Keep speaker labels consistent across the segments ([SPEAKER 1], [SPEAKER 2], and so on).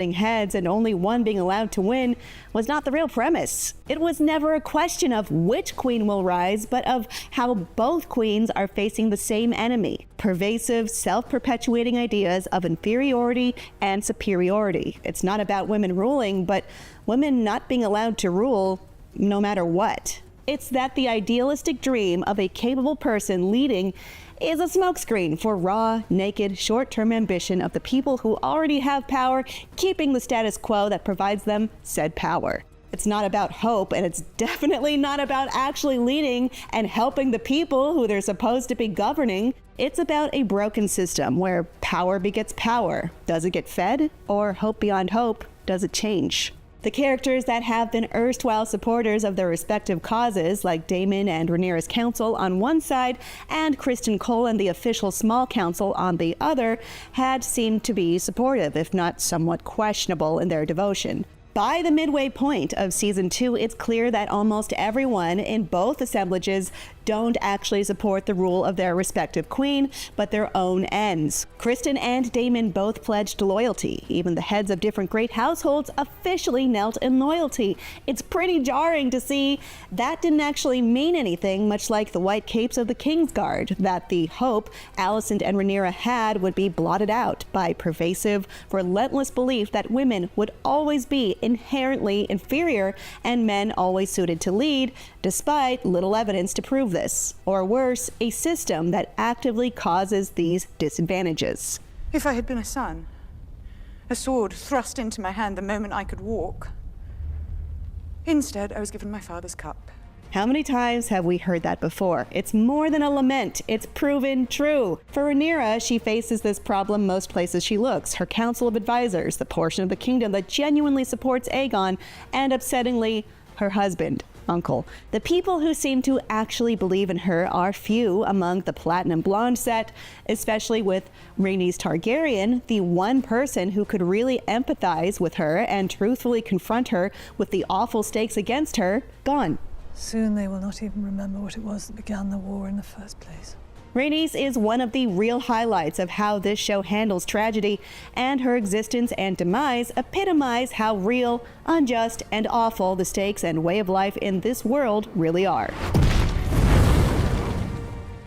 [SPEAKER 1] heads and only one being allowed to win was not the real premise. It was never a question of which queen will rise, but of how both queens are facing the same enemy: pervasive, self-perpetuating ideas of inferiority and superiority. It's not about women ruling, but women not being allowed to rule no matter what. It's that the idealistic dream of a capable person leading is a smokescreen for raw, naked, short-term ambition of the people who already have power, keeping the status quo that provides them said power. It's not about hope, and it's definitely not about actually leading and helping the people who they're supposed to be governing. It's about a broken system where power begets power. Does it get fed? Or hope beyond hope, does it change? The characters that have been erstwhile supporters of their respective causes, like Daemon and Rhaenyra's council on one side, and Criston Cole and the official small council on the other, had seemed to be supportive, if not somewhat questionable in their devotion. By the midway point of Season 2, it's clear that almost everyone in both assemblages don't actually support the rule of their respective queen, but their own ends. Criston and Daemon both pledged loyalty. Even the heads of different great households officially knelt in loyalty. It's pretty jarring to see that didn't actually mean anything, much like the white capes of the Kingsguard, that the hope Alicent and Rhaenyra had would be blotted out by pervasive, relentless belief that women would always be inherently inferior and men always suited to lead, despite little evidence to prove this. Or worse, a system that actively causes these disadvantages.
[SPEAKER 2] If I had been a son, a sword thrust into my hand the moment I could walk. Instead, I was given my father's cup.
[SPEAKER 1] How many times have we heard that before? It's more than a lament, it's proven true. For Rhaenyra, she faces this problem most places she looks. Her council of advisors, the portion of the kingdom that genuinely supports Aegon, and upsettingly, her husband, uncle. The people who seem to actually believe in her are few among the Platinum Blonde set, especially with Rhaenys Targaryen, the one person who could really empathize with her and truthfully confront her with the awful stakes against her, gone.
[SPEAKER 3] Soon they will not even remember what it was that began the war in the first place.
[SPEAKER 1] Rhaenys is one of the real highlights of how this show handles tragedy, and her existence and demise epitomize how real, unjust, and awful the stakes and way of life in this world really are.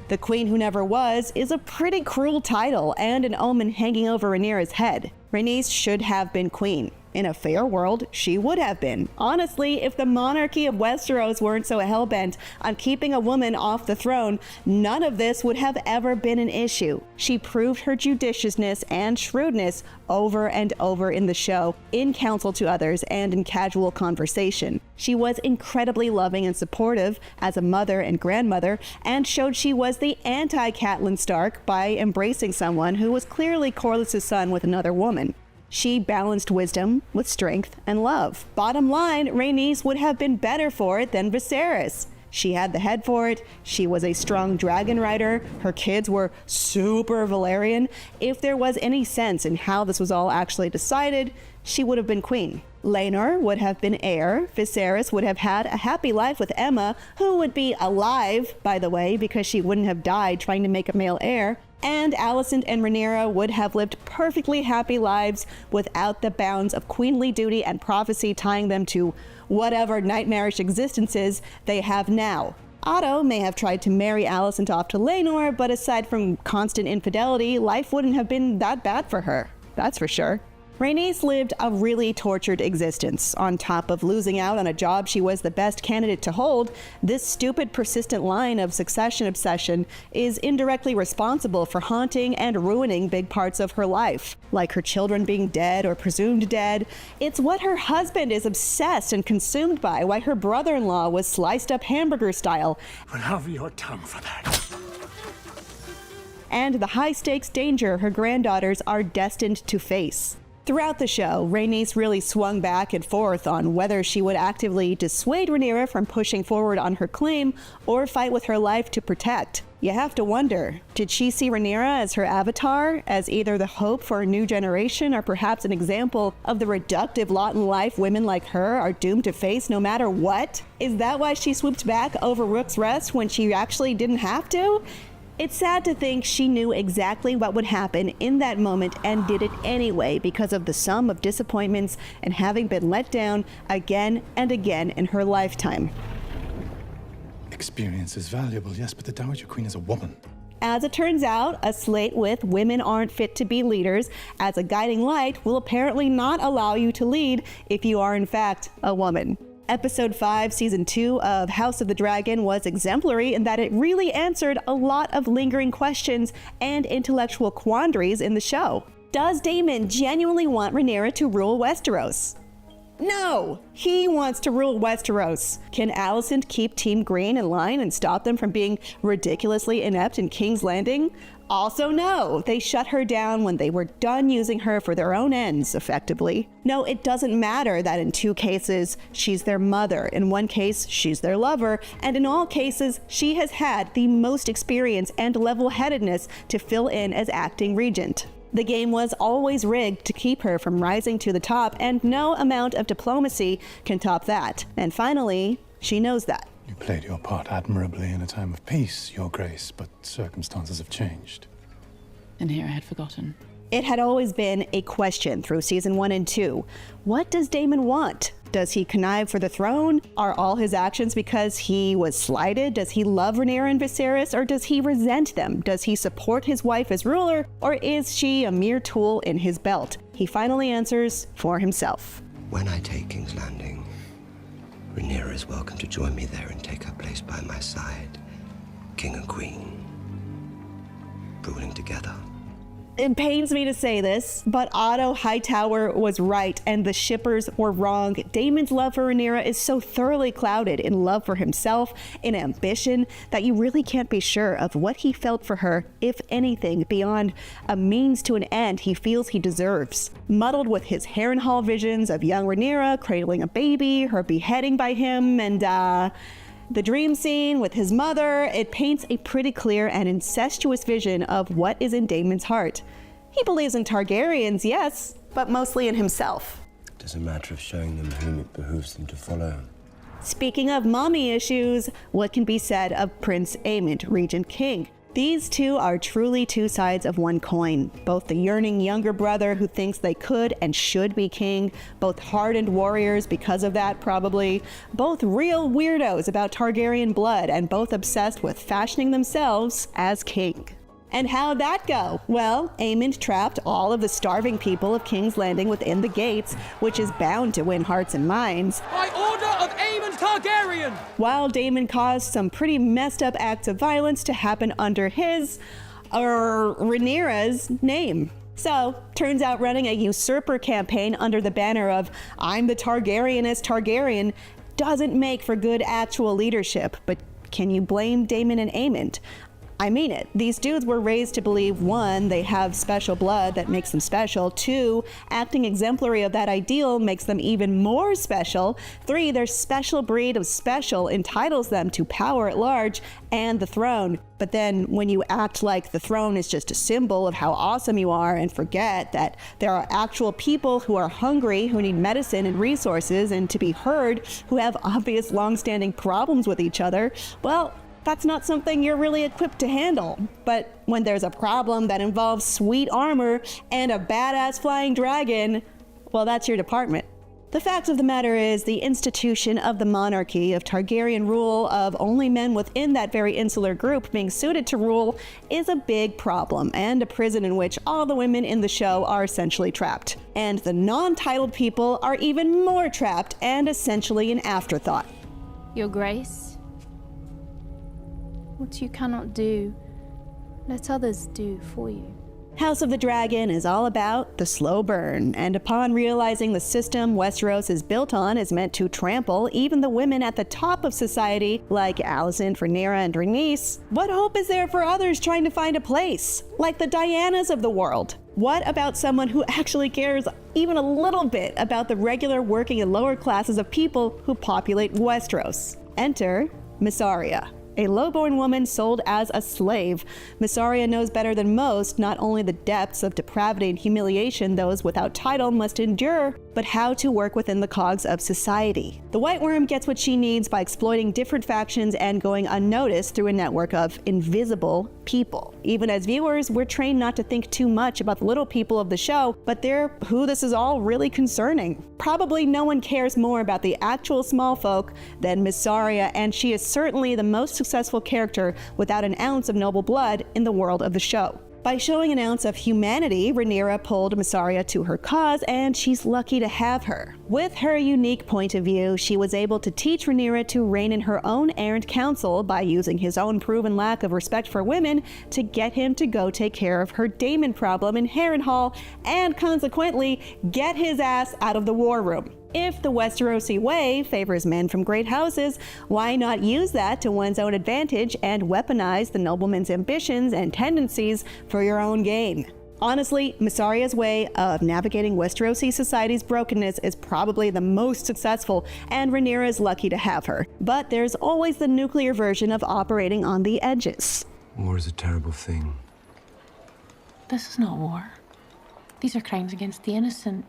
[SPEAKER 1] The Queen Who Never Was is a pretty cruel title and an omen hanging over Rhaenyra's head. Rhaenys should have been queen. In a fair world, she would have been. Honestly, if the monarchy of Westeros weren't so hell-bent on keeping a woman off the throne, none of this would have ever been an issue. She proved her judiciousness and shrewdness over and over in the show, in counsel to others, and in casual conversation. She was incredibly loving and supportive as a mother and grandmother, and showed she was the anti-Catelyn Stark by embracing someone who was clearly Corlys' son with another woman. She balanced wisdom with strength and love. Bottom line, Rhaenys would have been better for it than Viserys. She had the head for it, she was a strong dragon rider, her kids were super Valyrian. If there was any sense in how this was all actually decided, she would have been queen. Laenor would have been heir, Viserys would have had a happy life with Aemma, who would be alive, by the way, because she wouldn't have died trying to make a male heir, and Alicent and Rhaenyra would have lived perfectly happy lives without the bounds of queenly duty and prophecy tying them to whatever nightmarish existences they have now. Otto may have tried to marry Alicent off to Laenor, but aside from constant infidelity, life wouldn't have been that bad for her. That's for sure. Rhaenys lived a really tortured existence. On top of losing out on a job she was the best candidate to hold, this stupid persistent line of succession obsession is indirectly responsible for haunting and ruining big parts of her life. Like her children being dead or presumed dead, it's what her husband is obsessed and consumed by, why her brother-in-law was sliced up hamburger style.
[SPEAKER 4] But have your tongue for that.
[SPEAKER 1] And the high-stakes danger her granddaughters are destined to face. Throughout the show, Rhaenys really swung back and forth on whether she would actively dissuade Rhaenyra from pushing forward on her claim or fight with her life to protect. You have to wonder, did she see Rhaenyra as her avatar, as either the hope for a new generation or perhaps an example of the reductive lot in life women like her are doomed to face no matter what? Is that why she swooped back over Rook's Rest when she actually didn't have to? It's sad to think she knew exactly what would happen in that moment and did it anyway because of the sum of disappointments and having been let down again and again in her lifetime.
[SPEAKER 5] Experience is valuable, yes, but the Dowager Queen is a woman.
[SPEAKER 1] As it turns out, a slate with women aren't fit to be leaders as a guiding light will apparently not allow you to lead if you are in fact a woman. Episode 5, Season 2 of House of the Dragon was exemplary in that it really answered a lot of lingering questions and intellectual quandaries in the show. Does Daemon genuinely want Rhaenyra to rule Westeros? No! He wants to rule Westeros. Can Alicent keep Team Green in line and stop them from being ridiculously inept in King's Landing? Also no, they shut her down when they were done using her for their own ends, effectively. No, it doesn't matter that in 2 cases, she's their mother, in 1 case, she's their lover, and in all cases, she has had the most experience and level-headedness to fill in as acting regent. The game was always rigged to keep her from rising to the top, and no amount of diplomacy can top that. And finally, she knows that.
[SPEAKER 5] You played your part admirably in a time of peace, Your Grace, but circumstances have changed.
[SPEAKER 6] And here I had forgotten.
[SPEAKER 1] It had always been a question through Season 1 and 2. What does Daemon want? Does he connive for the throne? Are all his actions because he was slighted? Does he love Rhaenyra and Viserys, or does he resent them? Does he support his wife as ruler, or is she a mere tool in his belt? He finally answers for himself.
[SPEAKER 7] When I take King's Landing, Rhaenyra is welcome to join me there and take her place by my side. King and Queen, ruling together.
[SPEAKER 1] It pains me to say this, but Otto Hightower was right and the shippers were wrong. Daemon's love for Rhaenyra is so thoroughly clouded in love for himself, in ambition, that you really can't be sure of what he felt for her, if anything, beyond a means to an end he feels he deserves. Muddled with his Harrenhal visions of young Rhaenyra cradling a baby, her beheading by him, and the dream scene with his mother, it paints a pretty clear and incestuous vision of what is in Daemon's heart. He believes in Targaryens, yes, but mostly in himself.
[SPEAKER 7] It is a matter of showing them whom it behooves them to follow.
[SPEAKER 1] Speaking of mommy issues, what can be said of Prince Aemond, Regent King? These two are truly 2 sides of one coin. Both the yearning younger brother who thinks they could and should be king, both hardened warriors because of that probably, both real weirdos about Targaryen blood, and both obsessed with fashioning themselves as king. And how'd that go? Well, Aemond trapped all of the starving people of King's Landing within the gates, which is bound to win hearts and minds.
[SPEAKER 8] By order of Aemond Targaryen!
[SPEAKER 1] While Daemon caused some pretty messed up acts of violence to happen under his, or Rhaenyra's, name. So, turns out running a usurper campaign under the banner of I'm the Targaryenest Targaryen doesn't make for good actual leadership, but can you blame Daemon and Aemond? I mean it. These dudes were raised to believe, 1, they have special blood that makes them special. 2, acting exemplary of that ideal makes them even more special. 3, their special breed of special entitles them to power at large and the throne. But then when you act like the throne is just a symbol of how awesome you are and forget that there are actual people who are hungry, who need medicine and resources and to be heard, who have obvious long-standing problems with each other, well, that's not something you're really equipped to handle. But when there's a problem that involves sweet armor and a badass flying dragon, well, that's your department. The fact of the matter is, the institution of the monarchy, of Targaryen rule, of only men within that very insular group being suited to rule, is a big problem, and a prison in which all the women in the show are essentially trapped. And the non-titled people are even more trapped and essentially an afterthought.
[SPEAKER 9] Your Grace, what you cannot do, let others do for you.
[SPEAKER 1] House of the Dragon is all about the slow burn, and upon realizing the system Westeros is built on is meant to trample even the women at the top of society, like Alicent, Rhaenyra, and Rhaenys, what hope is there for others trying to find a place, like the Dianas of the world? What about someone who actually cares even a little bit about the regular working and lower classes of people who populate Westeros? Enter Mysaria, a lowborn woman sold as a slave. Mysaria knows better than most not only the depths of depravity and humiliation those without title must endure, but how to work within the cogs of society. The White Worm gets what she needs by exploiting different factions and going unnoticed through a network of invisible people. Even as viewers, we're trained not to think too much about the little people of the show, but they're who this is all really concerning. Probably no one cares more about the actual small folk than Mysaria, and she is certainly the most successful character without an ounce of noble blood in the world of the show. By showing an ounce of humanity, Rhaenyra pulled Mysaria to her cause, and she's lucky to have her. With her unique point of view, she was able to teach Rhaenyra to reign in her own errant council by using his own proven lack of respect for women to get him to go take care of her Daemon problem in Harrenhal, and consequently, get his ass out of the war room. If the Westerosi way favors men from great houses, why not use that to one's own advantage and weaponize the nobleman's ambitions and tendencies for your own gain? Honestly, Mysaria's way of navigating Westerosi society's brokenness is probably the most successful, and Rhaenyra is lucky to have her. But there's always the nuclear version of operating on the edges.
[SPEAKER 7] War is a terrible thing.
[SPEAKER 6] This is not war. These are crimes against the innocent.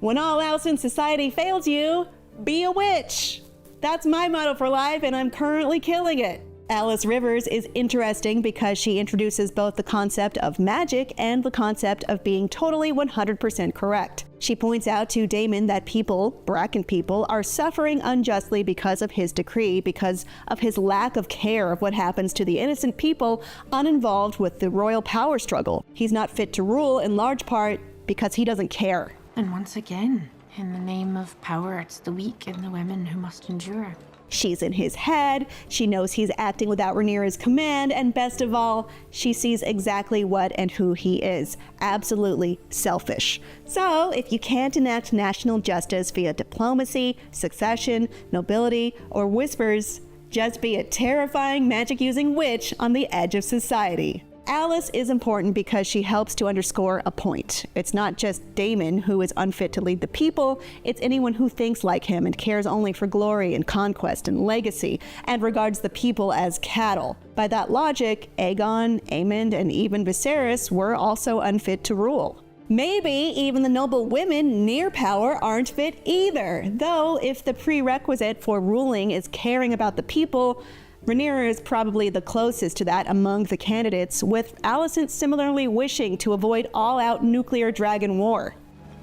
[SPEAKER 1] When all else in society fails you, be a witch. That's my motto for life, and I'm currently killing it. Alice Rivers is interesting because she introduces both the concept of magic and the concept of being totally 100% correct. She points out to Daemon that people, Bracken people, are suffering unjustly because of his decree, because of his lack of care of what happens to the innocent people uninvolved with the royal power struggle. He's not fit to rule in large part because he doesn't care.
[SPEAKER 6] And once again, in the name of power, it's the weak and the women who must endure.
[SPEAKER 1] She's in his head, she knows he's acting without Rhaenyra's command, and best of all, she sees exactly what and who he is. Absolutely selfish. So, if you can't enact national justice via diplomacy, succession, nobility, or whispers, just be a terrifying magic-using witch on the edge of society. Alice is important because she helps to underscore a point. It's not just Daemon who is unfit to lead the people, it's anyone who thinks like him and cares only for glory and conquest and legacy, and regards the people as cattle. By that logic, Aegon, Aemond, and even Viserys were also unfit to rule. Maybe even the noble women near power aren't fit either, though if the prerequisite for ruling is caring about the people, Rhaenyra is probably the closest to that among the candidates, with Alicent similarly wishing to avoid all-out nuclear dragon war.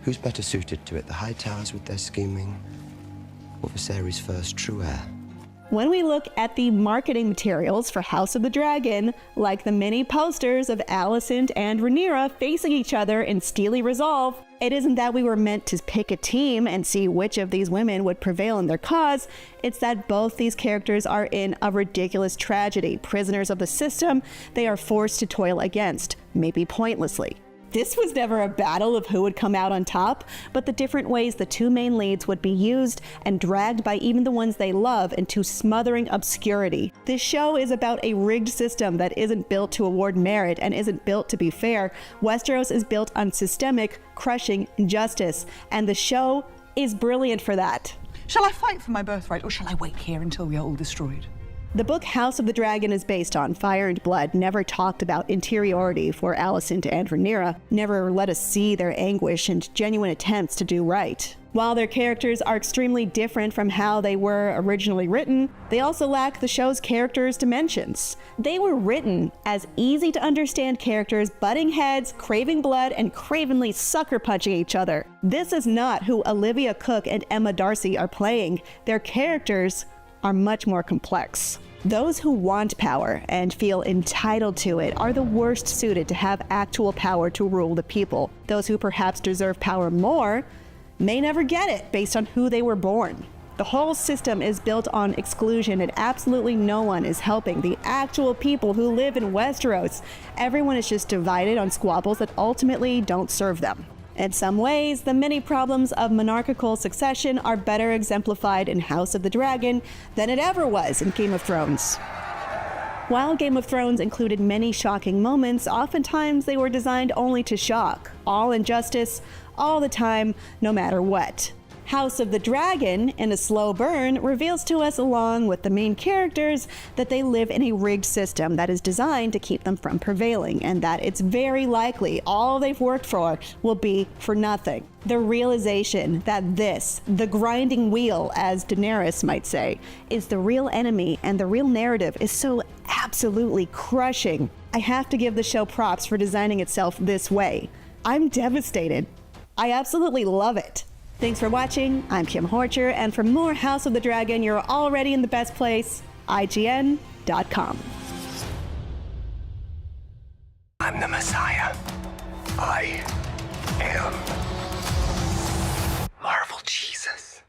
[SPEAKER 7] Who's better suited to it, the High Towers with their scheming, or Viserys' first true heir?
[SPEAKER 1] When we look at the marketing materials for House of the Dragon, like the mini posters of Alicent and Rhaenyra facing each other in steely resolve, it isn't that we were meant to pick a team and see which of these women would prevail in their cause, it's that both these characters are in a ridiculous tragedy, prisoners of the system they are forced to toil against, maybe pointlessly. This was never a battle of who would come out on top, but the different ways the two main leads would be used and dragged by even the ones they love into smothering obscurity. This show is about a rigged system that isn't built to award merit and isn't built to be fair. Westeros is built on systemic, crushing injustice, and the show is brilliant for that.
[SPEAKER 2] Shall I fight for my birthright, or shall I wait here until we are all destroyed?
[SPEAKER 1] The book House of the Dragon is based on Fire and Blood, never talked about interiority for Alicent and Rhaenyra, never let us see their anguish and genuine attempts to do right. While their characters are extremely different from how they were originally written, they also lack the show's characters' dimensions. They were written as easy to understand characters butting heads, craving blood, and cravenly sucker punching each other. This is not who Olivia Cook and Emma Darcy are playing. Their characters are much more complex. Those who want power and feel entitled to it are the worst suited to have actual power to rule the people. Those who perhaps deserve power more may never get it based on who they were born. The whole system is built on exclusion, and absolutely no one is helping the actual people who live in Westeros. Everyone is just divided on squabbles that ultimately don't serve them. In some ways, the many problems of monarchical succession are better exemplified in House of the Dragon than it ever was in Game of Thrones. While Game of Thrones included many shocking moments, oftentimes they were designed only to shock. All injustice, all the time, no matter what. House of the Dragon, in a slow burn, reveals to us, along with the main characters, that they live in a rigged system that is designed to keep them from prevailing, and that it's very likely all they've worked for will be for nothing. The realization that this, the grinding wheel, as Daenerys might say, is the real enemy and the real narrative is so absolutely crushing. I have to give the show props for designing itself this way. I'm devastated. I absolutely love it. Thanks for watching. I'm Kim Horcher, and for more House of the Dragon, you're already in the best place, ign.com.
[SPEAKER 7] I'm the Messiah. I am Marvel Jesus.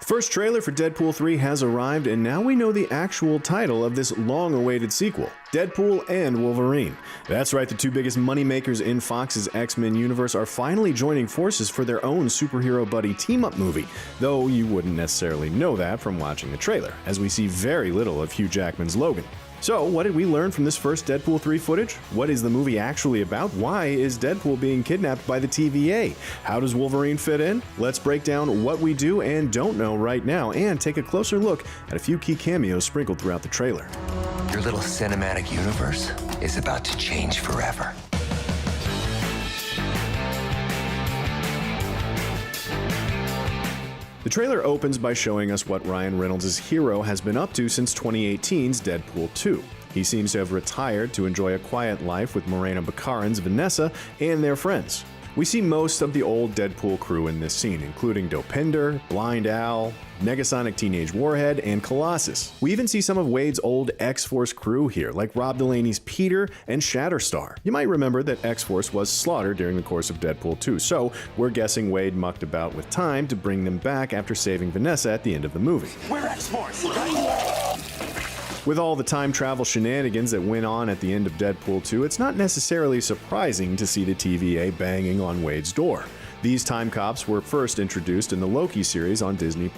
[SPEAKER 10] First trailer for Deadpool 3 has arrived, and now we know the actual title of this long-awaited sequel, Deadpool and Wolverine. That's right, the two biggest moneymakers in Fox's X-Men universe are finally joining forces for their own superhero buddy team-up movie, though you wouldn't necessarily know that from watching the trailer, as we see very little of Hugh Jackman's Logan. So, what did we learn from this first Deadpool 3 footage? What is the movie actually about? Why is Deadpool being kidnapped by the TVA? How does Wolverine fit in? Let's break down what we do and don't know right now, and take a closer look at a few key cameos sprinkled throughout the trailer.
[SPEAKER 7] Your little cinematic universe is about to change forever.
[SPEAKER 10] The trailer opens by showing us what Ryan Reynolds' hero has been up to since 2018's Deadpool 2. He seems to have retired to enjoy a quiet life with Morena Baccarin's Vanessa and their friends. We see most of the old Deadpool crew in this scene, including Dopinder, Blind Al, Negasonic Teenage Warhead, and Colossus. We even see some of Wade's old X-Force crew here, like Rob Delaney's Peter and Shatterstar. You might remember that X-Force was slaughtered during the course of Deadpool 2, so we're guessing Wade mucked about with time to bring them back after saving Vanessa at the end of the movie.
[SPEAKER 4] We're X-Force, right?
[SPEAKER 10] With all the time travel shenanigans that went on at the end of Deadpool 2, it's not necessarily surprising to see the TVA banging on Wade's door. These time cops were first introduced in the Loki series on Disney+.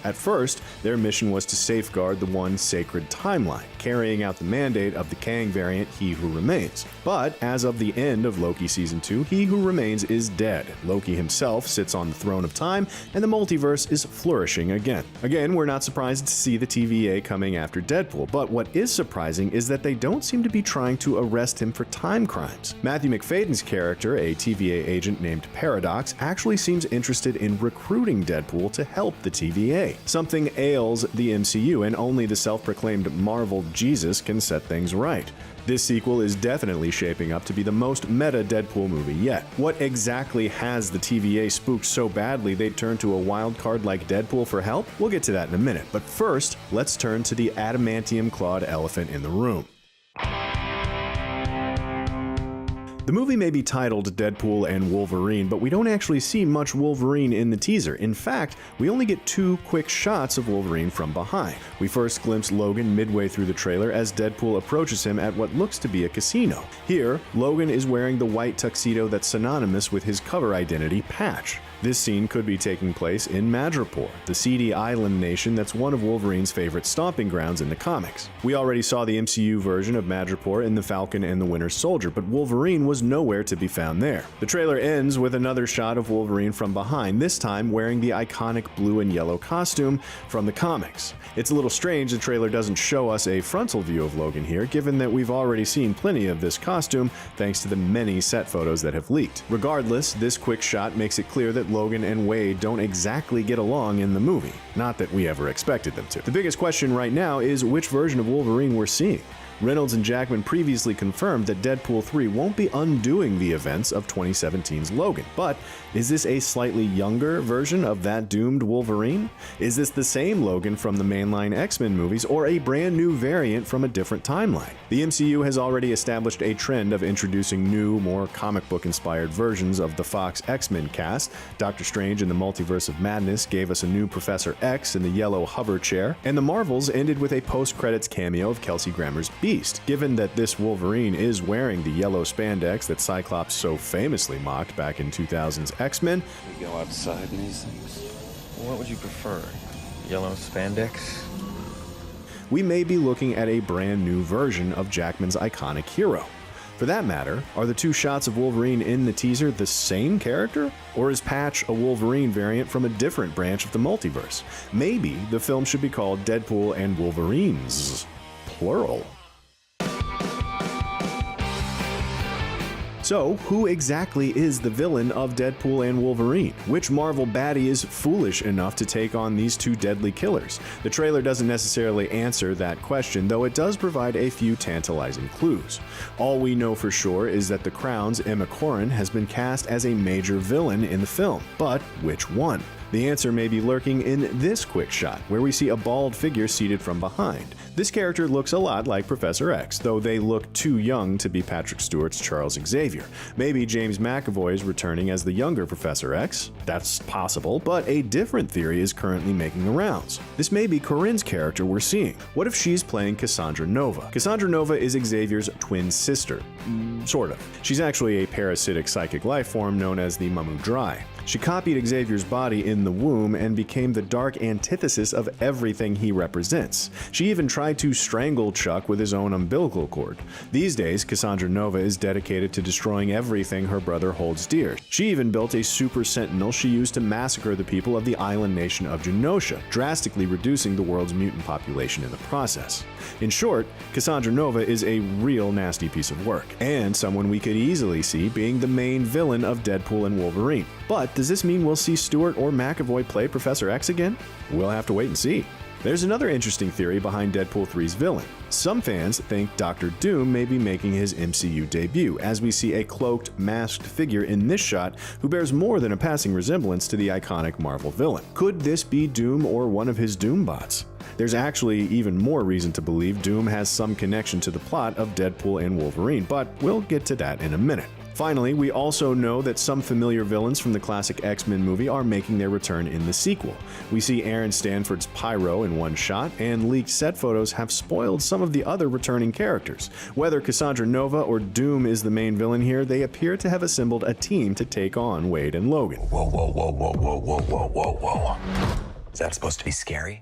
[SPEAKER 10] At first, their mission was to safeguard the one sacred timeline, carrying out the mandate of the Kang variant He Who Remains. But as of the end of Loki Season 2, He Who Remains is dead. Loki himself sits on the throne of time, and the multiverse is flourishing again. Again, we're not surprised to see the TVA coming after Deadpool, but what is surprising is that they don't seem to be trying to arrest him for time crimes. Matthew McFadden's character, a TVA agent named Paradox, actually seems interested in recruiting Deadpool to help the TVA. Something ails the MCU, and only the self-proclaimed Marvel Jesus can set things right. This sequel is definitely shaping up to be the most meta Deadpool movie yet. What exactly has the TVA spooked so badly they'd turn to a wild card like Deadpool for help? We'll get to that in a minute, but first, let's turn to the adamantium-clawed elephant in the room. The movie may be titled Deadpool and Wolverine, but we don't actually see much Wolverine in the teaser. In fact, we only get two quick shots of Wolverine from behind. We first glimpse Logan midway through the trailer as Deadpool approaches him at what looks to be a casino. Here, Logan is wearing the white tuxedo that's synonymous with his cover identity, Patch. This scene could be taking place in Madripoor, the seedy island nation that's one of Wolverine's favorite stomping grounds in the comics. We already saw the MCU version of Madripoor in The Falcon and the Winter Soldier, but Wolverine was nowhere to be found there. The trailer ends with another shot of Wolverine from behind, this time wearing the iconic blue and yellow costume from the comics. It's a little strange the trailer doesn't show us a frontal view of Logan here, given that we've already seen plenty of this costume thanks to the many set photos that have leaked. Regardless, this quick shot makes it clear that Logan and Wade don't exactly get along in the movie. Not that we ever expected them to. The biggest question right now is which version of Wolverine we're seeing. Reynolds and Jackman previously confirmed that Deadpool 3 won't be undoing the events of 2017's Logan, but is this a slightly younger version of that doomed Wolverine? Is this the same Logan from the mainline X-Men movies, or a brand new variant from a different timeline? The MCU has already established a trend of introducing new, more comic book inspired versions of the Fox X-Men cast. Doctor Strange in the Multiverse of Madness gave us a new Professor X in the yellow hover chair, and the Marvels ended with a post-credits cameo of Kelsey Grammer's Beast. Given that this Wolverine is wearing the yellow spandex that Cyclops so famously mocked back in 2000's X-Men,
[SPEAKER 11] we go outside in these things. What would you prefer? Yellow spandex?
[SPEAKER 10] we may be looking at a brand new version of Jackman's iconic hero. For For that matter, are the 2 shots of Wolverine in the teaser the same character? Or is Patch a Wolverine variant from a different branch of the multiverse? Maybe the film should be called Deadpool and Wolverines. Plural. So, who exactly is the villain of Deadpool and Wolverine? Which Marvel baddie is foolish enough to take on these 2 deadly killers? The trailer doesn't necessarily answer that question, though it does provide a few tantalizing clues. All we know for sure is that The Crown's Emma Corrin has been cast as a major villain in the film, but which one? The answer may be lurking in this quick shot, where we see a bald figure seated from behind. This character looks a lot like Professor X, though they look too young to be Patrick Stewart's Charles Xavier. Maybe James McAvoy is returning as the younger Professor X? That's possible, but a different theory is currently making the rounds. This may be Corinne's character we're seeing. What if she's playing Cassandra Nova? Cassandra Nova is Xavier's twin sister. Sort of. She's actually a parasitic psychic life form known as the Mamudrai. She copied Xavier's body in the womb and became the dark antithesis of everything he represents. She even tried to strangle Chuck with his own umbilical cord. These days, Cassandra Nova is dedicated to destroying everything her brother holds dear. She even built a super sentinel she used to massacre the people of the island nation of Genosha, drastically reducing the world's mutant population in the process. In short, Cassandra Nova is a real nasty piece of work, and someone we could easily see being the main villain of Deadpool and Wolverine. But does this mean we'll see Stewart or McAvoy play Professor X again? We'll have to wait and see. There's another interesting theory behind Deadpool 3's villain. Some fans think Dr. Doom may be making his MCU debut, as we see a cloaked, masked figure in this shot who bears more than a passing resemblance to the iconic Marvel villain. Could this be Doom or one of his Doom bots? There's actually even more reason to believe Doom has some connection to the plot of Deadpool and Wolverine, but we'll get to that in a minute. Finally, we also know that some familiar villains from the classic X-Men movie are making their return in the sequel. We see Aaron Stanford's Pyro in one shot, and leaked set photos have spoiled some of the other returning characters. Whether Cassandra Nova or Doom is the main villain here, they appear to have assembled a team to take on Wade and Logan.
[SPEAKER 12] Whoa, whoa, whoa, whoa, whoa, whoa, whoa, whoa, whoa. Is that supposed to be scary?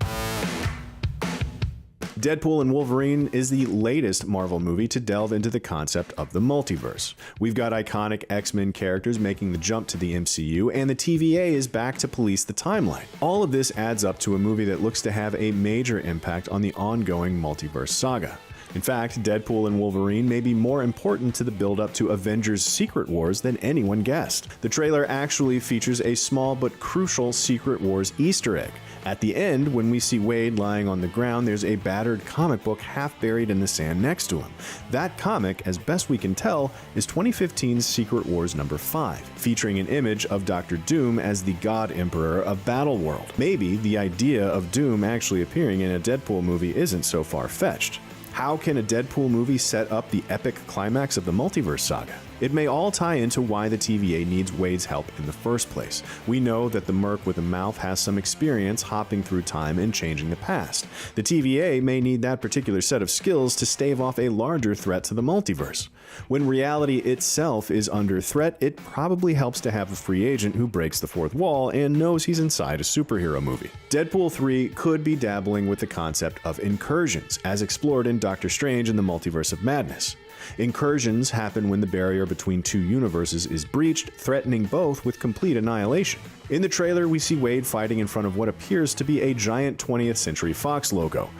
[SPEAKER 10] Deadpool and Wolverine is the latest Marvel movie to delve into the concept of the multiverse. We've got iconic X-Men characters making the jump to the MCU, and the TVA is back to police the timeline. All of this adds up to a movie that looks to have a major impact on the ongoing multiverse saga. In fact, Deadpool and Wolverine may be more important to the build-up to Avengers Secret Wars than anyone guessed. The trailer actually features a small but crucial Secret Wars Easter egg. At the end, when we see Wade lying on the ground, there's a battered comic book half buried in the sand next to him. That comic, as best we can tell, is 2015's Secret Wars number 5, featuring an image of Dr. Doom as the God Emperor of Battleworld. Maybe the idea of Doom actually appearing in a Deadpool movie isn't so far-fetched. How can a Deadpool movie set up the epic climax of the multiverse saga? It may all tie into why the TVA needs Wade's help in the first place. We know that the Merc with a mouth has some experience hopping through time and changing the past. The TVA may need that particular set of skills to stave off a larger threat to the multiverse. When reality itself is under threat, it probably helps to have a free agent who breaks the fourth wall and knows he's inside a superhero movie. Deadpool 3 could be dabbling with the concept of incursions, as explored in Doctor Strange and the Multiverse of Madness. Incursions happen when the barrier between two universes is breached, threatening both with complete annihilation. In the trailer, we see Wade fighting in front of what appears to be a giant 20th Century Fox logo.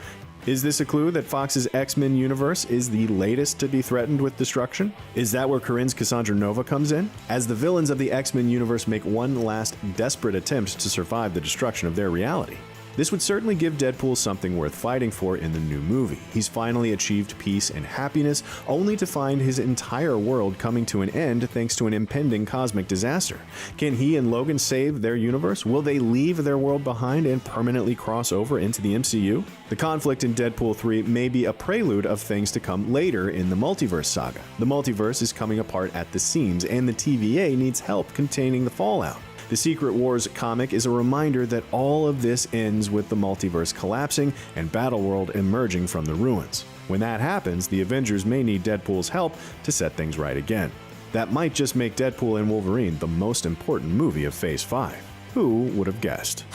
[SPEAKER 10] Is this a clue that Fox's X-Men universe is the latest to be threatened with destruction? Is that where Corinne's Cassandra Nova comes in? As the villains of the X-Men universe make one last desperate attempt to survive the destruction of their reality. This would certainly give Deadpool something worth fighting for in the new movie. He's finally achieved peace and happiness, only to find his entire world coming to an end thanks to an impending cosmic disaster. Can he and Logan save their universe? Will they leave their world behind and permanently cross over into the MCU? The conflict in Deadpool 3 may be a prelude of things to come later in the multiverse saga. The multiverse is coming apart at the seams, and the TVA needs help containing the fallout. The Secret Wars comic is a reminder that all of this ends with the multiverse collapsing and Battleworld emerging from the ruins. When that happens, the Avengers may need Deadpool's help to set things right again. That might just make Deadpool and Wolverine the most important movie of Phase 5. Who would have guessed?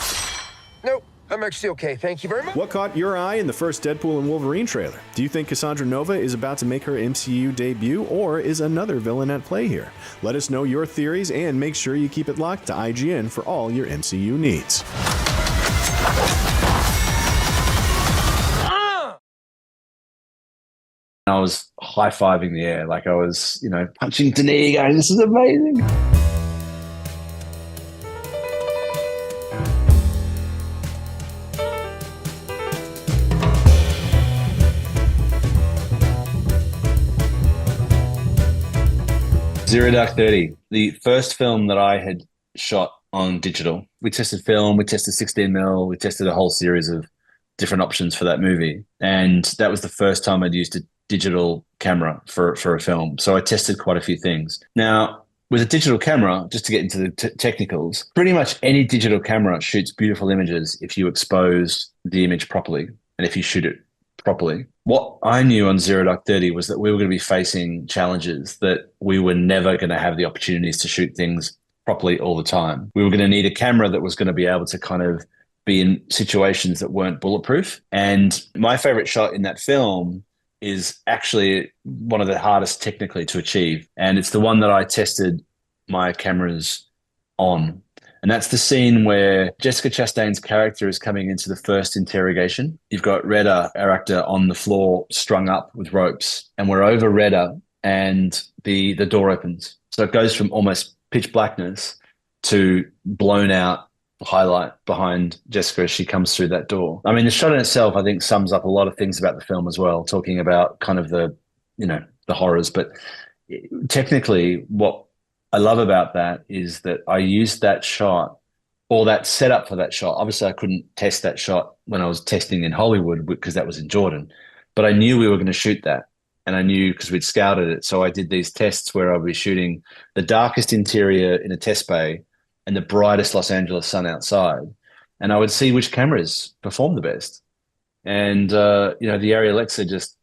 [SPEAKER 12] Nope. I'm actually okay, thank you very much.
[SPEAKER 10] What caught your eye in the first Deadpool and Wolverine trailer? Do you think Cassandra Nova is about to make her MCU debut, or is another villain at play here? Let us know your theories and make sure you keep it locked to IGN for all your MCU needs.
[SPEAKER 13] I was high-fiving the air, like I was, punching the knee, going, this is amazing. Zero Dark 30, the first film that I had shot on digital. We tested film, we tested 16mm, we tested a whole series of different options for that movie. And that was the first time I'd used a digital camera for a film. So I tested quite a few things. Now, with a digital camera, just to get into the technicals, pretty much any digital camera shoots beautiful images if you expose the image properly and if you shoot it properly. What I knew on Zero Dark 30 was that we were going to be facing challenges that we were never going to have the opportunities to shoot things properly all the time. We were going to need a camera that was going to be able to kind of be in situations that weren't bulletproof. And my favorite shot in that film is actually one of the hardest technically to achieve. And it's the one that I tested my cameras on. And that's the scene where Jessica Chastain's character is coming into the first interrogation. You've got Redda, our actor, on the floor, strung up with ropes. And we're over Redda and the door opens. So it goes from almost pitch blackness to blown out highlight behind Jessica as she comes through that door. I mean, the shot in itself, I think, sums up a lot of things about the film as well, talking about kind of the horrors. But technically, what I love about that is that I used that shot, or that setup for that shot. Obviously, I couldn't test that shot when I was testing in Hollywood because that was in Jordan, but I knew we were going to shoot that. And I knew because we'd scouted it. So I did these tests where I would be shooting the darkest interior in a test bay and the brightest Los Angeles sun outside. And I would see which cameras perform the best. And, the Arri Alexa just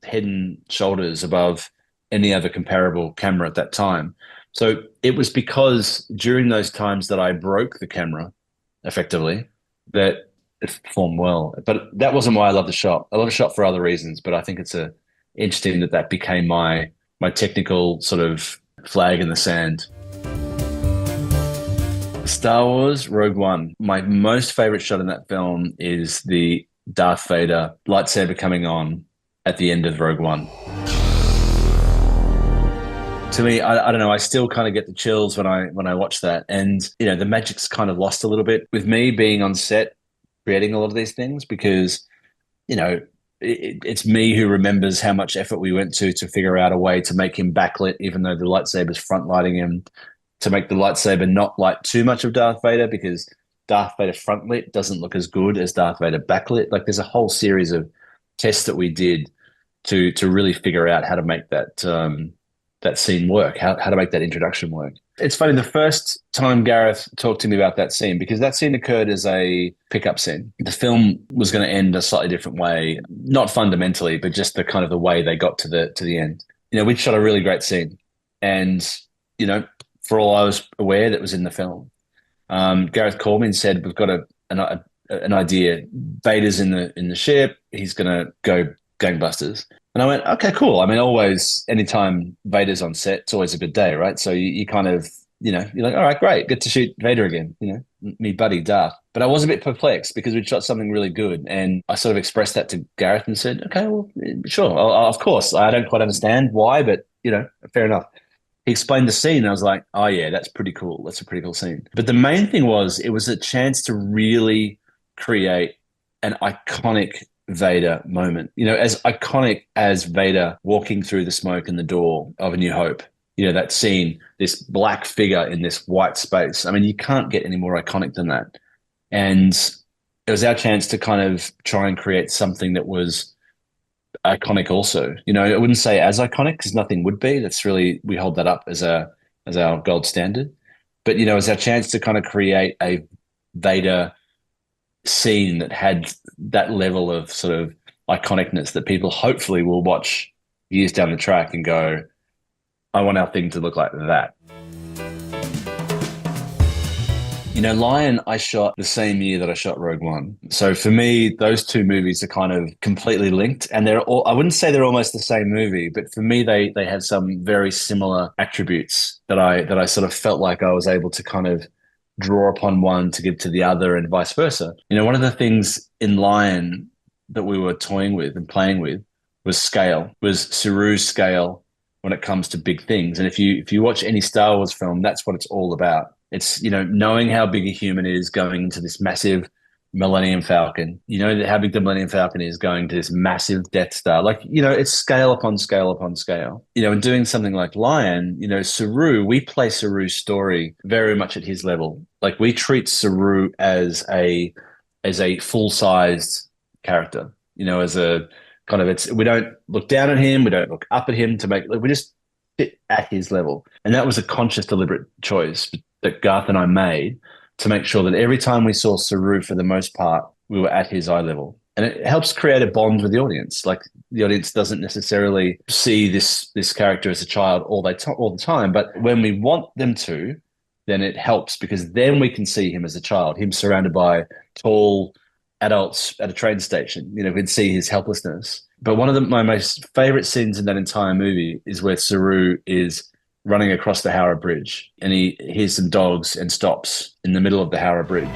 [SPEAKER 13] head and shoulders above any other comparable camera at that time. So it was because during those times that I broke the camera effectively that it performed well. But that wasn't why I love the shot. I love the shot for other reasons, but I think it's interesting that became my technical sort of flag in the sand. Star Wars Rogue One. My most favorite shot in that film is the Darth Vader lightsaber coming on at the end of Rogue One. To me, I don't know, I still kind of get the chills when I watch that. And, the magic's kind of lost a little bit with me being on set, creating a lot of these things because, it's me who remembers how much effort we went to figure out a way to make him backlit, even though the lightsaber's front lighting him, to make the lightsaber not light too much of Darth Vader because Darth Vader front lit doesn't look as good as Darth Vader backlit. Like there's a whole series of tests that we did to really figure out how to make that scene work, how to make that introduction work. It's funny, the first time Gareth talked to me about that scene, because that scene occurred as a pickup scene. The film was going to end a slightly different way, not fundamentally, but just the kind of the way they got to the end. We'd shot a really great scene. And, for all I was aware that was in the film, Gareth called me and said, we've got an idea. Vader's in the ship. He's going to go gangbusters. And I went, okay, cool. I mean, always, anytime Vader's on set, it's always a good day, right? So you kind of, you're like, all right, great, get to shoot Vader again, me buddy Darth. But I was a bit perplexed because we'd shot something really good. And I sort of expressed that to Gareth and said, okay, well, sure, of course. I don't quite understand why, but, fair enough. He explained the scene and I was like, oh yeah, that's pretty cool. That's a pretty cool scene. But the main thing was, it was a chance to really create an iconic Vader moment, as iconic as Vader walking through the smoke in the door of A New Hope, that scene, this black figure in this white space. I mean, you can't get any more iconic than that. And it was our chance to kind of try and create something that was iconic also. I wouldn't say as iconic because nothing would be. That's really, we hold that up as our gold standard. But, as our chance to kind of create a Vader scene that had that level of sort of iconicness that people hopefully will watch years down the track and go, I want our thing to look like that. You know, Lion, I shot the same year that I shot Rogue One. So for me, those two movies are kind of completely linked, and they're all, I wouldn't say they're almost the same movie, but for me, they have some very similar attributes that I sort of felt like I was able to kind of draw upon one to give to the other and vice versa. You know, one of the things in Lion that we were toying with and playing with was scale, was Saru's scale when it comes to big things. And if you watch any Star Wars film, that's what it's all about. It's, you know, knowing how big a human is going into this massive Millennium Falcon. You know how big the Millennium Falcon is going to this massive Death Star. Like, you know, it's scale upon scale upon scale. You know, and doing something like Lion, you know, Saru, we play Saru's story very much at his level. Like, we treat Saru as a full-sized character, you know, as a kind of, we don't look down at him, we don't look up at him to make, like, we just sit at his level. And that was a conscious, deliberate choice that Garth and I made to make sure that every time we saw Saru, for the most part, we were at his eye level. And it helps create a bond with the audience. Like, the audience doesn't necessarily see this character as a child all the time, but when we want them to, then it helps, because then we can see him as a child, him surrounded by tall adults at a train station. You know, we can see his helplessness. But one of my most favorite scenes in that entire movie is where Saru is running across the Howrah Bridge, and he hears some dogs and stops in the middle of the Howrah Bridge.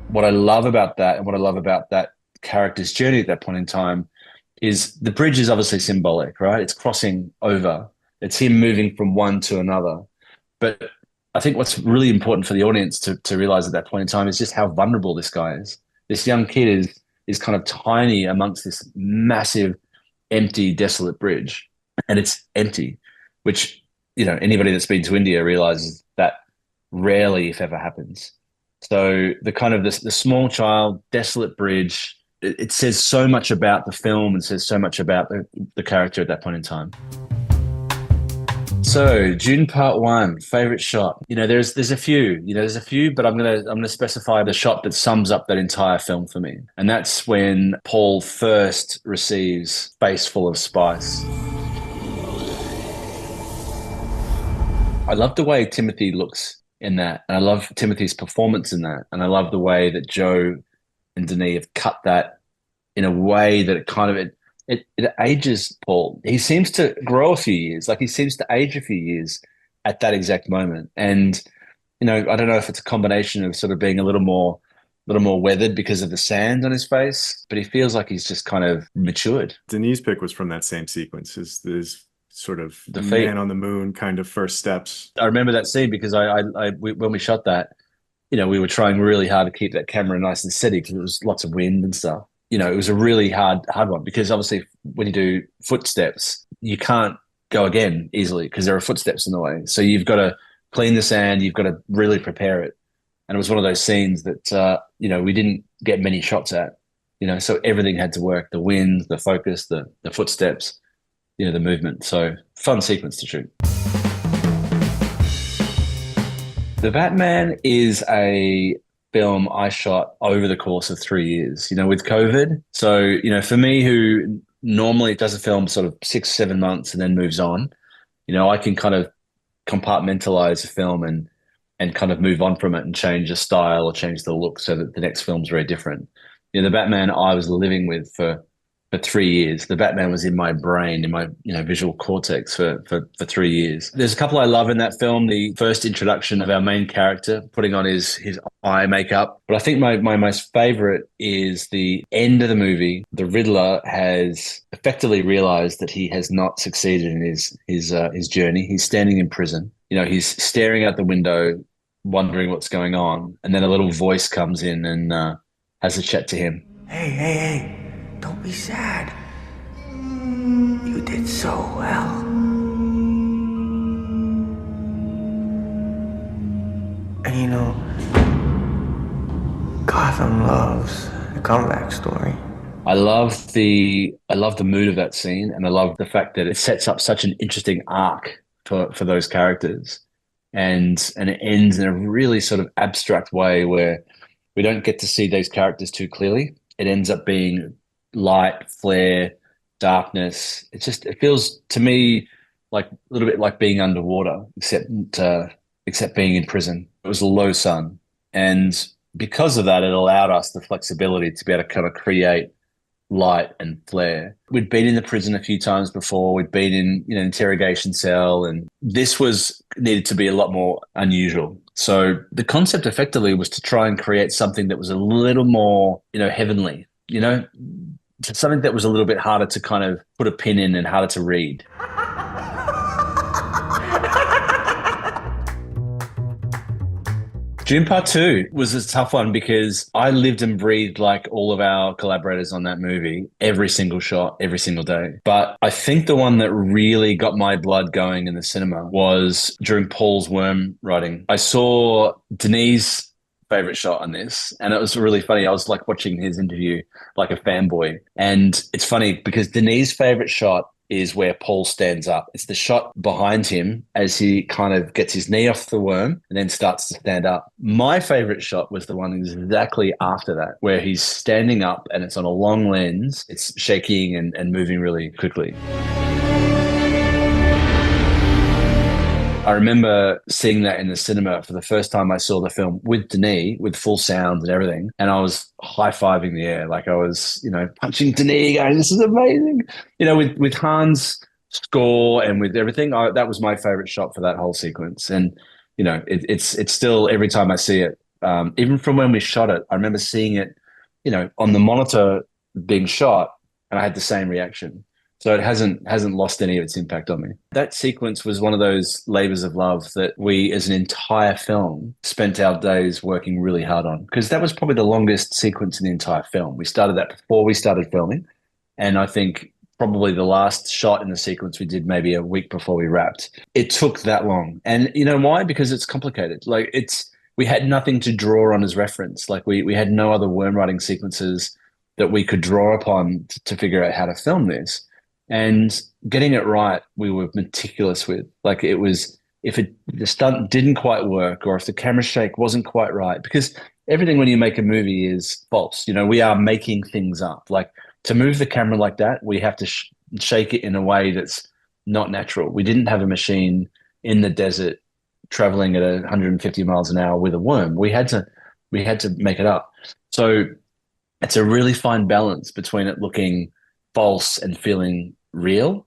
[SPEAKER 13] What I love about that, and what I love about that character's journey at that point in time, is the bridge is obviously symbolic, right? It's crossing over. It's him moving from one to another. But I think what's really important for the audience to realize at that point in time is just how vulnerable this guy is. This young kid is kind of tiny amongst this massive, empty, desolate bridge. And it's empty, which, you know, anybody that's been to India realizes that rarely, if ever, happens. So the kind of the small child, desolate bridge, it says so much about the film and says so much about the character at that point in time. So Dune Part 1, favorite shot. You know, there's a few, but I'm gonna specify the shot that sums up that entire film for me. And that's when Paul first receives Face Full of Spice. I love the way Timothy looks in that, and I love Timothy's performance in that, and I love the way that Joe and Denis have cut that in a way that it kind of it ages Paul. He seems to grow a few years, like he seems to age a few years at that exact moment. And, you know, I don't know if it's a combination of sort of being a little more weathered because of the sand on his face, but he feels like he's just kind of matured.
[SPEAKER 10] Denis' pick was from that same sequence, is sort of the
[SPEAKER 13] feet.
[SPEAKER 10] Man on the Moon kind of first steps.
[SPEAKER 13] I remember that scene because when we shot that, you know, we were trying really hard to keep that camera nice and steady because it was lots of wind and stuff. You know, it was a really hard one because obviously when you do footsteps, you can't go again easily because there are footsteps in the way. So you've got to clean the sand, you've got to really prepare it. And it was one of those scenes that, you know, we didn't get many shots at, you know, so everything had to work, the wind, the focus, the footsteps, you know, the movement. So fun sequence to shoot. The Batman is a film I shot over the course of 3 years, you know, with COVID. So, you know, for me, who normally does a film sort of 6-7 months and then moves on, you know, I can kind of compartmentalize a film and kind of move on from it and change the style or change the look so that the next film's very different. You know, the Batman I was living with for 3 years. The Batman was in my brain, in my, you know, visual cortex for 3 years. There's a couple I love in that film. The first introduction of our main character putting on his eye makeup. But I think my most favorite is the end of the movie. The Riddler has effectively realized that he has not succeeded in his journey. He's standing in prison. You know, he's staring out the window, wondering what's going on. And then a little voice comes in and has a chat to him.
[SPEAKER 14] Hey. Don't be sad. You did so well. And you know, Gotham loves a comeback story.
[SPEAKER 13] I love the mood of that scene, and I love the fact that it sets up such an interesting arc for those characters, and it ends in a really sort of abstract way where we don't get to see those characters too clearly. It ends up being light, flare, darkness. It feels to me like a little bit like being underwater, except being in prison. It was a low sun, and because of that, it allowed us the flexibility to be able to kind of create light and flare. We'd been in the prison a few times before. We'd been in, interrogation cell, and this needed to be a lot more unusual. So the concept effectively was to try and create something that was a little more, heavenly, something that was a little bit harder to kind of put a pin in and harder to read. Dune Part 2 was a tough one because I lived and breathed like all of our collaborators on that movie, every single shot, every single day. But I think the one that really got my blood going in the cinema was during Paul's worm writing. I saw Denis' favorite shot on this, and it was really funny. I was like watching his interview like a fanboy. And it's funny because Denis' favorite shot is where Paul stands up. It's the shot behind him as he kind of gets his knee off the worm and then starts to stand up. My favorite shot was the one exactly after that, where he's standing up and it's on a long lens. It's shaking and moving really quickly. I remember seeing that in the cinema for the first time I saw the film with Denis, with full sound and everything. And I was high-fiving the air. Like I was, punching Denis, going, this is amazing. With Han's score and with everything, that was my favorite shot for that whole sequence. And, it's still, every time I see it, even from when we shot it, I remember seeing it, on the monitor being shot, and I had the same reaction. So it hasn't lost any of its impact on me. That sequence was one of those labors of love that we, as an entire film, spent our days working really hard on, because that was probably the longest sequence in the entire film. We started that before we started filming, and I think probably the last shot in the sequence we did maybe a week before we wrapped. It took that long. And you know why? Because it's complicated. We had nothing to draw on as reference. Like we had no other worm writing sequences that we could draw upon to figure out how to film this. And getting it right, we were meticulous with. Like it was, if the stunt didn't quite work, or if the camera shake wasn't quite right, because everything when you make a movie is false. We are making things up. Like to move the camera like that, we have to shake it in a way that's not natural. We didn't have a machine in the desert traveling at 150 miles an hour with a worm. We had to make it up. So it's a really fine balance between it looking false and feeling real.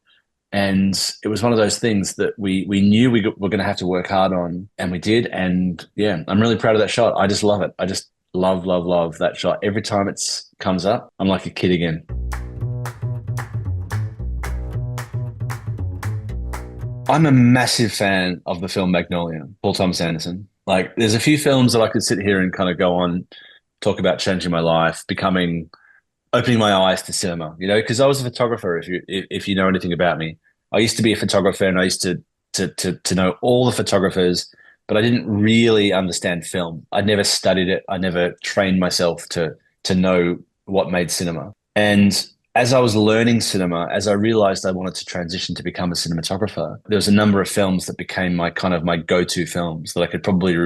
[SPEAKER 13] And it was one of those things that we knew we were going to have to work hard on, and we did. And yeah, I'm really proud of that shot. I just love it. I just love that shot. Every time it comes up, I'm like a kid again. I'm a massive fan of the film Magnolia, Paul Thomas Anderson. Like there's a few films that I could sit here and kind of go on, talk about changing my life, opening my eyes to cinema, because I was a photographer. If you know anything about me, I used to be a photographer, and I used to know all the photographers, but I didn't really understand film. I never studied it. I never trained myself to know what made cinema. And as I was learning cinema, as I realized I wanted to transition to become a cinematographer, there was a number of films that became my go-to films that I could probably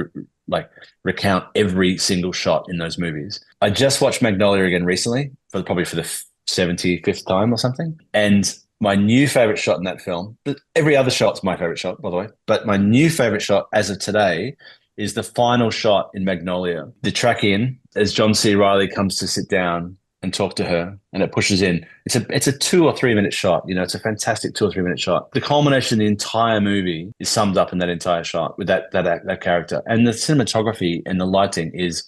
[SPEAKER 13] recount every single shot in those movies. I just watched Magnolia again recently, probably for the 75th time or something. And my new favorite shot in that film, every other shot's my favorite shot, by the way, but my new favorite shot as of today is the final shot in Magnolia. The track in, as John C. Reilly comes to sit down and talk to her, and it pushes in. It's a 2 or 3 minute shot. It's a fantastic 2 or 3 minute shot. The culmination of the entire movie is summed up in that entire shot with that character. And the cinematography and the lighting is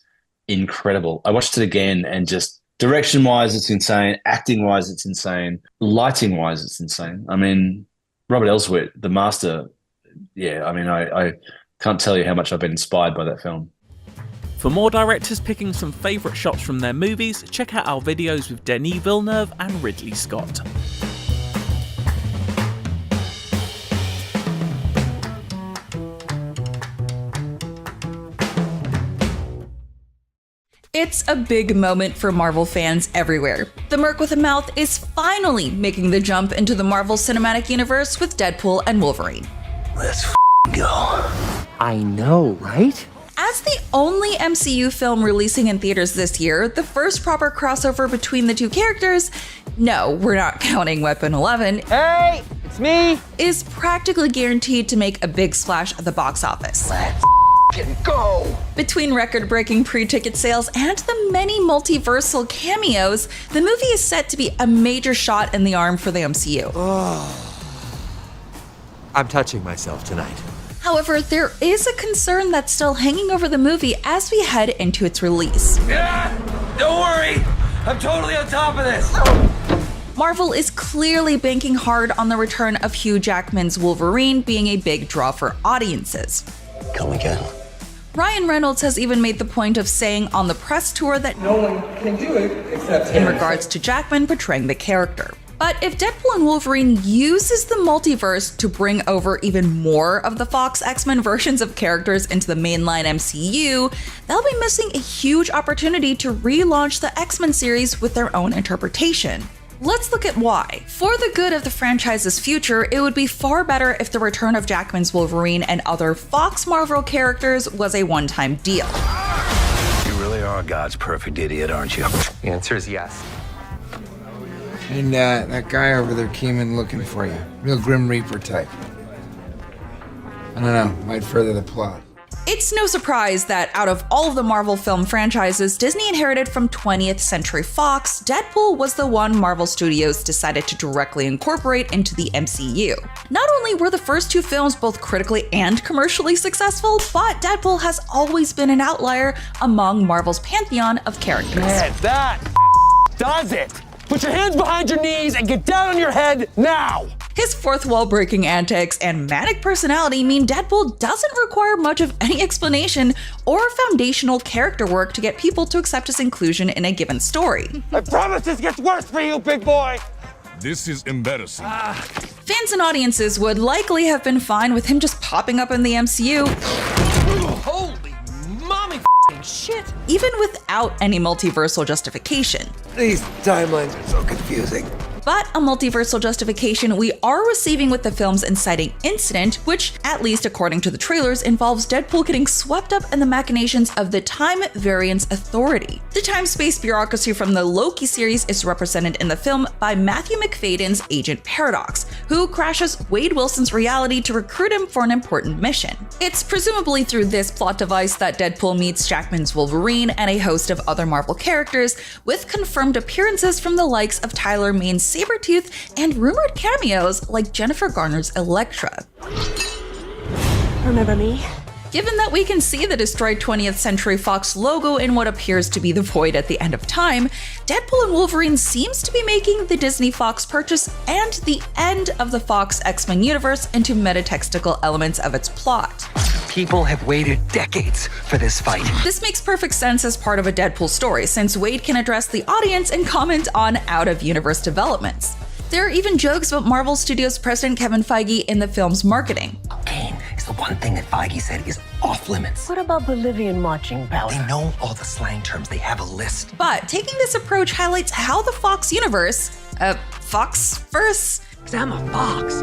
[SPEAKER 13] incredible. I watched it again, and just direction-wise, it's insane. Acting-wise, it's insane. Lighting-wise, it's insane. I mean, Robert Elswit, the master. Yeah, I mean, I can't tell you how much I've been inspired by that film.
[SPEAKER 15] For more directors picking some favourite shots from their movies, check out our videos with Denis Villeneuve and Ridley Scott.
[SPEAKER 16] It's a big moment for Marvel fans everywhere. The Merc with a Mouth is finally making the jump into the Marvel Cinematic Universe with Deadpool and Wolverine.
[SPEAKER 14] Let's go. I know, right?
[SPEAKER 16] As the only MCU film releasing in theaters this year, the first proper crossover between the two characters, no, we're not counting Weapon 11.
[SPEAKER 14] Hey, It's me!
[SPEAKER 16] is practically guaranteed to make a big splash at the box office.
[SPEAKER 14] Let's go!
[SPEAKER 16] Between record-breaking pre-ticket sales and the many multiversal cameos, the movie is set to be a major shot in the arm for the MCU.
[SPEAKER 14] I'm touching myself tonight.
[SPEAKER 16] However, there is a concern that's still hanging over the movie as we head into its release.
[SPEAKER 11] Don't worry! I'm totally on top of this!
[SPEAKER 16] Marvel is clearly banking hard on the return of Hugh Jackman's Wolverine being a big draw for audiences.
[SPEAKER 12] Come again.
[SPEAKER 16] Ryan Reynolds has even made the point of saying on the press tour that
[SPEAKER 14] No one can do it except him.
[SPEAKER 16] in regards to Jackman portraying the character. But if Deadpool and Wolverine uses the multiverse to bring over even more of the Fox X-Men versions of characters into the mainline MCU, they'll be missing a huge opportunity to relaunch the X-Men series with their own interpretation. Let's look at why. For the good of the franchise's future, it would be far better if the return of Jackman's Wolverine and other Fox Marvel characters was a one-time deal.
[SPEAKER 12] You really are God's perfect idiot, aren't you?
[SPEAKER 14] The answer is yes.
[SPEAKER 17] And that guy over there came in looking for you. Real Grim Reaper type. I don't know, might further the plot.
[SPEAKER 16] It's no surprise that out of all of the Marvel film franchises Disney inherited from 20th Century Fox, Deadpool was the one Marvel Studios decided to directly incorporate into the MCU. Not only were the first two films both critically and commercially successful, but Deadpool has always been an outlier among Marvel's pantheon of characters.
[SPEAKER 14] Man, that does it! Put your hands behind your knees and get down on your head now!
[SPEAKER 16] His fourth wall breaking antics and manic personality mean Deadpool doesn't require much of any explanation or foundational character work to get people to accept his inclusion in a given story.
[SPEAKER 14] I promise this gets worse for you, big boy!
[SPEAKER 18] This is embarrassing.
[SPEAKER 16] Fans and audiences would likely have been fine with him just popping up in the MCU.
[SPEAKER 14] Holy mommy shit!
[SPEAKER 16] Even without any multiversal justification.
[SPEAKER 17] These timelines are so confusing.
[SPEAKER 16] But a multiversal justification we are receiving with the film's inciting incident, which, at least according to the trailers, involves Deadpool getting swept up in the machinations of the Time Variance Authority. The time-space bureaucracy from the Loki series is represented in the film by Matthew McFadden's Agent Paradox, who crashes Wade Wilson's reality to recruit him for an important mission. It's presumably through this plot device that Deadpool meets Jackman's Wolverine and a host of other Marvel characters, with confirmed appearances from the likes of Tyler Mane's Sabretooth and rumored cameos like Jennifer Garner's Elektra.
[SPEAKER 19] Remember me?
[SPEAKER 16] Given that we can see the destroyed 20th Century Fox logo in what appears to be the void at the end of time, Deadpool and Wolverine seems to be making the Disney Fox purchase and the end of the Fox X-Men universe into metatextical elements of its plot.
[SPEAKER 14] People have waited decades for this fight.
[SPEAKER 16] This makes perfect sense as part of a Deadpool story, since Wade can address the audience and comment on out-of-universe developments. There are even jokes about Marvel Studios president Kevin Feige in the film's marketing.
[SPEAKER 14] Cocaine is the one thing that Feige said is off limits.
[SPEAKER 19] What about Bolivian marching powder?
[SPEAKER 14] They know all the slang terms. They have a list.
[SPEAKER 16] But taking this approach highlights how the Fox universe, Foxverse,
[SPEAKER 14] I'm a fox.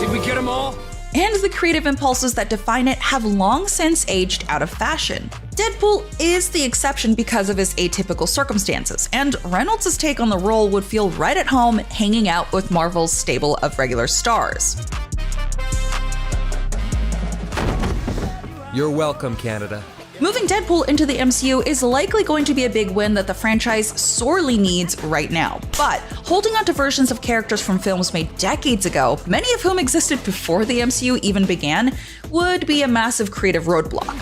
[SPEAKER 8] Did we get them all?
[SPEAKER 16] And the creative impulses that define it have long since aged out of fashion. Deadpool is the exception because of his atypical circumstances, and Reynolds' take on the role would feel right at home hanging out with Marvel's stable of regular stars.
[SPEAKER 20] You're welcome, Canada.
[SPEAKER 16] Moving Deadpool into the MCU is likely going to be a big win that the franchise sorely needs right now. But holding on to versions of characters from films made decades ago, many of whom existed before the MCU even began, would be a massive creative roadblock.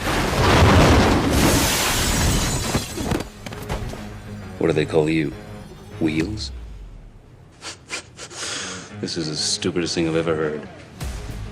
[SPEAKER 11] What do they call you? Wheels? This is the stupidest thing I've ever heard.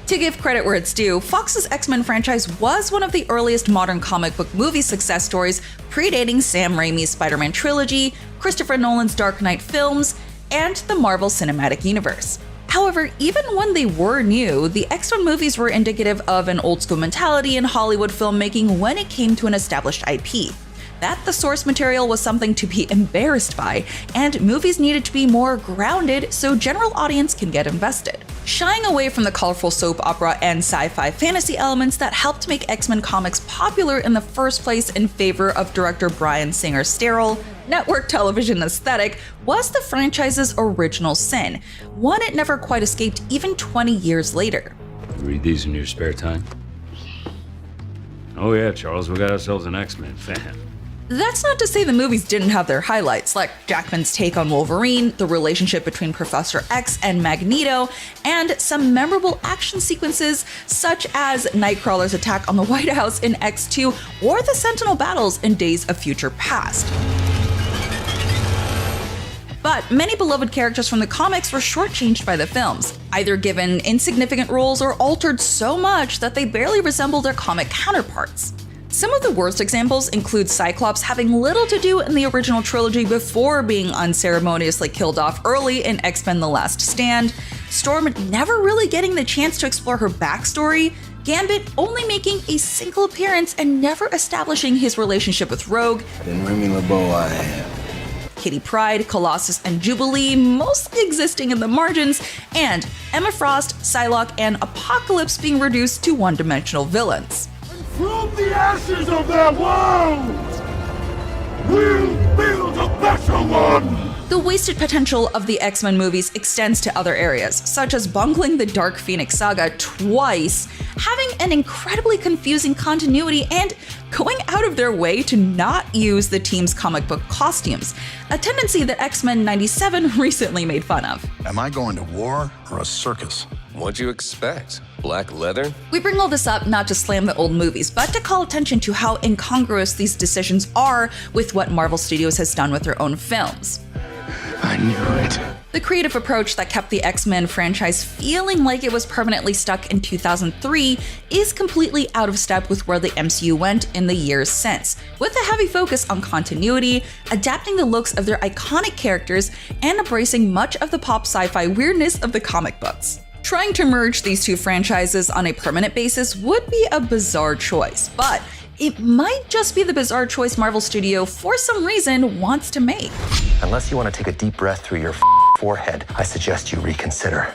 [SPEAKER 16] To give credit where it's due, Fox's X-Men franchise was one of the earliest modern comic book movie success stories, predating Sam Raimi's Spider-Man trilogy, Christopher Nolan's Dark Knight films, and the Marvel Cinematic Universe. However, even when they were new, the X-Men movies were indicative of an old-school mentality in Hollywood filmmaking when it came to an established IP. that the source material was something to be embarrassed by, and movies needed to be more grounded so general audience can get invested. Shying away from the colorful soap opera and sci-fi fantasy elements that helped make X-Men comics popular in the first place in favor of director Bryan Singer's sterile, network television aesthetic was the franchise's original sin, one it never quite escaped even 20 years later.
[SPEAKER 20] You read these in your spare time? Oh yeah, Charles, we got ourselves an X-Men fan.
[SPEAKER 16] That's not to say the movies didn't have their highlights, like Jackman's take on Wolverine, the relationship between Professor X and Magneto, and some memorable action sequences such as Nightcrawler's attack on the White House in X2 or the Sentinel battles in Days of Future Past. But many beloved characters from the comics were shortchanged by the films, either given insignificant roles or altered so much that they barely resemble their comic counterparts. Some of the worst examples include Cyclops having little to do in the original trilogy before being unceremoniously killed off early in X-Men: The Last Stand, Storm never really getting the chance to explore her backstory, Gambit only making a single appearance and never establishing his relationship with Rogue, Kitty Pryde, Colossus, and Jubilee mostly existing in the margins, and Emma Frost, Psylocke, and Apocalypse being reduced to one-dimensional villains.
[SPEAKER 18] From the ashes of their world, we'll build a better one!
[SPEAKER 16] The wasted potential of the X-Men movies extends to other areas, such as bungling the Dark Phoenix saga twice, having an incredibly confusing continuity, and going out of their way to not use the team's comic book costumes, a tendency that X-Men 97 recently made fun of.
[SPEAKER 21] Am I going to war or a circus?
[SPEAKER 11] What'd you expect? Black leather?
[SPEAKER 16] We bring all this up not to slam the old movies, but to call attention to how incongruous these decisions are with what Marvel Studios has done with their own films.
[SPEAKER 21] I knew it.
[SPEAKER 16] The creative approach that kept the X-Men franchise feeling like it was permanently stuck in 2003 is completely out of step with where the MCU went in the years since, with a heavy focus on continuity, adapting the looks of their iconic characters, and embracing much of the pop sci-fi weirdness of the comic books. Trying to merge these two franchises on a permanent basis would be a bizarre choice, but it might just be the bizarre choice Marvel Studio, for some reason, wants to make.
[SPEAKER 12] Unless you want to take a deep breath through your forehead, I suggest you reconsider.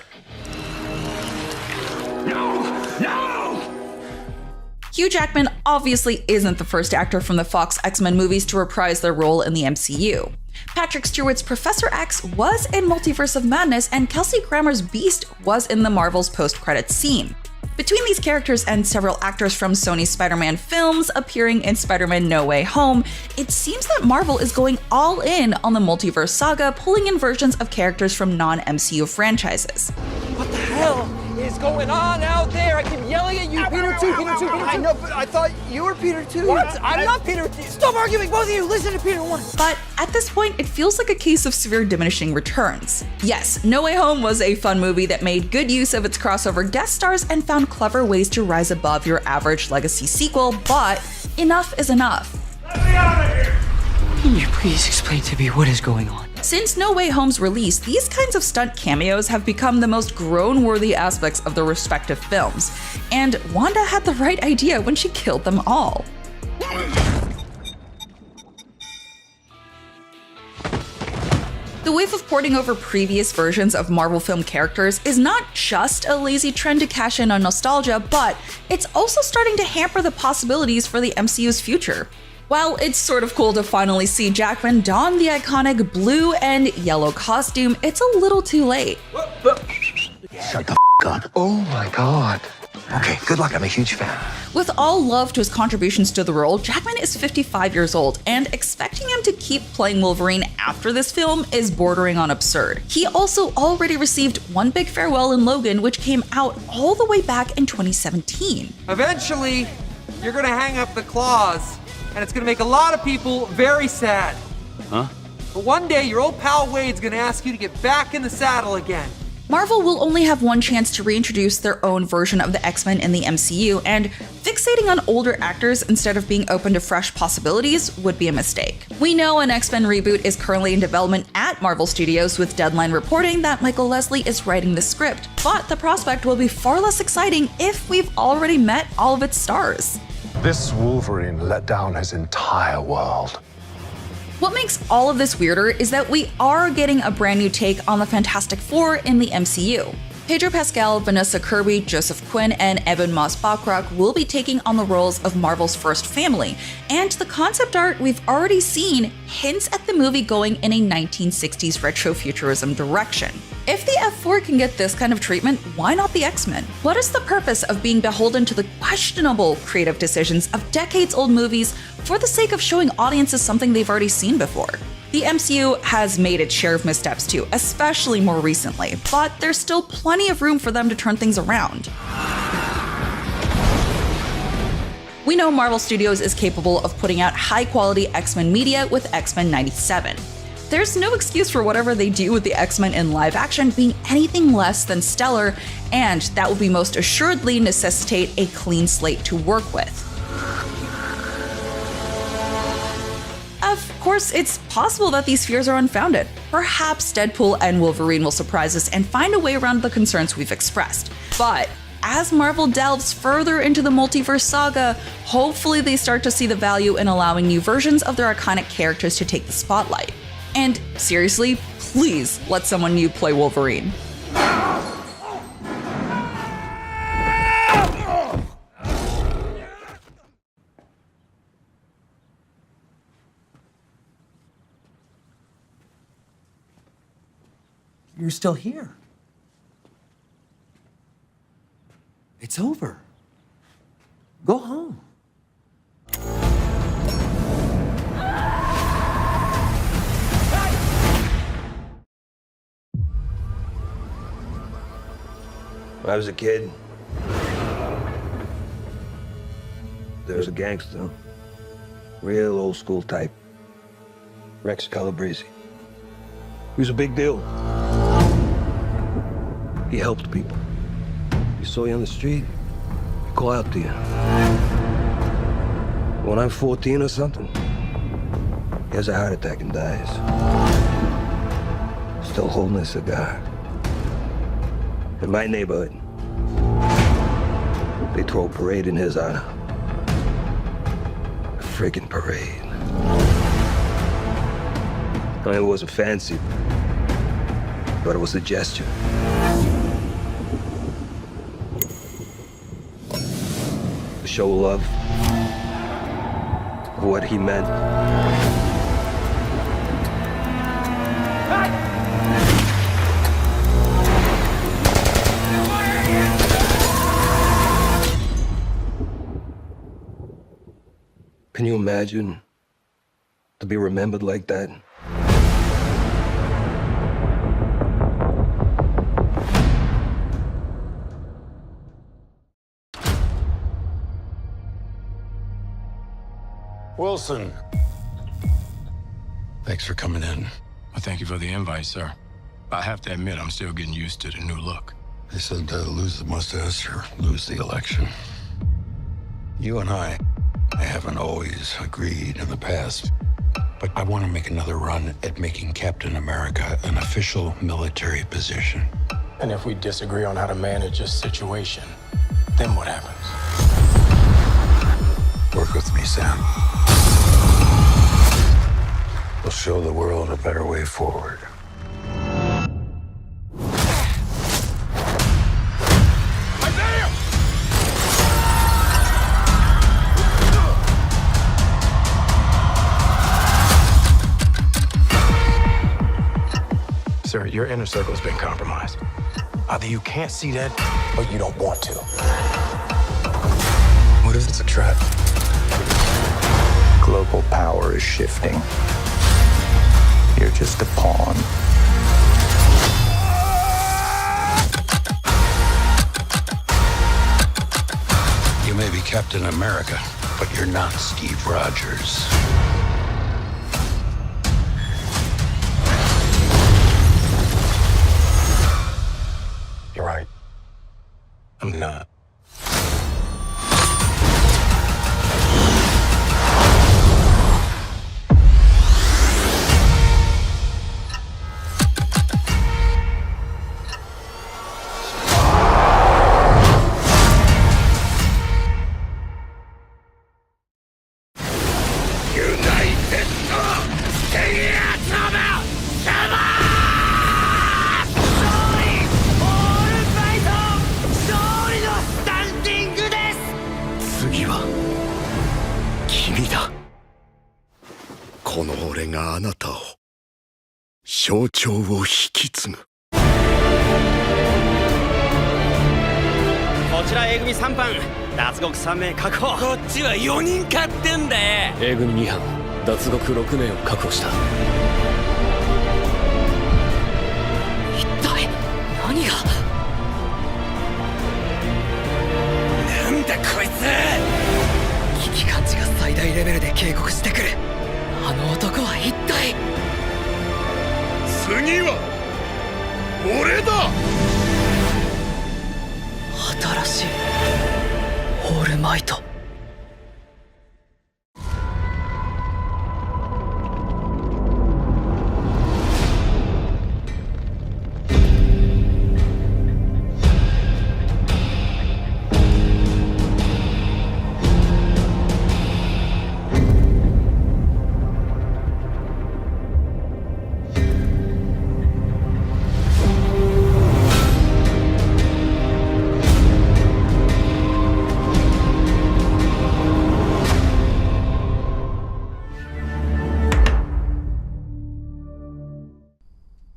[SPEAKER 16] Hugh Jackman obviously isn't the first actor from the Fox X-Men movies to reprise their role in the MCU. Patrick Stewart's Professor X was in Multiverse of Madness, and Kelsey Grammer's Beast was in the Marvel's post-credits scene. Between these characters and several actors from Sony's Spider-Man films appearing in Spider-Man No Way Home, it seems that Marvel is going all in on the multiverse saga, pulling in versions of characters from non-MCU franchises.
[SPEAKER 8] What the hell is going on out there? I keep yelling at you, Peter 2, Peter 2, Peter 2.
[SPEAKER 14] I know, but I thought you were Peter 2.
[SPEAKER 8] What? I'm not Peter 2. Stop arguing, both of you. Listen to Peter 1.
[SPEAKER 16] But at this point, it feels like a case of severe diminishing returns. Yes, No Way Home was a fun movie that made good use of its crossover guest stars and found clever ways to rise above your average legacy sequel, but enough is enough.
[SPEAKER 8] Let me out of here! Can you please explain to me what is going on?
[SPEAKER 16] Since No Way Home's release, these kinds of stunt cameos have become the most groan-worthy aspects of their respective films, and Wanda had the right idea when she killed them all. The wave of porting over previous versions of Marvel film characters is not just a lazy trend to cash in on nostalgia, but it's also starting to hamper the possibilities for the MCU's future. While it's sort of cool to finally see Jackman don the iconic blue and yellow costume, it's a little too late.
[SPEAKER 12] Shut the up. Oh my god. Okay, good luck. I'm a huge fan.
[SPEAKER 16] With all love to his contributions to the role, Jackman is 55 years old, and expecting him to keep playing Wolverine after this film is bordering on absurd. He also already received one big farewell in Logan, which came out all the way back in 2017.
[SPEAKER 14] Eventually, you're gonna hang up the claws, and it's gonna make a lot of people very sad.
[SPEAKER 20] Huh?
[SPEAKER 14] But one day, your old pal Wade's gonna ask you to get back in the saddle again.
[SPEAKER 16] Marvel will only have one chance to reintroduce their own version of the X-Men in the MCU, and fixating on older actors instead of being open to fresh possibilities would be a mistake. We know an X-Men reboot is currently in development at Marvel Studios, with Deadline reporting that Michael Leslie is writing the script, but the prospect will be far less exciting if we've already met all of its stars.
[SPEAKER 21] This Wolverine let down his entire world.
[SPEAKER 16] What makes all of this weirder is that we are getting a brand new take on the Fantastic Four in the MCU. Pedro Pascal, Vanessa Kirby, Joseph Quinn, and Ebon Moss-Bachrach will be taking on the roles of Marvel's first family, and the concept art we've already seen hints at the movie going in a 1960s retrofuturism direction. If the F4 can get this kind of treatment, why not the X-Men? What is the purpose of being beholden to the questionable creative decisions of decades-old movies for the sake of showing audiences something they've already seen before? The MCU has made its share of missteps too, especially more recently, but there's still plenty of room for them to turn things around. We know Marvel Studios is capable of putting out high-quality X-Men media with X-Men 97. There's no excuse for whatever they do with the X-Men in live action being anything less than stellar, and that will be most assuredly necessitate a clean slate to work with. Of course, it's possible that these fears are unfounded. Perhaps Deadpool and Wolverine will surprise us and find a way around the concerns we've expressed. But as Marvel delves further into the multiverse saga, hopefully they start to see the value in allowing new versions of their iconic characters to take the spotlight. And seriously, please let someone new play Wolverine.
[SPEAKER 8] You're still here. It's over. Go home.
[SPEAKER 7] When I was a kid, there was a gangster, real old school type, Rex Calabrese. He was a big deal. He helped people. He saw you on the street, he'd call out to you. When I'm 14 or something, he has a heart attack and dies. Still holding a cigar. In my neighborhood, they throw a parade in his honor. A friggin' parade. I mean, it wasn't fancy, but it was a gesture. To show love for what he meant. Can you imagine to be remembered like that?
[SPEAKER 21] Wilson. Thanks for coming in.
[SPEAKER 5] Well, thank you for the invite, sir. I have to admit, I'm still getting used to the new look.
[SPEAKER 21] They said lose the mustache or lose the election. You and I haven't always agreed in the past, but I want to make another run at making Captain America an official military position.
[SPEAKER 5] And if we disagree on how to manage this situation, then what happens?
[SPEAKER 21] Work with me, Sam. We'll show the world a better way forward.
[SPEAKER 5] Sir, your inner circle's been compromised. Either you can't see that, or you don't want to.
[SPEAKER 21] What if it's a trap?
[SPEAKER 12] Global power is shifting. You're just a pawn.
[SPEAKER 21] You may be Captain America, but you're not Steve Rogers.
[SPEAKER 5] You're right. I'm not.
[SPEAKER 12] 次は君だ。この俺があなたを象徴を引き継ぐ。
[SPEAKER 3] こちら A 組3班脱獄3名確保。こっちは4人買ってんだよ。
[SPEAKER 11] A 組2班脱獄6名を確保した。
[SPEAKER 3] 一体何が。なんだこいつ。危機感知が最大レベルで警告してくる。あの男は一体。
[SPEAKER 18] 次は俺だ。
[SPEAKER 3] 新しいオールマイト。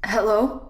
[SPEAKER 6] Hello?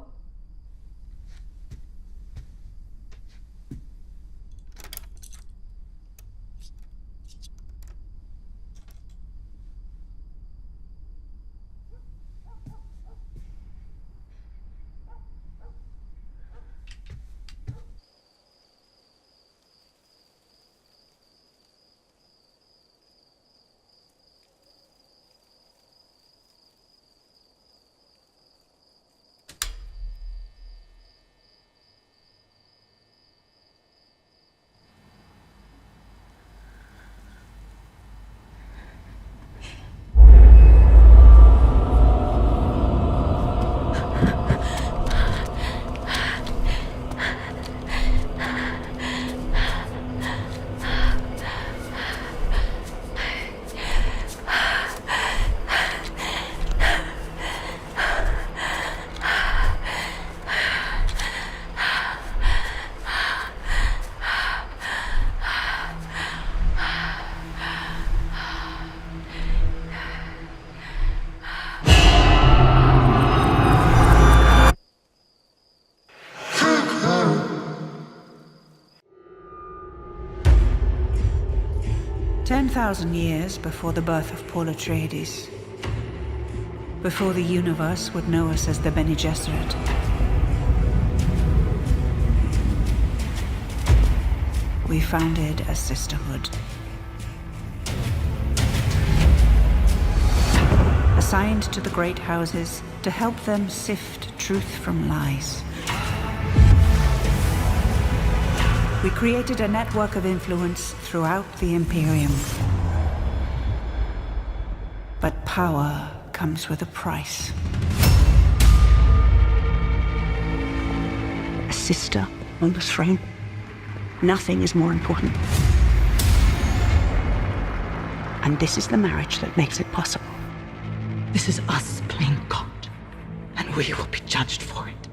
[SPEAKER 2] $10,000 years before the birth of Paul Atreides, before the universe would know us as the Bene Gesserit, we founded a sisterhood. Assigned to the great houses to help them sift truth from lies. We created a network of influence throughout the Imperium. But power comes with a price.
[SPEAKER 22] A sister on the throne. Nothing is more important. And this is the marriage that makes it possible. This is us playing God, and we will be judged for it.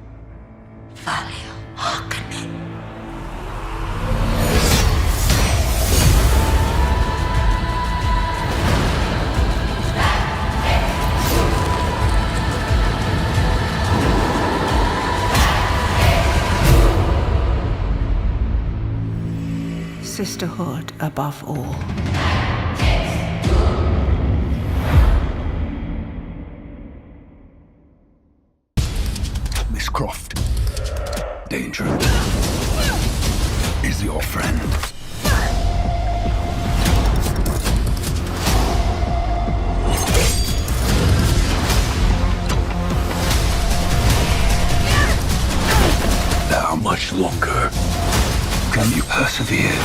[SPEAKER 22] Value Harkonnen.
[SPEAKER 2] Sisterhood above all.
[SPEAKER 12] Miss Croft, danger is your friend. How much longer can you persevere?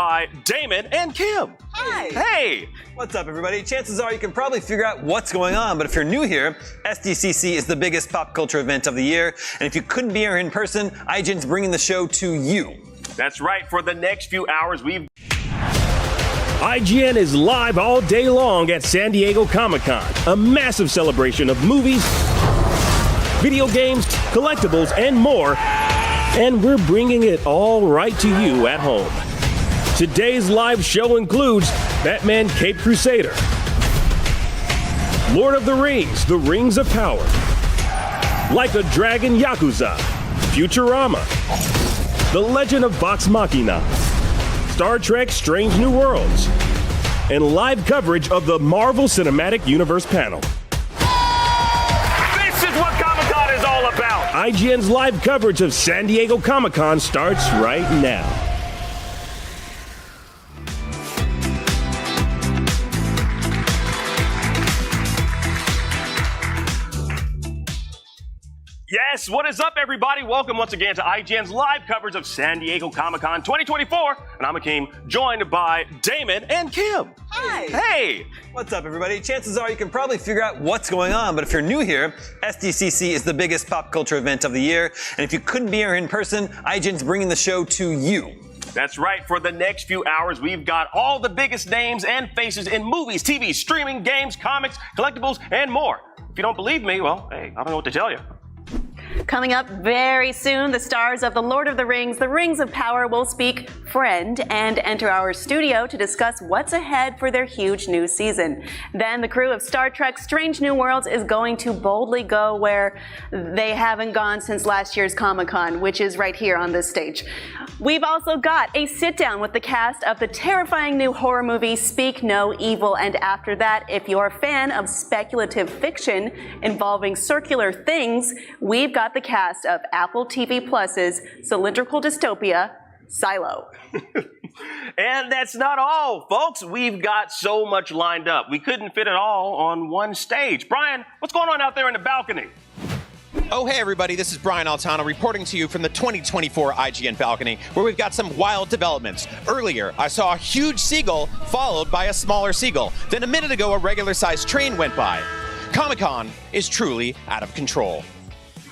[SPEAKER 14] by Damon and Kim.
[SPEAKER 8] Hi.
[SPEAKER 14] Hey.
[SPEAKER 8] What's up, everybody? Chances are you can probably figure out what's going on, but if you're new here, SDCC is the biggest pop culture event of the year, and if you couldn't be here in person, IGN's bringing the show to you.
[SPEAKER 14] That's right. For the next few hours, IGN is live all day long at San Diego Comic-Con, a massive celebration of movies, video games, collectibles, and more, and we're bringing it all right to you at home. Today's live show includes Batman Cape Crusader, Lord of the Rings, The Rings of Power, Like a Dragon Yakuza, Futurama, The Legend of Vox Machina, Star Trek Strange New Worlds, and live coverage of the Marvel Cinematic Universe panel. This is what Comic-Con is all about. IGN's live coverage of San Diego Comic-Con starts right now. Yes, what is up, everybody? Welcome once again to IGN's live coverage of San Diego Comic-Con 2024. And I'm Akeem, joined by Damon and Kim.
[SPEAKER 8] Hi.
[SPEAKER 14] Hey.
[SPEAKER 8] What's up, everybody? Chances are you can probably figure out what's going on, but if you're new here, SDCC is the biggest pop culture event of the year, and if you couldn't be here in person, IGN's bringing the show to you.
[SPEAKER 14] That's right. For the next few hours, we've got all the biggest names and faces in movies, TV, streaming, games, comics, collectibles, and more. If you don't believe me, well, hey, I don't know what to tell you.
[SPEAKER 1] Coming up very soon, the stars of The Lord of the Rings, The Rings of Power will speak friend and enter our studio to discuss what's ahead for their huge new season. Then the crew of Star Trek Strange New Worlds is going to boldly go where they haven't gone since last year's Comic-Con, which is right here on this stage. We've also got a sit-down with the cast of the terrifying new horror movie Speak No Evil, and after that, if you're a fan of speculative fiction involving circular things, we've got the cast of Apple TV Plus's cylindrical dystopia, Silo.
[SPEAKER 14] And that's not all, folks. We've got so much lined up. We couldn't fit it all on one stage. Brian, what's going on out there in the balcony?
[SPEAKER 9] Oh, hey, everybody. This is Brian Altano reporting to you from the 2024 IGN balcony, where we've got some wild developments. Earlier, I saw a huge seagull followed by a smaller seagull. Then a minute ago, a regular-sized train went by. Comic-Con is truly out of control.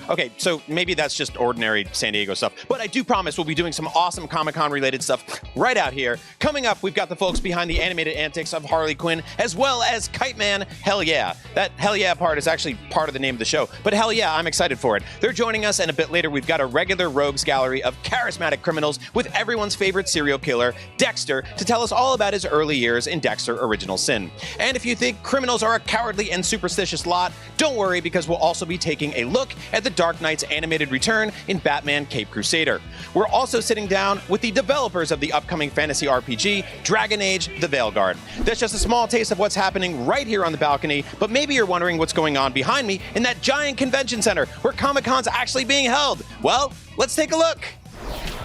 [SPEAKER 9] Okay, so maybe that's just ordinary San Diego stuff, but I do promise we'll be doing some awesome Comic-Con related stuff right out here. Coming up, we've got the folks behind the animated antics of Harley Quinn, as well as Kite Man, Hell Yeah. That Hell Yeah part is actually part of the name of the show, but hell yeah, I'm excited for it. They're joining us, and a bit later, we've got a regular rogues gallery of charismatic criminals with everyone's favorite serial killer, Dexter, to tell us all about his early years in Dexter Original Sin. And if you think criminals are a cowardly and superstitious lot, don't worry, because we'll also be taking a look at the Dark Knight's animated return in Batman Cape Crusader. We're also sitting down with the developers of the upcoming fantasy RPG, Dragon Age: The Veilguard. That's just a small taste of what's happening right here on the balcony, but maybe you're wondering what's going on behind me in that giant convention center where Comic-Con's actually being held. Well, let's take a look.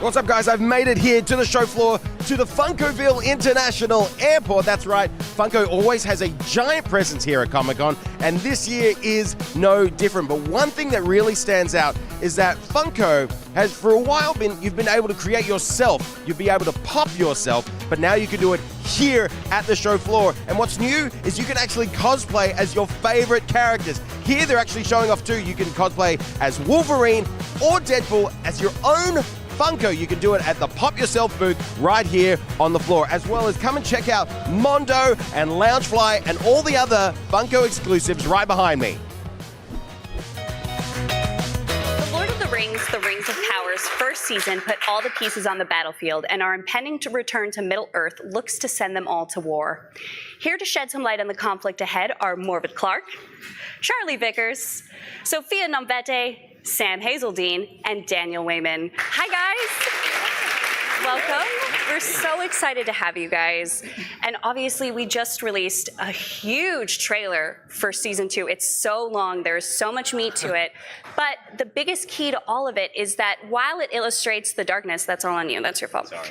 [SPEAKER 23] What's up, guys? I've made it here to the show floor, to the Funkoville International Airport. That's right, Funko always has a giant presence here at Comic-Con, and this year is no different. But one thing that really stands out is that Funko has for a while you've been able to create yourself. You'd be able to pop yourself, but now you can do it here at the show floor. And what's new is you can actually cosplay as your favorite characters. Here they're actually showing off too. You can cosplay as Wolverine or Deadpool as your own Funko. You can do it at the Pop Yourself booth right here on the floor, as well as come and check out Mondo and Loungefly and all the other Funko exclusives right behind me.
[SPEAKER 1] The Lord of the Rings, The Rings of Power's first season put all the pieces on the battlefield, and our impending return to Middle-earth looks to send them all to war. Here to shed some light on the conflict ahead are Morvid Clark, Charlie Vickers, Sophia Nomvete, Sam Hazeldine, and Daniel Wayman. Hi, guys. Welcome. We're so excited to have you guys. And obviously, we just released a huge trailer for season 2. It's so long. There's so much meat to it. But the biggest key to all of it is that while it illustrates the darkness, that's all on you. That's your fault. Sorry.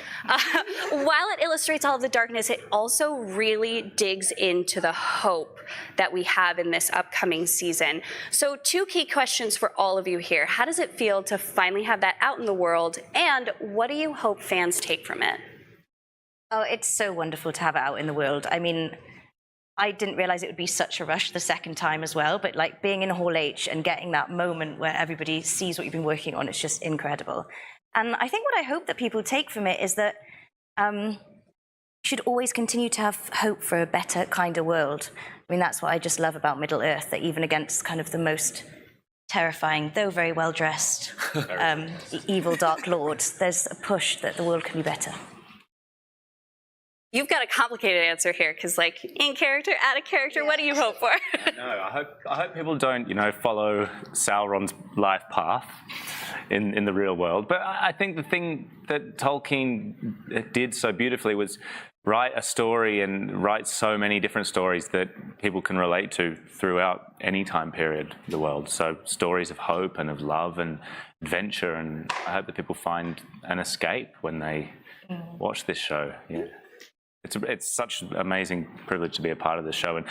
[SPEAKER 1] While it illustrates all of the darkness, it also really digs into the hope that we have in this upcoming season. So 2 key questions for all of you here. How does it feel to finally have that out in the world? And what do you hope fans take from it?
[SPEAKER 4] Oh, it's so wonderful to have it out in the world. I mean, I didn't realize it would be such a rush the second time as well, but like being in Hall H and getting that moment where everybody sees what you've been working on, it's just incredible. And I think what I hope that people take from it is that you should always continue to have hope for a better kind of world. I mean, that's what I just love about Middle Earth, that even against kind of the most terrifying, though very well-dressed, evil Dark Lords, there's a push that the world can be better.
[SPEAKER 1] You've got a complicated answer here, because like in character, out of character, what do you hope for?
[SPEAKER 10] No, I hope people don't, follow Sauron's life path in the real world. But I think the thing that Tolkien did so beautifully was write a story and write so many different stories that people can relate to throughout any time period of the world. So stories of hope and of love and adventure, and I hope that people find an escape when they watch this show. Yeah. It's such an amazing privilege to be a part of the show. And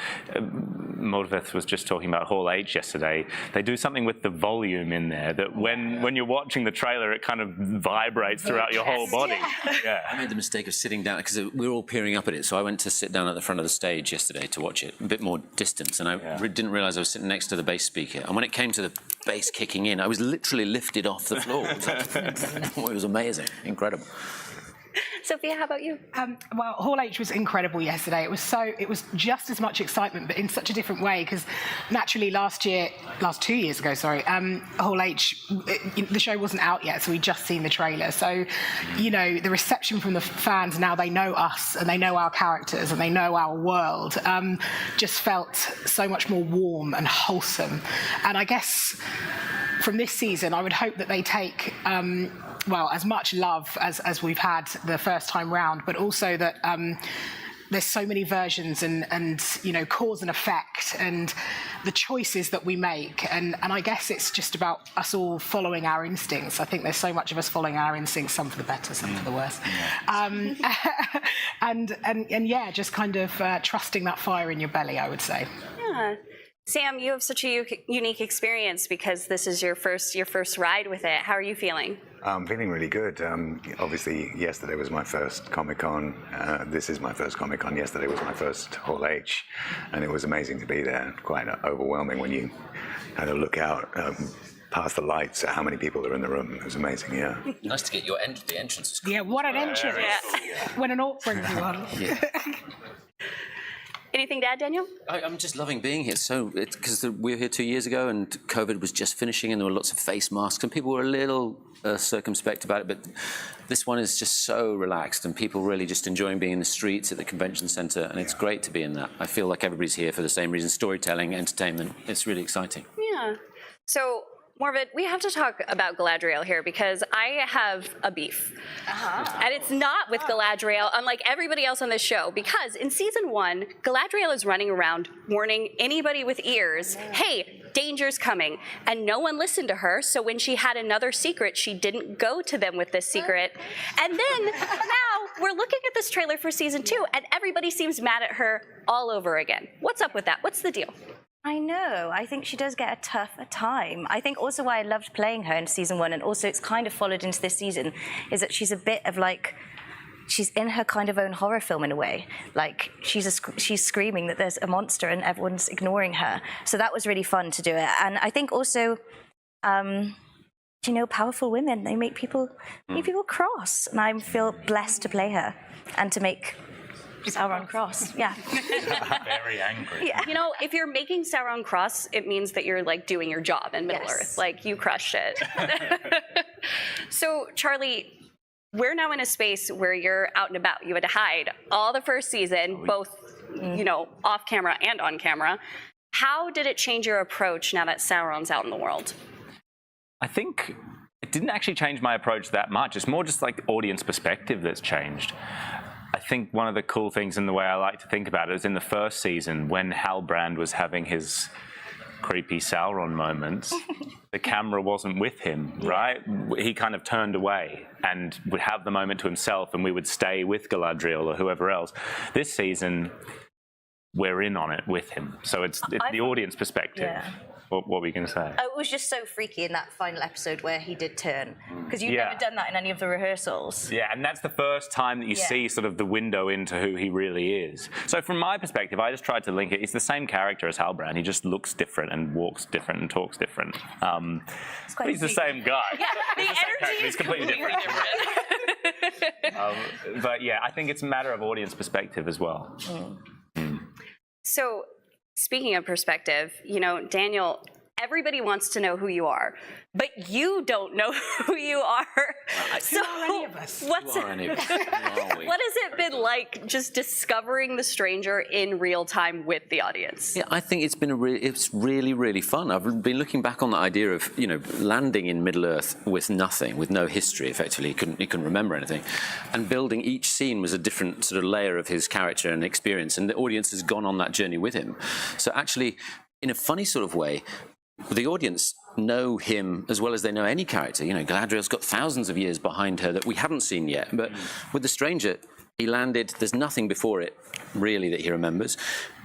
[SPEAKER 10] Mordveth was just talking about Hall H yesterday. They do something with the volume in there that when you're watching the trailer, it kind of vibrates throughout your whole body. Yeah.
[SPEAKER 13] I made the mistake of sitting down because we were all peering up at it. So I went to sit down at the front of the stage yesterday to watch it, a bit more distance. And I didn't realize I was sitting next to the bass speaker. And when it came to the bass kicking in, I was literally lifted off the floor. It was amazing, incredible.
[SPEAKER 1] Sophia, how about you?
[SPEAKER 24] Well, Hall H was incredible yesterday. It was just as much excitement, but in such a different way, because naturally last 2 years ago, Hall H, the show wasn't out yet, so we'd just seen the trailer. So, the reception from the fans, now they know us and they know our characters and they know our world, just felt so much more warm and wholesome. And I guess from this season, I would hope that they take as much love as we've had the first time round, but also that there's so many versions and cause and effect and the choices that we make. And I guess it's just about us all following our instincts. I think there's so much of us following our instincts, some for the better, some for the worse. And just kind of trusting that fire in your belly, I would say.
[SPEAKER 1] Yeah. Sam, you have such a unique experience because this is your first ride with it. How are you feeling?
[SPEAKER 25] I'm feeling really good. Obviously, yesterday was my first Comic-Con. This is my first Comic-Con. Yesterday was my first Hall H, and it was amazing to be there. Quite overwhelming when you had a look out past the lights at how many people are in the room. It was amazing, yeah.
[SPEAKER 13] Nice to get the entrance.
[SPEAKER 24] Yeah, what an entrance. When an orc brings you on.
[SPEAKER 13] Yeah.
[SPEAKER 1] Anything to add, Daniel?
[SPEAKER 13] I'm just loving being here. Because we were here 2 years ago and COVID was just finishing and there were lots of face masks and people were a little circumspect about it, but this one is just so relaxed and people really just enjoying being in the streets at the convention center, and it's great to be in that. I feel like everybody's here for the same reason: storytelling, entertainment. It's really exciting.
[SPEAKER 1] Yeah. So, Morvid, we have to talk about Galadriel here because I have a beef. And it's not with Galadriel, unlike everybody else on this show, because in season 1, Galadriel is running around warning anybody with ears, hey, danger's coming. And no one listened to her, so when she had another secret, she didn't go to them with this secret. And then now we're looking at this trailer for season 2, and everybody seems mad at her all over again. What's up with that? What's the deal?
[SPEAKER 4] I know. I think she does get a tough time. I think also why I loved playing her in season 1, and also it's kind of followed into this season, is that she's a bit of like, she's in her kind of own horror film in a way. Like she's screaming that there's a monster and everyone's ignoring her. So that was really fun to do it. And I think also, powerful women, they make people cross, and I feel blessed to play her and to make Sauron cross, yeah.
[SPEAKER 10] Very angry.
[SPEAKER 1] Yeah. If you're making Sauron cross, it means that you're like doing your job in Middle Earth. Like you crushed it. So Charlie, we're now in a space where you're out and about. You had to hide all the first season, both off camera and on camera. How did it change your approach now that Sauron's out in the world?
[SPEAKER 10] I think it didn't actually change my approach that much. It's more just like audience perspective that's changed. I think one of the cool things in the way I like to think about it is in the first season when Halbrand was having his creepy Sauron moments, the camera wasn't with him, right? He kind of turned away and would have the moment to himself, and we would stay with Galadriel or whoever else. This season, we're in on it with him. So it's the audience perspective.
[SPEAKER 4] Yeah.
[SPEAKER 10] What were you going to say?
[SPEAKER 4] It was just so freaky in that final episode where he did turn, because you've never done that in any of the rehearsals.
[SPEAKER 10] Yeah, and that's the first time that you see sort of the window into who he really is. So from my perspective, I just tried to link it. He's the same character as Halbrand. He just looks different and walks different and talks different. But he's the same guy.
[SPEAKER 1] Yeah, the energy
[SPEAKER 10] He's completely different. But yeah, I think it's a matter of audience perspective as well.
[SPEAKER 1] So, speaking of perspective, you know, Daniel, everybody wants to know who you are, but you don't know who you are. So, what has it been like just discovering the stranger in real time with the audience?
[SPEAKER 13] Yeah, I think it's been it's really, really fun. I've been looking back on the idea of, you know, landing in Middle-earth with nothing, with no history, effectively. He couldn't remember anything. And building each scene was a different sort of layer of his character and experience, and the audience has gone on that journey with him. So actually, in a funny sort of way, the audience know him as well as they know any character. You know, Galadriel's got thousands of years behind her that we haven't seen yet. But with the stranger, he landed, there's nothing before it, really, that he remembers.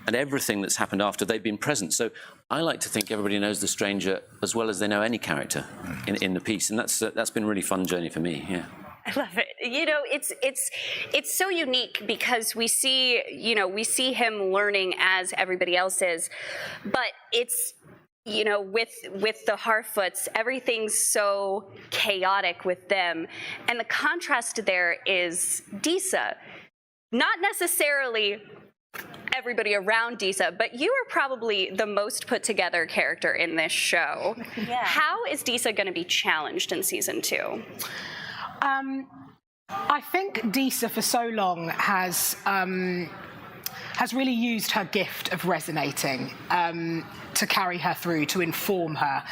[SPEAKER 13] And everything that's happened after, they've been present. So I like to think everybody knows the stranger as well as they know any character in the piece. And that's been a really fun journey for me, yeah.
[SPEAKER 1] I love it. You know, it's so unique because we see him learning as everybody else is, but it's, you know, with the Harfoots, everything's so chaotic with them. And the contrast there is Disa. Not necessarily everybody around Disa, but you are probably the most put together character in this show. Yeah. How is Disa going to be challenged in season 2?
[SPEAKER 24] I think Disa for so long has really used her gift of resonating to carry her through, to inform her.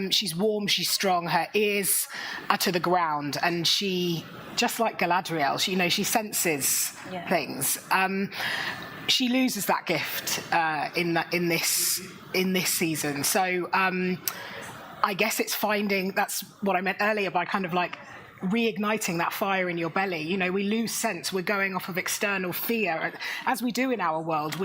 [SPEAKER 24] She's warm, she's strong, her ears are to the ground, and she, just like Galadriel, she senses things. She loses that gift in this season. So I guess it's finding, that's what I meant earlier by kind of like reigniting that fire in your belly. You know, we lose sense, we're going off of external fear. As we do in our world,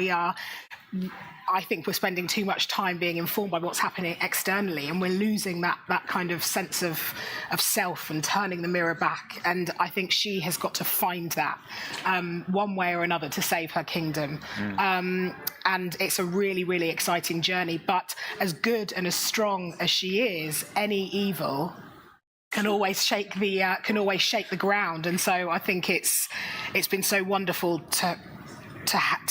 [SPEAKER 24] I think we're spending too much time being informed by what's happening externally, and we're losing that kind of sense of self and turning the mirror back. And I think she has got to find that one way or another to save her kingdom. And it's a really, really exciting journey. But as good and as strong as she is, any evil can always shake the ground. And so I think it's been so wonderful to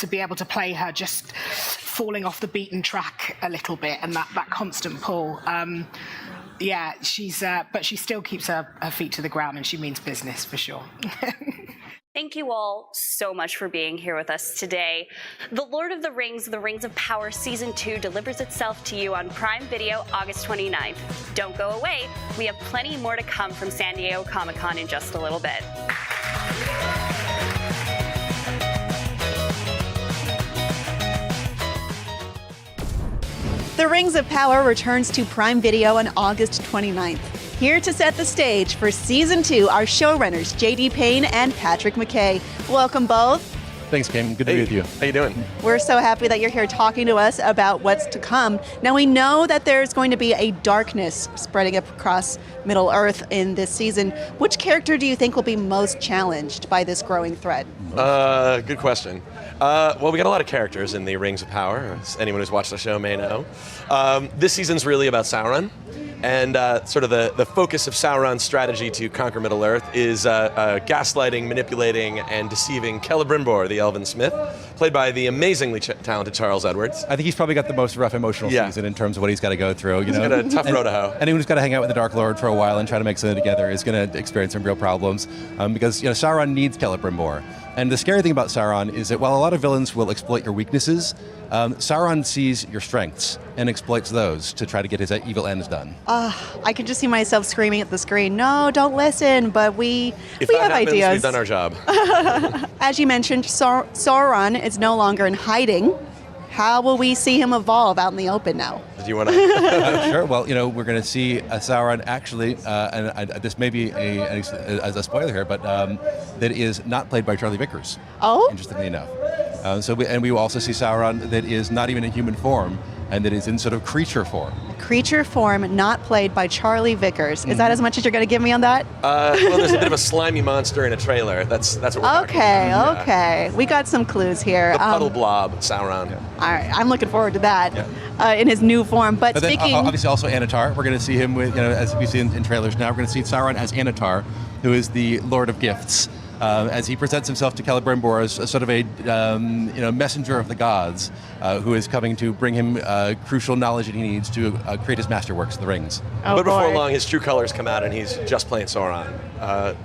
[SPEAKER 24] be able to play her just falling off the beaten track a little bit, and that constant pull. But she still keeps her feet to the ground, and she means business for sure.
[SPEAKER 1] Thank you all so much for being here with us today. The Lord of the Rings, The Rings of Power Season 2 delivers itself to you on Prime Video August 29th. Don't go away. We have plenty more to come from San Diego Comic-Con in just a little bit.
[SPEAKER 15] The Rings of Power returns to Prime Video on August 29th. Here to set the stage for Season 2 are showrunners J.D. Payne and Patrick McKay. Welcome both.
[SPEAKER 16] Thanks, Kim. Good to be with you.
[SPEAKER 17] How you doing?
[SPEAKER 15] We're so happy that you're here talking to us about what's to come. Now, we know that there's going to be a darkness spreading across Middle-earth in this season. Which character do you think will be most challenged by this growing threat?
[SPEAKER 17] Good question. Well, we got a lot of characters in the Rings of Power, as anyone who's watched the show may know. This season's really about Sauron. And sort of the focus of Sauron's strategy to conquer Middle-earth is gaslighting, manipulating, and deceiving Celebrimbor, the Elven Smith, played by the amazingly talented Charles Edwards.
[SPEAKER 16] I think he's probably got the most rough emotional season in terms of what he's got to go through.
[SPEAKER 17] He's got a tough row to hoe.
[SPEAKER 16] Anyone who's got to hang out with the Dark Lord for a while and try to make something together is going to experience some real problems because Sauron needs Celebrimbor. And the scary thing about Sauron is that while a lot of villains will exploit your weaknesses, Sauron sees your strengths and exploits those to try to get his evil ends done.
[SPEAKER 15] I can just see myself screaming at the screen, no, don't listen, but we
[SPEAKER 17] if
[SPEAKER 15] have
[SPEAKER 17] that happens,
[SPEAKER 15] ideas.
[SPEAKER 17] We've done our job.
[SPEAKER 15] As you mentioned, Sauron is no longer in hiding. How will we see him evolve out in the open now?
[SPEAKER 17] Do you want to?
[SPEAKER 16] Sure. Well, we're going to see Sauron actually, and this may be as a spoiler here, but that is not played by Charlie Vickers.
[SPEAKER 15] Oh.
[SPEAKER 16] Interestingly enough. We will also see Sauron that is not even in human form, and that is in sort of creature form.
[SPEAKER 15] Creature form, not played by Charlie Vickers. Is that as much as you're going to give me on that?
[SPEAKER 17] Well, there's a bit of a slimy monster in a trailer. That's what we're talking about.
[SPEAKER 15] Okay. We got some clues here.
[SPEAKER 17] The puddle blob, Sauron.
[SPEAKER 15] All right, I'm looking forward to that in his new form. But
[SPEAKER 16] then,
[SPEAKER 15] speaking,
[SPEAKER 16] obviously also Anatar. We're going to see him with, as we see in trailers now, we're going to see Sauron as Anatar, who is the Lord of Gifts. As he presents himself to Celebrimbor as a sort of a messenger of the gods, who is coming to bring him crucial knowledge that he needs to create his masterworks, the rings.
[SPEAKER 17] But before long, his true colors come out, and he's just playing Sauron.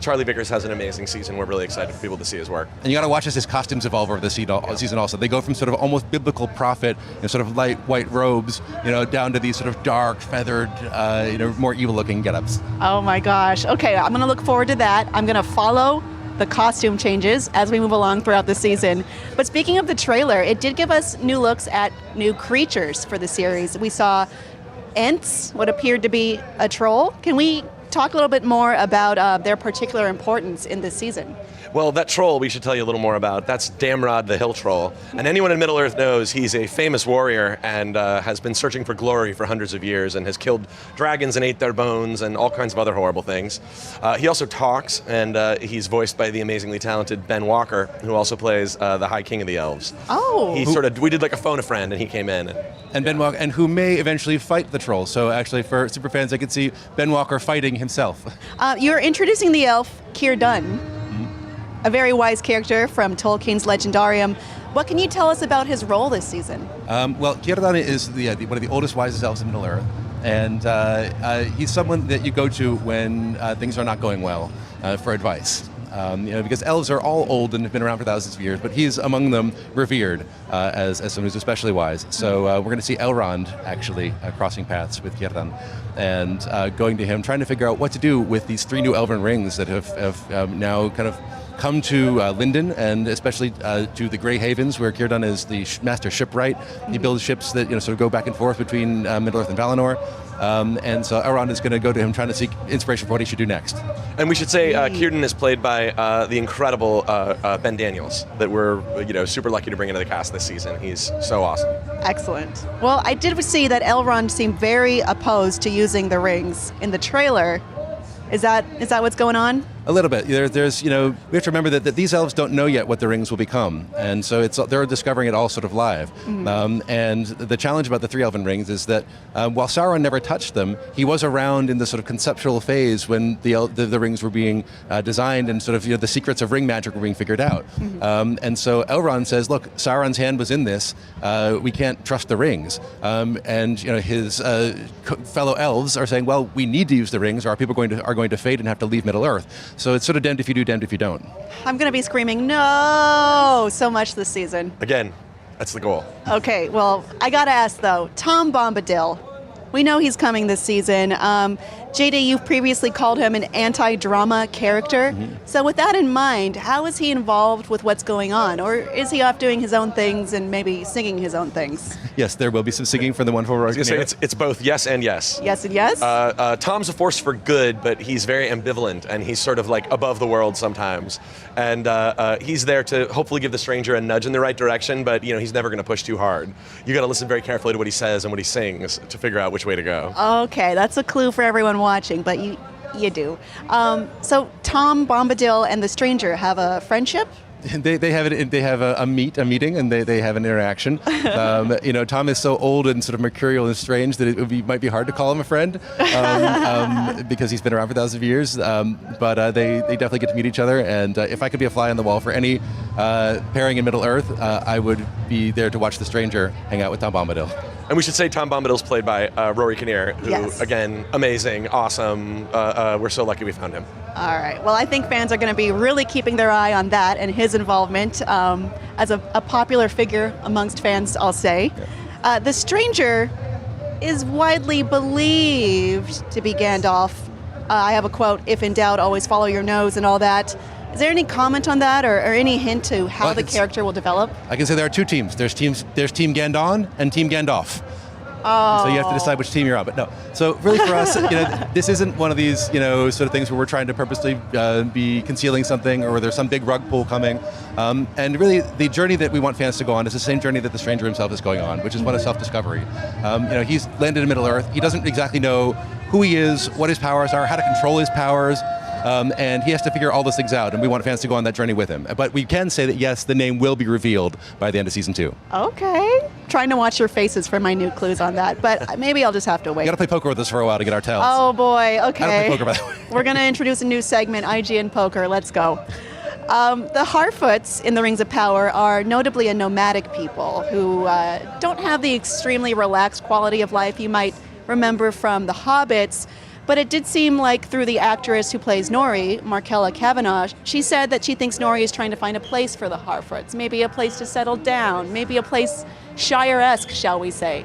[SPEAKER 17] Charlie Vickers has an amazing season. We're really excited for people to see his work.
[SPEAKER 16] And you got to watch as his costumes evolve over the season. Also, they go from sort of almost biblical prophet, sort of light white robes, down to these sort of dark, feathered, more evil-looking getups.
[SPEAKER 15] oh my gosh. Okay, I'm going to look forward to that. I'm going to follow the costume changes as we move along throughout the season. But speaking of the trailer, it did give us new looks at new creatures for the series. We saw Ents, what appeared to be a troll. Can we talk a little bit more about their particular importance in this season?
[SPEAKER 17] Well, that troll we should tell you a little more about. That's Damrod the Hill Troll. And anyone in Middle-earth knows he's a famous warrior and has been searching for glory for hundreds of years and has killed dragons and ate their bones and all kinds of other horrible things. He also talks, and he's voiced by the amazingly talented Ben Walker, who also plays the High King of the Elves.
[SPEAKER 15] Oh!
[SPEAKER 17] We did like a phone a friend, and he came in.
[SPEAKER 16] And Ben Walker, and who may eventually fight the troll. So actually, for superfans, I could see Ben Walker fighting himself.
[SPEAKER 15] You're introducing the elf, Keir Dunn, a very wise character from Tolkien's Legendarium. What can you tell us about his role this season?
[SPEAKER 16] Well, Keir Dunn is one of the oldest, wisest elves in Middle-earth, and he's someone that you go to when things are not going well for advice. Because elves are all old and have been around for thousands of years, but he's among them revered as someone who's especially wise. So we're going to see Elrond actually crossing paths with Keir Dunn and going to him, trying to figure out what to do with these 3 new elven rings that have now kind of come to Lindon, and especially to the Grey Havens, where Keir Dunn is the master shipwright. He builds ships that sort of go back and forth between Middle-earth and Valinor. And so Elrond is going to go to him trying to seek inspiration for what he should do next.
[SPEAKER 17] And we should say Keir Dunn is played by the incredible Ben Daniels, that we're super lucky to bring into the cast this season. He's so awesome.
[SPEAKER 15] Excellent. Well, I did see that Elrond seemed very opposed to using the rings in the trailer. Is that what's going on?
[SPEAKER 16] A little bit. There's we have to remember that these elves don't know yet what the rings will become, and so they're discovering it all sort of live. And the challenge about the 3 elven rings is that while Sauron never touched them, he was around in the sort of conceptual phase when the rings were being designed, and sort of the secrets of ring magic were being figured out. And so Elrond says, "Look, Sauron's hand was in this. We can't trust the rings." And his fellow elves are saying, "Well, we need to use the rings, or our people are going to fade and have to leave Middle-earth." So it's sort of damned if you do, damned if you don't.
[SPEAKER 15] I'm going to be screaming no so much this season.
[SPEAKER 17] Again, that's the goal.
[SPEAKER 15] Okay, well, I got to ask, though, Tom Bombadil. We know he's coming this season. JD, you've previously called him an anti-drama character. So with that in mind, how is he involved with what's going on? Or is he off doing his own things and maybe singing his own things?
[SPEAKER 16] Yes, there will be some singing from the wonderful Rory.
[SPEAKER 17] I was going to say, it's both yes and yes.
[SPEAKER 15] Yes and yes?
[SPEAKER 17] Tom's a force for good, but he's very ambivalent, and he's sort of like above the world sometimes. And he's there to hopefully give the stranger a nudge in the right direction, but he's never going to push too hard. You got to listen very carefully to what he says and what he sings to figure out which way to go.
[SPEAKER 15] Okay, that's a clue for everyone watching, but you do. So Tom Bombadil and the stranger have a friendship?
[SPEAKER 16] They have a meeting, and they have an interaction. Tom is so old and sort of mercurial and strange that it might be hard to call him a friend because he's been around for thousands of years. But they definitely get to meet each other. And if I could be a fly on the wall for any pairing in Middle-earth, I would be there to watch the stranger hang out with Tom Bombadil.
[SPEAKER 17] And we should say Tom Bombadil's played by Rory Kinnear, who, again, amazing, awesome. We're so lucky we found him.
[SPEAKER 15] All right. Well, I think fans are going to be really keeping their eye on that and his involvement as a popular figure amongst fans, I'll say. The stranger is widely believed to be Gandalf. I have a quote, "If in doubt, always follow your nose," and all that. Is there any comment on that, or any hint to how the character will develop?
[SPEAKER 16] I can say there are 2 teams. There's Team Gandon and Team Gandalf. So you have to decide which team you're on. But no, so really for us, this isn't one of these, sort of things where we're trying to purposely be concealing something or where there's some big rug pull coming. And really, the journey that we want fans to go on is the same journey that the Stranger himself is going on, which is one of self-discovery. He's landed in Middle-earth. He doesn't exactly know who he is, what his powers are, how to control his powers. And he has to figure all those things out, and we want fans to go on that journey with him. But we can say that, yes, the name will be revealed by the end of Season 2.
[SPEAKER 15] Okay. Trying to watch your faces for my new clues on that, but maybe I'll just have to wait.
[SPEAKER 16] You got to play poker with us for a while to get our tells.
[SPEAKER 15] Oh, boy. Okay.
[SPEAKER 16] I don't play poker, by the way.
[SPEAKER 15] We're going to introduce a new segment, IGN Poker. Let's go. The Harfoots in the Rings of Power are notably a nomadic people who don't have the extremely relaxed quality of life you might remember from The Hobbits. But it did seem like through the actress who plays Nori, Markella Kavanagh, she said that she thinks Nori is trying to find a place for the Harfoots, maybe a place to settle down, maybe a place Shire-esque, shall we say.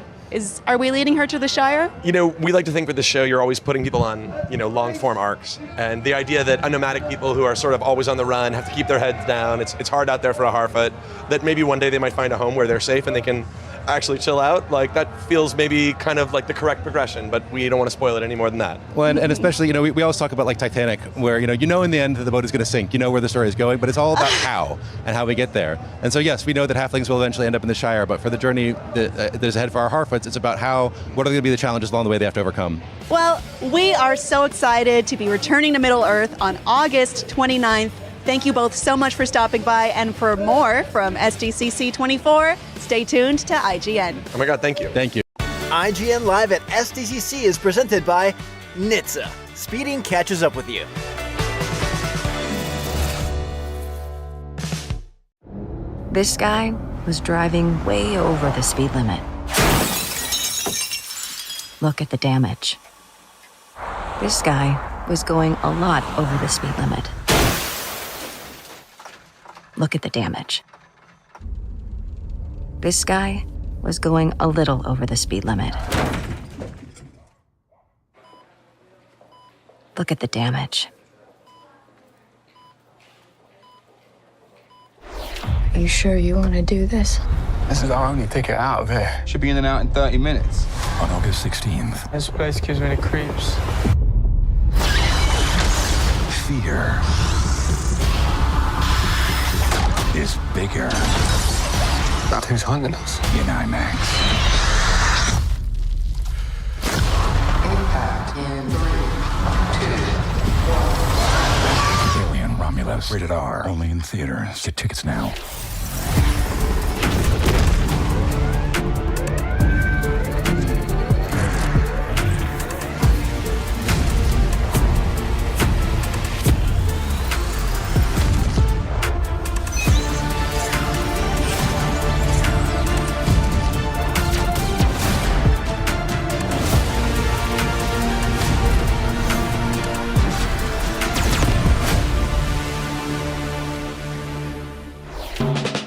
[SPEAKER 15] Are we leading her to the Shire?
[SPEAKER 17] We like to think with the show you're always putting people on, long-form arcs. And the idea that nomadic people who are sort of always on the run have to keep their heads down, it's hard out there for a Harfoot, that maybe one day they might find a home where they're safe and they can actually chill out, that feels maybe kind of like the correct progression, but we don't want to spoil it any more than that.
[SPEAKER 16] Well, and especially, we always talk about Titanic, where, in the end that the boat is going to sink, where the story is going, but it's all about how and how we get there. And so, yes, we know that halflings will eventually end up in the Shire, but for the journey that is ahead for our Harfoots, it's about what are going to be the challenges along the way they have to overcome. Well,
[SPEAKER 15] we are so excited to be returning to Middle-earth on August 29th. Thank you both so much for stopping by, and for more from SDCC 24, stay tuned to IGN.
[SPEAKER 17] Oh my God, thank you.
[SPEAKER 16] Thank you.
[SPEAKER 5] IGN Live at SDCC is presented by NHTSA. Speeding catches up with you.
[SPEAKER 7] This guy was driving way over the speed limit. Look at the damage. This guy was going a lot over the speed limit. Look at the damage. This guy was going a little over the speed limit. Look at the damage.
[SPEAKER 6] Are you sure you want to do this?
[SPEAKER 19] This is our only ticket out of here. Should be in and out in 30 minutes. On August 16th. This place gives me the creeps. Fear is bigger. About who's hunting us? In IMAX. Impact in 3, 2, 1. Alien Romulus. Rated R. Only in theaters. Get tickets now.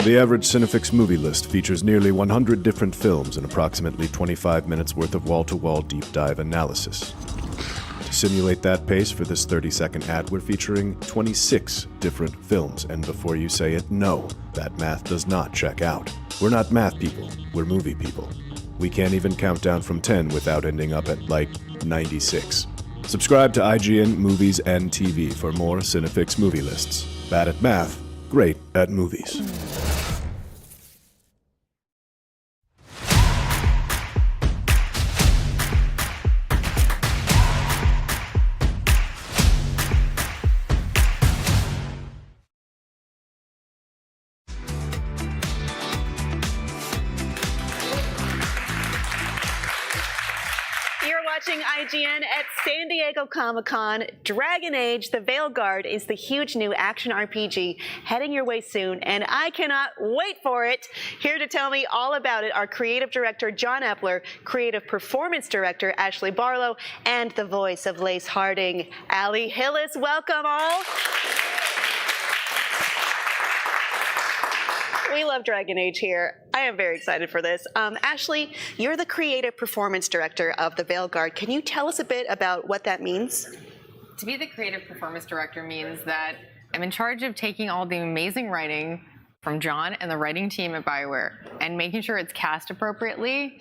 [SPEAKER 20] The average Cinefix movie list features nearly 100 different films and approximately 25 minutes worth of wall-to-wall deep dive analysis. To simulate that pace for this 30-second ad, we're featuring 26 different films, and before you say it, no, that math does not check out. We're not math people, we're movie people. We can't even count down from 10 without ending up at, 96. Subscribe to IGN Movies and TV for more Cinefix movie lists. Bad at math, great at movies.
[SPEAKER 1] Watching IGN at San Diego Comic-Con. Dragon Age: The Veilguard is the huge new action RPG heading your way soon, and I cannot wait for it. Here to tell me all about it are creative director John Epler, creative performance director Ashley Barlow, and the voice of Lace Harding, Allie Hillis. Welcome all. We love Dragon Age here. I am very excited for this. Ashley, you're the creative performance director of The Veilguard. Can you tell us a bit about what that means?
[SPEAKER 21] To be the creative performance director means that I'm in charge of taking all the amazing writing from John and the writing team at BioWare and making sure it's cast appropriately,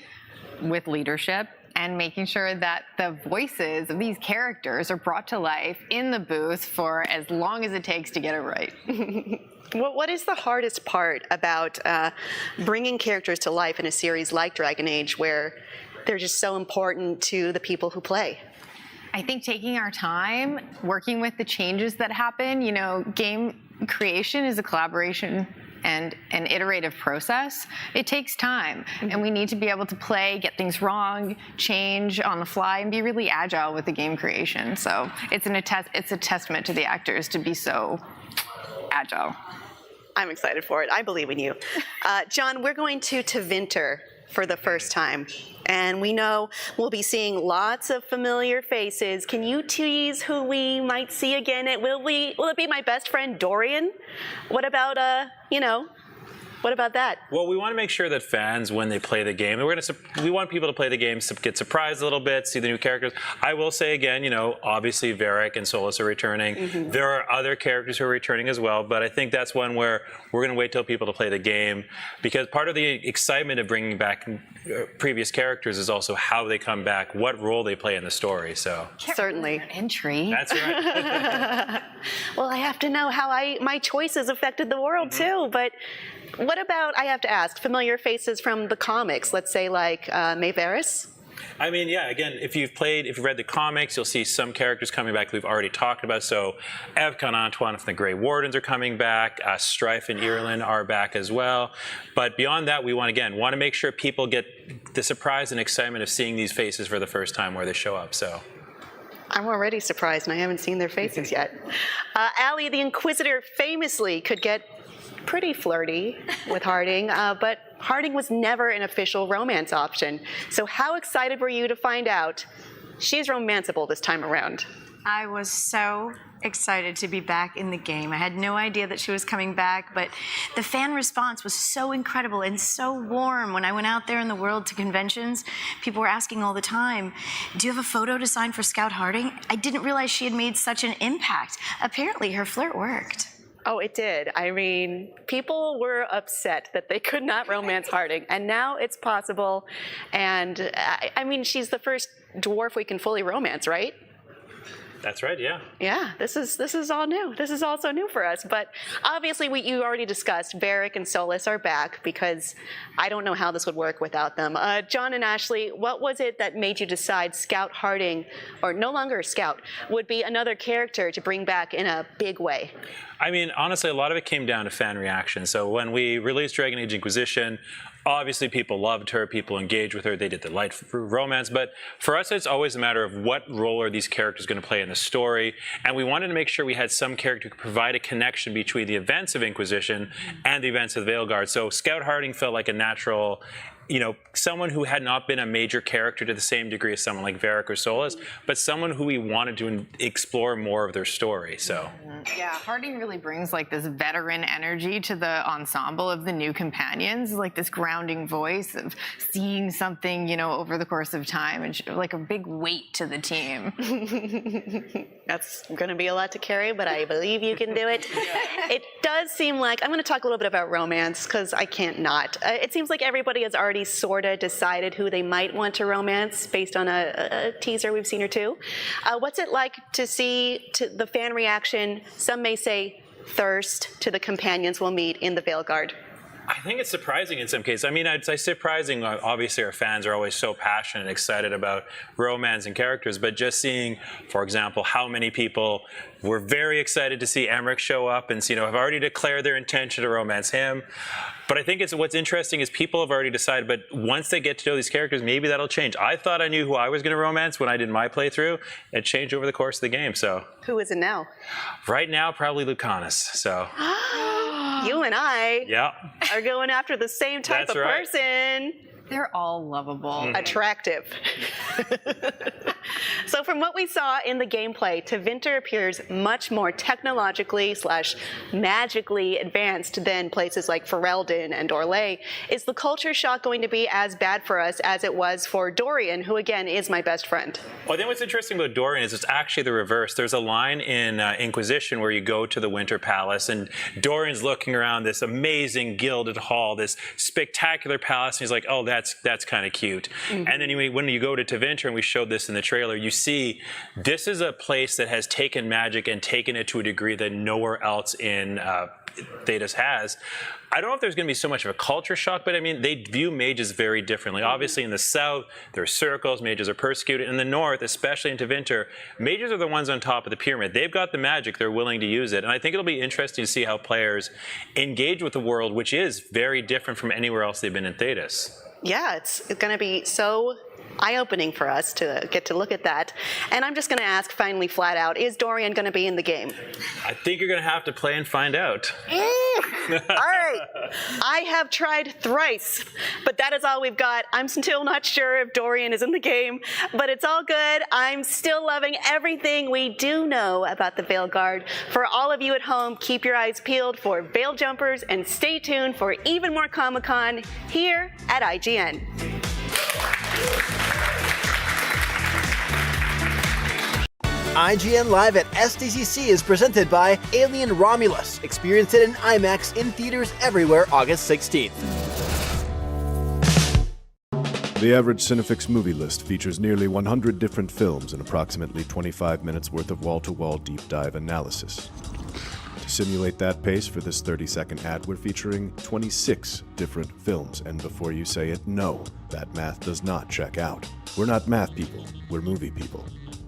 [SPEAKER 21] with leadership and making sure that the voices of these characters are brought to life in the booth for as long as it takes to get it right.
[SPEAKER 15] What is the hardest part about bringing characters to life in a series like Dragon Age, where they're just so important to the people who play?
[SPEAKER 21] I think taking our time, working with the changes that happen. You know, game creation is a collaboration and an iterative process. It takes time, and we need to be able to play, get things wrong, change on the fly, and be really agile with the game creation. So it's a testament to the actors to be so agile.
[SPEAKER 15] I'm excited for it. I believe in you. John, we're going to Tevinter for the first time, and we know we'll be seeing lots of familiar faces. Can you tease who we might see again? Will it be my best friend Dorian? What about what about that?
[SPEAKER 10] Well, we want to make sure that fans, when they play the game, we want people to play the game, get surprised a little bit, see the new characters. I will say again, obviously Varric and Solus are returning.
[SPEAKER 15] Mm-hmm.
[SPEAKER 10] There are other characters who are returning as well, but I think that's one where we're going to wait till people to play the game, because part of the excitement of bringing back previous characters is also how they come back, what role they play in the story. So
[SPEAKER 15] certainly
[SPEAKER 21] entry.
[SPEAKER 10] That's right.
[SPEAKER 15] Well, I have to know how my choices affected the world too, but. What about, I have to ask, familiar faces from the comics? Let's say like Mayveris?
[SPEAKER 10] I mean, yeah, again, if you've read the comics, you'll see some characters coming back we've already talked about. So Evcon Antoine from the Grey Wardens are coming back. Strife and Irulan are back as well. But beyond that, we want to make sure people get the surprise and excitement of seeing these faces for the first time where they show up. So.
[SPEAKER 15] I'm already surprised, and I haven't seen their faces yet. Allie, the Inquisitor, famously could get pretty flirty with Harding, but Harding was never an official romance option. So how excited were you to find out she's romanceable this time around?
[SPEAKER 4] I was so excited to be back in the game. I had no idea that she was coming back, but the fan response was so incredible and so warm. When I went out there in the world to conventions, people were asking all the time, do you have a photo to sign for Scout Harding? I didn't realize she had made such an impact. Apparently her flirt worked.
[SPEAKER 15] Oh, it did. I mean, people were upset that they could not romance Harding, and now it's possible. And I mean, she's the first dwarf we can fully romance, right?
[SPEAKER 10] That's right, yeah.
[SPEAKER 15] Yeah, this is all new. This is also new for us. But obviously, you already discussed Varric and Solus are back, because I don't know how this would work without them. John and Ashley, what was it that made you decide Scout Harding, or no longer Scout, would be another character to bring back in a big way?
[SPEAKER 10] I mean, honestly, a lot of it came down to fan reaction. So when we released Dragon Age Inquisition, obviously people loved her, people engaged with her, they did the light romance, but for us it's always a matter of what role are these characters going to play in the story, and we wanted to make sure we had some character who could provide a connection between the events of Inquisition and the events of Veilguard. So Scout Harding felt like a natural, someone who had not been a major character to the same degree as someone like Varric or Solus, but someone who we wanted to explore more of their story. So.
[SPEAKER 21] Yeah, Harding really brings like this veteran energy to the ensemble of the new companions, like this grounding voice of seeing something, over the course of time, and like a big weight to the team.
[SPEAKER 15] That's going to be a lot to carry, but I believe you can do it. It does seem like, I'm going to talk a little bit about romance, because I can't not. It seems like everybody has already sort of decided who they might want to romance based on a teaser we've seen or two. What's it like to see the fan reaction? Some may say thirst to the companions we'll meet in the Veilguard.
[SPEAKER 10] I think it's surprising in some cases. I mean, I'd say surprising. Obviously, our fans are always so passionate and excited about romance and characters, but just seeing, for example, how many people were very excited to see Emmerich show up and, have already declared their intention to romance him. But I think what's interesting is people have already decided, but once they get to know these characters, maybe that'll change. I thought I knew who I was going to romance when I did my playthrough. It changed over the course of the game, so.
[SPEAKER 15] Who is it now?
[SPEAKER 10] Right now, probably Lucanus, so.
[SPEAKER 15] You and I are going after the same type of person.
[SPEAKER 21] They're all lovable.
[SPEAKER 15] Attractive. So from what we saw in the gameplay, Tevinter appears much more technologically / magically advanced than places like Ferelden and Orlais. Is the culture shock going to be as bad for us as it was for Dorian, who again is my best friend?
[SPEAKER 10] Well, I think what's interesting about Dorian is it's actually the reverse. There's a line in Inquisition where you go to the Winter Palace and Dorian's looking around this amazing gilded hall, this spectacular palace, and he's like, oh,
[SPEAKER 2] that's kind of cute. And then when you go to Tevinter, and we showed this in the trailer, you see this is a place that has taken Magic and taken it to a degree that nowhere else in Thedas has. I don't know if there's going to be so much of a culture shock, but I mean, they view mages very differently. Obviously, in the south, there are circles, mages are persecuted. In the north, especially in Tevinter, mages are the ones on top of the pyramid. They've got the magic, they're willing to use it. And I think it'll be interesting to see how players engage with the world, which is very different from anywhere else they've been in Thedas.
[SPEAKER 15] Yeah, it's going to be so eye-opening for us to get to look at that. And I'm just going to ask finally flat out, is Dorian going to be in the game?
[SPEAKER 2] I think you're going to have to play and find out.
[SPEAKER 15] All right. I have tried thrice, but that is all we've got. I'm still not sure if Dorian is in the game, but it's all good. I'm still loving everything we do know about the Veilguard. For all of you at home, keep your eyes peeled for Veil Jumpers and stay tuned for even more Comic-Con here at IGN.
[SPEAKER 5] IGN Live at SDCC is presented by Alien Romulus. Experience it in IMAX in theaters everywhere August 16th.
[SPEAKER 20] The average Cinefix movie list features nearly 100 different films and approximately 25 minutes worth of wall-to-wall deep dive analysis. To simulate that pace for this 30-second ad, we're featuring 26 different films, and before you say it, no, that math does not check out. We're not math people, we're movie people.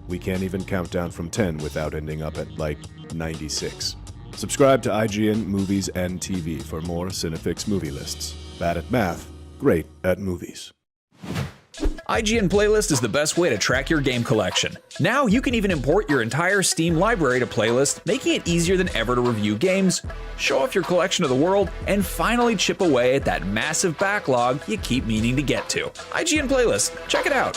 [SPEAKER 20] We can't even count down from 10 without ending up at, like, 96. Subscribe to IGN Movies and TV for more Cinefix movie lists. Bad at math, great at movies.
[SPEAKER 3] IGN Playlist is the best way to track your game collection. Now you can even import your entire Steam library to Playlist, making it easier than ever to review games, show off your collection of the world, and finally chip away at that massive backlog you keep meaning to get to. IGN Playlist, check it out.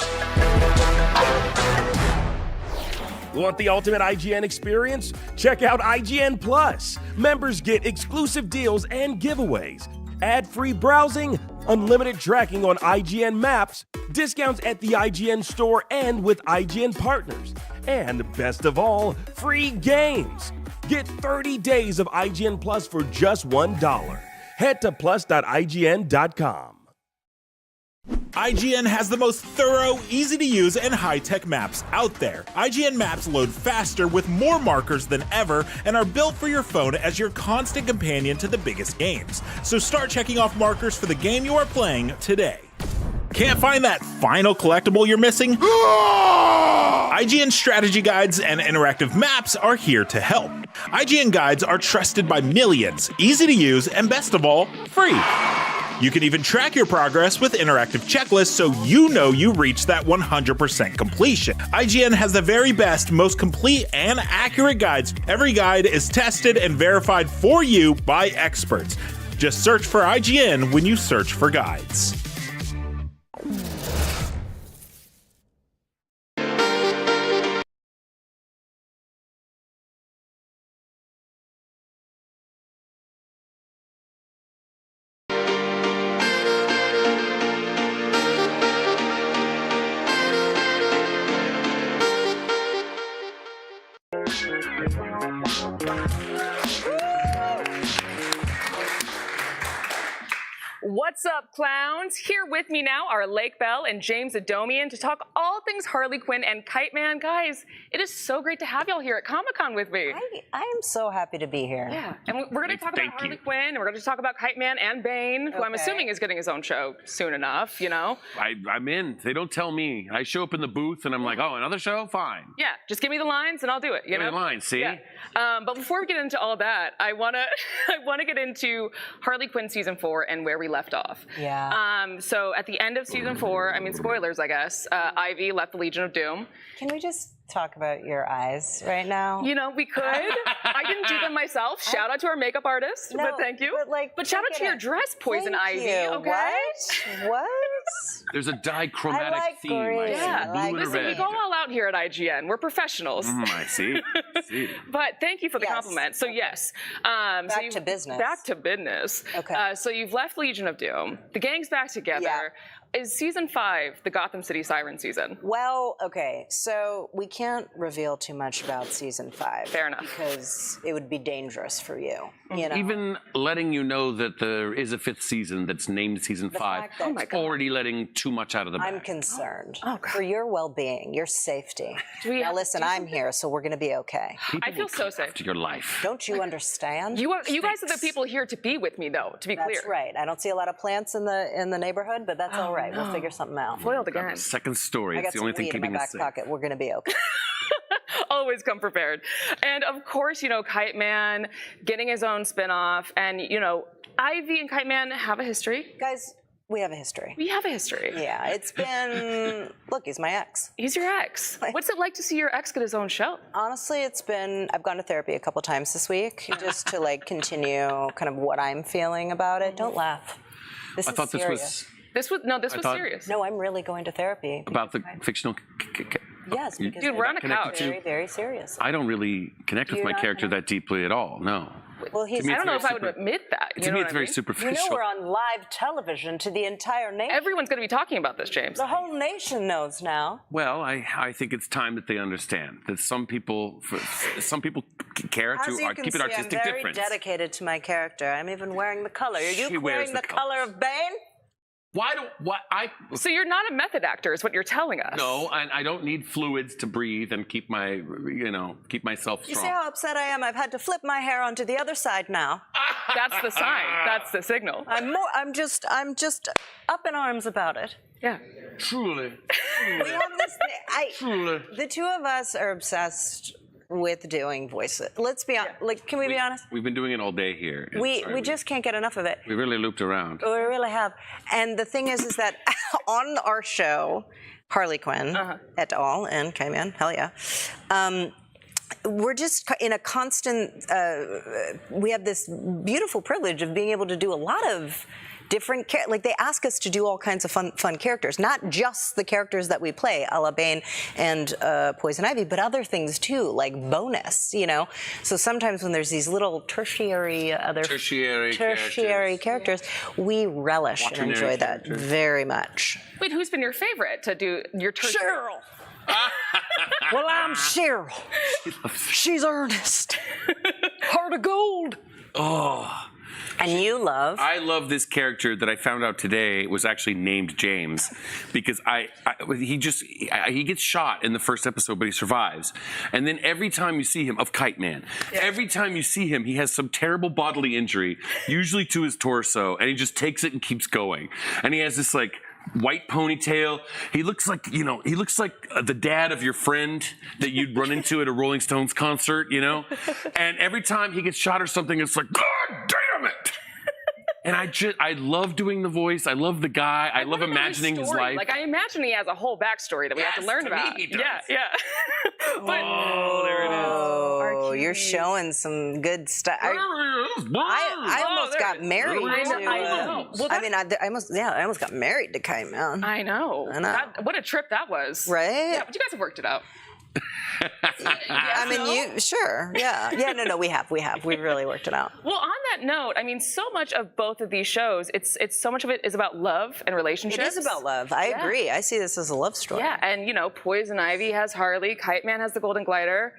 [SPEAKER 14] Want the ultimate IGN experience? Check out IGN Plus. Members get exclusive deals and giveaways, ad-free browsing, unlimited tracking on IGN Maps, discounts at the IGN store and with IGN partners, and best of all, free games. Get 30 days of IGN Plus for just $1. Head to plus.ign.com.
[SPEAKER 11] IGN has the most thorough, easy-to-use, and high-tech maps out there. IGN maps load faster with more markers than ever and are built for your phone as your constant companion to the biggest games. So start checking off markers for the game you are playing today. Can't find that final collectible you're missing? IGN strategy guides and interactive maps are here to help. IGN guides are trusted by millions, easy to use, and best of all, free. You can even track your progress with interactive checklists so you know you reached that 100% completion. IGN has the very best, most complete, and accurate guides. Every guide is tested and verified for you by experts. Just search for IGN when you search for guides.
[SPEAKER 18] What's up, clowns? Here with me now are Lake Bell and James Adomian to talk all things Harley Quinn and Kite Man. Guys, it is so great to have y'all here at Comic-Con with me.
[SPEAKER 22] I am so happy to be here.
[SPEAKER 18] Yeah, and we're going to talk about Harley Quinn, and we're going to talk about Kite Man and Bane, who I'm assuming is getting his own show soon enough, you know?
[SPEAKER 10] I'm in. They don't tell me. I show up in the booth, and I'm like, oh, another show? Fine.
[SPEAKER 18] Yeah, just give me the lines, and I'll do it, you know?
[SPEAKER 10] Give me the lines, see?
[SPEAKER 18] Yeah. But before we get into all that, I want to get into Harley Quinn Season 4 and where we left off.
[SPEAKER 22] Yeah.
[SPEAKER 18] So at the end of Season 4, I mean, spoilers, I guess, Ivy left the Legion of Doom.
[SPEAKER 22] Can we just talk about your eyes right now?
[SPEAKER 18] You know, we could. I didn't do them myself. Shout out to our makeup artist, but thank you. But shout out to your dress, Poison Ivy, okay?
[SPEAKER 22] What?
[SPEAKER 10] There's a dichromatic theme.
[SPEAKER 18] Yeah, listen, we go all out here at IGN. We're professionals.
[SPEAKER 10] I see.
[SPEAKER 18] But thank you for the compliment. So yes.
[SPEAKER 22] Back to business.
[SPEAKER 18] Back to business.
[SPEAKER 22] Okay.
[SPEAKER 18] So you've left Legion of Doom. The gang's back together. is season 5 the Gotham City Siren season?
[SPEAKER 22] Well, okay, so we can't reveal too much about season 5.
[SPEAKER 18] Fair enough.
[SPEAKER 22] Because it would be dangerous for you. You know?
[SPEAKER 8] Even letting you know that there is a 5th season that's named season 5,
[SPEAKER 22] fact that-
[SPEAKER 8] already letting too much out of the bag.
[SPEAKER 22] I'm concerned for your well-being, your safety. Now listen, I'm here, so we're going to be okay.
[SPEAKER 18] I feel so safe.
[SPEAKER 8] To your life.
[SPEAKER 22] Don't you understand?
[SPEAKER 18] You guys are the people here to be with me, though, to be clear.
[SPEAKER 22] That's right. I don't see a lot of plants in the neighborhood, but that's all right. We'll figure something out.
[SPEAKER 18] Foiled again.
[SPEAKER 8] Second story.
[SPEAKER 22] I got
[SPEAKER 8] It's the
[SPEAKER 22] some
[SPEAKER 8] only thing
[SPEAKER 22] weed in
[SPEAKER 8] keeping
[SPEAKER 22] my
[SPEAKER 8] us
[SPEAKER 22] back
[SPEAKER 8] safe.
[SPEAKER 22] pocket. We're going to be okay.
[SPEAKER 18] Always come prepared. And of course, Kite Man getting his own spinoff, and Ivy and Kite Man have a history.
[SPEAKER 22] Guys, we have a history.
[SPEAKER 18] We have a history.
[SPEAKER 22] Yeah, it's been, look, he's my ex.
[SPEAKER 18] He's your ex. What's it like to see your ex get his own show?
[SPEAKER 22] Honestly, I've gone to therapy a couple times this week just to continue kind of what I'm feeling about it. Don't laugh. This is serious.
[SPEAKER 18] This was serious.
[SPEAKER 22] No, I'm really going to therapy.
[SPEAKER 8] About the fictional.
[SPEAKER 22] Yes, because
[SPEAKER 18] Dude, we're on a couch.
[SPEAKER 22] Very, very serious.
[SPEAKER 8] I don't really connect with
[SPEAKER 22] You're
[SPEAKER 8] my
[SPEAKER 22] not
[SPEAKER 8] character that deeply at all. No.
[SPEAKER 22] Well,
[SPEAKER 8] To me,
[SPEAKER 18] I don't know
[SPEAKER 8] it's
[SPEAKER 18] if
[SPEAKER 8] very
[SPEAKER 18] I would admit that.
[SPEAKER 8] To me, it's very
[SPEAKER 22] You
[SPEAKER 8] superficial.
[SPEAKER 22] know we're on live television to the entire nation.
[SPEAKER 18] Everyone's going to be talking about this, James.
[SPEAKER 22] The whole nation knows now.
[SPEAKER 8] Well, I think it's time that they understand that some people care
[SPEAKER 22] As
[SPEAKER 8] to
[SPEAKER 22] you can
[SPEAKER 8] keep an
[SPEAKER 22] see,
[SPEAKER 8] artistic
[SPEAKER 22] I'm very
[SPEAKER 8] difference.
[SPEAKER 22] dedicated to my character. I'm even wearing the color. Are you
[SPEAKER 8] She wears
[SPEAKER 22] wearing
[SPEAKER 8] the
[SPEAKER 22] the color of Bane?
[SPEAKER 18] So you're not a method actor, is what you're telling us.
[SPEAKER 8] No, I don't need fluids to breathe and keep myself strong.
[SPEAKER 22] You see how upset I am? I've had to flip my hair onto the other side now.
[SPEAKER 18] That's the sign. That's the signal.
[SPEAKER 22] I'm just up in arms about it.
[SPEAKER 18] Yeah.
[SPEAKER 8] Truly.
[SPEAKER 22] We have this thing. The two of us are obsessed with doing voices. Let's be honest. Can we be honest?
[SPEAKER 8] We've been doing it all day here. and
[SPEAKER 22] We
[SPEAKER 8] sorry,
[SPEAKER 22] just can't get enough of it.
[SPEAKER 8] we really looped around.
[SPEAKER 22] We really have. And the thing is that on our show, Harley Quinn et al. And Kite Man, hell yeah. We're just in a constant, we have this beautiful privilege of being able to do a lot of different, they ask us to do all kinds of fun characters, not just the characters that we play, a la Bane and Poison Ivy, but other things too, like bonus, So sometimes when there's these little tertiary characters, we relish and enjoy that very much.
[SPEAKER 18] Wait, who's been your favorite to do your
[SPEAKER 22] Cheryl. Well, I'm Cheryl. She's Ernest. Heart of gold.
[SPEAKER 8] Oh.
[SPEAKER 22] And you love?
[SPEAKER 8] I love this character that I found out today was actually named James because he gets shot in the first episode, but he survives. And then every time you see him, of Kite Man, every time you see him, he has some terrible bodily injury, usually to his torso, and he just takes it and keeps going. And he has this white ponytail. He looks like the dad of your friend that you'd run into at a Rolling Stones concert, And every time he gets shot or something, it's like, God damn it! And I love doing the voice. I love the guy. I love imagining his life.
[SPEAKER 18] I imagine he has a whole backstory that we have to learn about.
[SPEAKER 8] He does.
[SPEAKER 18] Yeah. But,
[SPEAKER 8] there it is.
[SPEAKER 22] Oh, you're showing some good stuff. I almost got married to.
[SPEAKER 18] I know. Well,
[SPEAKER 22] I almost got married to Kite Man.
[SPEAKER 18] I know. What a trip that was.
[SPEAKER 22] Right?
[SPEAKER 18] Yeah, but you guys have worked it out.
[SPEAKER 22] No, we have. We've really worked it out.
[SPEAKER 18] Well, on that note, so much of both of these shows, it's so much of it is about love and relationships.
[SPEAKER 22] It is about love. I agree. I see this as a love story.
[SPEAKER 18] Yeah, and Poison Ivy has Harley, Kite Man has the Golden Glider,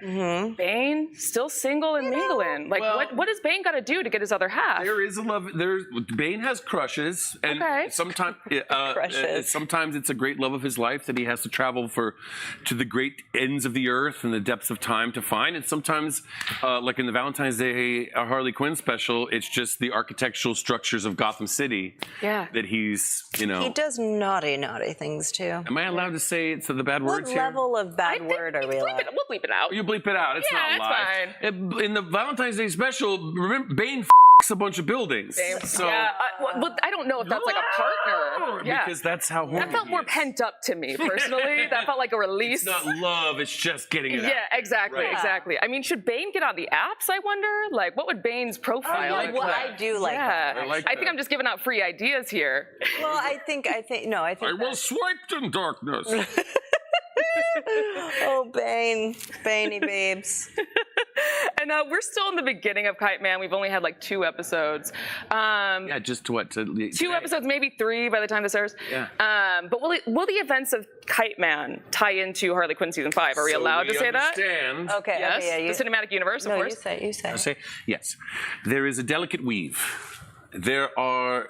[SPEAKER 18] Bane still single and mingling. What does Bane got to do to get his other half?
[SPEAKER 8] There is a love. Bane has crushes, and sometimes sometimes it's a great love of his life that he has to travel to the great ends of the earth and the depths of time to find. And sometimes, like in the Valentine's Day Harley Quinn special, it's just the architectural structures of Gotham City that he's,
[SPEAKER 22] He does naughty things too.
[SPEAKER 8] Am I allowed to say the bad words here?
[SPEAKER 22] What level of bad word are we allowed?
[SPEAKER 18] We'll bleep it out.
[SPEAKER 8] You bleep it out. It's not live.
[SPEAKER 18] Fine.
[SPEAKER 8] In the Valentine's Day special, remember, Bane a bunch of buildings. So,
[SPEAKER 18] I don't know if that's like a partner.
[SPEAKER 8] Because that's how horny
[SPEAKER 18] that felt more pent up to me personally. That felt like a release.
[SPEAKER 8] It's not love. It's just getting it out.
[SPEAKER 18] Yeah, exactly. Should Bane get on the apps? I wonder. What would Bane's profile look like?
[SPEAKER 22] I do like that.
[SPEAKER 18] I think I'm just giving out free ideas here.
[SPEAKER 22] Well, I think.
[SPEAKER 8] I was swiped in darkness.
[SPEAKER 22] Oh, Bane, Baney babes.
[SPEAKER 18] And we're still in the beginning of Kite Man. We've only had like 2 episodes.
[SPEAKER 8] Yeah, just what?
[SPEAKER 18] 2 episodes, maybe 3 by the time this airs.
[SPEAKER 8] Yeah.
[SPEAKER 18] But will the events of Kite Man tie into Harley Quinn season 5? Are we allowed to say that?
[SPEAKER 22] Okay.
[SPEAKER 18] Yes.
[SPEAKER 22] Okay, yeah,
[SPEAKER 18] The cinematic universe, of
[SPEAKER 22] No,
[SPEAKER 18] course.
[SPEAKER 22] you say.
[SPEAKER 8] I say yes. There is a delicate weave. There are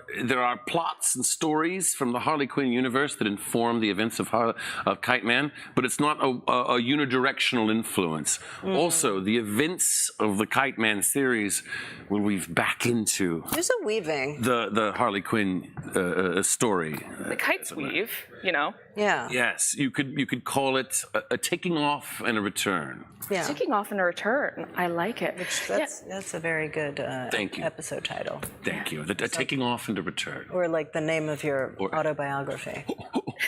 [SPEAKER 8] plots and stories from the Harley Quinn universe that inform the events of Kite Man, but it's not a unidirectional influence. Also, the events of the Kite Man series will weave back into
[SPEAKER 22] There's a weaving.
[SPEAKER 8] the Harley Quinn story.
[SPEAKER 18] The kites weave, you know.
[SPEAKER 22] Yeah.
[SPEAKER 8] Yes, you could call it a taking off and a return.
[SPEAKER 22] Yeah.
[SPEAKER 18] Taking off and a return. I like it.
[SPEAKER 22] That's a very good
[SPEAKER 8] Thank you.
[SPEAKER 22] episode title.
[SPEAKER 8] Thank you. A taking off and a return.
[SPEAKER 22] Or like the name of your autobiography.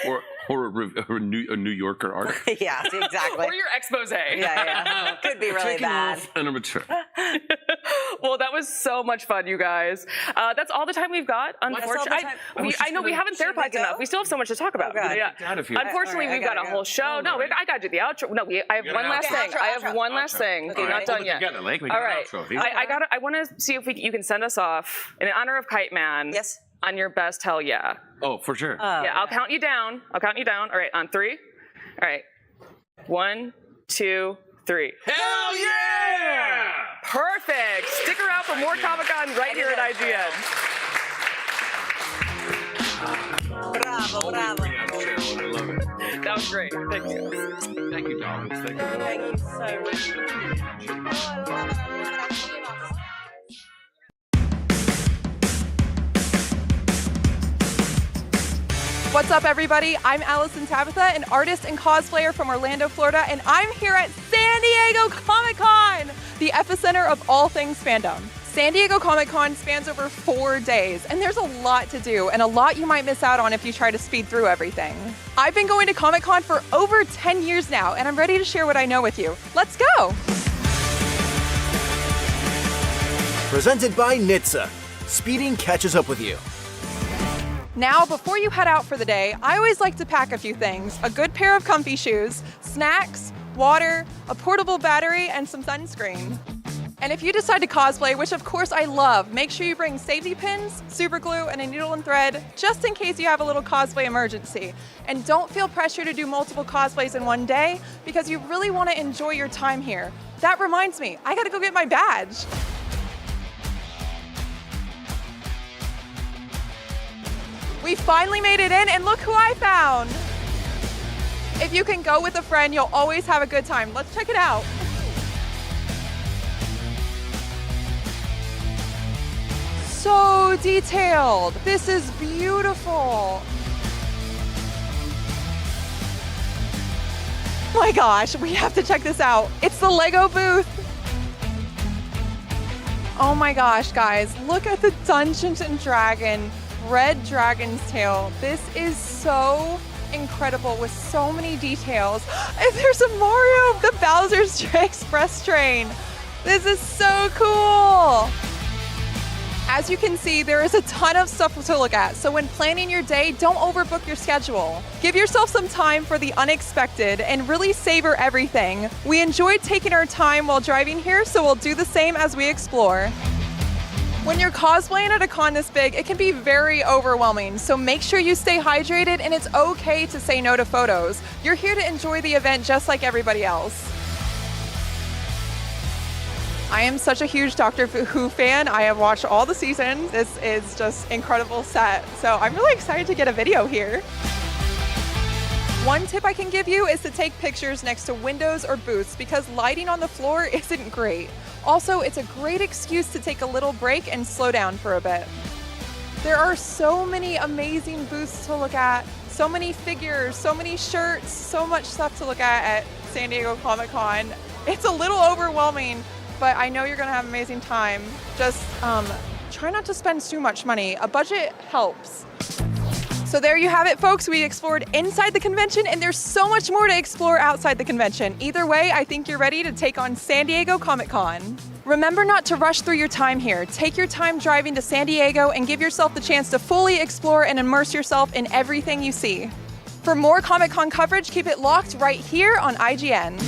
[SPEAKER 8] Or a New Yorker arc.
[SPEAKER 22] Yeah, exactly.
[SPEAKER 18] Or your expose.
[SPEAKER 22] Yeah. Could be really
[SPEAKER 8] Taking
[SPEAKER 22] bad.
[SPEAKER 8] off and a return.
[SPEAKER 18] Well, that was so much fun, you guys. That's all the time we've got. Unfortunately, I know we haven't therapized enough. We still have so much to talk about. Yeah. Unfortunately, we've got a whole show. No, I got to do the outro. No, I have one last thing. I have one last thing. Okay, not done yet.
[SPEAKER 8] All
[SPEAKER 18] right. I want to see if you can send us off in honor of Kite Man.
[SPEAKER 22] Yes.
[SPEAKER 18] On your best hell yeah.
[SPEAKER 8] Oh, for sure.
[SPEAKER 18] Yeah, I'll count you down. All right, on 3. All right. 1, 2, 3.
[SPEAKER 8] Hell yeah!
[SPEAKER 18] Perfect. Stick around for more Comic-Con right here at IGN.
[SPEAKER 22] Bravo.
[SPEAKER 8] I love it.
[SPEAKER 18] That was great. Thank you.
[SPEAKER 8] Thank you, darlings. Thank you.
[SPEAKER 22] Thank you so much. Oh, I love it.
[SPEAKER 9] What's up, everybody? I'm Allison Tabitha, an artist and cosplayer from Orlando, Florida, and I'm here at San Diego Comic-Con, the epicenter of all things fandom. San Diego Comic-Con spans over 4 days, and there's a lot to do, and a lot you might miss out on if you try to speed through everything. I've been going to Comic-Con for over 10 years now, and I'm ready to share what I know with you. Let's go!
[SPEAKER 5] Presented by NHTSA. Speeding catches up with you.
[SPEAKER 9] Now, before you head out for the day, I always like to pack a few things. A good pair of comfy shoes, snacks, water, a portable battery, and some sunscreen. And if you decide to cosplay, which of course I love, make sure you bring safety pins, super glue, and a needle and thread, just in case you have a little cosplay emergency. And don't feel pressure to do multiple cosplays in one day, because you really want to enjoy your time here. That reminds me, I gotta go get my badge. We finally made it in, and look who I found. If you can go with a friend, you'll always have a good time. Let's check it out. So detailed. This is beautiful. My gosh, we have to check this out. It's the Lego booth. Oh my gosh, guys, look at the Dungeons and Dragons Red Dragon's Tail. This is so incredible with so many details. And there's a Mario, the Bowser's Express train. This is so cool. As you can see, there is a ton of stuff to look at. So when planning your day, don't overbook your schedule. Give yourself some time for the unexpected and really savor everything. We enjoyed taking our time while driving here, so we'll do the same as we explore. When you're cosplaying at a con this big, it can be very overwhelming, so make sure you stay hydrated, and it's okay to say no to photos. You're here to enjoy the event just like everybody else. I am such a huge Doctor Who fan. I have watched all the seasons. This is just incredible set, so I'm really excited to get a video here. One tip I can give you is to take pictures next to windows or booths because lighting on the floor isn't great. Also, it's a great excuse to take a little break and slow down for a bit. There are so many amazing booths to look at, so many figures, so many shirts, so much stuff to look at San Diego Comic-Con. It's a little overwhelming, but I know you're gonna have an amazing time. Just try not to spend too much money. A budget helps. So there you have it, folks. We explored inside the convention, and there's so much more to explore outside the convention. Either way, I think you're ready to take on San Diego Comic-Con. Remember not to rush through your time here. Take your time driving to San Diego and give yourself the chance to fully explore and immerse yourself in everything you see. For more Comic-Con coverage, keep it locked right here on IGN.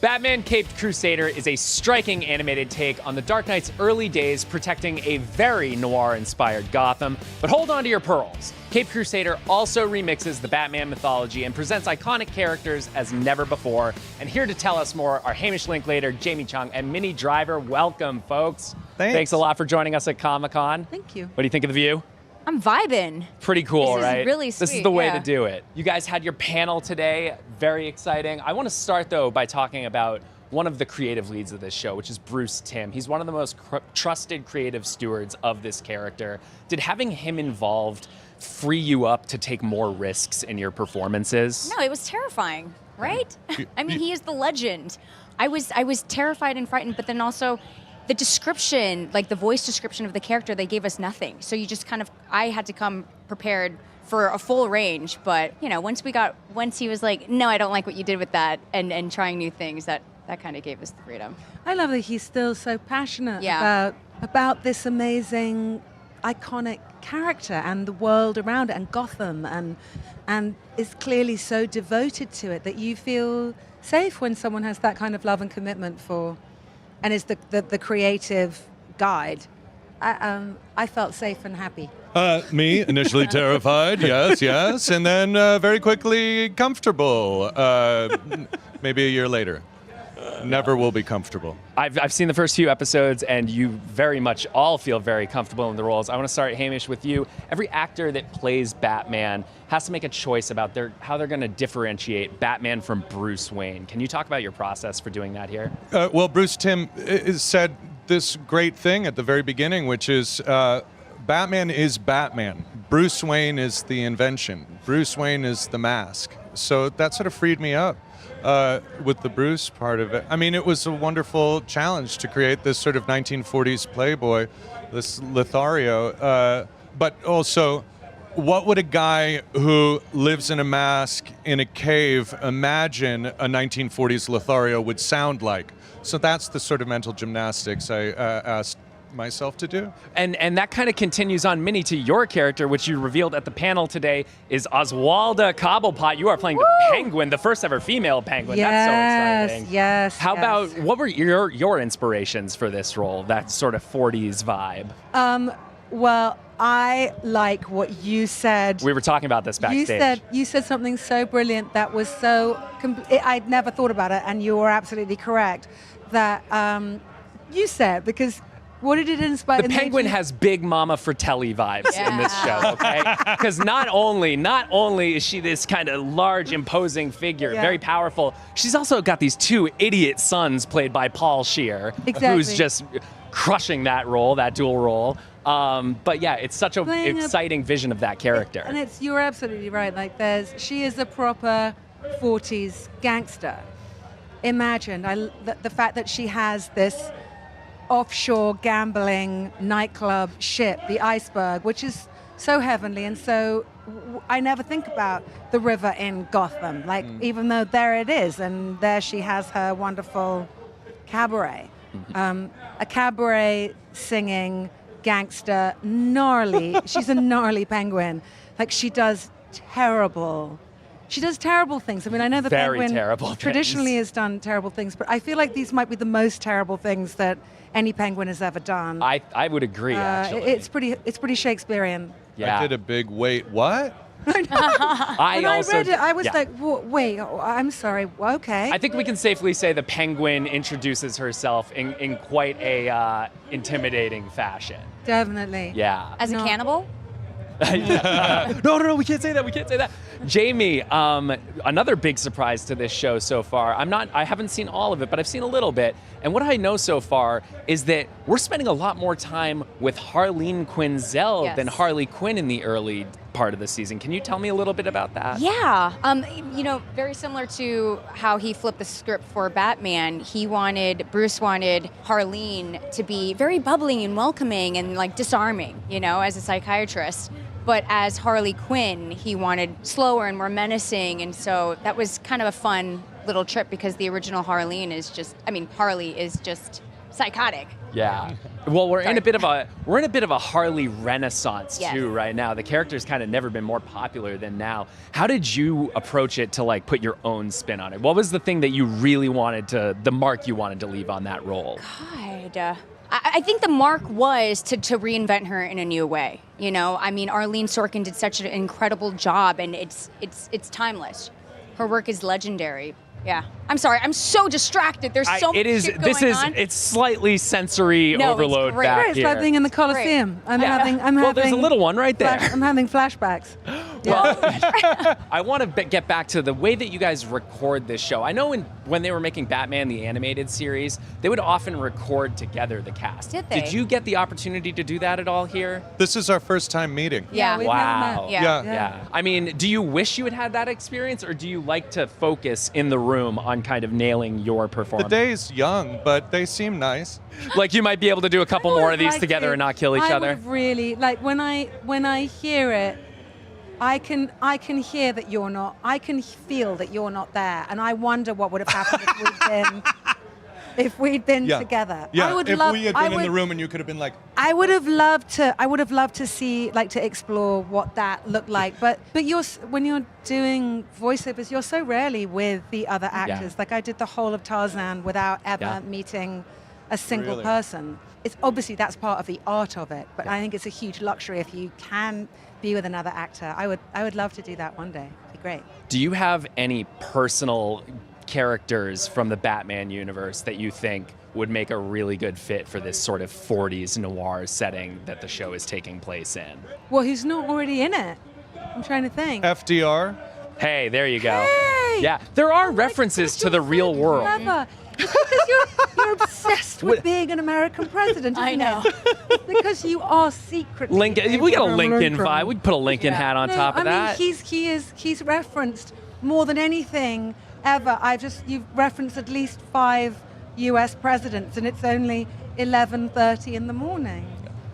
[SPEAKER 12] Batman Caped Crusader is a striking animated take on the Dark Knight's early days, protecting a very noir-inspired Gotham. But hold on to your pearls. Caped Crusader also remixes the Batman mythology and presents iconic characters as never before. And here to tell us more are Hamish Linklater, Jamie Chung, and Minnie Driver. Welcome, folks. Thanks a lot for joining us at Comic-Con.
[SPEAKER 13] Thank you.
[SPEAKER 12] What do you think of the view?
[SPEAKER 13] I'm vibing.
[SPEAKER 12] Pretty cool,
[SPEAKER 13] This is
[SPEAKER 12] right?
[SPEAKER 13] really
[SPEAKER 12] This is
[SPEAKER 13] sweet,
[SPEAKER 12] the way
[SPEAKER 13] yeah.
[SPEAKER 12] to do it. You guys had your panel today, very exciting. I want to start though by talking about one of the creative leads of this show, which is Bruce Timm. He's one of the most trusted creative stewards of this character. Did having him involved free you up to take more risks in your performances?
[SPEAKER 13] No, it was terrifying, right? I mean, he is the legend. I was terrified and frightened, but then also the description, like the voice description of the character, they gave us nothing. So you just I had to come prepared for a full range. But, you know, once he was like, no, I don't like what you did with that, and trying new things, that kind of gave us the freedom.
[SPEAKER 23] I love that he's still so passionate
[SPEAKER 13] Yeah.
[SPEAKER 23] about this amazing, iconic character and the world around it and Gotham, and is clearly so devoted to it that you feel safe when someone has that kind of love and commitment for, and is the creative guide. I felt safe and happy.
[SPEAKER 24] Me, initially terrified, yes, and then very quickly comfortable. Maybe a year later. Never will be comfortable.
[SPEAKER 12] I've seen the first few episodes, and you very much all feel very comfortable in the roles. I want to start, Hamish, with you. Every actor that plays Batman has to make a choice about how they're going to differentiate Batman from Bruce Wayne. Can you talk about your process for doing that here?
[SPEAKER 24] Well, Bruce Timm said this great thing at the very beginning, which is Batman is Batman. Bruce Wayne is the invention. Bruce Wayne is the mask. So that sort of freed me up. With the Bruce part of it. I mean, it was a wonderful challenge to create this sort of 1940s playboy, this Lothario. But also, what would a guy who lives in a mask in a cave imagine a 1940s Lothario would sound like? So that's the sort of mental gymnastics I asked myself to do.
[SPEAKER 12] And that kind of continues on, Minnie, to your character, which you revealed at the panel today, is Oswalda Cobblepot. You are playing the Penguin, the first ever female Penguin. That's so exciting.
[SPEAKER 23] Yes.
[SPEAKER 12] How about, what were your inspirations for this role, that sort of 40s vibe?
[SPEAKER 23] Well, I like what you said.
[SPEAKER 12] We were talking about this backstage.
[SPEAKER 23] You said something so brilliant that was so. I'd never thought about it, and you were absolutely correct. That you said, because. What did it inspire?
[SPEAKER 12] The Penguin has Big Mama Fratelli vibes in this show, okay? Because not only is she this kind of large, imposing figure, very powerful, she's also got these two idiot sons played by Paul Scheer, who's just crushing that role, that dual role. But yeah, it's such an exciting vision of that character.
[SPEAKER 23] And you're absolutely right. Like she is a proper 40s gangster. Imagine the fact that she has this offshore gambling nightclub ship, the Iceberg, which is so heavenly, and so I never think about the river in Gotham, even though there it is, and there she has her wonderful cabaret. A cabaret singing gangster, gnarly. She's a gnarly penguin. Like she does terrible things. I mean, I know the penguin traditionally has done terrible things, but I feel like these might be the most terrible things that any penguin has ever done.
[SPEAKER 12] I would agree, actually.
[SPEAKER 23] It's pretty Shakespearean.
[SPEAKER 24] Yeah. I did a big wait, what?
[SPEAKER 23] When I read it, I was like, wait, I'm sorry, okay.
[SPEAKER 12] I think we can safely say the Penguin introduces herself in quite a intimidating fashion.
[SPEAKER 23] Definitely.
[SPEAKER 12] Yeah.
[SPEAKER 13] As a cannibal?
[SPEAKER 12] No, we can't say that. Jamie, another big surprise to this show so far. I haven't seen all of it, but I've seen a little bit. And what I know so far is that we're spending a lot more time with Harleen Quinzel than Harley Quinn in the early part of the season. Can you tell me a little bit about that?
[SPEAKER 13] Yeah. Very similar to how he flipped the script for Batman, Bruce wanted Harleen to be very bubbly and welcoming and like disarming, as a psychiatrist. But as Harley Quinn, he wanted slower and more menacing, and so that was kind of a fun little trip because the original Harley is just psychotic.
[SPEAKER 12] Yeah. Well, we're in a bit of a Harley renaissance too right now. The character's kind of never been more popular than now. How did you approach it to like put your own spin on it? What was the thing that you really the mark you wanted to leave on that role?
[SPEAKER 13] God. I think the mark was to reinvent her in a new way. You know, I mean, Arlene Sorkin did such an incredible job, and it's timeless. Her work is legendary. Yeah. I'm sorry. I'm so distracted. There's so much shit going on.
[SPEAKER 12] It's slightly sensory overload back
[SPEAKER 23] it's
[SPEAKER 12] here.
[SPEAKER 23] like being in the Coliseum. I'm having.
[SPEAKER 12] Well, there's a little one right there.
[SPEAKER 23] I'm having flashbacks.
[SPEAKER 12] Well, I want to get back to the way that you guys record this show. I know when they were making Batman the animated series, they would often record together the cast.
[SPEAKER 13] Did they?
[SPEAKER 12] Did you get the opportunity to do that at all here?
[SPEAKER 24] This is our first time meeting.
[SPEAKER 13] Yeah.
[SPEAKER 12] Wow.
[SPEAKER 24] Yeah.
[SPEAKER 12] I mean, do you wish you had that experience, or do you like to focus in the room on kind of nailing your performance?
[SPEAKER 24] The day's young, but they seem nice.
[SPEAKER 12] Like you might be able to do a couple more of these together and not kill each other?
[SPEAKER 23] I would really, like when I hear it, I can hear that you're not, I can feel that you're not there, and I wonder what would have happened if we'd been together.
[SPEAKER 24] Yeah, if we had been in the room and you could have been like...
[SPEAKER 23] I would have loved to see, like, to explore what that looked like. But when you're doing voiceovers, you're so rarely with the other actors. Like I did the whole of Tarzan without ever meeting a single person. It's obviously that's part of the art of it, but I think it's a huge luxury if you can be with another actor. I would love to do that one day. It'd be great.
[SPEAKER 12] Do you have any personal characters from the Batman universe that you think would make a really good fit for this sort of 40s noir setting that the show is taking place in?
[SPEAKER 23] Well, who's not already in it? I'm trying to think.
[SPEAKER 24] FDR.
[SPEAKER 12] Hey, there you go.
[SPEAKER 23] Hey!
[SPEAKER 12] Yeah, there are references to the real world.
[SPEAKER 23] Clever. It's because you're obsessed with being an American president.
[SPEAKER 13] I know.
[SPEAKER 23] It's because you are secretly.
[SPEAKER 12] Lincoln. We got a Lincoln vibe. We could put a Lincoln hat on top of that.
[SPEAKER 23] I mean, he's referenced more than anything ever. You've referenced at least 5 U.S. presidents, and it's only 11:30 in the morning.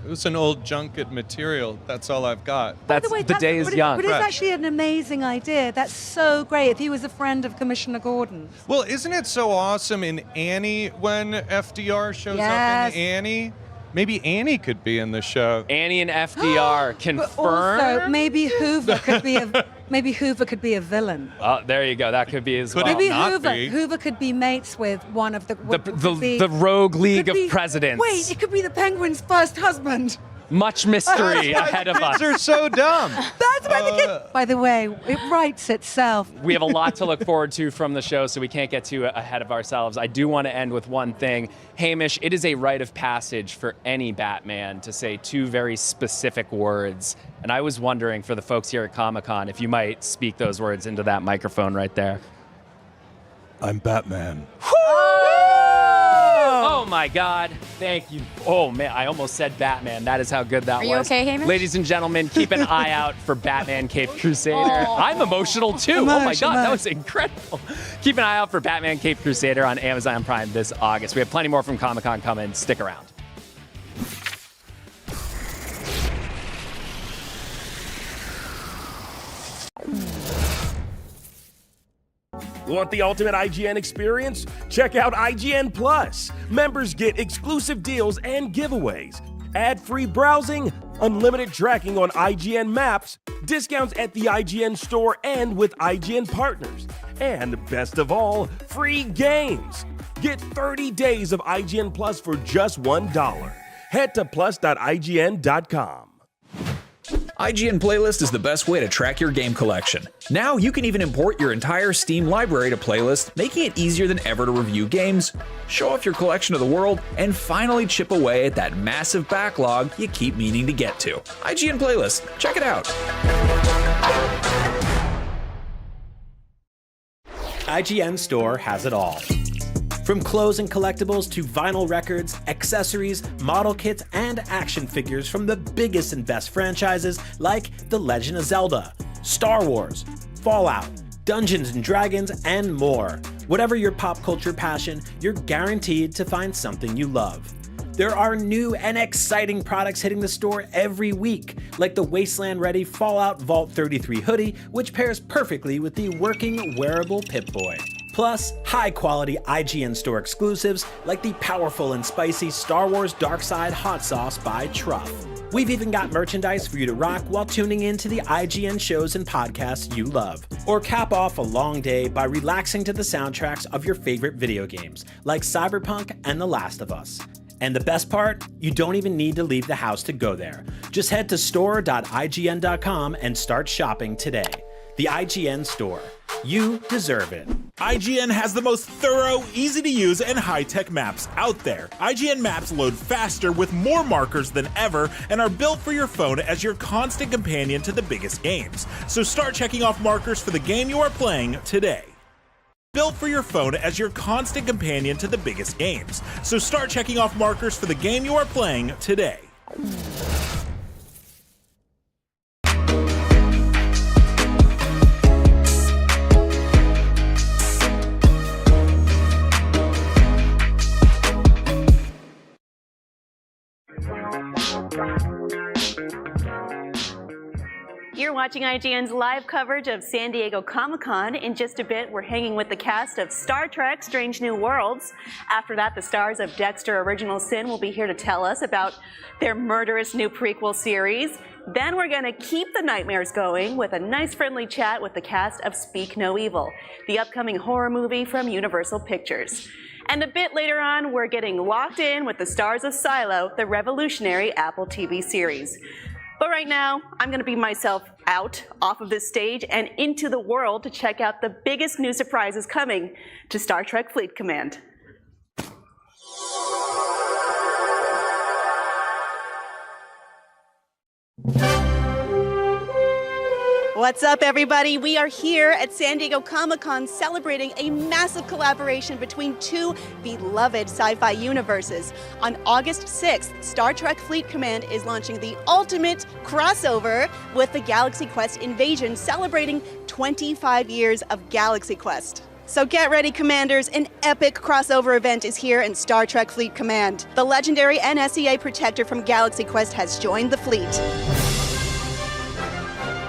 [SPEAKER 24] It was an old junket material. That's all I've got.
[SPEAKER 12] The day is young.
[SPEAKER 23] But it's actually an amazing idea. That's so great. If he was a friend of Commissioner Gordon.
[SPEAKER 24] Well, isn't it so awesome in Annie when FDR shows up in Annie? Maybe Annie could be in the show.
[SPEAKER 12] Annie and FDR confirmed.
[SPEAKER 23] Also, maybe Hoover could be a villain.
[SPEAKER 12] Oh, there you go. That could be as well.
[SPEAKER 23] Maybe Hoover could be mates with one of the
[SPEAKER 12] rogue league of presidents.
[SPEAKER 23] Wait, it could be the Penguin's first husband.
[SPEAKER 12] Much mystery ahead of us.
[SPEAKER 24] Kids are so dumb.
[SPEAKER 23] That's why the kid. By the way, it writes itself.
[SPEAKER 12] We have a lot to look forward to from the show, so we can't get too ahead of ourselves. I do want to end with one thing. Hamish, it is a rite of passage for any Batman to say 2 very specific words. And I was wondering for the folks here at Comic-Con if you might speak those words into that microphone right there.
[SPEAKER 11] I'm Batman.
[SPEAKER 12] Oh my God, thank you. Oh man, I almost said Batman. That is how good that was.
[SPEAKER 13] Are you okay, Hamish?
[SPEAKER 12] Ladies and gentlemen, keep an eye out for Batman Caped Crusader. I'm emotional too. Oh my God, that was incredible. Keep an eye out for Batman Caped Crusader on Amazon Prime this August. We have plenty more from Comic-Con coming. Stick around.
[SPEAKER 14] Want the ultimate IGN experience? Check out IGN Plus. Members get exclusive deals and giveaways, ad-free browsing, unlimited tracking on IGN maps, discounts at the IGN store and with IGN partners, and best of all, free games. Get 30 days of IGN Plus for just $1. Head to plus.ign.com.
[SPEAKER 3] IGN Playlist is the best way to track your game collection. Now you can even import your entire Steam library to Playlist, making it easier than ever to review games, show off your collection of the world, and finally chip away at that massive backlog you keep meaning to get to. IGN Playlist, check it out.
[SPEAKER 6] IGN Store has it all. From clothes and collectibles to vinyl records, accessories, model kits, and action figures from the biggest and best franchises like The Legend of Zelda, Star Wars, Fallout, Dungeons & Dragons, and more. Whatever your pop culture passion, you're guaranteed to find something you love. There are new and exciting products hitting the store every week, like the Wasteland-ready Fallout Vault 33 hoodie, which pairs perfectly with the working wearable Pip-Boy. plus high-quality IGN Store exclusives like the powerful and spicy Star Wars Dark Side Hot Sauce by Truff. We've even got merchandise for you to rock while tuning in to the IGN shows and podcasts you love. Or cap off a long day by relaxing to the soundtracks of your favorite video games, like Cyberpunk and The Last of Us. And the best part? You don't even need to leave the house to go there. Just head to store.ign.com and start shopping today. The IGN Store. You deserve it.
[SPEAKER 11] IGN has the most thorough, easy to use, and high-tech maps out there. IGN maps load faster with more markers than ever and are built for your phone as your constant companion to the biggest games. So start checking off markers for the game you are playing today. Built for your phone as your constant companion to the biggest games. So start checking off markers for the game you are playing today.
[SPEAKER 7] You're watching IGN's live coverage of San Diego Comic-Con. In just a bit, we're hanging with the cast of Star Trek Strange New Worlds. After that, the stars of Dexter Original Sin will be here to tell us about their murderous new prequel series. Then we're gonna keep the nightmares going with a nice friendly chat with the cast of Speak No Evil, the upcoming horror movie from Universal Pictures. And a bit later on, we're getting locked in with the stars of Silo, the revolutionary Apple TV series. But right now, I'm going to be myself off of this stage and into the world to check out the biggest new surprises coming to Star Trek Fleet Command.
[SPEAKER 15] What's up, everybody? We are here at San Diego Comic-Con celebrating a massive collaboration between two beloved sci-fi universes. On August 6th, Star Trek Fleet Command is launching the ultimate crossover with the Galaxy Quest Invasion, celebrating 25 years of Galaxy Quest. So get ready, Commanders. An epic crossover event is here in Star Trek Fleet Command. The legendary NSEA Protector from Galaxy Quest has joined the fleet.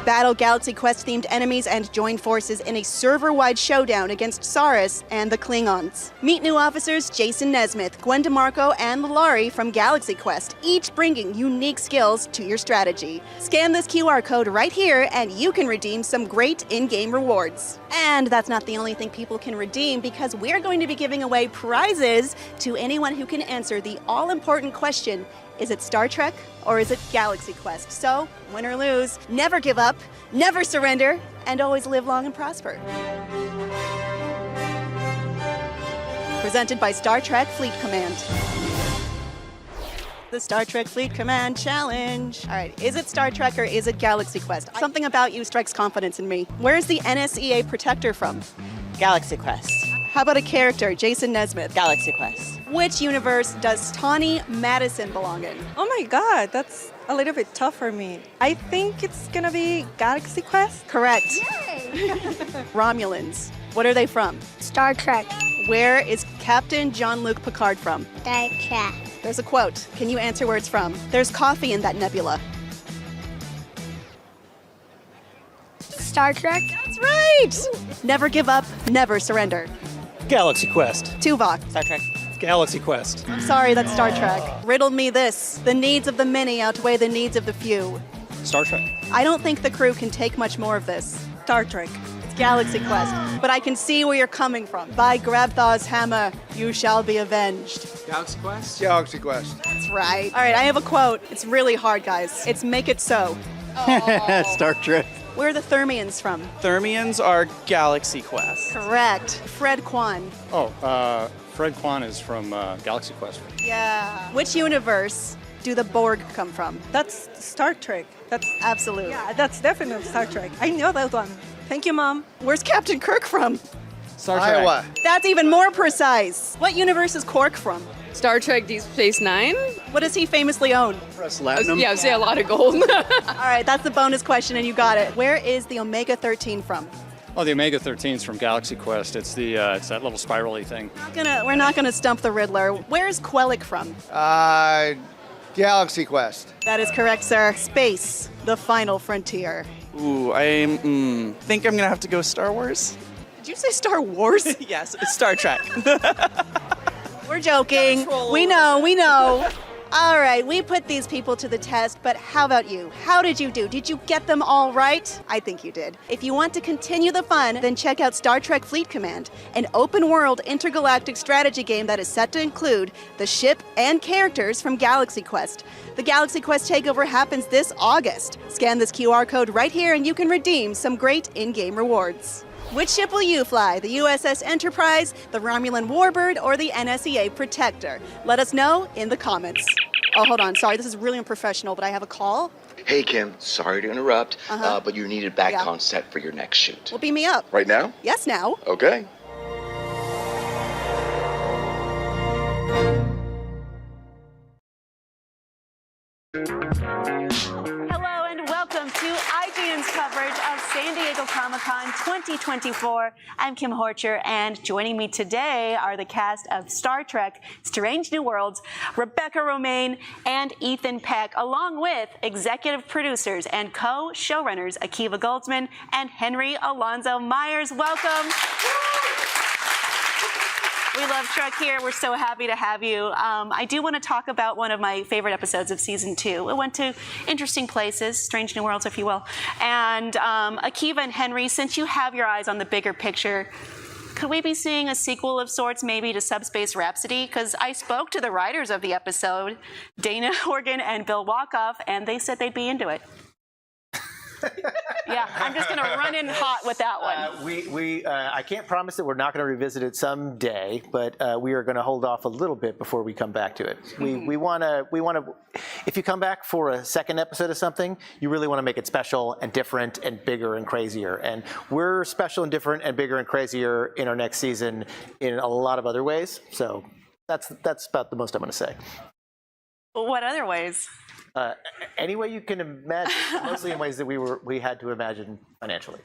[SPEAKER 15] Battle Galaxy Quest-themed enemies and join forces in a server-wide showdown against Saris and the Klingons. Meet new officers Jason Nesmith, Gwen DeMarco, and LotR from Galaxy Quest, each bringing unique skills to your strategy. Scan this QR code right here and you can redeem some great in-game rewards. And that's not the only thing people can redeem, because we're going to be giving away prizes to anyone who can answer the all-important question: is it Star Trek or is it Galaxy Quest? So, win or lose, never give up, never surrender, and always live long and prosper. Presented by Star Trek Fleet Command. The Star Trek Fleet Command Challenge. All right, is it Star Trek or is it Galaxy Quest? Something about you strikes confidence in me. Where is the NSEA Protector from?
[SPEAKER 16] Galaxy Quest.
[SPEAKER 15] How about a character, Jason Nesmith?
[SPEAKER 16] Galaxy Quest.
[SPEAKER 15] Which universe does Tawny Madison belong in?
[SPEAKER 17] Oh my god, that's a little bit tough for me. I think it's gonna be Galaxy Quest.
[SPEAKER 15] Correct. Romulans. What are they from?
[SPEAKER 19] Star Trek.
[SPEAKER 15] Where is Captain Jean-Luc Picard from?
[SPEAKER 19] Star Trek.
[SPEAKER 15] There's a quote. Can you answer where it's from? There's coffee in that nebula.
[SPEAKER 19] Star Trek.
[SPEAKER 15] That's right! Never give up, never surrender.
[SPEAKER 25] Galaxy Quest.
[SPEAKER 15] Tuvok.
[SPEAKER 16] Star Trek.
[SPEAKER 25] Galaxy Quest.
[SPEAKER 15] I'm sorry, that's Star Trek. Riddle me this. The needs of the many outweigh the needs of the few.
[SPEAKER 25] Star Trek.
[SPEAKER 15] I don't think the crew can take much more of this.
[SPEAKER 17] Star Trek.
[SPEAKER 15] It's Galaxy Quest. But I can see where you're coming from. By Grabthaw's hammer, you shall be avenged.
[SPEAKER 25] Galaxy Quest?
[SPEAKER 26] Galaxy Quest.
[SPEAKER 15] That's right. All right, I have a quote. It's really hard, guys. It's make it so.
[SPEAKER 26] Star Trek.
[SPEAKER 15] Where are the Thermians from?
[SPEAKER 25] Thermians are Galaxy Quest.
[SPEAKER 15] Correct. Fred Kwan.
[SPEAKER 25] Fred Kwan is from Galaxy Quest.
[SPEAKER 15] Yeah. Which universe do the Borg come from?
[SPEAKER 17] That's Star Trek. That's
[SPEAKER 15] absolutely.
[SPEAKER 17] Yeah, that's definitely Star Trek. I know that one.
[SPEAKER 15] Thank you, Mom. Where's Captain Kirk from?
[SPEAKER 25] Star Trek.
[SPEAKER 26] Iowa.
[SPEAKER 15] That's even more precise. What universe is Quark from?
[SPEAKER 18] Star Trek Deep Space Nine.
[SPEAKER 15] What does he famously own?
[SPEAKER 26] Press Latinum.
[SPEAKER 18] Yeah, I would say a lot of gold.
[SPEAKER 15] All right, that's the bonus question, and you got it. Where is the Omega-13 from?
[SPEAKER 25] Oh, the Omega-13 is from Galaxy Quest. It's it's that little spirally thing.
[SPEAKER 15] We're not gonna stump the Riddler. Where's Quellic from?
[SPEAKER 26] Galaxy Quest.
[SPEAKER 15] That is correct, sir. Space, the final frontier.
[SPEAKER 25] Ooh, I think I'm gonna have to go Star Wars.
[SPEAKER 15] Did you say Star Wars?
[SPEAKER 16] Yes, it's Star Trek.
[SPEAKER 15] We're joking. We know. All right, we put these people to the test, but how about you? How did you do? Did you get them all right? I think you did. If you want to continue the fun, then check out Star Trek Fleet Command, an open-world intergalactic strategy game that is set to include the ship and characters from Galaxy Quest. The Galaxy Quest takeover happens this August. Scan this QR code right here and you can redeem some great in-game rewards. Which ship will you fly? The USS Enterprise, the Romulan Warbird, or the NSEA Protector? Let us know in the comments. Oh, hold on. Sorry, this is really unprofessional, but I have a call.
[SPEAKER 1] Hey, Kim. Sorry to interrupt, but you're needed back on set for your next shoot.
[SPEAKER 15] Well, beam me up.
[SPEAKER 1] Right now?
[SPEAKER 15] Yes, now.
[SPEAKER 1] Okay.
[SPEAKER 7] Hello and welcome to IGN's coverage of San Diego Comic-Con 2024. I'm Kim Horcher, and joining me today are the cast of Star Trek Strange New Worlds, Rebecca Romaine and Ethan Peck, along with executive producers and co-showrunners Akiva Goldsman and Henry Alonzo Myers. Welcome. We love Trek here. We're so happy to have you. I do want to talk about one of my favorite episodes of season 2. It went to interesting places, strange new worlds, if you will. And Akiva and Henry, since you have your eyes on the bigger picture, could we be seeing a sequel of sorts, maybe to Subspace Rhapsody? Because I spoke to the writers of the episode, Dana Horgan and Bill Walkoff, and they said they'd be into it. Yeah, I'm just going to run in hot with that one.
[SPEAKER 6] I can't promise that we're not going to revisit it someday, but we are going to hold off a little bit before we come back to it. We want to. If you come back for a second episode of something, you really want to make it special and different and bigger and crazier. And we're special and different and bigger and crazier in our next season in a lot of other ways. So that's about the most I'm going to say.
[SPEAKER 7] What other ways?
[SPEAKER 6] Any way you can imagine, mostly in ways that we had to imagine financially.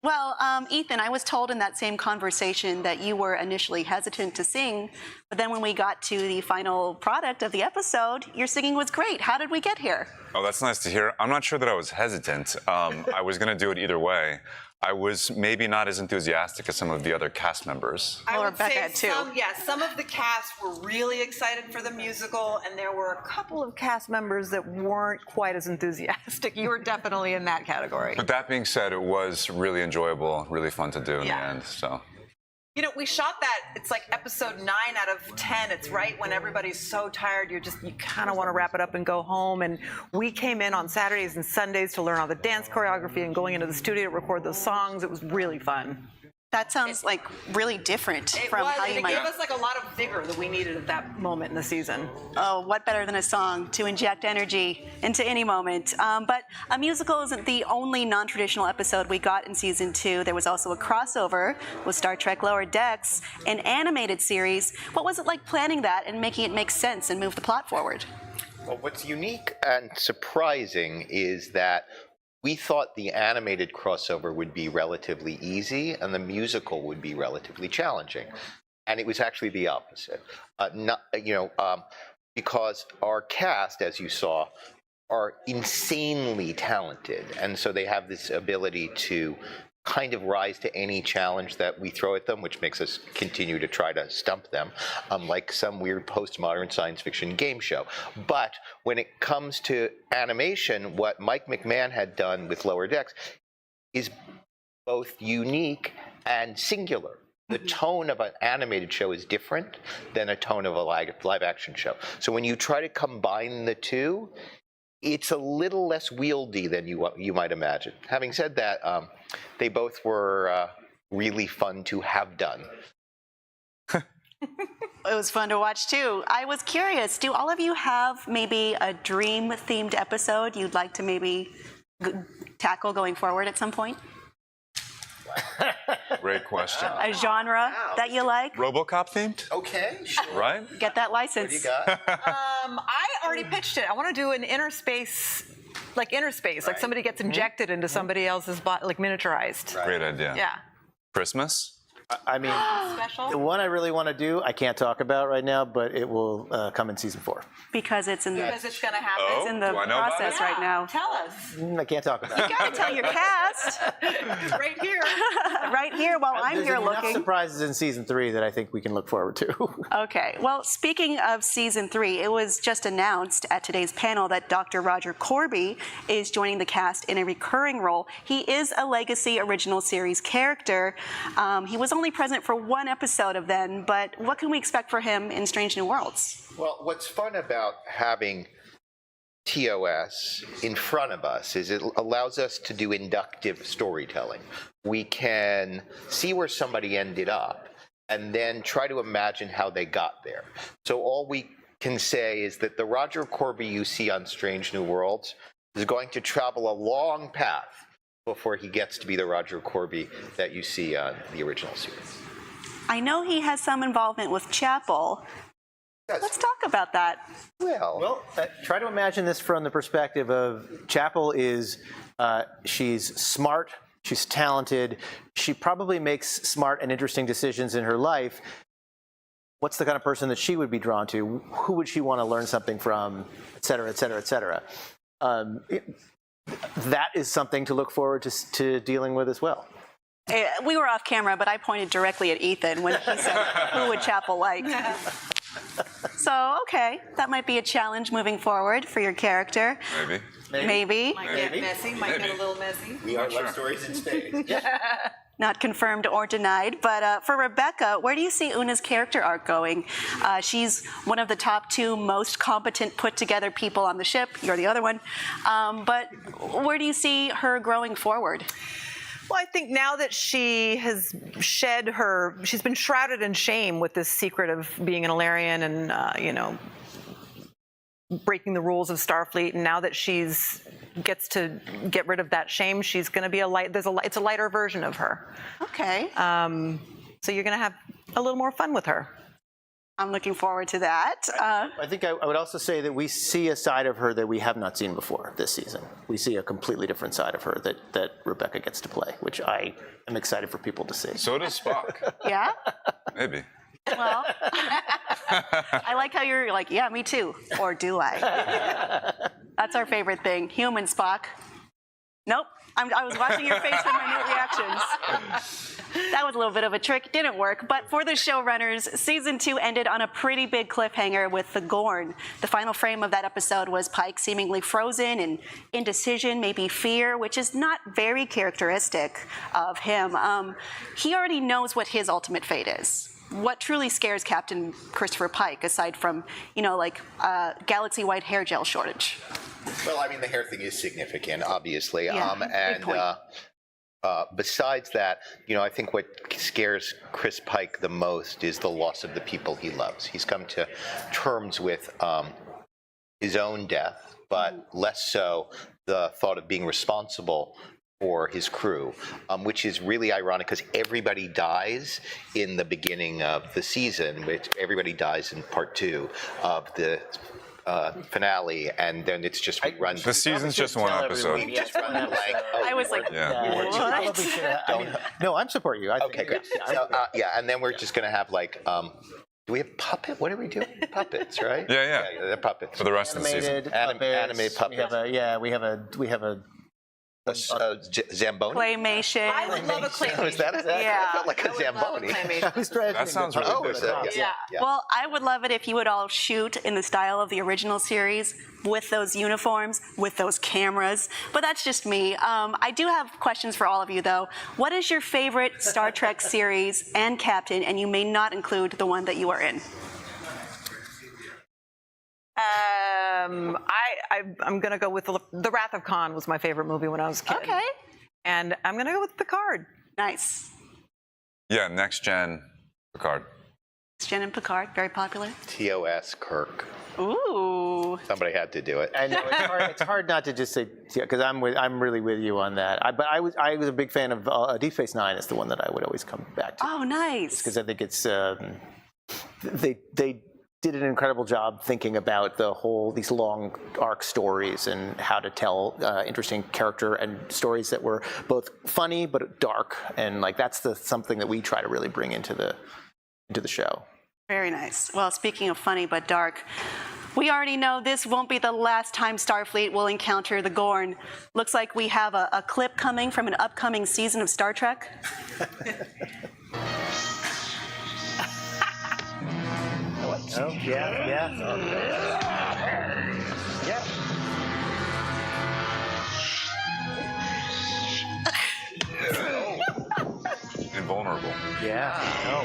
[SPEAKER 7] Well, Ethan, I was told in that same conversation that you were initially hesitant to sing, but then when we got to the final product of the episode, your singing was great. How did we get here?
[SPEAKER 2] Oh, that's nice to hear. I'm not sure that I was hesitant. I was going to do it either way. I was maybe not as enthusiastic as some of the other cast members.
[SPEAKER 4] I would
[SPEAKER 7] Rebecca,
[SPEAKER 4] say
[SPEAKER 7] too.
[SPEAKER 4] some of the cast were really excited for the musical, and there were a couple of cast members that weren't quite as enthusiastic. You were definitely in that category.
[SPEAKER 2] But that being said, it was really enjoyable, really fun to do in the end. So.
[SPEAKER 4] You know, we shot that, it's like episode 9 out of 10. It's right when everybody's so tired, you kind of want to wrap it up and go home. And we came in on Saturdays and Sundays to learn all the dance choreography and going into the studio to record those songs. It was really fun.
[SPEAKER 7] That sounds like really different from how you might.
[SPEAKER 4] It gave us like a lot of vigor that we needed at that moment in the season.
[SPEAKER 7] Oh, what better than a song to inject energy into any moment? But a musical isn't the only non-traditional episode we got in season 2. There was also a crossover with Star Trek Lower Decks, an animated series. What was it like planning that and making it make sense and move the plot forward?
[SPEAKER 10] Well, what's unique and surprising is that we thought the animated crossover would be relatively easy and the musical would be relatively challenging. And it was actually the opposite. Because our cast, as you saw, are insanely talented. And so they have this ability to kind of rise to any challenge that we throw at them, which makes us continue to try to stump them, like some weird postmodern science fiction game show. But when it comes to animation, what Mike McMahon had done with Lower Decks is both unique and singular. The tone of an animated show is different than a tone of a live action show. So when you try to combine the two, it's a little less wieldy than you might imagine. Having said that, they both were really fun to have done.
[SPEAKER 7] It was fun to watch, too. I was curious, do all of you have maybe a dream-themed episode you'd like to maybe tackle going forward at some point?
[SPEAKER 2] Great question.
[SPEAKER 7] A genre that you like?
[SPEAKER 2] RoboCop themed?
[SPEAKER 10] Okay, sure.
[SPEAKER 2] Right?
[SPEAKER 7] Get that license.
[SPEAKER 10] What do you got?
[SPEAKER 4] I already pitched it. I want to do an inner space, like somebody gets injected into somebody else's body, like miniaturized.
[SPEAKER 2] Great idea.
[SPEAKER 4] Yeah.
[SPEAKER 2] Christmas?
[SPEAKER 6] I mean, the one I really want to do, I can't talk about right now, but it will come in season 4.
[SPEAKER 7] Because it's in the
[SPEAKER 4] Because it's going to happen.
[SPEAKER 7] it's in the process right now.
[SPEAKER 4] Tell us.
[SPEAKER 6] I can't talk about it.
[SPEAKER 7] You got to tell your cast.
[SPEAKER 15] cast.
[SPEAKER 4] Right here.
[SPEAKER 15] Right here while I'm
[SPEAKER 5] There's
[SPEAKER 15] here
[SPEAKER 5] enough
[SPEAKER 15] looking.
[SPEAKER 5] surprises in season 3 that I think we can look forward to.
[SPEAKER 15] Okay, well, speaking of season 3, it was just announced at today's panel that Dr. Roger Corby is joining the cast in a recurring role. He is a legacy original series character. He was only present for one episode of then, but what can we expect for him in Strange New Worlds?
[SPEAKER 10] Well, what's fun about having TOS in front of us is it allows us to do inductive storytelling. We can see where somebody ended up and then try to imagine how they got there. So all we can say is that the Roger Corby you see on Strange New Worlds is going to travel a long path before he gets to be the Roger Corby that you see on the original series.
[SPEAKER 15] I know he has some involvement with Chapel. Let's talk about that.
[SPEAKER 10] Well,
[SPEAKER 5] try to imagine this from the perspective of Chapel is, she's smart, she's talented, she probably makes smart and interesting decisions in her life. What's the kind of person that she would be drawn to? Who would she want to learn something from, et cetera, et cetera, et cetera. That is something to look forward to dealing with as well.
[SPEAKER 15] We were off camera, but I pointed directly at Ethan when he said, who would Chapel like? So, okay, that might be a challenge moving forward for your character. Maybe.
[SPEAKER 4] Might get messy, might get a little messy.
[SPEAKER 10] We are love stories in spades.
[SPEAKER 15] Not confirmed or denied, but for Rebecca, where do you see Una's character arc going? She's one of the top 2 most competent, put-together people on the ship. You're the other one. But where do you see her growing forward?
[SPEAKER 4] Well, I think now that she has she's been shrouded in shame with this secret of being an Illyrian and, breaking the rules of Starfleet, and now that gets to get rid of that shame, she's going to be it's a lighter version of her.
[SPEAKER 15] Okay.
[SPEAKER 4] So you're going to have a little more fun with her.
[SPEAKER 15] I'm looking forward to that.
[SPEAKER 5] I think I would also say that we see a side of her that we have not seen before this season. We see a completely different side of her that Rebecca gets to play, which I am excited for people to see.
[SPEAKER 2] So does Spock.
[SPEAKER 15] Yeah?
[SPEAKER 2] Maybe.
[SPEAKER 15] Well, I like how you're like, yeah, me too. Or do I? That's our favorite thing. Human Spock. Nope. I was watching your face for minute reactions. That was a little bit of a trick. Didn't work. But for the showrunners, season 2 ended on a pretty big cliffhanger with the Gorn. The final frame of that episode was Pike seemingly frozen in indecision, maybe fear, which is not very characteristic of him. He already knows what his ultimate fate is. What truly scares Captain Christopher Pike, aside from, galaxy-wide hair gel shortage?
[SPEAKER 10] Well, I mean, the hair thing is significant, obviously.
[SPEAKER 15] Yeah,
[SPEAKER 10] Besides that, I think what scares Chris Pike the most is the loss of the people he loves. He's come to terms with his own death, but less so the thought of being responsible for his crew, which is really ironic because everybody dies in the beginning of the season. Everybody dies in part 2 of the finale, and then it's just reruns.
[SPEAKER 2] The season's just one episode.
[SPEAKER 15] I was like,
[SPEAKER 5] what? No, I'm supporting you.
[SPEAKER 10] Okay, good. So, and then we're just going to have do we have puppet? What are we doing? Puppets, right?
[SPEAKER 2] Yeah.
[SPEAKER 10] The puppets.
[SPEAKER 2] For the rest of the season.
[SPEAKER 10] Animated puppets.
[SPEAKER 5] We have a
[SPEAKER 10] Zamboni?
[SPEAKER 15] Claymation.
[SPEAKER 4] I would love a claymation.
[SPEAKER 10] Is that?
[SPEAKER 15] Yeah.
[SPEAKER 10] I felt like a Zamboni.
[SPEAKER 2] That sounds really good.
[SPEAKER 15] Yeah. Well, I would love it if you would all shoot in the style of the original series with those uniforms, with those cameras. But that's just me. I do have questions for all of you, though. What is your favorite Star Trek series and captain? And you may not include the one that you are in.
[SPEAKER 4] I'm going to go with The Wrath of Khan was my favorite movie when I was a kid.
[SPEAKER 15] Okay.
[SPEAKER 4] And I'm going to go with Picard.
[SPEAKER 15] Nice.
[SPEAKER 2] Yeah, Next Gen Picard.
[SPEAKER 15] Next Gen and Picard, very popular.
[SPEAKER 10] TOS Kirk.
[SPEAKER 15] Ooh.
[SPEAKER 10] Somebody had to do it.
[SPEAKER 5] I know it's hard not to just say, because I'm really with you on that. But I was a big fan of Deep Space Nine. Is the one that I would always come back to.
[SPEAKER 15] Oh, nice.
[SPEAKER 5] Because I think it's they did an incredible job thinking about these long arc stories and how to tell interesting character and stories that were both funny but dark, and that's something that we try to really bring into the show.
[SPEAKER 15] Very nice. Well, speaking of funny but dark, We already know this won't be the last time Starfleet will encounter the Gorn. Looks like we have a clip coming from an upcoming season of Star Trek.
[SPEAKER 5] Oh, yeah, yeah. Yeah.
[SPEAKER 2] Invulnerable.
[SPEAKER 5] Yeah. No.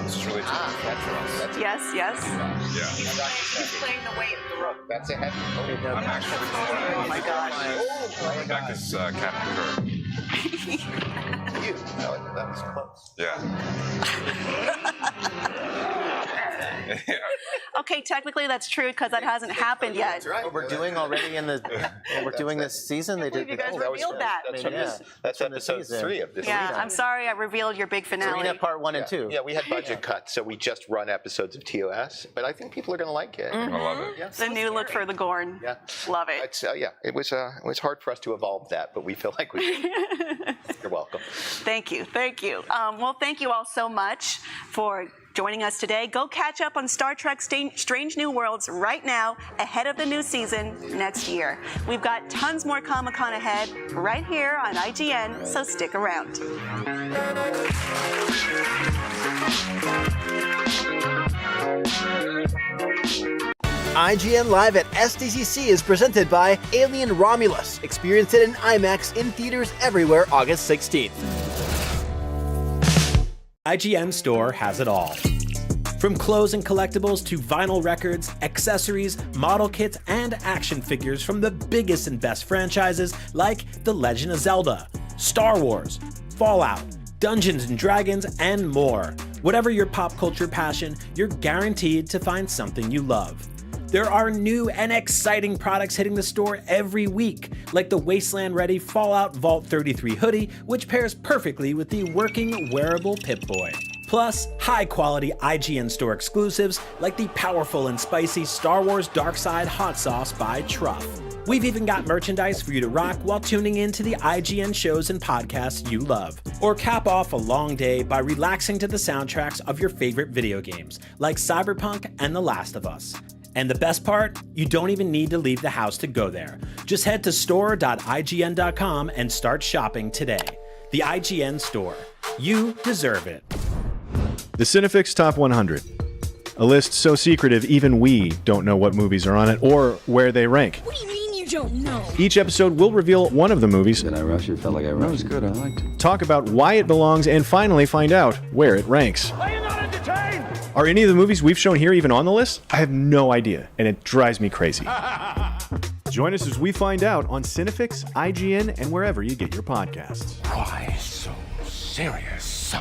[SPEAKER 2] This is really tough.
[SPEAKER 10] That's
[SPEAKER 15] Yes, yes.
[SPEAKER 2] Yeah.
[SPEAKER 4] He's playing the weight of the rope.
[SPEAKER 10] That's a heavy.
[SPEAKER 2] I'm actually.
[SPEAKER 4] Oh my gosh.
[SPEAKER 2] My deck is Captain Kirk.
[SPEAKER 10] You. No, that was close.
[SPEAKER 2] Yeah. Yeah.
[SPEAKER 15] Okay, technically that's true because that hasn't happened yet.
[SPEAKER 10] That's right.
[SPEAKER 5] We're doing already in the. We're doing this season. They did.
[SPEAKER 15] You guys revealed that.
[SPEAKER 10] That's episode 3 of this.
[SPEAKER 15] Yeah, I'm sorry I revealed your big finale.
[SPEAKER 5] Arena Part 1 and 2.
[SPEAKER 10] Yeah, we had budget cuts, so we just run episodes of TOS. But I think people are going to like it.
[SPEAKER 15] Mhm.
[SPEAKER 2] I love it.
[SPEAKER 10] Yeah.
[SPEAKER 15] The new look for the Gorn.
[SPEAKER 10] Yeah.
[SPEAKER 15] Love it.
[SPEAKER 10] It's, yeah, it was hard for us to evolve that, but we feel like we. You're welcome.
[SPEAKER 15] Thank you, thank you. Well, thank you all so much for joining us today. Go catch up on Star Trek Strange New Worlds right now, ahead of the new season next year. We've got tons more Comic-Con ahead right here on IGN, so stick around.
[SPEAKER 6] IGN Live at SDCC is presented by Alien Romulus. Experience it in IMAX in theaters everywhere August 16th. IGN Store has it all. From clothes and collectibles to vinyl records, accessories, model kits, and action figures from the biggest and best franchises like The Legend of Zelda, Star Wars, Fallout, Dungeons & Dragons, and more. Whatever your pop culture passion, you're guaranteed to find something you love. There are new and exciting products hitting the store every week, like the Wasteland-ready Fallout Vault 33 hoodie, which pairs perfectly with the working wearable Pip-Boy. Plus, high-quality IGN Store exclusives like the powerful and spicy Star Wars Darkside Hot Sauce by Truff. We've even got merchandise for you to rock while tuning in to the IGN shows and podcasts you love. Or cap off a long day by relaxing to the soundtracks of your favorite video games, like Cyberpunk and The Last of Us. And the best part? You don't even need to leave the house to go there. Just head to store.ign.com and start shopping today. The IGN Store. You deserve it.
[SPEAKER 8] The Cinefix Top 100. A list so secretive even we don't know what movies are on it or where they rank.
[SPEAKER 9] What do you mean you don't know?
[SPEAKER 8] Each episode will reveal one of the movies.
[SPEAKER 20] Did I rush it? Felt like I rushed. That was good. I liked it.
[SPEAKER 8] Talk about why it belongs and finally find out where it ranks.
[SPEAKER 9] Are you not entertained?
[SPEAKER 8] Are any of the movies we've shown here even on the list? I have no idea, and it drives me crazy. Join us as we find out on Cinefix, IGN, and wherever you get your podcasts.
[SPEAKER 11] Why so serious?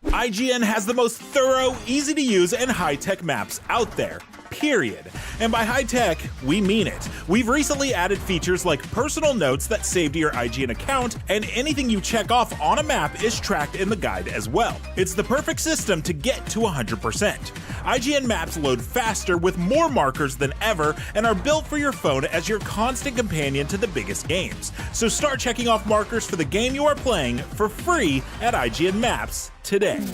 [SPEAKER 11] IGN has the most thorough, easy to use, and high-tech maps out there. Period. And by high tech, we mean it. We've recently added features like personal notes that save to your IGN account, and anything you check off on a map is tracked in the guide as well. It's the perfect system to get to 100%. IGN maps load faster with more markers than ever and are built for your phone as your constant companion to the biggest games. So start checking off markers for the game you are playing for free at IGN Maps today.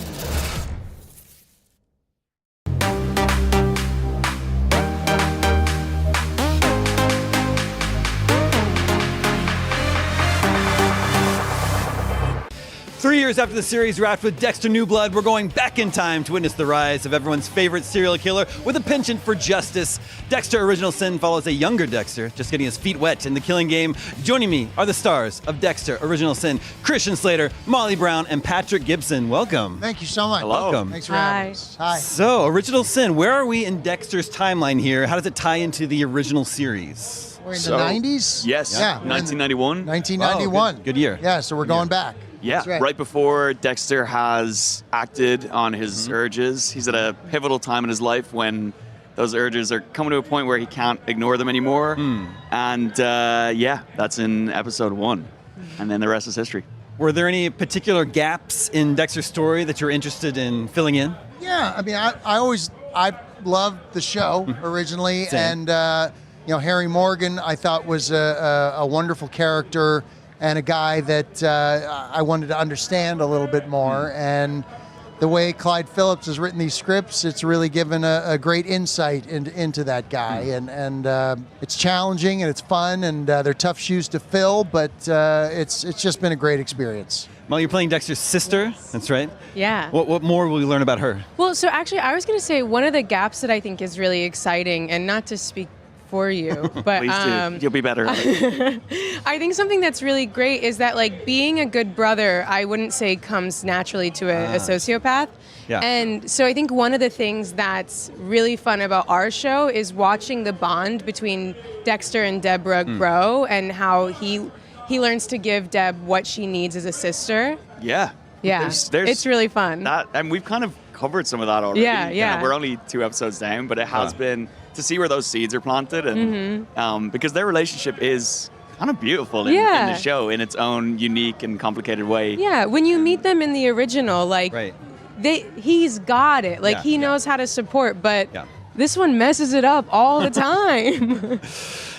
[SPEAKER 21] Three years after the series wrapped with Dexter New Blood, we're going back in time to witness the rise of everyone's favorite serial killer with a penchant for justice. Dexter Original Sin follows a younger Dexter, just getting his feet wet in the killing game. Joining me are the stars of Dexter Original Sin, Christian Slater, Molly Brown, and Patrick Gibson. Welcome.
[SPEAKER 22] Thank you so much.
[SPEAKER 21] Welcome.
[SPEAKER 22] Thanks for having us. Hi.
[SPEAKER 21] So, Original Sin, where are we in Dexter's timeline here? How does it tie into the original series?
[SPEAKER 22] We're in the 90s?
[SPEAKER 24] Yes,
[SPEAKER 22] Yeah.
[SPEAKER 24] 1991.
[SPEAKER 22] 1991.
[SPEAKER 21] Good year.
[SPEAKER 22] Yeah, so we're going back.
[SPEAKER 24] Yeah,
[SPEAKER 22] That's
[SPEAKER 24] right before Dexter has acted on his urges. He's at a pivotal time in his life when those urges are coming to a point where he can't ignore them anymore. And yeah, that's in episode 1. And then the rest is history.
[SPEAKER 21] Were there any particular gaps in Dexter's story that you're interested in filling in?
[SPEAKER 22] Yeah, I mean, I loved the show originally.
[SPEAKER 21] Same.
[SPEAKER 22] And, you know, Harry Morgan, I thought was a wonderful character and a guy that I wanted to understand a little bit more. And the way Clyde Phillips has written these scripts, it's really given a great insight into that guy. And it's challenging and it's fun, and they're tough shoes to fill, but it's just been a great experience.
[SPEAKER 21] Well, you're playing Dexter's sister. That's right.
[SPEAKER 3] Yeah.
[SPEAKER 21] What more will we learn about her?
[SPEAKER 3] Well, so actually, I was going to say one of the gaps that I think is really exciting, and not to speak for you, but
[SPEAKER 24] Please do. You'll be better.
[SPEAKER 3] I think something that's really great is that, like, being a good brother, I wouldn't say comes naturally to a sociopath.
[SPEAKER 21] Yeah.
[SPEAKER 3] And so I think one of the things that's really fun about our show is watching the bond between Dexter and Deborah grow, and how he learns to give Deb what she needs as a sister.
[SPEAKER 24] Yeah.
[SPEAKER 3] Yeah. It's really fun.
[SPEAKER 24] And we've kind of covered some of that already.
[SPEAKER 3] Yeah.
[SPEAKER 24] We're only 2 episodes down, but it has been to see where those seeds are planted, and because their relationship is kind of beautiful in the show in its own unique and complicated way.
[SPEAKER 3] Yeah, when you meet them in the original, like, he's got it. Like, he knows how to support, but this one messes it up all the time.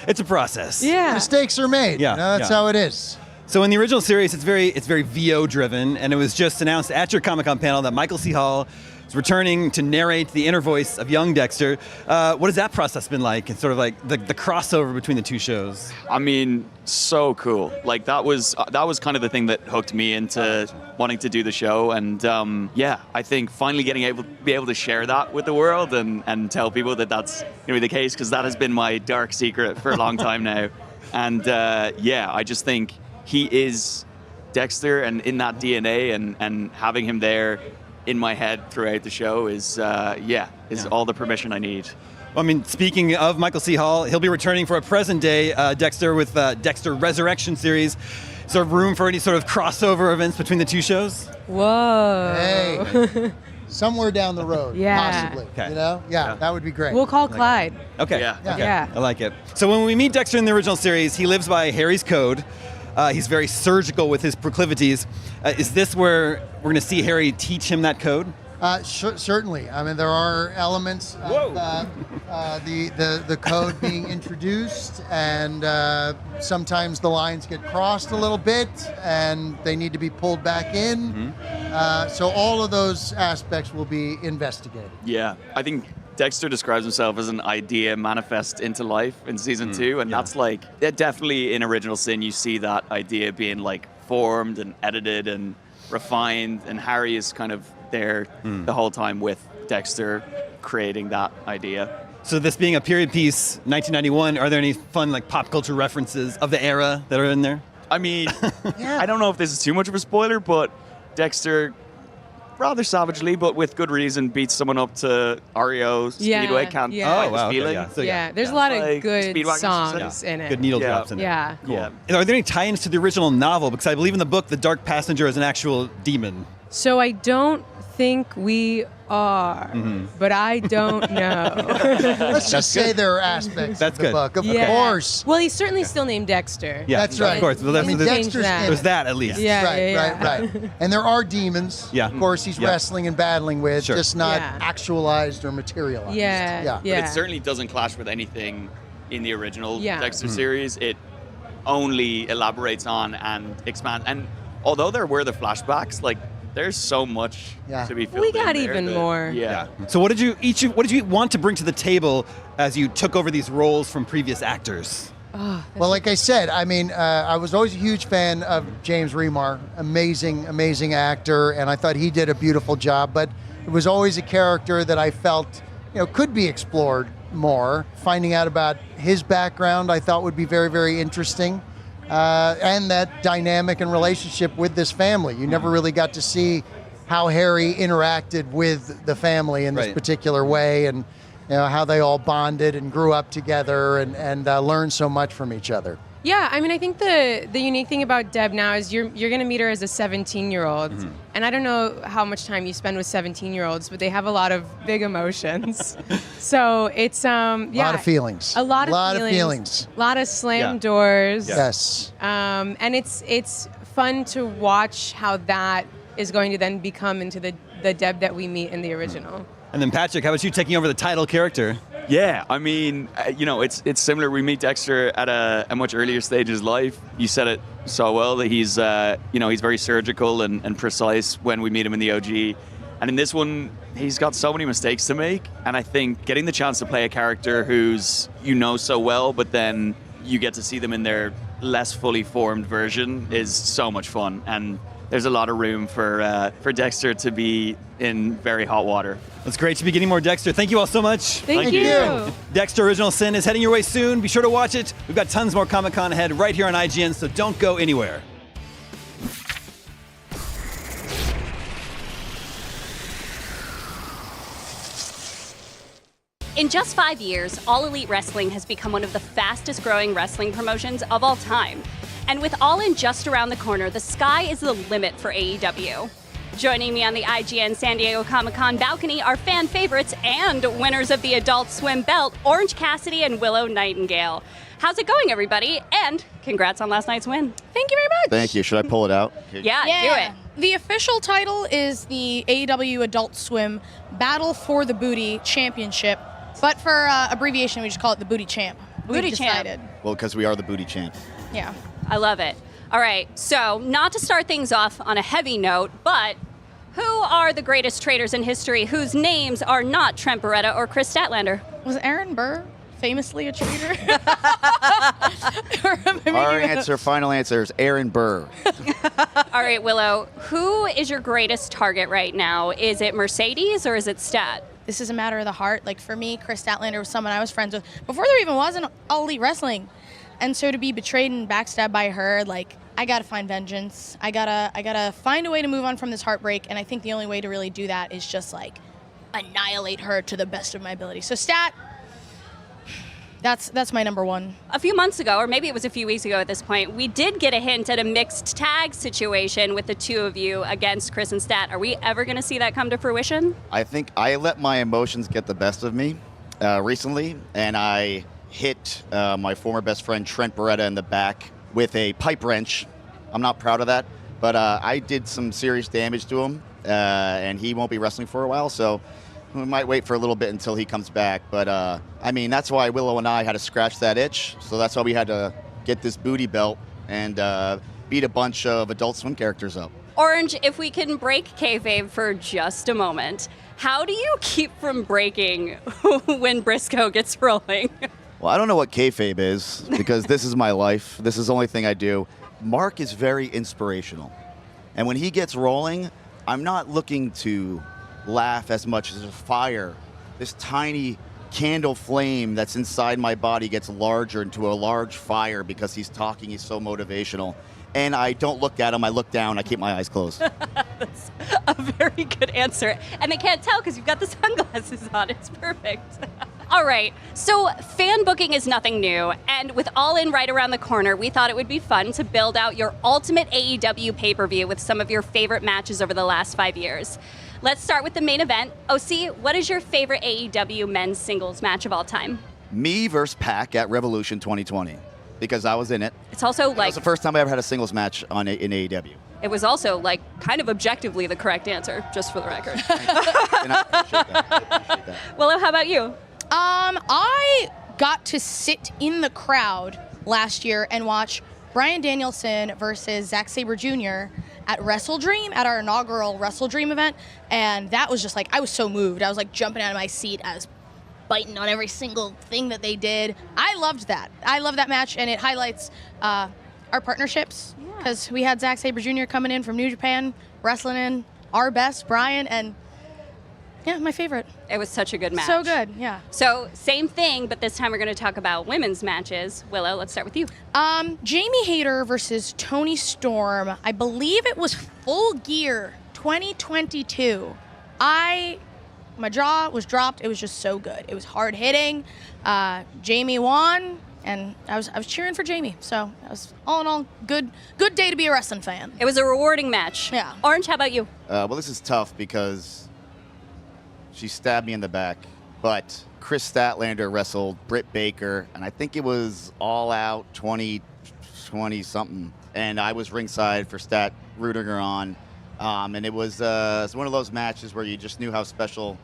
[SPEAKER 21] It's a process.
[SPEAKER 3] Yeah.
[SPEAKER 22] Mistakes are made.
[SPEAKER 21] Yeah.
[SPEAKER 22] That's how it is.
[SPEAKER 21] So in the original series, it's very VO driven, and it was just announced at your Comic-Con panel that Michael C. Hall is returning to narrate the inner voice of young Dexter. What has that process been like? It's sort of like the crossover between the two shows.
[SPEAKER 24] I mean, so cool. Like that was kind of the thing that hooked me into wanting to do the show, and I think finally be able to share that with the world and tell people that that's the case, because that has been my dark secret for a long time now. And I just think he is Dexter, and in that DNA, and having him there in my head throughout the show is all the permission I need.
[SPEAKER 21] Well, I mean, speaking of Michael C. Hall, he'll be returning for a present-day Dexter with Dexter Resurrection series. Is there room for any sort of crossover events between the two shows?
[SPEAKER 3] Whoa.
[SPEAKER 22] Hey. Somewhere down the road,
[SPEAKER 3] Yeah.
[SPEAKER 22] possibly.
[SPEAKER 21] Okay.
[SPEAKER 22] Yeah, that would be great.
[SPEAKER 3] We'll call Clyde.
[SPEAKER 21] Okay.
[SPEAKER 24] Yeah.
[SPEAKER 21] Okay.
[SPEAKER 3] Yeah.
[SPEAKER 21] I like it. So when we meet Dexter in the original series, he lives by Harry's code. He's very surgical with his proclivities. Is this where we're going to see Harry teach him that code?
[SPEAKER 22] Certainly. I mean, there are elements of the code being introduced, and sometimes the lines get crossed a little bit, and they need to be pulled back in. So all of those aspects will be investigated.
[SPEAKER 24] Yeah, I think Dexter describes himself as an idea manifest into life in season 2, and that's like, definitely in Original Sin you see that idea being like formed and edited and refined, and Harry is kind of there the whole time with Dexter creating that idea.
[SPEAKER 21] So this being a period piece, 1991, are there any fun like pop culture references of the era that are in there?
[SPEAKER 24] I mean, I don't know if this is too much of a spoiler, but Dexter, rather savagely, but with good reason, beats someone up to REO Speedway. Can't fight the feeling.
[SPEAKER 3] There's a lot of
[SPEAKER 24] Like
[SPEAKER 3] good
[SPEAKER 24] Speedwagon
[SPEAKER 3] songs in it.
[SPEAKER 21] Good needle drops in there.
[SPEAKER 3] Yeah.
[SPEAKER 21] Cool. Are there any tie-ins to the original novel? Because I believe in the book, the Dark Passenger is an actual demon.
[SPEAKER 3] So I don't think we are, but I don't know.
[SPEAKER 22] Let's just say there are aspects of the book, of course.
[SPEAKER 3] Well, he's certainly still named Dexter.
[SPEAKER 21] Yeah,
[SPEAKER 22] that's right.
[SPEAKER 21] Of course. Well,
[SPEAKER 22] I mean, Dexter's
[SPEAKER 21] there's that at least.
[SPEAKER 22] Right. And there are demons, of course, he's
[SPEAKER 21] Yeah.
[SPEAKER 22] wrestling and battling with,
[SPEAKER 21] Sure.
[SPEAKER 22] just not actualized or materialized.
[SPEAKER 3] Yeah.
[SPEAKER 24] But it certainly doesn't clash with anything in the original
[SPEAKER 3] Yeah.
[SPEAKER 24] Dexter series. It only elaborates on and expands. And although there were the flashbacks, like, there's so much to be filled
[SPEAKER 3] We
[SPEAKER 24] in
[SPEAKER 3] got
[SPEAKER 24] there
[SPEAKER 3] even
[SPEAKER 24] that-
[SPEAKER 3] more.
[SPEAKER 24] Yeah.
[SPEAKER 21] So what did you want to bring to the table as you took over these roles from previous actors?
[SPEAKER 22] Well, like I said, I mean, I was always a huge fan of James Remar, amazing actor, and I thought he did a beautiful job, but it was always a character that I felt, could be explored more. Finding out about his background, I thought would be very, very interesting. And that dynamic and relationship with this family. You never really got to see how Harry interacted with the family in this particular way, and how they all bonded and grew up together and learned so much from each other.
[SPEAKER 3] Yeah, I mean, I think the unique thing about Deb now is you're going to meet her as a 17-year-old. And I don't know how much time you spend with 17-year-olds, but they have a lot of big emotions. So it's
[SPEAKER 22] A lot of feelings.
[SPEAKER 3] A lot of
[SPEAKER 22] feelings.
[SPEAKER 3] A lot of slammed doors.
[SPEAKER 22] Yes.
[SPEAKER 3] And it's fun to watch how that is going to then become into the Deb that we meet in the original.
[SPEAKER 21] And then Patrick, how about you taking over the title character?
[SPEAKER 24] Yeah, I mean, it's similar. We meet Dexter at a much earlier stage of his life. You said it so well that he's very surgical and precise when we meet him in the OG. And in this one, he's got so many mistakes to make. And I think getting the chance to play a character who's so well, but then you get to see them in their less fully formed version is so much fun. And there's a lot of room for Dexter to be in very hot water.
[SPEAKER 21] It's great to be getting more Dexter. Thank you all so much.
[SPEAKER 3] Thank you.
[SPEAKER 21] Dexter Original Sin is heading your way soon. Be sure to watch it. We've got tons more Comic-Con ahead right here on IGN, so don't go anywhere.
[SPEAKER 12] In just 5 years, All Elite Wrestling has become one of the fastest growing wrestling promotions of all time. And with All In just around the corner, the sky is the limit for AEW. Joining me on the IGN San Diego Comic-Con balcony are fan favorites and winners of the Adult Swim belt, Orange Cassidy and Willow Nightingale. How's it going, everybody? And congrats on last night's win.
[SPEAKER 3] Thank you very much.
[SPEAKER 13] Thank you. Should I pull it out?
[SPEAKER 12] Yeah, do it.
[SPEAKER 3] The official title is the AEW Adult Swim Battle for the Booty Championship, but for abbreviation, we just call it the Booty Champ.
[SPEAKER 12] Booty Champ.
[SPEAKER 13] Well, because we are the booty champ.
[SPEAKER 3] Yeah.
[SPEAKER 12] I love it. All right, so not to start things off on a heavy note, but who are the greatest traders in history whose names are not Trent Beretta or Chris Statlander?
[SPEAKER 3] Was Aaron Burr famously a trader?
[SPEAKER 13] Our final answer is Aaron Burr.
[SPEAKER 12] All right, Willow, who is your greatest target right now? Is it Mercedes or is it Stat?
[SPEAKER 3] This is a matter of the heart. Like, for me, Chris Statlander was someone I was friends with before there even was an All Elite Wrestling. And so to be betrayed and backstabbed by her, like, I gotta find vengeance. I gotta find a way to move on from this heartbreak, and I think the only way to really do that is just, like, annihilate her to the best of my ability. So Stat, that's my number one.
[SPEAKER 12] A few months ago, or maybe it was a few weeks ago at this point, we did get a hint at a mixed tag situation with the two of you against Chris and Stat. Are we ever gonna see that come to fruition?
[SPEAKER 13] I think I let my emotions get the best of me recently, and I hit my former best friend Trent Beretta in the back with a pipe wrench. I'm not proud of that, but I did some serious damage to him, and he won't be wrestling for a while, so we might wait for a little bit until he comes back. But I mean, that's why Willow and I had to scratch that itch, so that's why we had to get this booty belt and beat a bunch of Adult Swim characters up.
[SPEAKER 12] Orange, if we can break kayfabe for just a moment, how do you keep from breaking when Briscoe gets rolling?
[SPEAKER 13] Well, I don't know what kayfabe is, because this is my life. This is the only thing I do. Mark is very inspirational. And when he gets rolling, I'm not looking to laugh as much as a fire. This tiny candle flame that's inside my body gets larger into a large fire because he's talking, he's so motivational. And I don't look at him, I look down, I keep my eyes closed.
[SPEAKER 12] That's a very good answer. And they can't tell because you've got the sunglasses on. It's perfect. All right, so fan booking is nothing new, and with All In right around the corner, we thought it would be fun to build out your ultimate AEW pay-per-view with some of your favorite matches over the last 5 years. Let's start with the main event. OC, what is your favorite AEW men's singles match of all time?
[SPEAKER 13] Me versus Pac at Revolution 2020, because I was in it.
[SPEAKER 12] It's also
[SPEAKER 13] That was the first time I ever had a singles match in AEW.
[SPEAKER 12] It was also like kind of objectively the correct answer, just for the record.
[SPEAKER 13] And I appreciate that.
[SPEAKER 12] Willow, how about you?
[SPEAKER 3] I got to sit in the crowd last year and watch Bryan Danielson versus Zack Sabre Jr. at Wrestle Dream, at our inaugural Wrestle Dream event, and that was just like, I was so moved. I was like jumping out of my seat. I was biting on every single thing that they did. I loved that. I love that match, and it highlights our partnerships, because we had Zack Sabre Jr. coming in from New Japan, wrestling in our best, Bryan, and yeah, my favorite.
[SPEAKER 12] It was such a good match.
[SPEAKER 3] So good, yeah.
[SPEAKER 12] So same thing, but this time we're going to talk about women's matches. Willow, let's start with you.
[SPEAKER 3] Jamie Hayter versus Toni Storm. I believe it was Full Gear 2022. My jaw was dropped. It was just so good. It was hard hitting. Jamie won, and I was cheering for Jamie. So that was all in all good day to be a wrestling fan.
[SPEAKER 12] It was a rewarding match.
[SPEAKER 3] Yeah.
[SPEAKER 12] Orange, how about you?
[SPEAKER 13] Well, this is tough because she stabbed me in the back, but Chris Statlander wrestled Britt Baker, and I think it was All Out 2020 something, and I was ringside for Stat rooting her on, and it was one of those matches where you just knew how special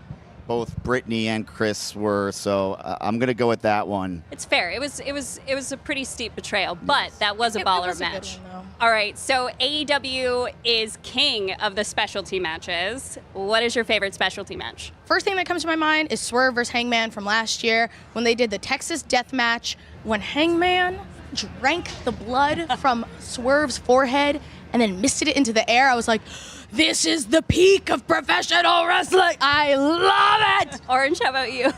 [SPEAKER 13] both Brittany and Chris were, so I'm gonna go with that one.
[SPEAKER 12] It's fair. It was a pretty steep betrayal, but that was a baller
[SPEAKER 14] was a good
[SPEAKER 12] match.
[SPEAKER 14] one, though.
[SPEAKER 12] All right, so AEW is king of the specialty matches. What is your favorite specialty match?
[SPEAKER 14] First thing that comes to my mind is Swerve versus Hangman from last year when they did the Texas Death Match. When Hangman drank the blood from Swerve's forehead and then misted it into the air, I was like, this is the peak of professional wrestling. I love it.
[SPEAKER 12] Orange, how about you?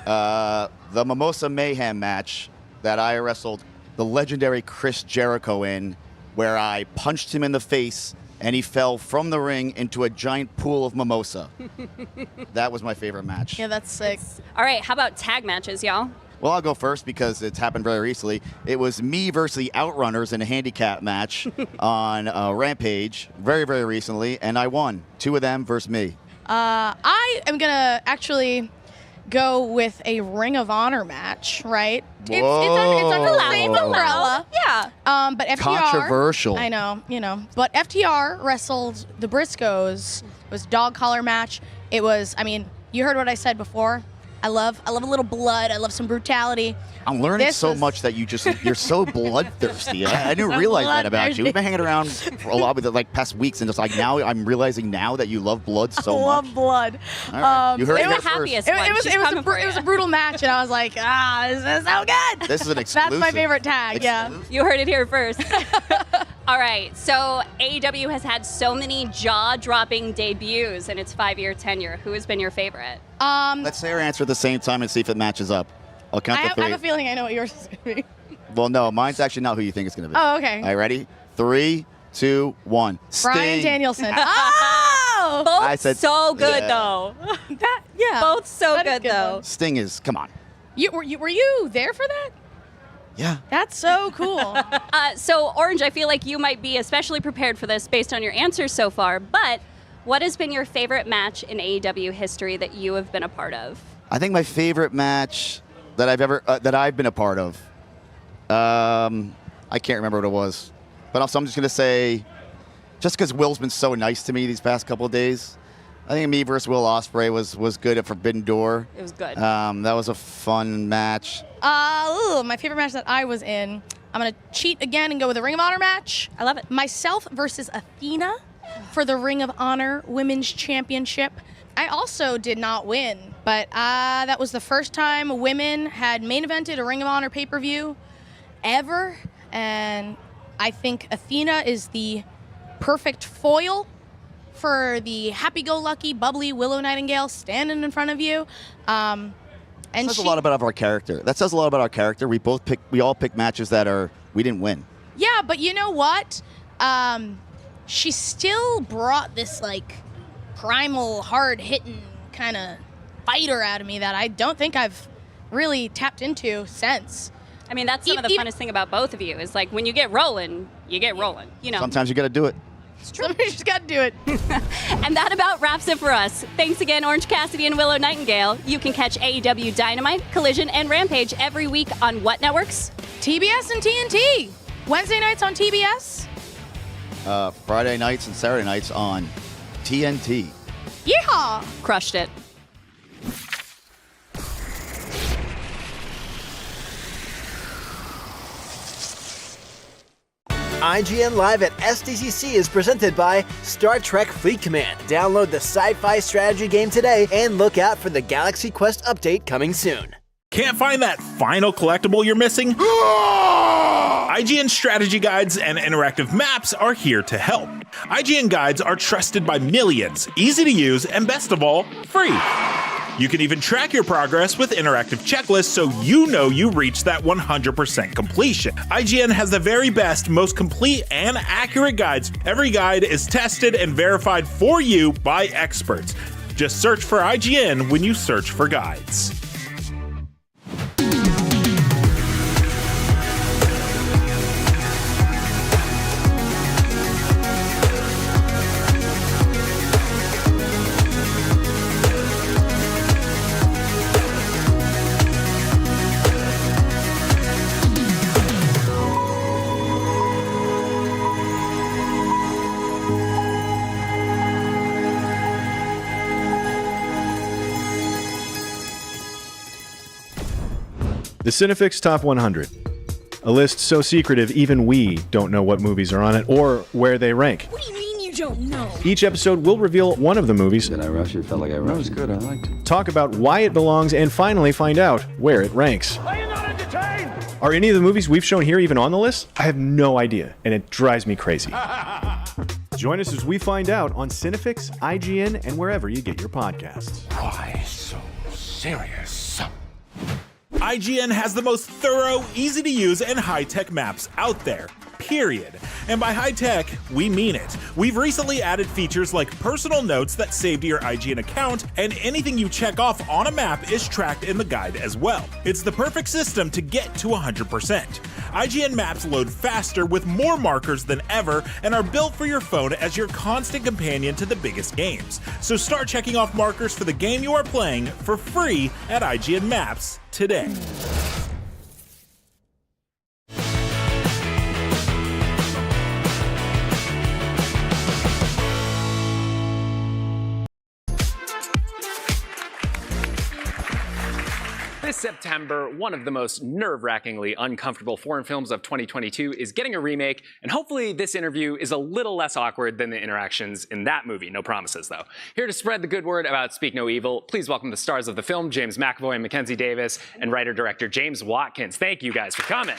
[SPEAKER 13] The Mimosa Mayhem match that I wrestled the legendary Chris Jericho in, where I punched him in the face and he fell from the ring into a giant pool of mimosa. That was my favorite match.
[SPEAKER 14] Yeah, that's sick.
[SPEAKER 12] All right, how about tag matches, y'all?
[SPEAKER 13] Well, I'll go first because it's happened very recently. It was me versus the Outrunners in a handicap match on Rampage very, very recently, and I won. 2 of them versus me.
[SPEAKER 14] I am going to actually go with a Ring of Honor match, right? It's under the same umbrella.
[SPEAKER 12] Yeah.
[SPEAKER 14] But FTR.
[SPEAKER 13] Controversial.
[SPEAKER 14] I know, But FTR wrestled the Briscoes. It was a dog collar match. It was, you heard what I said before. I love a little blood. I love some brutality.
[SPEAKER 13] I'm learning so much that you're so bloodthirsty. I didn't realize that about you. We've been hanging around for a lot with the past weeks, and just like now, I'm realizing now that you love blood so much.
[SPEAKER 14] I love blood.
[SPEAKER 13] All right. You heard it
[SPEAKER 12] the
[SPEAKER 13] here first.
[SPEAKER 12] happiest one.
[SPEAKER 14] It was a brutal match, and I was like, this is so good.
[SPEAKER 13] This is an exclusive.
[SPEAKER 14] That's my favorite tag. Yeah.
[SPEAKER 12] You heard it here first. All right, so AEW has had so many jaw-dropping debuts in its 5-year tenure. Who has been your favorite?
[SPEAKER 13] Let's say our answer at the same time and see if it matches up. I'll count to 3.
[SPEAKER 14] I have a feeling I know what yours is going to be.
[SPEAKER 13] Well, no, mine's actually not who you think it's going to be.
[SPEAKER 14] Oh, okay.
[SPEAKER 13] All right, ready? 3, 2, 1.
[SPEAKER 14] Brian
[SPEAKER 13] Sting.
[SPEAKER 14] Danielson. Oh!
[SPEAKER 12] Both
[SPEAKER 13] I said-
[SPEAKER 12] so good,
[SPEAKER 13] Yeah.
[SPEAKER 12] though.
[SPEAKER 14] Yeah.
[SPEAKER 12] Both so
[SPEAKER 14] That is
[SPEAKER 12] good,
[SPEAKER 14] good
[SPEAKER 12] though.
[SPEAKER 14] one.
[SPEAKER 13] Sting is, come on.
[SPEAKER 14] Were you there for that?
[SPEAKER 13] Yeah.
[SPEAKER 14] That's so cool.
[SPEAKER 12] So, Orange, I feel like you might be especially prepared for this based on your answers so far, but what has been your favorite match in AEW history that you have been a part of?
[SPEAKER 13] I think my favorite match that I've been a part of, I can't remember what it was, but also I'm just going to say, just because Will's been so nice to me these past couple of days, I think me versus Will Ospreay was good at Forbidden Door.
[SPEAKER 12] It was good.
[SPEAKER 13] That was a fun match.
[SPEAKER 14] My favorite match that I was in, I'm going to cheat again and go with a Ring of Honor match.
[SPEAKER 12] I love it.
[SPEAKER 14] Myself versus Athena for the Ring of Honor Women's Championship. I also did not win, but that was the first time women had main evented a Ring of Honor pay-per-view ever, and I think Athena is the perfect foil for the happy-go-lucky, bubbly Willow Nightingale standing in front of you. And
[SPEAKER 13] That says a lot about our character. That says a lot about our character. We all pick matches that we didn't win.
[SPEAKER 14] Yeah, but you know what? She still brought this primal, hard-hitting kind of fighter out of me that I don't think I've really tapped into since.
[SPEAKER 12] I mean, that's some of the funnest thing about both of you is when you get rolling, you get rolling.
[SPEAKER 13] Sometimes you got to do it.
[SPEAKER 14] It's true. Somebody just got to do it.
[SPEAKER 12] And that about wraps it for us. Thanks again, Orange Cassidy and Willow Nightingale. You can catch AEW Dynamite, Collision, and Rampage every week on what networks?
[SPEAKER 14] TBS and TNT. Wednesday nights on TBS.
[SPEAKER 13] Friday nights and Saturday nights on TNT.
[SPEAKER 14] Yeehaw!
[SPEAKER 12] Crushed it.
[SPEAKER 17] IGN Live at SDCC is presented by Star Trek Fleet Command. Download the sci-fi strategy game today and look out for the Galaxy Quest update coming soon.
[SPEAKER 11] Can't find that final collectible you're missing? IGN strategy guides and interactive maps are here to help. IGN guides are trusted by millions, easy to use, and best of all, free. You can even track your progress with interactive checklists so you know you reached that 100% completion. IGN has the very best, most complete, and accurate guides. Every guide is tested and verified for you by experts. Just search for IGN when you search for guides.
[SPEAKER 8] The Cinefix Top 100. A list so secretive even we don't know what movies are on it or where they rank.
[SPEAKER 9] What do you mean you don't know?
[SPEAKER 8] Each episode will reveal one of the movies.
[SPEAKER 20] Did I rush it? Felt like I rushed. That was good. I liked it.
[SPEAKER 8] Talk about why it belongs and finally find out where it ranks.
[SPEAKER 9] Are you not entertained?
[SPEAKER 8] Are any of the movies we've shown here even on the list? I have no idea, and it drives me crazy. Join us as we find out on Cinefix, IGN, and wherever you get your podcasts.
[SPEAKER 11] Why so serious? IGN has the most thorough, easy to use, and high-tech maps out there. Period. And by high tech, we mean it. We've recently added features like personal notes that save to your IGN account, and anything you check off on a map is tracked in the guide as well. It's the perfect system to get to 100%. IGN maps load faster with more markers than ever and are built for your phone as your constant companion to the biggest games. So start checking off markers for the game you are playing for free at IGN Maps today.
[SPEAKER 16] This September, one of the most nerve-wrackingly uncomfortable foreign films of 2022 is getting a remake, and hopefully this interview is a little less awkward than the interactions in that movie. No promises, though. Here to spread the good word about Speak No Evil, please welcome the stars of the film, James McAvoy and Mackenzie Davis, and writer-director James Watkins. Thank you guys for coming.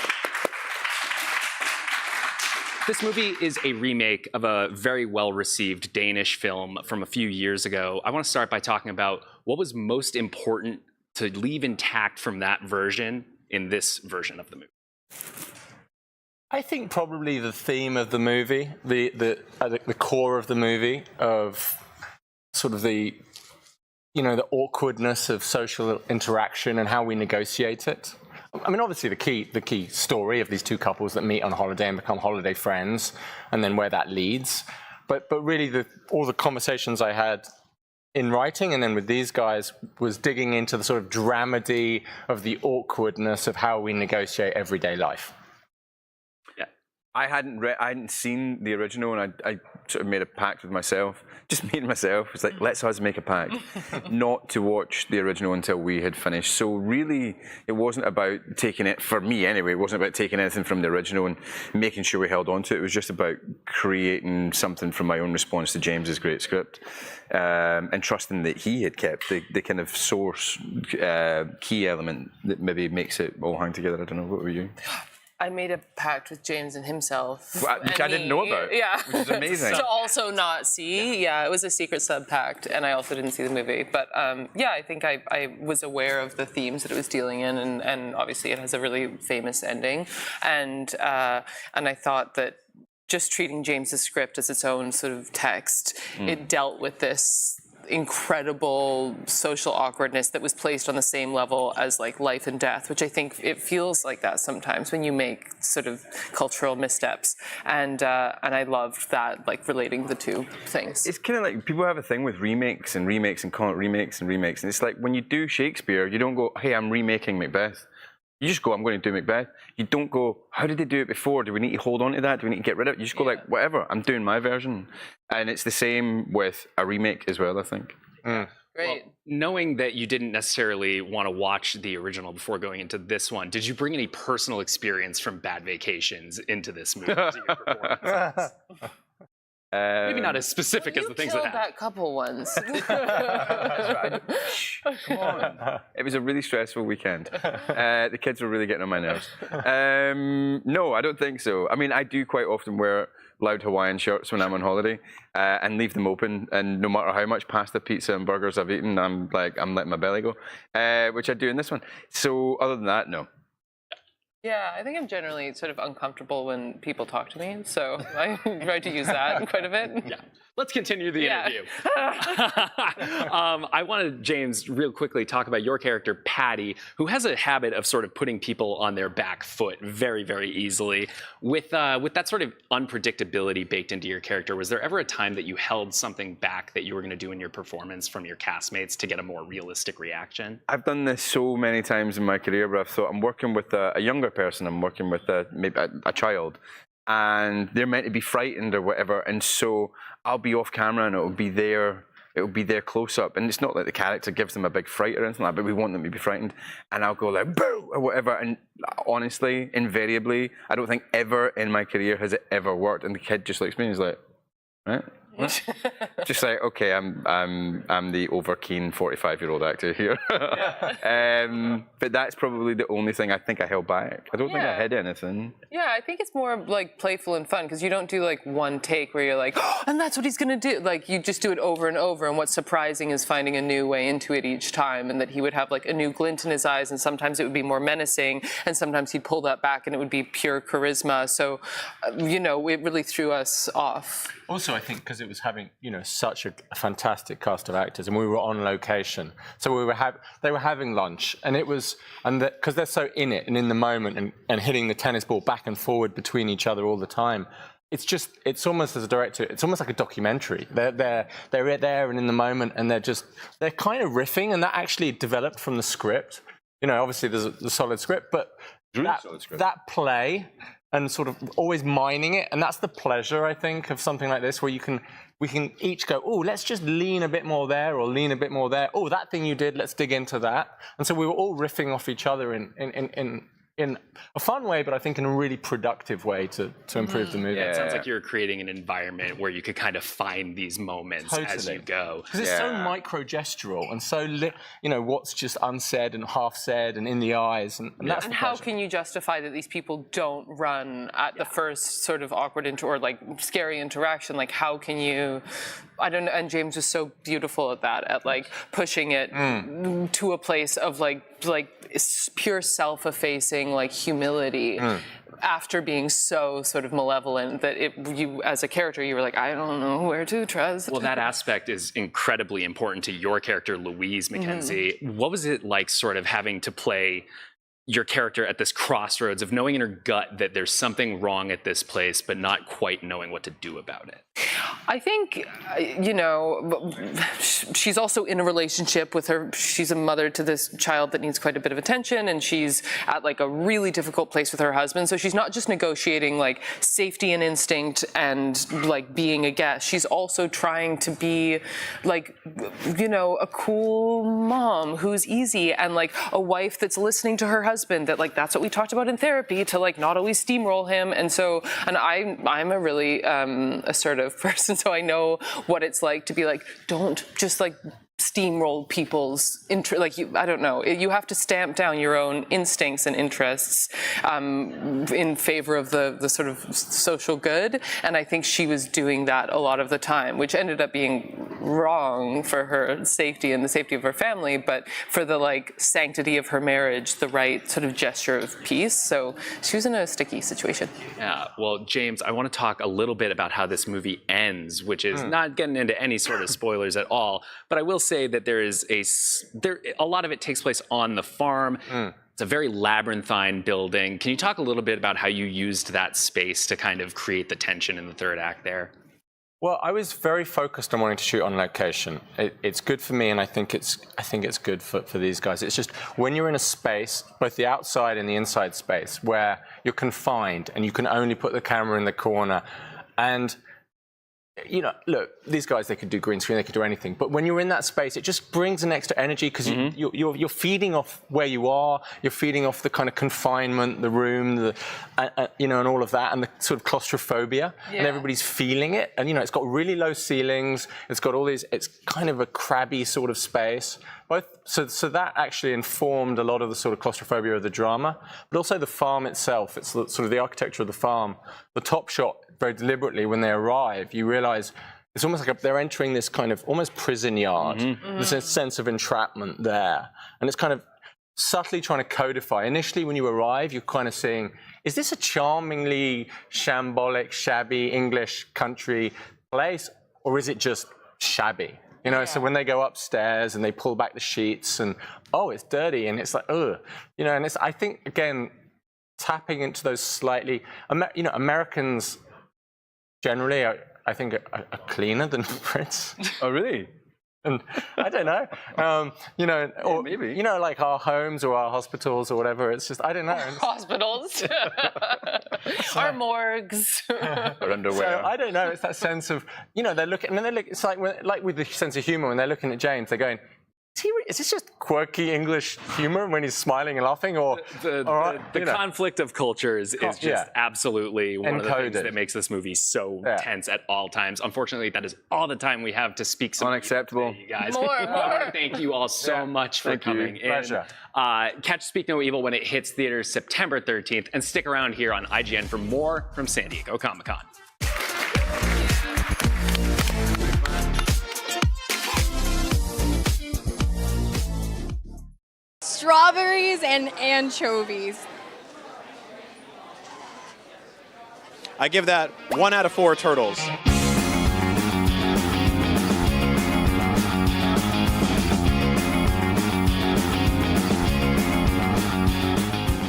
[SPEAKER 16] This movie is a remake of a very well-received Danish film from a few years ago. I want to start by talking about what was most important to leave intact from that version in this version of the movie.
[SPEAKER 18] I think probably the theme of the movie, the core of the movie, of sort of the awkwardness of social interaction and how we negotiate it. I mean, obviously the key story of these two couples that meet on holiday and become holiday friends, and then where that leads. But really all the conversations I had in writing and then with these guys was digging into the sort of dramedy of the awkwardness of how we negotiate everyday life.
[SPEAKER 19] Yeah, I hadn't seen the original, and I sort of made a pact with myself, just me and myself. It's like, let's us make a pact not to watch the original until we had finished. So really, it wasn't about taking it, for me anyway, it wasn't about taking anything from the original and making sure we held on to it. It was just about creating something from my own response to James's great script. And trusting that he had kept the kind of source key element that maybe makes it all hang together. I don't know, what were you?
[SPEAKER 23] I made a pact with James and himself.
[SPEAKER 19] Which I didn't know about.
[SPEAKER 23] Yeah.
[SPEAKER 19] Which is amazing.
[SPEAKER 23] To also not see. Yeah, it was a secret sub-pact, and I also didn't see the movie. But yeah, I think I was aware of the themes that it was dealing in, and obviously it has a really famous ending. And I thought that just treating James's script as its own sort of text, it dealt with this incredible social awkwardness that was placed on the same level as like life and death, which I think it feels like that sometimes when you make sort of cultural missteps. And I loved that, like relating the two things.
[SPEAKER 19] It's kind of like people have a thing with remakes and call it remakes and remakes. And it's like when you do Shakespeare, you don't go, hey, I'm remaking Macbeth. You just go, I'm going to do Macbeth. You don't go, how did they do it before? Do we need to hold on to that? Do we need to get rid of it? You just go like, whatever, I'm doing my version. And it's the same with a remake as well, I think.
[SPEAKER 23] Great.
[SPEAKER 16] Well, knowing that you didn't necessarily want to watch the original before going into this one, did you bring any personal experience from Bad Vacations into this movie? To your performance? Maybe not as specific as the things that happened.
[SPEAKER 23] That couple once.
[SPEAKER 19] That's right. Come on. It was a really stressful weekend. The kids were really getting on my nerves. No, I don't think so. I mean, I do quite often wear loud Hawaiian shirts when I'm on holiday and leave them open. And no matter how much pasta, pizza, and burgers I've eaten, I'm letting my belly go, which I do in this one. So other than that, no.
[SPEAKER 23] Yeah, I think I'm generally sort of uncomfortable when people talk to me, so I try to use that quite a bit.
[SPEAKER 16] Yeah. Let's continue the interview. I wanted, James, real quickly talk about your character, Patty, who has a habit of sort of putting people on their back foot very, very easily. With that sort of unpredictability baked into your character, was there ever a time that you held something back that you were going to do in your performance from your castmates to get a more realistic reaction?
[SPEAKER 19] I've done this so many times in my career where I've thought I'm working with a younger person, I'm working with maybe a child, and they're meant to be frightened or whatever, and so I'll be off camera and it'll be it'll be their close-up, and it's not like the character gives them a big fright or anything like that, but we want them to be frightened, and I'll go like, boo, or whatever, and honestly, invariably, I don't think ever in my career has it ever worked, and the kid just looks at me and he's like, right? Just like, okay, I'm the overkeen 45-year-old actor here. But that's probably the only thing I think I held back. I don't think I hid anything.
[SPEAKER 23] Yeah, I think it's more like playful and fun because you don't do like one take where you're like, oh, and that's what he's gonna do. Like you just do it over and over, and what's surprising is finding a new way into it each time, and that he would have like a new glint in his eyes, and sometimes it would be more menacing, and sometimes he'd pull that back and it would be pure charisma. So, you know, it really threw us off.
[SPEAKER 18] Also, I think because it was having, you know, such a fantastic cast of actors, and we were on location, so they were having lunch, and it was, and because they're so in it and in the moment, and hitting the tennis ball back and forward between each other all the time. It's almost, as a director, it's almost like a documentary. They're there and in the moment, and they're kind of riffing, and that actually developed from the script. You know, obviously there's a solid script, but that play and sort of always mining it, and that's the pleasure, I think, of something like this, where we can each go, oh, let's just lean a bit more there, or lean a bit more there. Oh, that thing you did, let's dig into that. And so we were all riffing off each other in a fun way, but I think in a really productive way to improve the movie.
[SPEAKER 16] Yeah, it sounds like you're creating an environment where you could kind of find these moments as you go.
[SPEAKER 18] Because it's so micro-gestural and so, you know, what's just unsaid and half said and in the eyes. And that's
[SPEAKER 23] and how can you justify that these people don't run at the first sort of awkward or like scary interaction? Like, how can you... I don't know, and James was so beautiful at that, at like pushing it to a place of like pure self-effacing, like humility, after being so sort of malevolent that you as a character, you were like, I don't know where to trust.
[SPEAKER 16] Well, that aspect is incredibly important to your character, Louise McKenzie. What was it like sort of having to play your character at this crossroads of knowing in her gut that there's something wrong at this place, but not quite knowing what to do about it?
[SPEAKER 23] I think, you know, she's also in a relationship with she's a mother to this child that needs quite a bit of attention, and she's at like a really difficult place with her husband. So she's not just negotiating like safety and instinct and like being a guest. She's also trying to be like, you know, a cool mom who's easy, and like a wife that's listening to her husband, that like, that's what we talked about in therapy, to like not always steamroll him. And so, and I'm a really assertive person, so I know what it's like to be like, don't just like steamroll people's I don't know, you have to stamp down your own instincts and interests in favor of the sort of social good, and I think she was doing that a lot of the time, which ended up being wrong for her safety and the safety of her family, but for the like sanctity of her marriage, the right sort of gesture of peace. So she was in a sticky situation.
[SPEAKER 16] Yeah, well, James, I want to talk a little bit about how this movie ends, which is not getting into any sort of spoilers at all, but I will say that there is a lot of it takes place on the farm. It's a very labyrinthine building. Can you talk a little bit about how you used that space to kind of create the tension in the third act there?
[SPEAKER 18] Well, I was very focused on wanting to shoot on location. It's good for me, and I think it's good for these guys. It's just when you're in a space, both the outside and the inside space, where you're confined and you can only put the camera in the corner, and you know, look, these guys, they could do green screen, they could do anything. But when you're in that space, it just brings an extra energy because you're feeding off where you are. You're feeding off the kind of confinement, the room, you know, and all of that, and the sort of claustrophobia. And everybody's feeling it. And, you know, it's got really low ceilings. It's got all these, it's kind of a crabby sort of space. So that actually informed a lot of the sort of claustrophobia of the drama. But also the farm itself, it's sort of the architecture of the farm. The top shot, very deliberately, when they arrive, you realize it's almost like they're entering this kind of almost prison yard. There's a sense of entrapment there. And it's kind of subtly trying to codify. Initially, when you arrive, you're kind of seeing, is this a charmingly shambolic, shabby English country place, or is it just shabby? You know, so when they go upstairs and they pull back the sheets and, oh, it's dirty, and it's like, ugh. You know, and it's, I think, again, tapping into those slightly, you know, Americans generally, I think, are cleaner than Brits.
[SPEAKER 19] Oh, really?
[SPEAKER 18] And I don't know. Or
[SPEAKER 19] maybe.
[SPEAKER 18] Like our homes or our hospitals or whatever. It's just, I don't know.
[SPEAKER 23] Hospitals. Our morgues.
[SPEAKER 19] Or underwear.
[SPEAKER 18] So I don't know. It's that sense of, they're looking, and then it's like with the sense of humor, when they're looking at James, they're going, is this just quirky English humor when he's smiling and laughing, or
[SPEAKER 16] the conflict of cultures is just absolutely one of the things that makes this movie so tense at all times. Unfortunately, that is all the time we have to speak.
[SPEAKER 19] Unacceptable,
[SPEAKER 16] you guys.
[SPEAKER 23] More.
[SPEAKER 16] Thank you all so much for coming in.
[SPEAKER 18] Pleasure.
[SPEAKER 16] Catch Speak No Evil when it hits theaters September 13th, and stick around here on IGN for more from San Diego Comic-Con.
[SPEAKER 1] Strawberries and anchovies.
[SPEAKER 8] I give that 1 out of 4 turtles.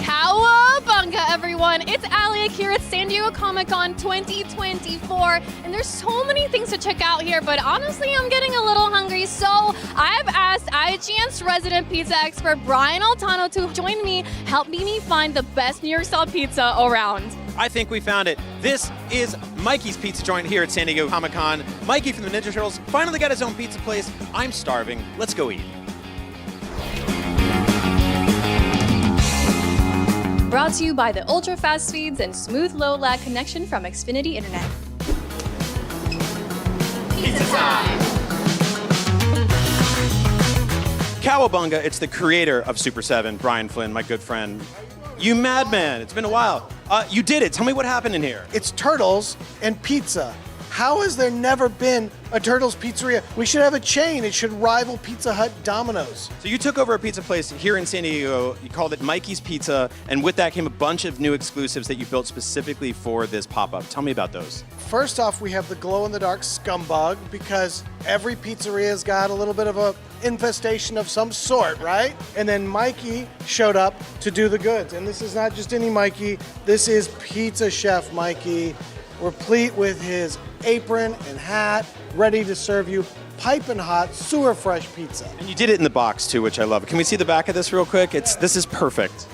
[SPEAKER 1] Cowabunga, everyone. It's Allie here at San Diego Comic-Con 2024, and there's so many things to check out here, but honestly, I'm getting a little hungry, so I've asked IGN's resident pizza expert, Brian Altano, to join me, help me find the best New York-style pizza around.
[SPEAKER 6] I think we found it. This is Mikey's Pizza Joint here at San Diego Comic-Con. Mikey from the Ninja Turtles finally got his own pizza place. I'm starving. Let's go eat.
[SPEAKER 1] Brought to you by the ultra-fast speeds and smooth low-lag connection from Xfinity Internet.
[SPEAKER 6] Pizza time! Cowabunga, it's the creator of Super 7, Brian Flynn, my good friend. You madman, it's been a while. You did it. Tell me what happened in here.
[SPEAKER 4] It's turtles and pizza. How has there never been a Turtles pizzeria? We should have a chain. It should rival Pizza Hut, Domino's.
[SPEAKER 6] So you took over a pizza place here in San Diego. You called it Mikey's Pizza, and with that came a bunch of new exclusives that you built specifically for this pop-up. Tell me about those.
[SPEAKER 4] First off, we have the glow-in-the-dark scumbug, because every pizzeria's got a little bit of a infestation of some sort, right? And then Mikey showed up to do the goods. And this is not just any Mikey. This is Pizza Chef Mikey, replete with his apron and hat, ready to serve you piping hot, sewer fresh pizza.
[SPEAKER 6] And you did it in the box too, which I love. Can we see the back of this real quick? This is perfect.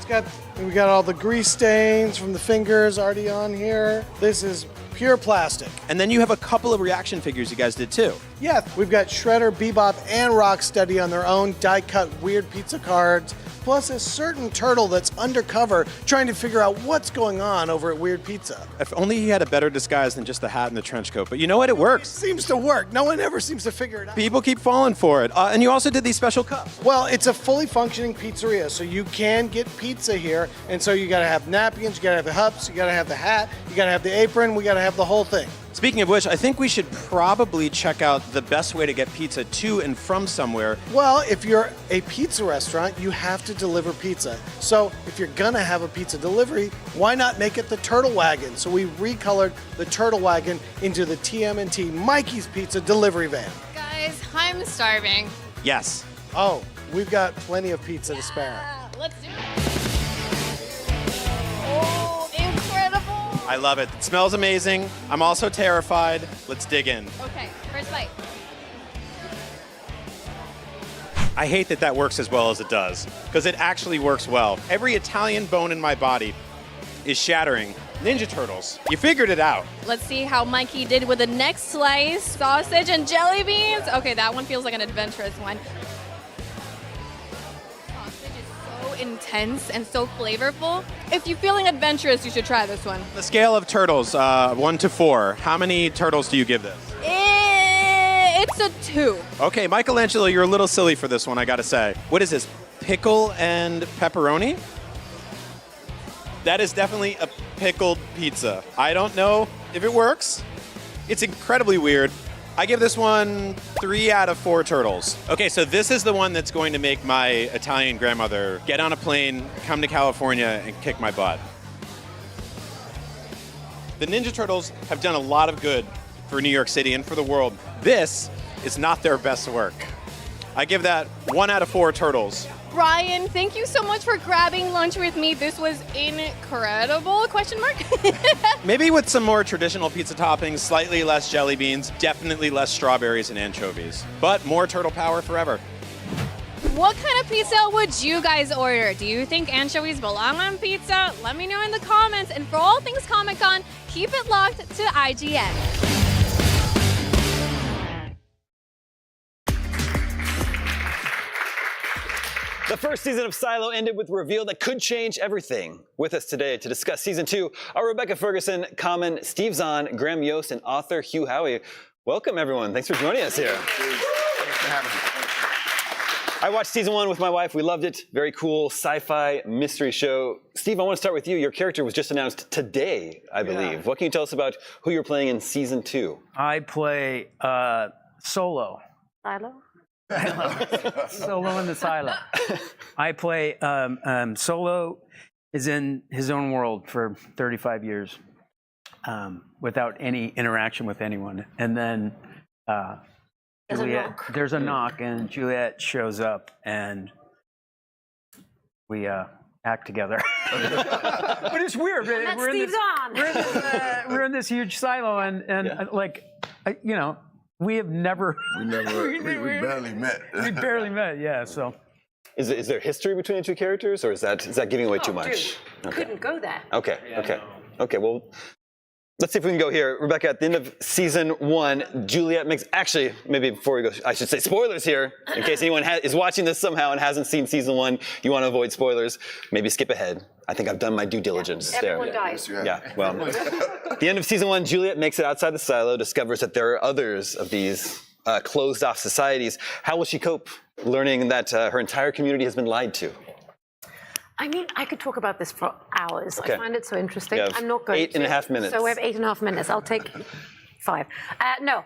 [SPEAKER 4] We got all the grease stains from the fingers already on here. This is pure plastic.
[SPEAKER 6] And then you have a couple of reaction figures you guys did too.
[SPEAKER 4] Yeah, we've got Shredder, Bebop, and Rocksteady on their own die-cut weird pizza cards, plus a certain turtle that's undercover trying to figure out what's going on over at Weird Pizza.
[SPEAKER 6] If only he had a better disguise than just the hat and the trench coat. But you know what? It works.
[SPEAKER 4] It seems to work. No one ever seems to figure it out.
[SPEAKER 6] People keep falling for it. And you also did these special cups.
[SPEAKER 4] Well, it's a fully functioning pizzeria, so you can get pizza here. And so you gotta have napkins, you gotta have the cups, you gotta have the hat, you gotta have the apron, we gotta have the whole thing.
[SPEAKER 6] Speaking of which, I think we should probably check out the best way to get pizza to and from somewhere.
[SPEAKER 4] Well, if you're a pizza restaurant, you have to deliver pizza. So if you're gonna have a pizza delivery, why not make it the Turtle Wagon? So we recolored the Turtle Wagon into the TMNT Mikey's Pizza delivery van.
[SPEAKER 1] Guys, I'm starving.
[SPEAKER 6] Yes.
[SPEAKER 4] Oh, we've got plenty of pizza to spare.
[SPEAKER 1] Let's do it. Oh, incredible.
[SPEAKER 6] I love it. It smells amazing. I'm also terrified. Let's dig in.
[SPEAKER 1] Okay, first bite.
[SPEAKER 6] I hate that that works as well as it does, because it actually works well. Every Italian bone in my body is shattering. Ninja Turtles, you figured it out.
[SPEAKER 1] Let's see how Mikey did with the next slice. Sausage and jelly beans. Okay, that one feels like an adventurous one. Intense and so flavorful. If you're feeling adventurous, you should try this one.
[SPEAKER 6] The scale of turtles, 1 to 4. How many turtles do you give this?
[SPEAKER 1] It's a 2.
[SPEAKER 6] Okay, Michelangelo, you're a little silly for this one, I gotta say. What is this, pickle and pepperoni? That is definitely a pickled pizza. I don't know if it works. It's incredibly weird. I give this one 3 out of 4 turtles. Okay, so this is the one that's going to make my Italian grandmother get on a plane, come to California, and kick my butt. The Ninja Turtles have done a lot of good for New York City and for the world. This is not their best work.
[SPEAKER 2] I give that 1 out of 4 turtles.
[SPEAKER 1] Brian, thank you so much for grabbing lunch with me. This was incredible, question mark?
[SPEAKER 2] Maybe with some more traditional pizza toppings, slightly less jelly beans, definitely less strawberries and anchovies, but more turtle power forever.
[SPEAKER 1] What kind of pizza would you guys order? Do you think anchovies belong on pizza? Let me know in the comments. And for all things Comic-Con, keep it locked to IGN.
[SPEAKER 21] The first season of Silo ended with a reveal that could change everything. With us today to discuss season 2 are Rebecca Ferguson, Common, Steve Zahn, Graham Yost, and author Hugh Howey. Welcome, everyone. Thanks for joining us here.
[SPEAKER 5] Thanks for having me.
[SPEAKER 21] I watched season 1 with my wife. We loved it. Very cool sci-fi mystery show. Steve, I want to start with you. Your character was just announced today, I believe.
[SPEAKER 7] Yeah.
[SPEAKER 21] What can you tell us about who you're playing in season 2?
[SPEAKER 7] I play Solo.
[SPEAKER 12] Silo?
[SPEAKER 7] Solo in the Silo. I play Solo is in his own world for 35 years without any interaction with anyone. And then there's a knock and Juliet shows up and we act together. But it's weird. We're in this huge silo and you know, we have never.
[SPEAKER 5] We barely met.
[SPEAKER 7] We barely met, yeah. So,
[SPEAKER 21] is there history between the two characters, or is that giving away too much?
[SPEAKER 12] Dude, couldn't go there.
[SPEAKER 21] Okay. Well, let's see if we can go here. Rebecca, at the end of season 1, Juliet makes. Actually, maybe before we go, I should say spoilers here, in case anyone is watching this somehow and hasn't seen season 1. You want to avoid spoilers? Maybe skip ahead. I think I've done my due diligence there.
[SPEAKER 12] Everyone dies.
[SPEAKER 21] Yeah, well, at the end of season 1, Juliet makes it outside the silo, discovers that there are others of these closed-off societies. How will she cope, learning that her entire community has been lied to?
[SPEAKER 12] I mean, I could talk about this for hours.
[SPEAKER 21] Okay.
[SPEAKER 12] I find it so interesting.
[SPEAKER 21] You have
[SPEAKER 12] I'm not going to.
[SPEAKER 21] 8.5 minutes.
[SPEAKER 12] So we have 8.5 minutes. I'll take 5. No,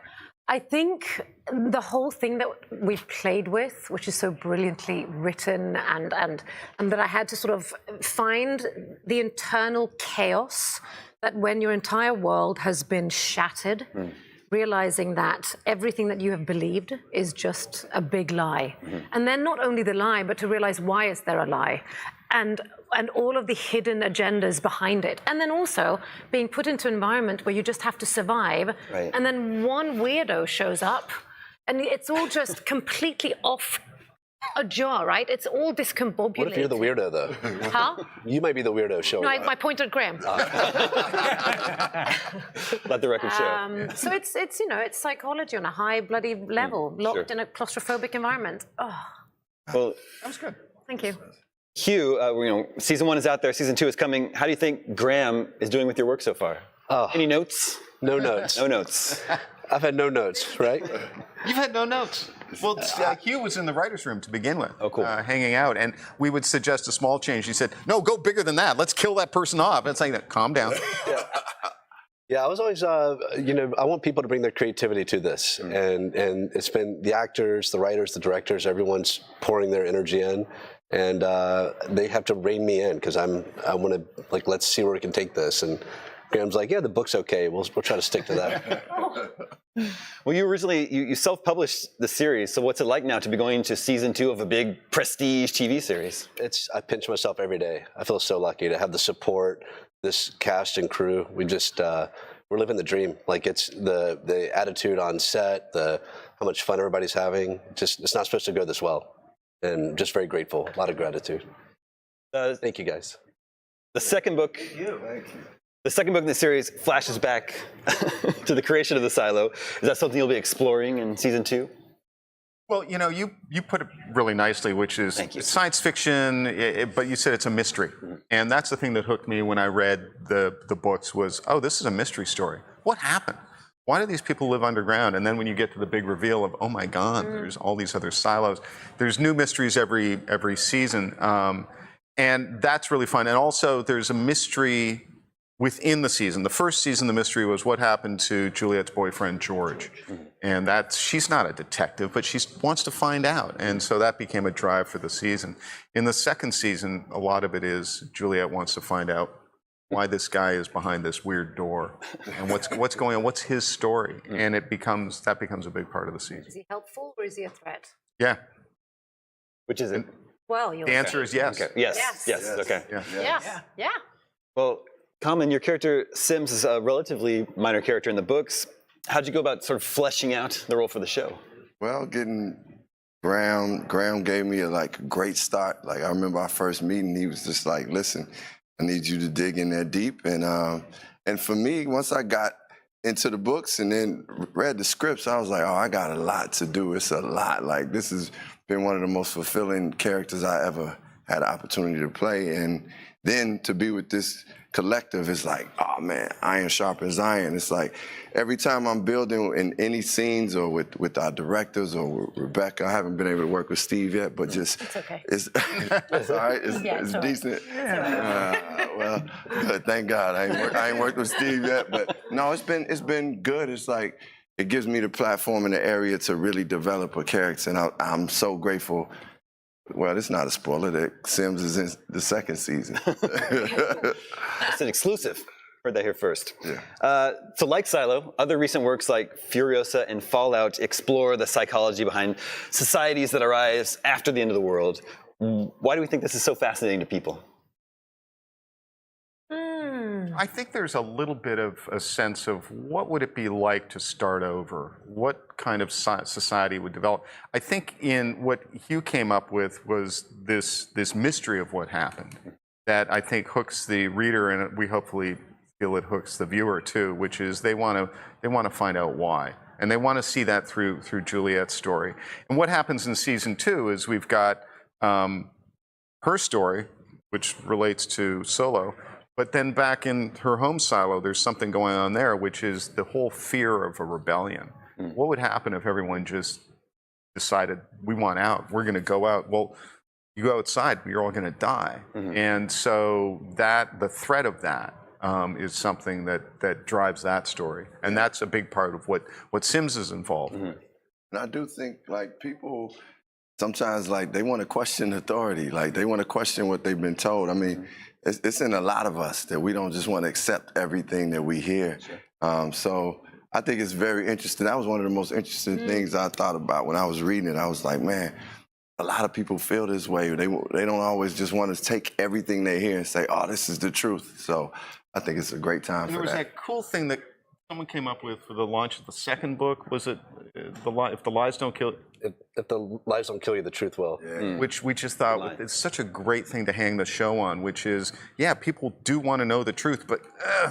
[SPEAKER 12] I think the whole thing that we've played with, which is so brilliantly written, and that I had to sort of find the internal chaos that when your entire world has been shattered, realizing that everything that you have believed is just a big lie. And then not only the lie, but to realize why is there a lie? And all of the hidden agendas behind it. And then also being put into an environment where you just have to survive.
[SPEAKER 21] Right.
[SPEAKER 12] And then one weirdo shows up and it's all just completely off ajar, right? It's all discombobulated.
[SPEAKER 10] What if you're the weirdo, though?
[SPEAKER 12] Huh?
[SPEAKER 10] You might be the weirdo showing up.
[SPEAKER 12] I pointed at Graham.
[SPEAKER 21] Let the record show.
[SPEAKER 12] So it's you know, it's psychology on a high bloody level, locked in a claustrophobic environment. Oh,
[SPEAKER 21] Well,
[SPEAKER 12] that was good. Thank you.
[SPEAKER 21] Hugh, season 1 is out there, season 2 is coming. How do you think Graham is doing with your work so far? Any notes?
[SPEAKER 10] No notes.
[SPEAKER 21] No notes.
[SPEAKER 10] I've had no notes, right?
[SPEAKER 5] You've had no notes. Well, Hugh was in the writer's room to begin with, hanging out, and we would suggest a small change. He said, no, go bigger than that. Let's kill that person off. It's like, calm down.
[SPEAKER 10] Yeah, I was always, I want people to bring their creativity to this, and it's been the actors, the writers, the directors, everyone's pouring their energy in, and they have to rein me in because I want to let's see where we can take this. And Graham's like, yeah, the book's okay. We'll try to stick to that.
[SPEAKER 21] Well, you originally you self-published the series, so what's it like now to be going to season 2 of a big prestige TV series?
[SPEAKER 10] I pinch myself every day. I feel so lucky to have the support, this cast and crew. We just we're living the dream. Like it's the attitude on set, how much fun everybody's having. Just it's not supposed to go this well, and just very grateful. A lot of gratitude. Thank you guys.
[SPEAKER 21] The second book.
[SPEAKER 5] Thank you.
[SPEAKER 21] The second book in the series flashes back to the creation of the silo. Is that something you'll be exploring in season 2?
[SPEAKER 5] Well, you put it really nicely, which is science fiction, but you said it's a mystery. And that's the thing that hooked me when I read the books was, oh, this is a mystery story. What happened? Why do these people live underground? And then when you get to the big reveal of, oh my God, there's all these other silos. There's new mysteries every season. And that's really fun. And also there's a mystery within the season. The first season, the mystery was what happened to Juliet's boyfriend, George. And she's not a detective, but she wants to find out. And so that became a drive for the season. In the second season, a lot of it is Juliet wants to find out why this guy is behind this weird door and what's going on, what's his story. And that becomes a big part of the season.
[SPEAKER 12] Is he helpful or is he a threat?
[SPEAKER 5] Yeah.
[SPEAKER 3] Which is it?
[SPEAKER 15] Well, you'll
[SPEAKER 5] The answer is yes.
[SPEAKER 3] Okay. Yes. Okay.
[SPEAKER 15] Yeah.
[SPEAKER 3] Well, Common, your character Sims is a relatively minor character in the books. How'd you go about sort of fleshing out the role for the show?
[SPEAKER 22] Well, Graham gave me a great start. Like, I remember our first meeting, he was just like, listen, I need you to dig in there deep. And for me, once I got into the books and then read the scripts, I was like, oh, I got a lot to do. It's a lot. Like, this has been one of the most fulfilling characters I ever had the opportunity to play. And then to be with this collective is like, oh man, iron sharpens iron. It's like every time I'm building in any scenes or with our directors or with Rebecca, I haven't been able to work with Steve yet, but just
[SPEAKER 15] It's okay.
[SPEAKER 22] it's all right. It's
[SPEAKER 15] all right.
[SPEAKER 22] decent. Well, good. Thank God I ain't worked with Steve yet, but no, it's been good. It's like it gives me the platform in the area to really develop a character, and I'm so grateful. Well, it's not a spoiler that Sims is in the second season.
[SPEAKER 3] It's an exclusive. Heard that here first.
[SPEAKER 22] Yeah.
[SPEAKER 3] So like Silo, other recent works like Furiosa and Fallout explore the psychology behind societies that arise after the end of the world. Why do we think this is so fascinating to people?
[SPEAKER 5] I think there's a little bit of a sense of what would it be like to start over? What kind of society would develop? I think in what Hugh came up with was this mystery of what happened that I think hooks the reader, and we hopefully feel it hooks the viewer too, which is they want to find out why. And they want to see that through Juliet's story. And what happens in season 2 is we've got her story, which relates to Solo, but then back in her home silo, there's something going on there, which is the whole fear of a rebellion. What would happen if everyone just decided, we want out, we're going to go out? Well, you go outside, you're all going to die. And so the threat of that is something that drives that story. And that's a big part of what Sims is involved in.
[SPEAKER 22] And I do think, like, people sometimes, like, they want to question authority. Like, they want to question what they've been told. I mean, it's in a lot of us that we don't just want to accept everything that we hear. So I think it's very interesting. That was one of the most interesting things I thought about when I was reading it. I was like, man, a lot of people feel this way. They don't always just want to take everything they hear and say, oh, this is the truth. So I think it's a great time
[SPEAKER 5] And
[SPEAKER 22] for
[SPEAKER 5] there was
[SPEAKER 22] that.
[SPEAKER 5] that cool thing that someone came up with for the launch of the second book. Was it if the lies don't kill?
[SPEAKER 10] If the lies don't kill you, the truth will.
[SPEAKER 5] Which we just thought it's such a great thing to hang the show on. Which is, yeah, people do want to know the truth, but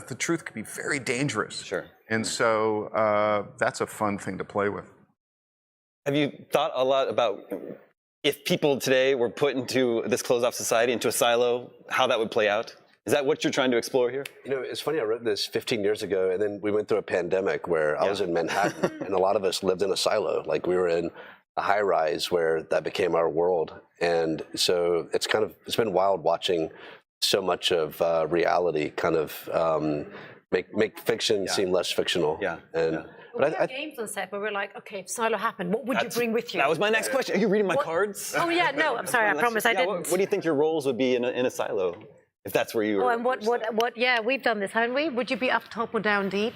[SPEAKER 5] the truth can be very dangerous.
[SPEAKER 3] Sure.
[SPEAKER 5] And so that's a fun thing to play with.
[SPEAKER 3] Have you thought a lot about if people today were put into this closed-off society, into a silo, how that would play out? Is that what you're trying to explore here?
[SPEAKER 10] You know, it's funny, I wrote this 15 years ago, and then we went through a pandemic where I was in Manhattan, and a lot of us lived in a silo. Like, we were in a high-rise where that became our world. And so it's been wild watching so much of reality kind of make fiction seem less fictional.
[SPEAKER 15] But we have games on set where we're like, okay, if Silo happened, what would you bring with you?
[SPEAKER 3] That was my next question. Are you reading my cards?
[SPEAKER 15] Oh yeah, no, I'm sorry, I promise I didn't.
[SPEAKER 3] What do you think your roles would be in a silo, if that's where you were?
[SPEAKER 15] Oh, and what? Yeah, we've done this, haven't we? Would you be up top or down deep?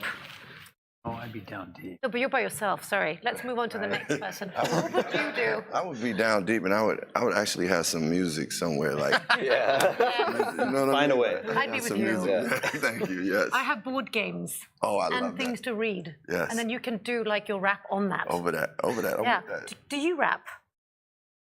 [SPEAKER 7] Oh, I'd be down deep.
[SPEAKER 15] No, but you're by yourself. Sorry. Let's move on to the next person. What would you do?
[SPEAKER 22] I would be down deep, and I would actually have some music somewhere, like you know what
[SPEAKER 3] Find
[SPEAKER 22] I
[SPEAKER 3] a
[SPEAKER 22] mean?
[SPEAKER 3] way.
[SPEAKER 15] I'd be with
[SPEAKER 22] Some
[SPEAKER 15] you.
[SPEAKER 22] music. Thank you. Yes.
[SPEAKER 15] I have board games.
[SPEAKER 22] Oh, I
[SPEAKER 15] and
[SPEAKER 22] love
[SPEAKER 15] things to read.
[SPEAKER 22] Yes.
[SPEAKER 15] And then you can do like your rap on that.
[SPEAKER 22] Over that.
[SPEAKER 15] Yeah. Do you rap?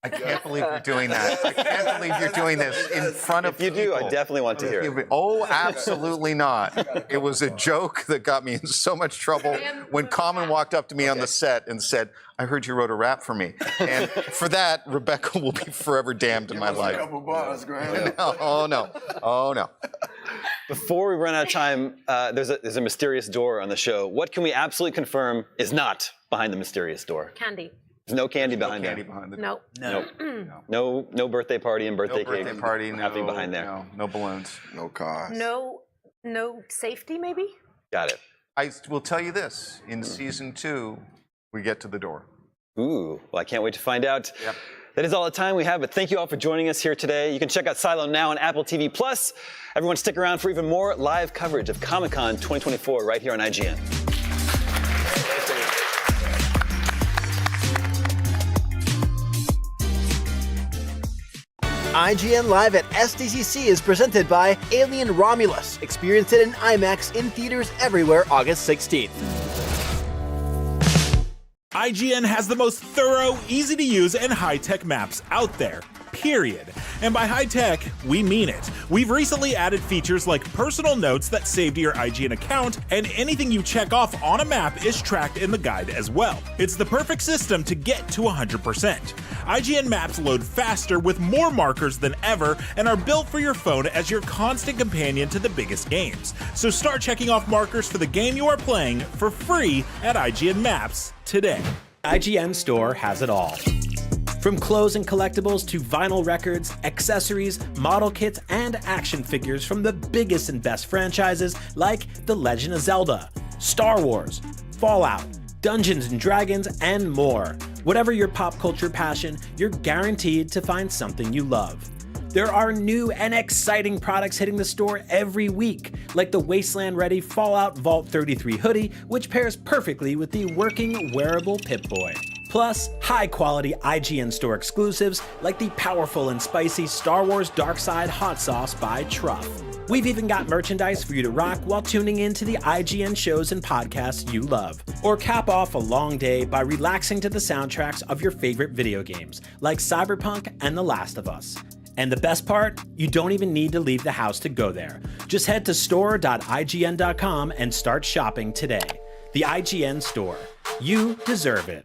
[SPEAKER 5] I can't believe you're doing that. I can't believe you're doing this in front of people.
[SPEAKER 3] If you do, I definitely want to hear it.
[SPEAKER 5] Oh, absolutely not. It was a joke that got me in so much trouble when Common walked up to me on the set and said, I heard you wrote a rap for me. And for that, Rebecca will be forever damned in my life.
[SPEAKER 22] A couple bars, Graham.
[SPEAKER 5] Oh, no. Oh, no.
[SPEAKER 3] Before we run out of time, there's a mysterious door on the show. What can we absolutely confirm is not behind the mysterious door?
[SPEAKER 15] Candy.
[SPEAKER 3] There's no candy behind there.
[SPEAKER 15] No.
[SPEAKER 3] No birthday party and birthday cake.
[SPEAKER 5] No birthday party,
[SPEAKER 3] Nothing behind there.
[SPEAKER 5] No balloons.
[SPEAKER 22] No cars.
[SPEAKER 15] No safety, maybe?
[SPEAKER 3] Got it.
[SPEAKER 5] I will tell you this. In season 2, we get to the door.
[SPEAKER 3] Ooh, well, I can't wait to find out.
[SPEAKER 5] Yep.
[SPEAKER 3] That is all the time we have, but thank you all for joining us here today. You can check out Silo now on Apple TV+. Everyone stick around for even more live coverage of Comic-Con 2024 right here on IGN.
[SPEAKER 13] IGN Live at SDCC is presented by Alien Romulus. Experience it in IMAX in theaters everywhere August 16th.
[SPEAKER 11] IGN has the most thorough, easy to use, and high-tech maps out there. Period. And by high-tech, we mean it. We've recently added features like personal notes that save to your IGN account, and anything you check off on a map is tracked in the guide as well. It's the perfect system to get to 100%. IGN maps load faster with more markers than ever and are built for your phone as your constant companion to the biggest games. So start checking off markers for the game you are playing for free at IGN Maps today.
[SPEAKER 6] IGN Store has it all. From clothes and collectibles to vinyl records, accessories, model kits, and action figures from the biggest and best franchises like The Legend of Zelda, Star Wars, Fallout, Dungeons & Dragons, and more. Whatever your pop culture passion, you're guaranteed to find something you love. There are new and exciting products hitting the store every week, like the Wasteland-ready Fallout Vault 33 hoodie, which pairs perfectly with the working wearable Pip-Boy. Plus, high-quality IGN Store exclusives like the powerful and spicy Star Wars Darkside Hot Sauce by Truff. We've even got merchandise for you to rock while tuning in to the IGN shows and podcasts you love. Or cap off a long day by relaxing to the soundtracks of your favorite video games, like Cyberpunk and The Last of Us. And the best part? You don't even need to leave the house to go there. Just head to store.ign.com and start shopping today. The IGN Store. You deserve it.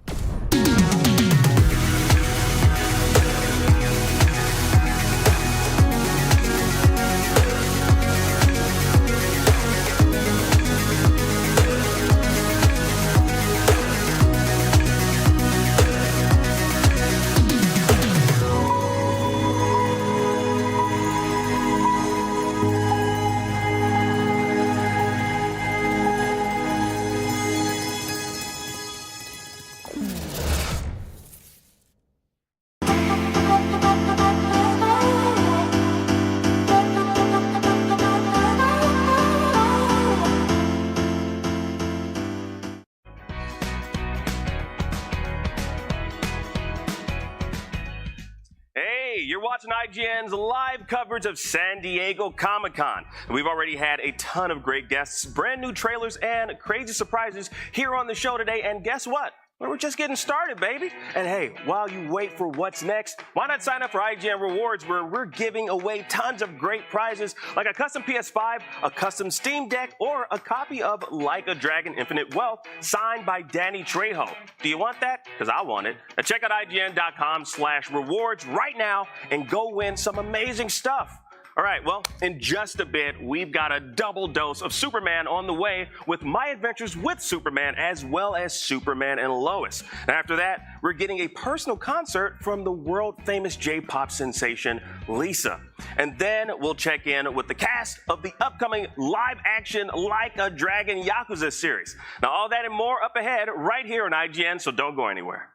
[SPEAKER 14] You're watching IGN's live coverage of San Diego Comic-Con. We've already had a ton of great guests, brand new trailers, and crazy surprises here on the show today. And guess what? We're just getting started, baby. And hey, while you wait for what's next, why not sign up for IGN Rewards, where we're giving away tons of great prizes like a custom PS5, a custom Steam Deck, or a copy of Like a Dragon Infinite Wealth signed by Danny Trejo. Do you want that? Because I want it. Now check out IGN.com/rewards right now and go win some amazing stuff. All right, well, in just a bit, we've got a double dose of Superman on the way with My Adventures with Superman, as well as Superman and Lois. And after that, we're getting a personal concert from the world-famous J-pop sensation, Lisa. And then we'll check in with the cast of the upcoming live-action Like a Dragon Yakuza series. Now, all that and more up ahead right here on IGN, so don't go anywhere.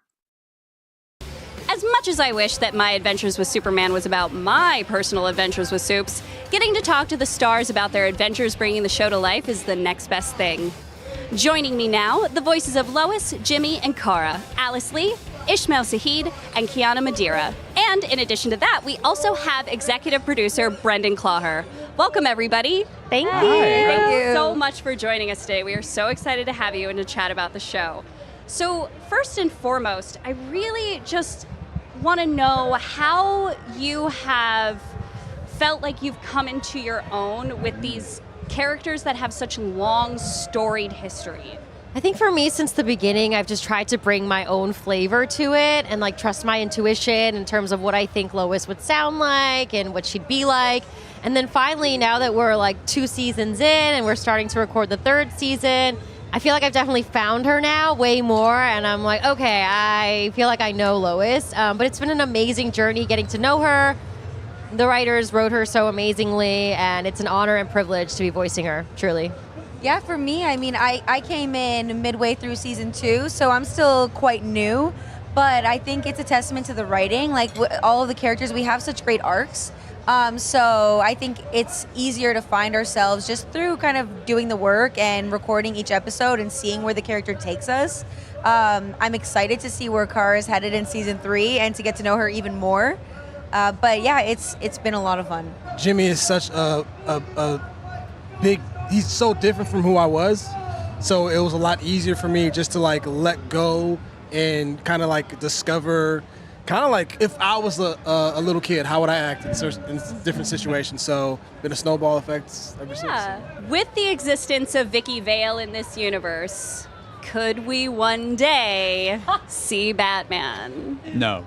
[SPEAKER 12] As much as I wish that My Adventures with Superman was about my personal adventures with Supes, getting to talk to the stars about their adventures bringing the show to life is the next best thing. Joining me now, the voices of Lois, Jimmy, and Kara, Alice Lee, Ishmael Saheed, and Kiana Madeira. And in addition to that, we also have executive producer Brendan Clawher. Welcome, everybody.
[SPEAKER 1] Thank you.
[SPEAKER 12] Thank you so much for joining us today. We are so excited to have you and to chat about the show. So first and foremost, I really just want to know how you have felt like you've come into your own with these characters that have such long, storied history.
[SPEAKER 17] I think for me, since the beginning, I've just tried to bring my own flavor to it and like trust my intuition in terms of what I think Lois would sound like and what she'd be like. And then finally, now that we're like 2 seasons in and we're starting to record the 3rd season, I feel like I've definitely found her now way more, and I'm like, okay, I feel like I know Lois, but it's been an amazing journey getting to know her. The writers wrote her so amazingly, and it's an honor and privilege to be voicing her, truly.
[SPEAKER 24] Yeah, for me, I mean, I came in midway through season 2, so I'm still quite new, but I think it's a testament to the writing. Like, all of the characters, we have such great arcs. So I think it's easier to find ourselves just through kind of doing the work and recording each episode and seeing where the character takes us. I'm excited to see where Kara is headed in season 3 and to get to know her even more. But yeah, it's been a lot of fun.
[SPEAKER 9] Jimmy is such a big. He's so different from who I was, so it was a lot easier for me just to like let go and kind of like discover. Kind of like if I was a little kid, how would I act in different situations? So, been a snowball effect ever since.
[SPEAKER 12] With the existence of Vicky Vale in this universe, could we one day see Batman?
[SPEAKER 21] No.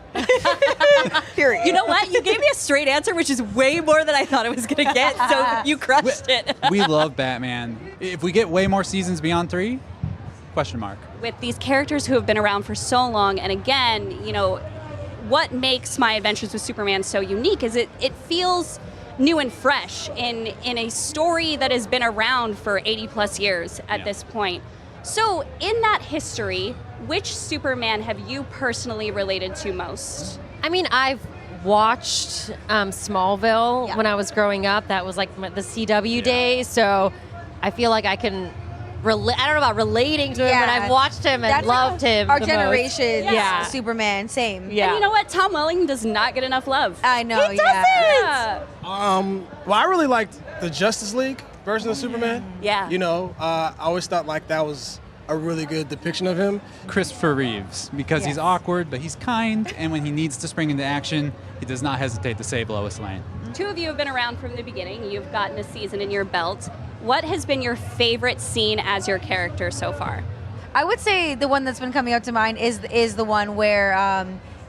[SPEAKER 12] You know what? You gave me a straight answer, which is way more than I thought I was going to get, so you crushed it.
[SPEAKER 19] We love Batman. If we get way more seasons beyond 3, question mark.
[SPEAKER 12] With these characters who have been around for so long, and again, you know, what makes My Adventures with Superman so unique is it feels new and fresh in a story that has been around for 80 plus years at this point. So in that history, which Superman have you personally related to most?
[SPEAKER 17] I mean, I've watched Smallville when I was growing up. That was like the CW days, so I feel like I can I don't know about relating to him, but I've watched him and loved him.
[SPEAKER 24] Our
[SPEAKER 17] the
[SPEAKER 24] generation,
[SPEAKER 17] most.
[SPEAKER 24] Superman, same.
[SPEAKER 12] And you know what? Tom Welling does not get enough love.
[SPEAKER 24] I know,
[SPEAKER 12] He doesn't!
[SPEAKER 9] Well, I really liked the Justice League version of Superman.
[SPEAKER 12] Yeah.
[SPEAKER 9] You know, I always thought like that was a really good depiction of him.
[SPEAKER 19] Christopher Reeves, because he's awkward, but he's kind, and when he needs to spring into action, he does not hesitate to save Lois Lane.
[SPEAKER 12] Two of you have been around from the beginning. You've gotten a season in your belt. What has been your favorite scene as your character so far?
[SPEAKER 24] I would say the one that's been coming up to mind is the one where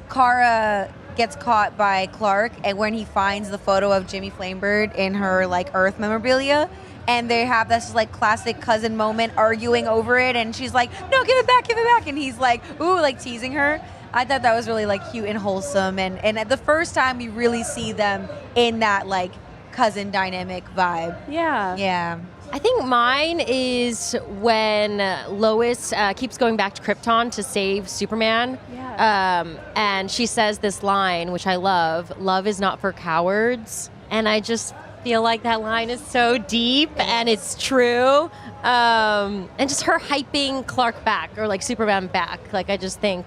[SPEAKER 24] Kara gets caught by Clark, and when he finds the photo of Jimmy Flamebird in her like Earth memorabilia, and they have this like classic cousin moment arguing over it, and she's like, "No, give it back," and he's like, "Ooh," like teasing her. I thought that was really like cute and wholesome, and at the first time we really see them in that like cousin dynamic vibe. Yeah.
[SPEAKER 17] I think mine is when Lois keeps going back to Krypton to save Superman. And she says this line, which I love is not for cowards. And I just feel like that line is so deep and it's true. And just her hyping Clark back, or like Superman back. Like I just think,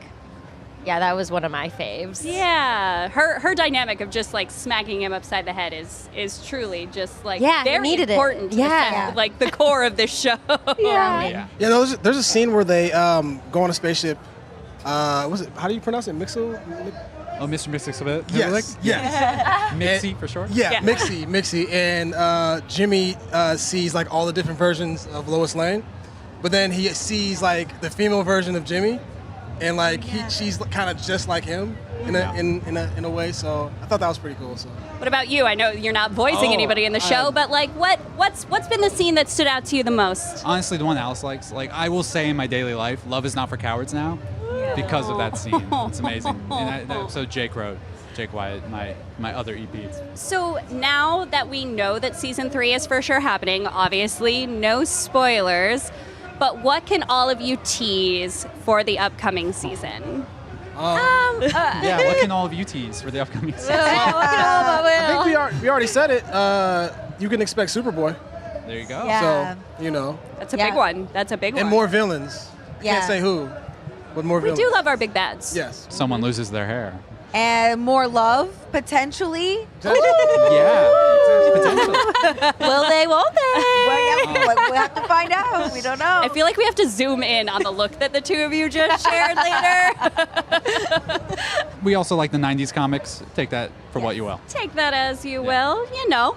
[SPEAKER 17] yeah, that was one of my faves.
[SPEAKER 12] Yeah, her dynamic of just like smacking him upside the head is truly just like very
[SPEAKER 17] needed it.
[SPEAKER 12] important to the sense of, like the core of this show.
[SPEAKER 9] Yeah, there's a scene where they go on a spaceship. Was it? How do you pronounce it? Mixel?
[SPEAKER 19] Oh, Mr. Mixie.
[SPEAKER 9] Yes.
[SPEAKER 19] Mixie for short?
[SPEAKER 9] Yeah, Mixie. And Jimmy sees like all the different versions of Lois Lane, but then he sees like the female version of Jimmy, and like she's kind of just like him in a way. So I thought that was pretty cool. So.
[SPEAKER 12] What about you? I know you're not voicing anybody in the show, but like what's been the scene that stood out to you the most?
[SPEAKER 19] Honestly, the one Alice likes. Like I will say in my daily life, love is not for cowards now, because of that scene. It's amazing. And so Jake Wyatt, my other EPs.
[SPEAKER 12] So now that we know that season 3 is for sure happening, obviously no spoilers, but what can all of you tease for the upcoming season?
[SPEAKER 19] Yeah, what can all of you tease for the upcoming season?
[SPEAKER 9] I think we already said it. You can expect Superboy.
[SPEAKER 19] There you go.
[SPEAKER 24] Yeah.
[SPEAKER 9] So, you know.
[SPEAKER 12] That's a big one. That's a big one.
[SPEAKER 9] And more villains. Can't say who, but more villains.
[SPEAKER 12] We do love our big bads.
[SPEAKER 9] Yes.
[SPEAKER 19] Someone loses their hair.
[SPEAKER 24] And more love, potentially.
[SPEAKER 19] Yeah.
[SPEAKER 24] Will they, won't they? We'll have to find out. We don't know.
[SPEAKER 12] I feel like we have to zoom in on the look that the two of you just shared later.
[SPEAKER 19] We also like the 90s comics. Take that for what you will.
[SPEAKER 12] Take that as you will. You know,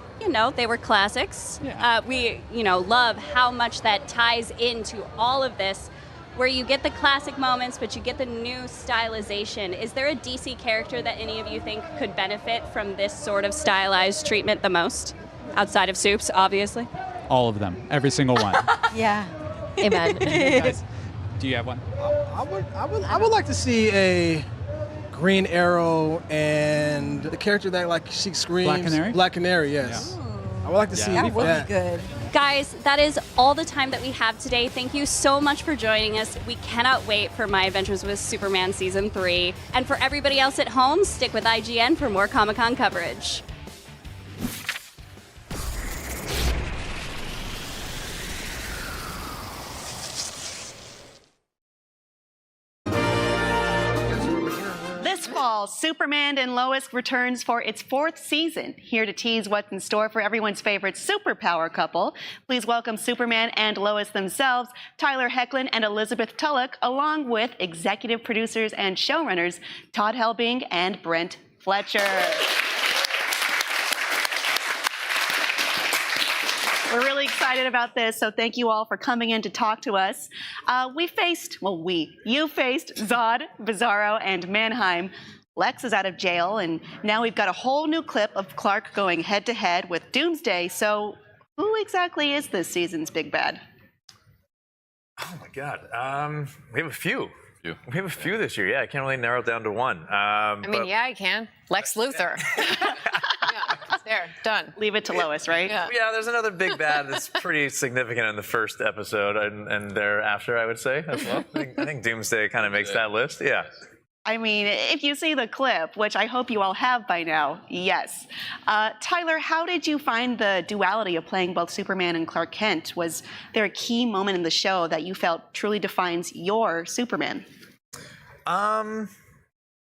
[SPEAKER 12] they were classics. We, love how much that ties into all of this, where you get the classic moments, but you get the new stylization. Is there a DC character that any of you think could benefit from this sort of stylized treatment the most? Outside of Soups, obviously.
[SPEAKER 19] All of them. Every single one.
[SPEAKER 24] Yeah.
[SPEAKER 17] Amen.
[SPEAKER 19] Guys, do you have one?
[SPEAKER 9] I would like to see a Green Arrow and the character that like she screams.
[SPEAKER 19] Black Canary?
[SPEAKER 9] Black Canary, yes. I would like to see
[SPEAKER 24] that. Would be good.
[SPEAKER 12] Guys, that is all the time that we have today. Thank you so much for joining us. We cannot wait for My Adventures with Superman Season 3. And for everybody else at home, stick with IGN for more Comic-Con coverage.
[SPEAKER 20] This
[SPEAKER 16] fall, Superman and Lois returns for its 4th season. Here to tease what's in store for everyone's favorite superpower couple, please welcome Superman and Lois themselves, Tyler Hoechlin and Elizabeth Tulloch, along with executive producers and showrunners Todd Helbing and Brent Fletcher. We're really excited about this, so thank you all for coming in to talk to us. You faced Zod, Bizarro, and Mannheim. Lex is out of jail, and now we've got a whole new clip of Clark going head-to-head with Doomsday. So who exactly is this season's big bad?
[SPEAKER 18] Oh my God, we have a few. We have a few this year. Yeah, I can't really narrow it down to one.
[SPEAKER 20] Yeah, I can. Lex Luthor. There, done.
[SPEAKER 16] Leave it to Lois, right?
[SPEAKER 18] Yeah, there's another big bad that's pretty significant in the first episode and thereafter, I would say, as well. I think Doomsday kind of makes that list. Yeah.
[SPEAKER 16] I mean, if you see the clip, which I hope you all have by now, yes. Tyler, how did you find the duality of playing both Superman and Clark Kent? Was there a key moment in the show that you felt truly defines your Superman?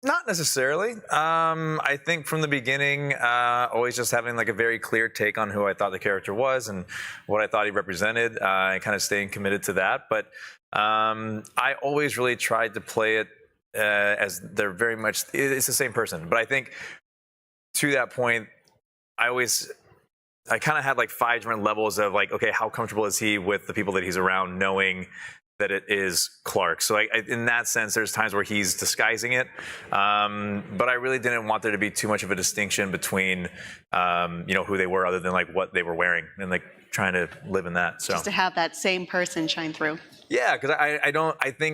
[SPEAKER 18] Not necessarily. I think from the beginning, always just having like a very clear take on who I thought the character was and what I thought he represented, and kind of staying committed to that. But I always really tried to play it as they're very much, it's the same person. But I think to that point, I kind of had like 5 different levels of like, okay, how comfortable is he with the people that he's around, knowing that it is Clark. So in that sense, there's times where he's disguising it, but I really didn't want there to be too much of a distinction between, who they were other than like what they were wearing and like trying to live in that. So
[SPEAKER 16] just to have that same person shine through.
[SPEAKER 18] Yeah, because I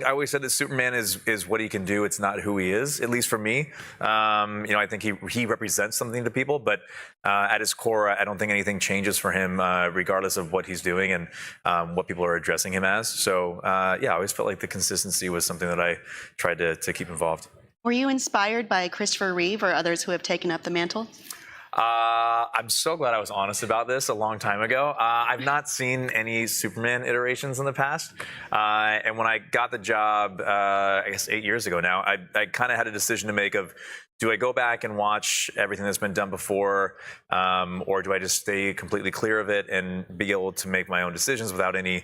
[SPEAKER 18] always said that Superman is what he can do. It's not who he is, at least for me. I think he represents something to people, but at his core, I don't think anything changes for him, regardless of what he's doing and what people are addressing him as. So I always felt like the consistency was something that I tried to keep involved.
[SPEAKER 16] Were you inspired by Christopher Reeve or others who have taken up the mantle?
[SPEAKER 18] I'm so glad I was honest about this a long time ago. I've not seen any Superman iterations in the past. And when I got the job, I guess 8 years ago now, I kind of had a decision to make of, do I go back and watch everything that's been done before, or do I just stay completely clear of it and be able to make my own decisions without any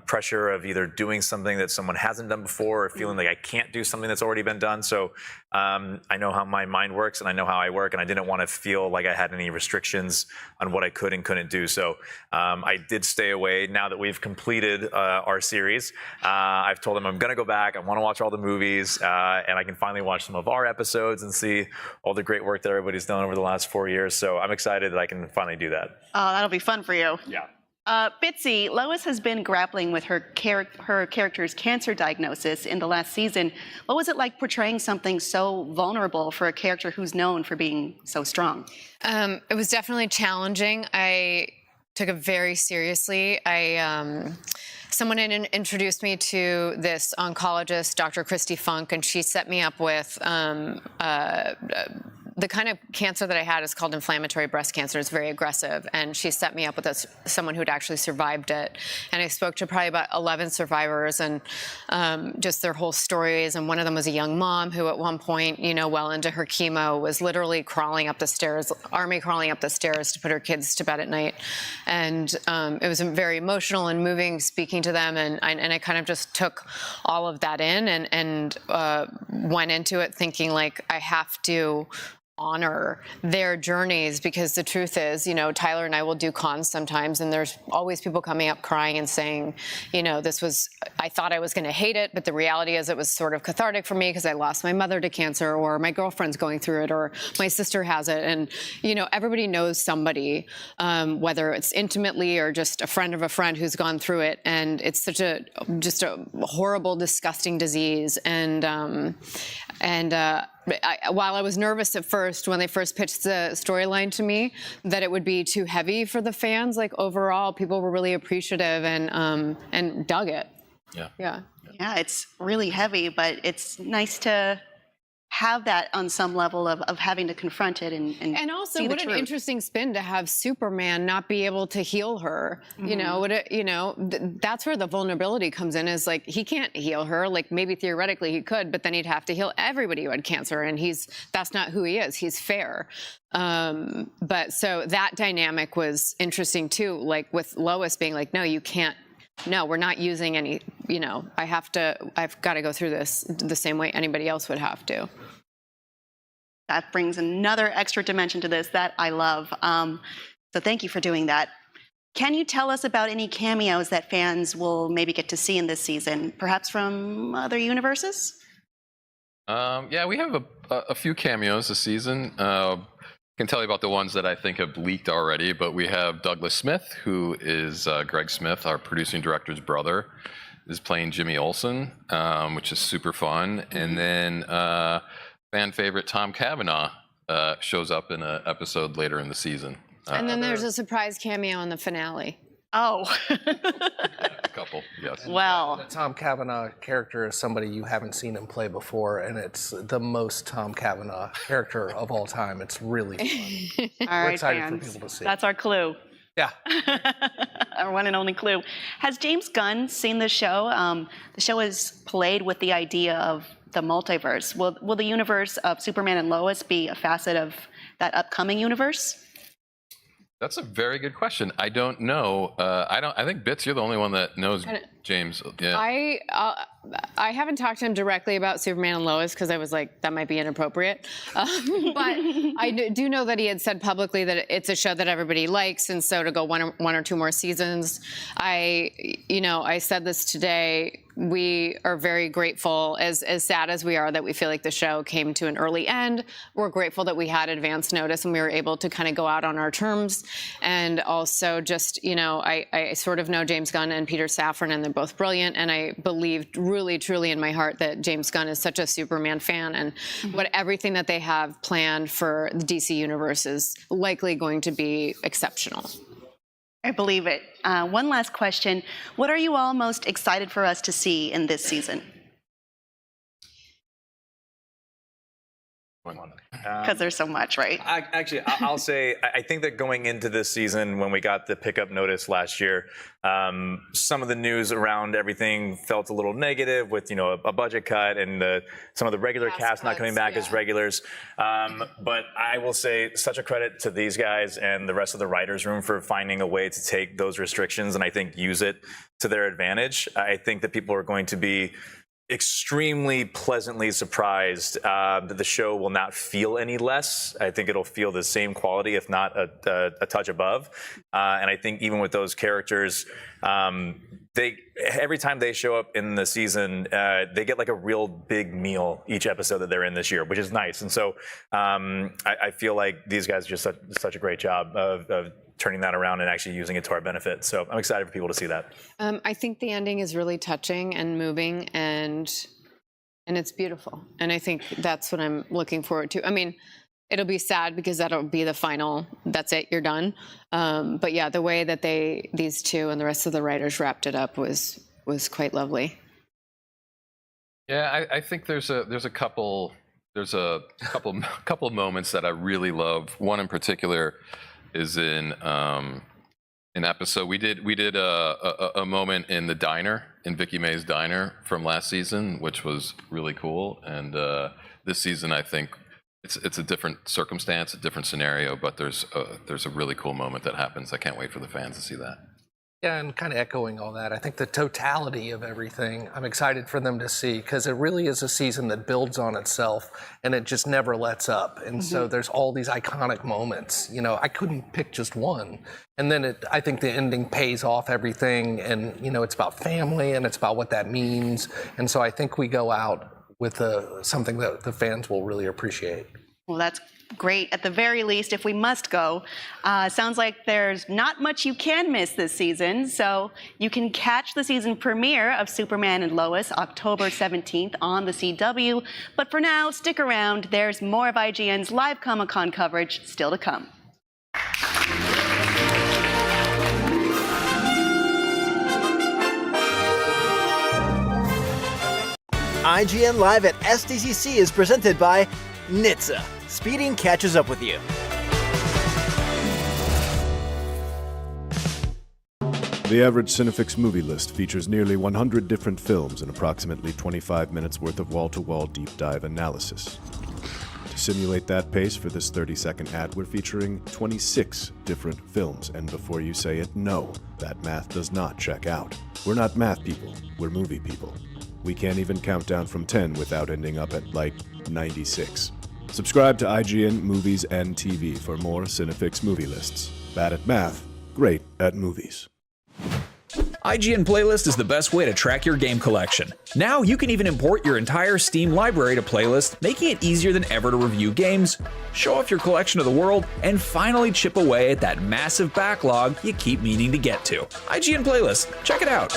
[SPEAKER 18] pressure of either doing something that someone hasn't done before or feeling like I can't do something that's already been done. So I know how my mind works and I know how I work, and I didn't want to feel like I had any restrictions on what I could and couldn't do. So I did stay away. Now that we've completed our series, I've told them I'm going to go back. I want to watch all the movies, and I can finally watch some of our episodes and see all the great work that everybody's done over the last 4 years. So I'm excited that I can finally do that.
[SPEAKER 16] Oh, that'll be fun for you.
[SPEAKER 18] Yeah.
[SPEAKER 16] Bitsy, Lois has been grappling with her character's cancer diagnosis in the last season. What was it like portraying something so vulnerable for a character who's known for being so strong?
[SPEAKER 20] It was definitely challenging. I took it very seriously. Someone had introduced me to this oncologist, Dr. Christy Funk, and she set me up with the kind of cancer that I had is called inflammatory breast cancer. It's very aggressive. And she set me up with someone who'd actually survived it. And I spoke to probably about 11 survivors and just their whole stories. And one of them was a young mom who at one point, well into her chemo, was literally crawling up the stairs, army crawling up the stairs to put her kids to bed at night. And it was very emotional and moving speaking to them. And I kind of just took all of that in and went into it thinking like, I have to honor their journeys, because the truth is, Tyler and I will do cons sometimes, and there's always people coming up crying and saying, I thought I was going to hate it, but the reality is it was sort of cathartic for me because I lost my mother to cancer, or my girlfriend's going through it, or my sister has it. And, everybody knows somebody, whether it's intimately or just a friend of a friend who's gone through it. And it's such just a horrible, disgusting disease. While I was nervous at first when they first pitched the storyline to me that it would be too heavy for the fans, like overall people were really appreciative and dug it.
[SPEAKER 18] Yeah.
[SPEAKER 16] Yeah, it's really heavy, but it's nice to have that on some level of having to confront it and
[SPEAKER 20] also
[SPEAKER 16] see
[SPEAKER 20] what
[SPEAKER 16] the
[SPEAKER 20] an
[SPEAKER 16] truth.
[SPEAKER 20] interesting spin to have Superman not be able to heal her. You know, that's where the vulnerability comes in, is like he can't heal her. Like maybe theoretically he could, but then he'd have to heal everybody who had cancer, and that's not who he is. He's fair. But so that dynamic was interesting too, like with Lois being like, no, you can't. No, we're not using any, I've got to go through this the same way anybody else would have to.
[SPEAKER 16] That brings another extra dimension to this that I love. So thank you for doing that. Can you tell us about any cameos that fans will maybe get to see in this season, perhaps from other universes?
[SPEAKER 2] Yeah, we have a few cameos this season. I can tell you about the ones that I think have leaked already, but we have Douglas Smith, who is Greg Smith, our producing director's brother, is playing Jimmy Olsen, which is super fun. And then fan favorite Tom Cavanaugh shows up in an episode later in the season.
[SPEAKER 20] And then there's a surprise cameo in the finale.
[SPEAKER 16] Oh.
[SPEAKER 2] A couple, yes.
[SPEAKER 16] Well.
[SPEAKER 4] The Tom Cavanaugh character is somebody you haven't seen him play before, and it's the most Tom Cavanaugh character of all time. It's really fun.
[SPEAKER 16] All
[SPEAKER 4] We're
[SPEAKER 16] right,
[SPEAKER 4] excited
[SPEAKER 16] fans.
[SPEAKER 4] for people to see.
[SPEAKER 16] That's our clue.
[SPEAKER 4] Yeah.
[SPEAKER 16] Our one and only clue. Has James Gunn seen the show? The show is played with the idea of the multiverse. Will the universe of Superman and Lois be a facet of that upcoming universe?
[SPEAKER 2] That's a very good question. I don't know. I think Bits, you're the only one that knows James. Yeah.
[SPEAKER 20] I haven't talked to him directly about Superman and Lois because I was like, that might be inappropriate. But I do know that he had said publicly that it's a show that everybody likes, and so to go one or two more seasons, I said this today. We are very grateful, as sad as we are that we feel like the show came to an early end. We're grateful that we had advance notice and we were able to kind of go out on our terms. And also just, I sort of know James Gunn and Peter Safran, and they're both brilliant. And I believe really, truly in my heart that James Gunn is such a Superman fan, and everything that they have planned for the DC universe is likely going to be exceptional.
[SPEAKER 16] I believe it. One last question. What are you all most excited for us to see in this season? Because there's so much, right?
[SPEAKER 18] I'll say, I think that going into this season, when we got the pickup notice last year, some of the news around everything felt a little negative with, a budget cut and some of the regular cast not coming back as regulars. But I will say such a credit to these guys and the rest of the writers' room for finding a way to take those restrictions and I think use it to their advantage. I think that people are going to be extremely pleasantly surprised that the show will not feel any less. I think it'll feel the same quality, if not a touch above. And I think even with those characters, every time they show up in the season, they get like a real big meal each episode that they're in this year, which is nice. And so I feel like these guys just such a great job of turning that around and actually using it to our benefit. So I'm excited for people to see that.
[SPEAKER 20] I think the ending is really touching and moving, and it's beautiful. And I think that's what I'm looking forward to. I mean, it'll be sad because that'll be the final, that's it, you're done. But yeah, the way that these two and the rest of the writers wrapped it up was quite lovely.
[SPEAKER 2] Yeah, I think there's a couple moments that I really love. One in particular is in an episode we did a moment in the diner, in Vicky Mae's diner from last season, which was really cool. And this season, I think it's a different circumstance, a different scenario, but there's a really cool moment that happens. I can't wait for the fans to see that.
[SPEAKER 4] Yeah, and kind of echoing all that, I think the totality of everything, I'm excited for them to see, because it really is a season that builds on itself and it just never lets up. And so there's all these iconic moments. I couldn't pick just one. And then I think the ending pays off everything, and it's about family and it's about what that means. And so I think we go out with something that the fans will really appreciate.
[SPEAKER 16] Well, that's great. At the very least, if we must go, sounds like there's not much you can miss this season. So you can catch the season premiere of Superman and Lois October 17th on the CW. But for now, stick around. There's more of IGN's live Comic-Con coverage still to come.
[SPEAKER 13] IGN Live at SDCC is presented by NHTSA. Speeding catches up with you.
[SPEAKER 7] The average Cinefix movie list features nearly 100 different films and approximately 25 minutes worth of wall-to-wall deep dive analysis. To simulate that pace for this 30-second ad, we're featuring 26 different films, and before you say it, no, that math does not check out. We're not math people, we're movie people. We can't even count down from 10 without ending up at, like, 96. Subscribe to IGN Movies and TV for more Cinefix movie lists. Bad at math, great at movies.
[SPEAKER 8] IGN Playlist is the best way to track your game collection. Now you can even import your entire Steam library to Playlist, making it easier than ever to review games, show off your collection of the world, and finally chip away at that massive backlog you keep meaning to get to. IGN Playlist, check it out.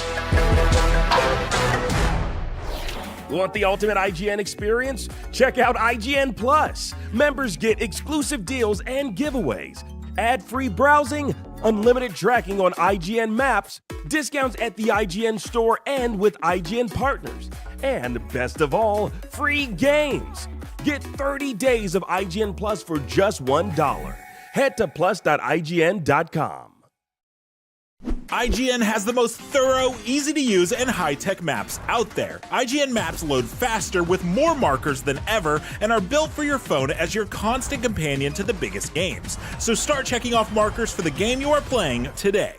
[SPEAKER 10] Want the ultimate IGN experience? Check out IGN Plus. Members get exclusive deals and giveaways, ad-free browsing, unlimited tracking on IGN Maps, discounts at the IGN store and with IGN partners, and best of all, free games. Get 30 days of IGN Plus for just $1. Head to plus.ign.com.
[SPEAKER 11] IGN has the most thorough, easy-to-use, and high-tech maps out there. IGN maps load faster with more markers than ever and are built for your phone as your constant companion to the biggest games. So start checking off markers for the game you are playing today.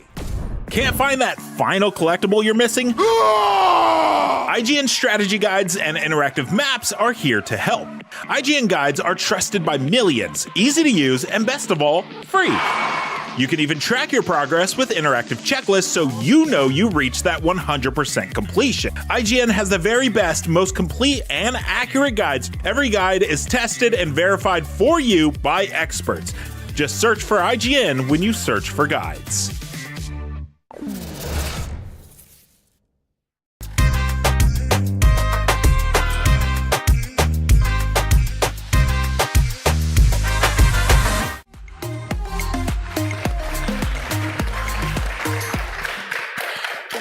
[SPEAKER 11] Can't find that final collectible you're missing? IGN strategy guides and interactive maps are here to help. IGN guides are trusted by millions, easy to use, and best of all, free. You can even track your progress with interactive checklists so you know you reached that 100% completion. IGN has the very best, most complete, and accurate guides. Every guide is tested and verified for you by experts. Just search for IGN when you search for guides.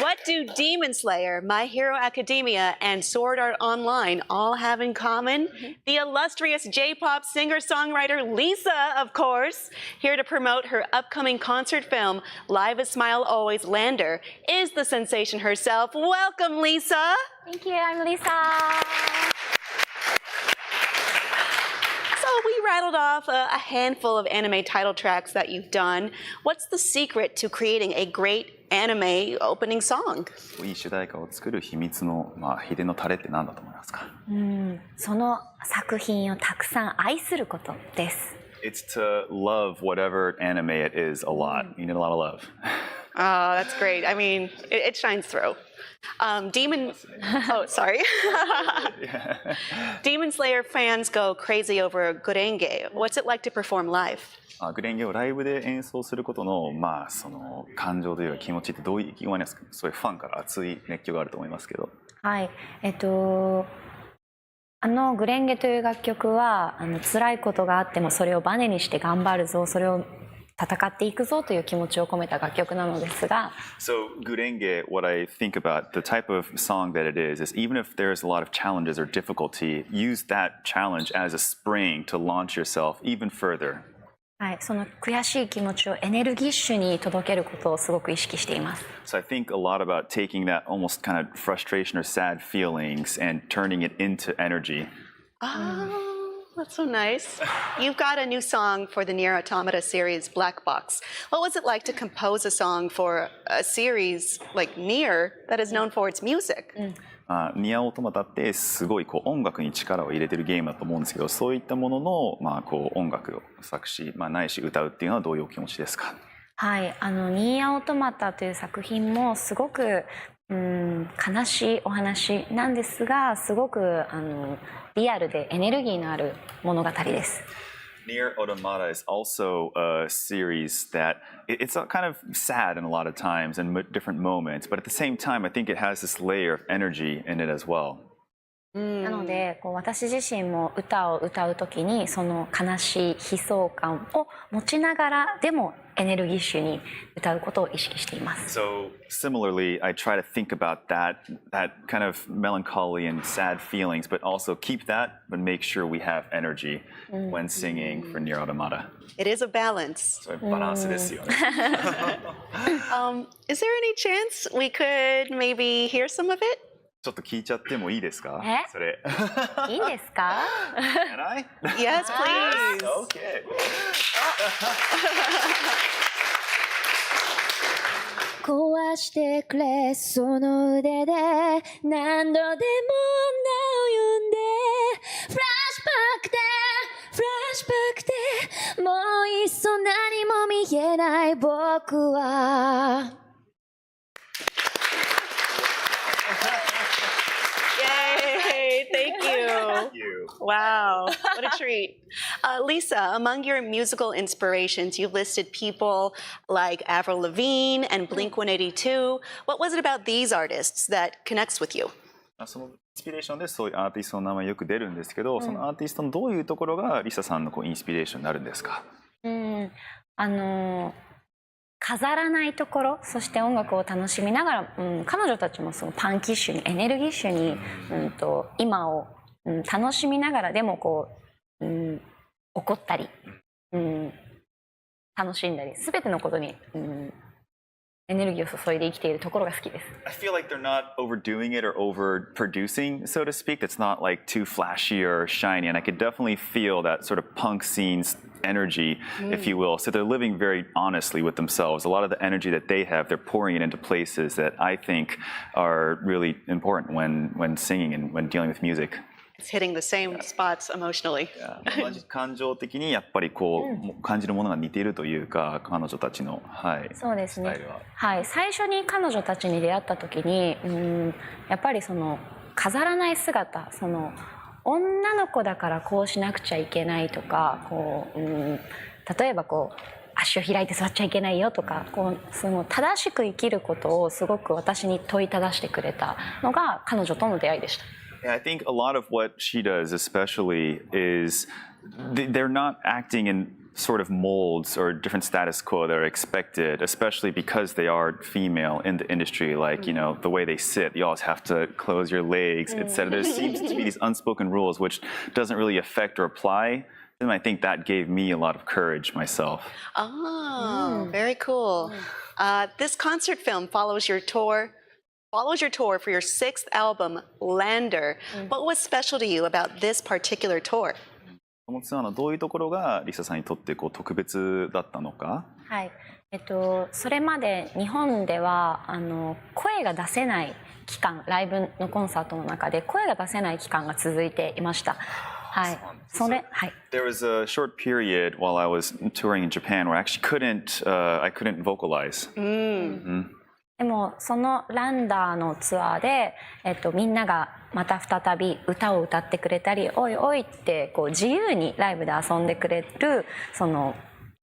[SPEAKER 16] What do Demon Slayer, My Hero Academia, and Sword Art Online all have in common? The illustrious J-pop singer-songwriter Lisa, of course, here to promote her upcoming concert film, Live a Smile Always Lander, is the sensation herself. Welcome, Lisa.
[SPEAKER 23] Thank you, I'm Lisa.
[SPEAKER 16] So we rattled off a handful of anime title tracks that you've done. What's the secret to creating a great anime opening song?
[SPEAKER 25] いい主題歌を作る秘密の秘伝のタレって何だと思いますか？
[SPEAKER 23] その作品をたくさん愛することです。
[SPEAKER 25] It's to love whatever anime it is a lot. You need a lot of love.
[SPEAKER 16] Oh, that's great. I mean, it shines through. Demon Slayer fans go crazy over Gurenge. What's it like to perform live?
[SPEAKER 25] グレンゲをライブで演奏することのその感情というか気持ちってどういう意気込みですか？そういうファンから熱い熱狂があると思いますけど。
[SPEAKER 23] はい、グレンゲという楽曲は辛いことがあってもそれをバネにして頑張るぞ、それを戦っていくぞという気持ちを込めた楽曲なのですが。
[SPEAKER 25] So Gurenge, what I think about the type of song that it is even if there's a lot of challenges or difficulty, use that challenge as a spring to launch yourself even further.
[SPEAKER 23] はい、その悔しい気持ちをエネルギッシュに届けることをすごく意識しています。
[SPEAKER 25] So I think a lot about taking that almost kind of frustration or sad feelings and turning it into energy.
[SPEAKER 16] Oh, that's so nice. You've got a new song for the Nier Automata series, Black Box. What was it like to compose a song for a series like Nier that is known for its music?
[SPEAKER 25] ニアオートマタってすごい音楽に力を入れてるゲームだと思うんですけど、そういったものの音楽を作詞、ないし歌うっていうのはどういうお気持ちですか？
[SPEAKER 23] はい、ニーアオートマタという作品もすごく悲しいお話なんですが、すごくリアルでエネルギーのある物語です。
[SPEAKER 25] Nier Automata is also a series that it's kind of sad in a lot of times and different moments, but at the same time, I think it has this layer of energy in it as well.
[SPEAKER 23] なので私自身も歌を歌うときにその悲しい悲壮感を持ちながらでもエネルギッシュに歌うことを意識しています。
[SPEAKER 25] So similarly, I try to think about that kind of melancholy and sad feelings, but also keep that, but make sure we have energy when singing for Nier Automata.
[SPEAKER 16] It is a balance.
[SPEAKER 25] So バランスですよね。
[SPEAKER 16] Is there any chance we could maybe hear some of it?
[SPEAKER 25] ちょっと聞いちゃってもいいですか？それ。
[SPEAKER 23] いいんですか？
[SPEAKER 25] Can I?
[SPEAKER 16] Yes, please.
[SPEAKER 25] Okay.
[SPEAKER 3] 壊してくれその腕で何度でも名を呼んでフラッシュバックでフラッシュバックでもういっそ何も見えない僕は
[SPEAKER 16] Yay! Thank you. Wow, what a treat. Lisa, among your musical inspirations, you listed people like Avril Lavigne and Blink-182. What was it about these artists that connects with you?
[SPEAKER 25] そのインスピレーションでそういうアーティストの名前よく出るんですけど、そのアーティストのどういうところがリサさんのインスピレーションになるんですか？
[SPEAKER 23] 飾らないところ、そして音楽を楽しみながら、彼女たちもそのパンキッシュにエネルギッシュに、今を、楽しみながらでも怒ったり、楽しんだり、すべてのことに、エネルギーを注いで生きているところが好きです。
[SPEAKER 25] I feel like they're not overdoing it or overproducing, so to speak. It's not like too flashy or shiny, and I could definitely feel that sort of punk scene's energy, if you will. So they're living very honestly with themselves. A lot of the energy that they have, they're pouring it into places that I think are really important when singing and when dealing with music.
[SPEAKER 16] It's hitting the same spots emotionally.
[SPEAKER 25] 同じ感情的にやっぱり感じるものが似ているというか、彼女たちの、
[SPEAKER 23] そうですね。はい、最初に彼女たちに出会った時に、やっぱりその飾らない姿、その女の子だからこうしなくちゃいけないとか、例えば足を開いて座っちゃいけないよとか、その正しく生きることをすごく私に問いただしてくれたのが彼女との出会いでした。
[SPEAKER 25] Yeah, I think a lot of what she does, especially, is they're not acting in sort of molds or different status quo that are expected, especially because they are female in the industry. Like, you know, the way they sit, you always have to close your legs, etc. There seems to be these unspoken rules which doesn't really affect or apply. And I think that gave me a lot of courage myself.
[SPEAKER 16] Oh, very cool. This concert film follows your tour for your 6th album, Lander. What was special to you about this particular tour?
[SPEAKER 25] このツアーのどういうところがリサさんにとって特別だったのか？
[SPEAKER 23] はい、それまで日本では声が出せない期間、ライブのコンサートの中で声が出せない期間が続いていました。はい、
[SPEAKER 25] There was a short period while I was touring in Japan where I actually I couldn't vocalize.
[SPEAKER 23] でもそのランダーのツアーで、みんながまた再び歌を歌ってくれたり、おいおいって自由にライブで遊んでくれる、その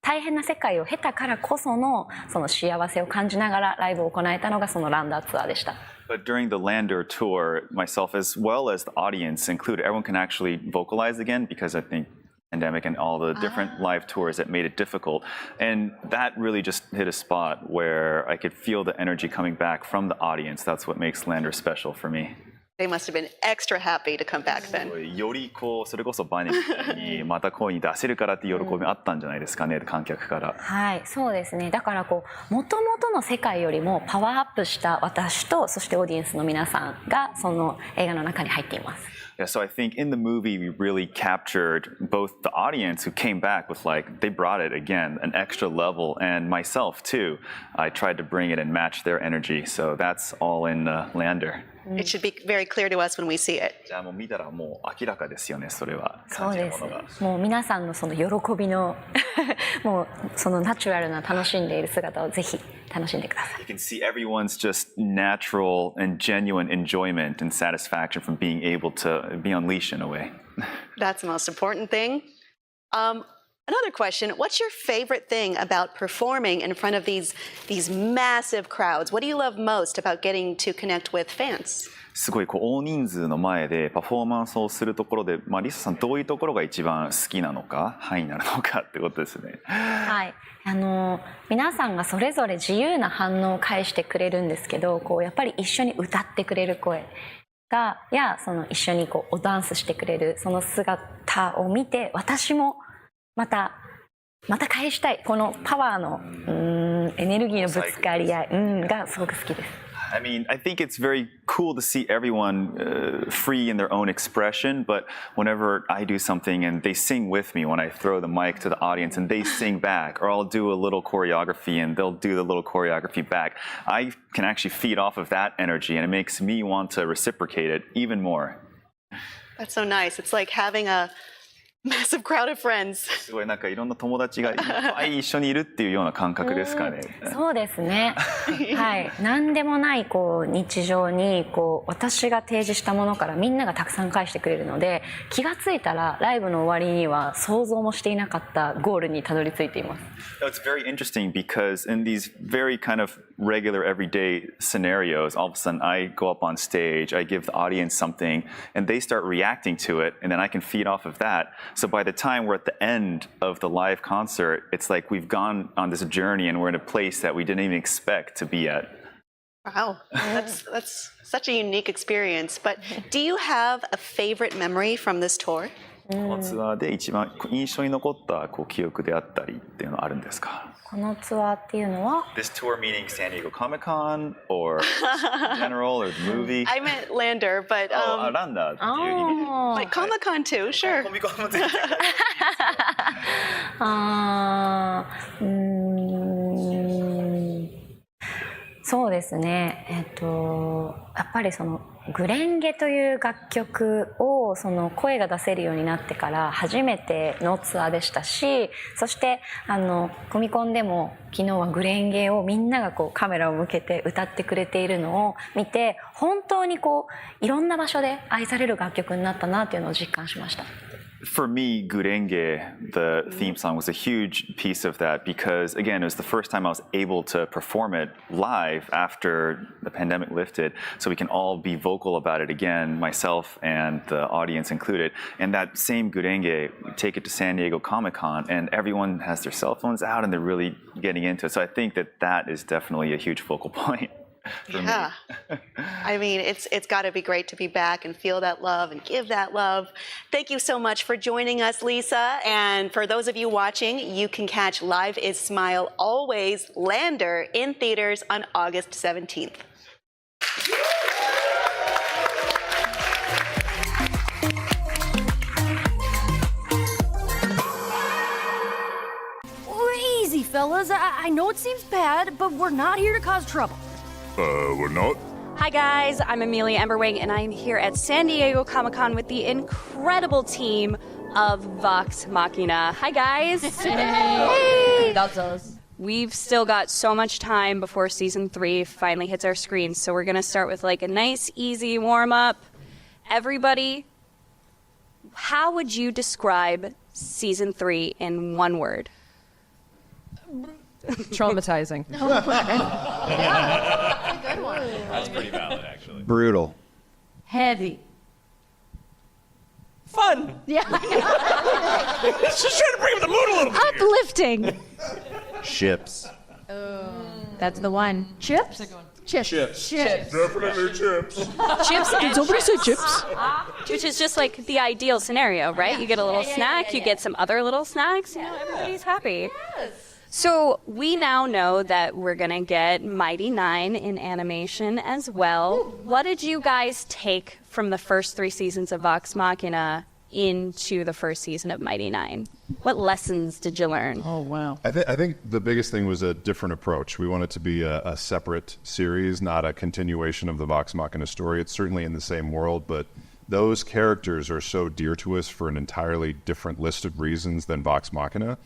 [SPEAKER 23] 大変な世界を経たからこそのその幸せを感じながらライブを行えたのがそのランダーツアーでした。
[SPEAKER 25] But during the Lander tour, myself as well as the audience included, everyone can actually vocalize again because I think pandemic and all the different live tours that made it difficult. And that really just hit a spot where I could feel the energy coming back from the audience. That's what makes Lander special for me.
[SPEAKER 16] They must have been extra happy to come back then.
[SPEAKER 25] よりそれこそバネみたいにまた声に出せるからっていう喜びあったんじゃないですかね、観客から。
[SPEAKER 23] はい、そうですね。だからもともとの世界よりもパワーアップした私と、そしてオーディエンスの皆さんがその映画の中に入っています。
[SPEAKER 25] Yeah, so I think in the movie we really captured both the audience who came back with they brought it again, an extra level, and myself too. I tried to bring it and match their energy, so that's all in Lander.
[SPEAKER 16] It should be very clear to us when we see it.
[SPEAKER 25] じゃあもう見たらもう明らかですよね、それは。
[SPEAKER 23] そうです。もう皆さんのその喜びのもうそのナチュラルな楽しんでいる姿をぜひ楽しんでください。
[SPEAKER 25] You can see everyone's just natural and genuine enjoyment and satisfaction from being able to be unleashed in a way.
[SPEAKER 16] That's the most important thing. Another question, what's your favorite thing about performing in front of these massive crowds? What do you love most about getting to connect with fans?
[SPEAKER 25] すごいこう大人数の前でパフォーマンスをするところで、リサさんどういうところが一番好きなのか、範囲になるのかってことですね。
[SPEAKER 23] はい、皆さんがそれぞれ自由な反応を返してくれるんですけど、こうやっぱり一緒に歌ってくれる声やその一緒にこうおダンスしてくれるその姿を見て、私もまた返したい、このパワーのエネルギーのぶつかり合いがすごく好きです。
[SPEAKER 25] I mean, I think it's very cool to see everyone free in their own expression, but whenever I do something and they sing with me, when I throw the mic to the audience and they sing back, or I'll do a little choreography and they'll do the little choreography back, I can actually feed off of that energy and it makes me want to reciprocate it even more.
[SPEAKER 16] That's so nice. It's like having a massive crowd of friends.
[SPEAKER 25] すごいなんかいろんな友達がいっぱい一緒にいるっていうような感覚ですかね。
[SPEAKER 23] そうですね。はい。何でもないこう日常にこう私が提示したものからみんながたくさん返してくれるので、気がついたらライブの終わりには想像もしていなかったゴールにたどり着いています。
[SPEAKER 25] It's very interesting because in these very kind of regular everyday scenarios, all of a sudden I go up on stage, I give the audience something, and they start reacting to it, and then I can feed off of that. So by the time we're at the end of the live concert, it's like we've gone on this journey and we're in a place that we didn't even expect to be at.
[SPEAKER 16] Wow, that's such a unique experience. But do you have a favorite memory from this tour?
[SPEAKER 25] このツアーで一番印象に残った記憶であったりっていうのはあるんですか？
[SPEAKER 23] このツアーっていうのは
[SPEAKER 25] This tour meaning San Diego Comic-Con or in general or the movie?
[SPEAKER 16] I meant Lander, but
[SPEAKER 25] Lander っていう意味。
[SPEAKER 16] But Comic-Con too, sure.
[SPEAKER 25] コミコンもぜひ。
[SPEAKER 23] そうですね。やっぱりそのグレンゲという楽曲をその声が出せるようになってから初めてのツアーでしたし、そしてコミコンでも昨日はグレンゲをみんながこうカメラを向けて歌ってくれているのを見て、本当にこういろんな場所で愛される楽曲になったなっていうのを実感しました。
[SPEAKER 25] For me, Gurenge, the theme song, was a huge piece of that because, again, it was the first time I was able to perform it live after the pandemic lifted, so we can all be vocal about it again, myself and the audience included. And that same Gurenge, take it to San Diego Comic-Con, and everyone has their cell phones out and they're really getting into it. So I think that is definitely a huge focal point.
[SPEAKER 16] Yeah. I mean, it's got to be great to be back and feel that love and give that love. Thank you so much for joining us, Lisa. And for those of you watching, you can catch Live is Smile Always Lander in theaters on August 17th.
[SPEAKER 5] Easy, fellas. I know it seems bad, but we're not here to cause trouble.
[SPEAKER 6] We're not.
[SPEAKER 12] Hi guys, I'm Amelia Emberwing and I'm here at San Diego Comic-Con with the incredible team of Vox Machina. Hi guys.
[SPEAKER 5] Hey. That's us.
[SPEAKER 12] We've still got so much time before season 3 finally hits our screens, so we're gonna start with like a nice easy warm-up. Everybody, how would you describe season 3 in one word?
[SPEAKER 5] Traumatizing.
[SPEAKER 18] Good one. That's pretty valid, actually.
[SPEAKER 14] Brutal.
[SPEAKER 5] Heavy. Fun. Yeah.
[SPEAKER 10] She's trying to bring up the mood a little bit.
[SPEAKER 5] Uplifting.
[SPEAKER 14] Ships.
[SPEAKER 5] That's the one. Chips? Chips.
[SPEAKER 6] Chips.
[SPEAKER 5] Chips.
[SPEAKER 6] Definitely chips.
[SPEAKER 12] Chips and
[SPEAKER 5] Did somebody say chips?
[SPEAKER 12] Which is just like the ideal scenario, right? You get a little snack, you get some other little snacks, you know, everybody's happy.
[SPEAKER 5] Yes.
[SPEAKER 12] So we now know that we're going to get Mighty Nine in animation as well. What did you guys take from the first 3 seasons of Vox Machina into the first season of Mighty Nine? What lessons did you learn?
[SPEAKER 5] Oh, wow.
[SPEAKER 6] I think the biggest thing was a different approach. We want it to be a separate series, not a continuation of the Vox Machina story. It's certainly in the same world, but those characters are so dear to us for an entirely different list of reasons than Vox Machina.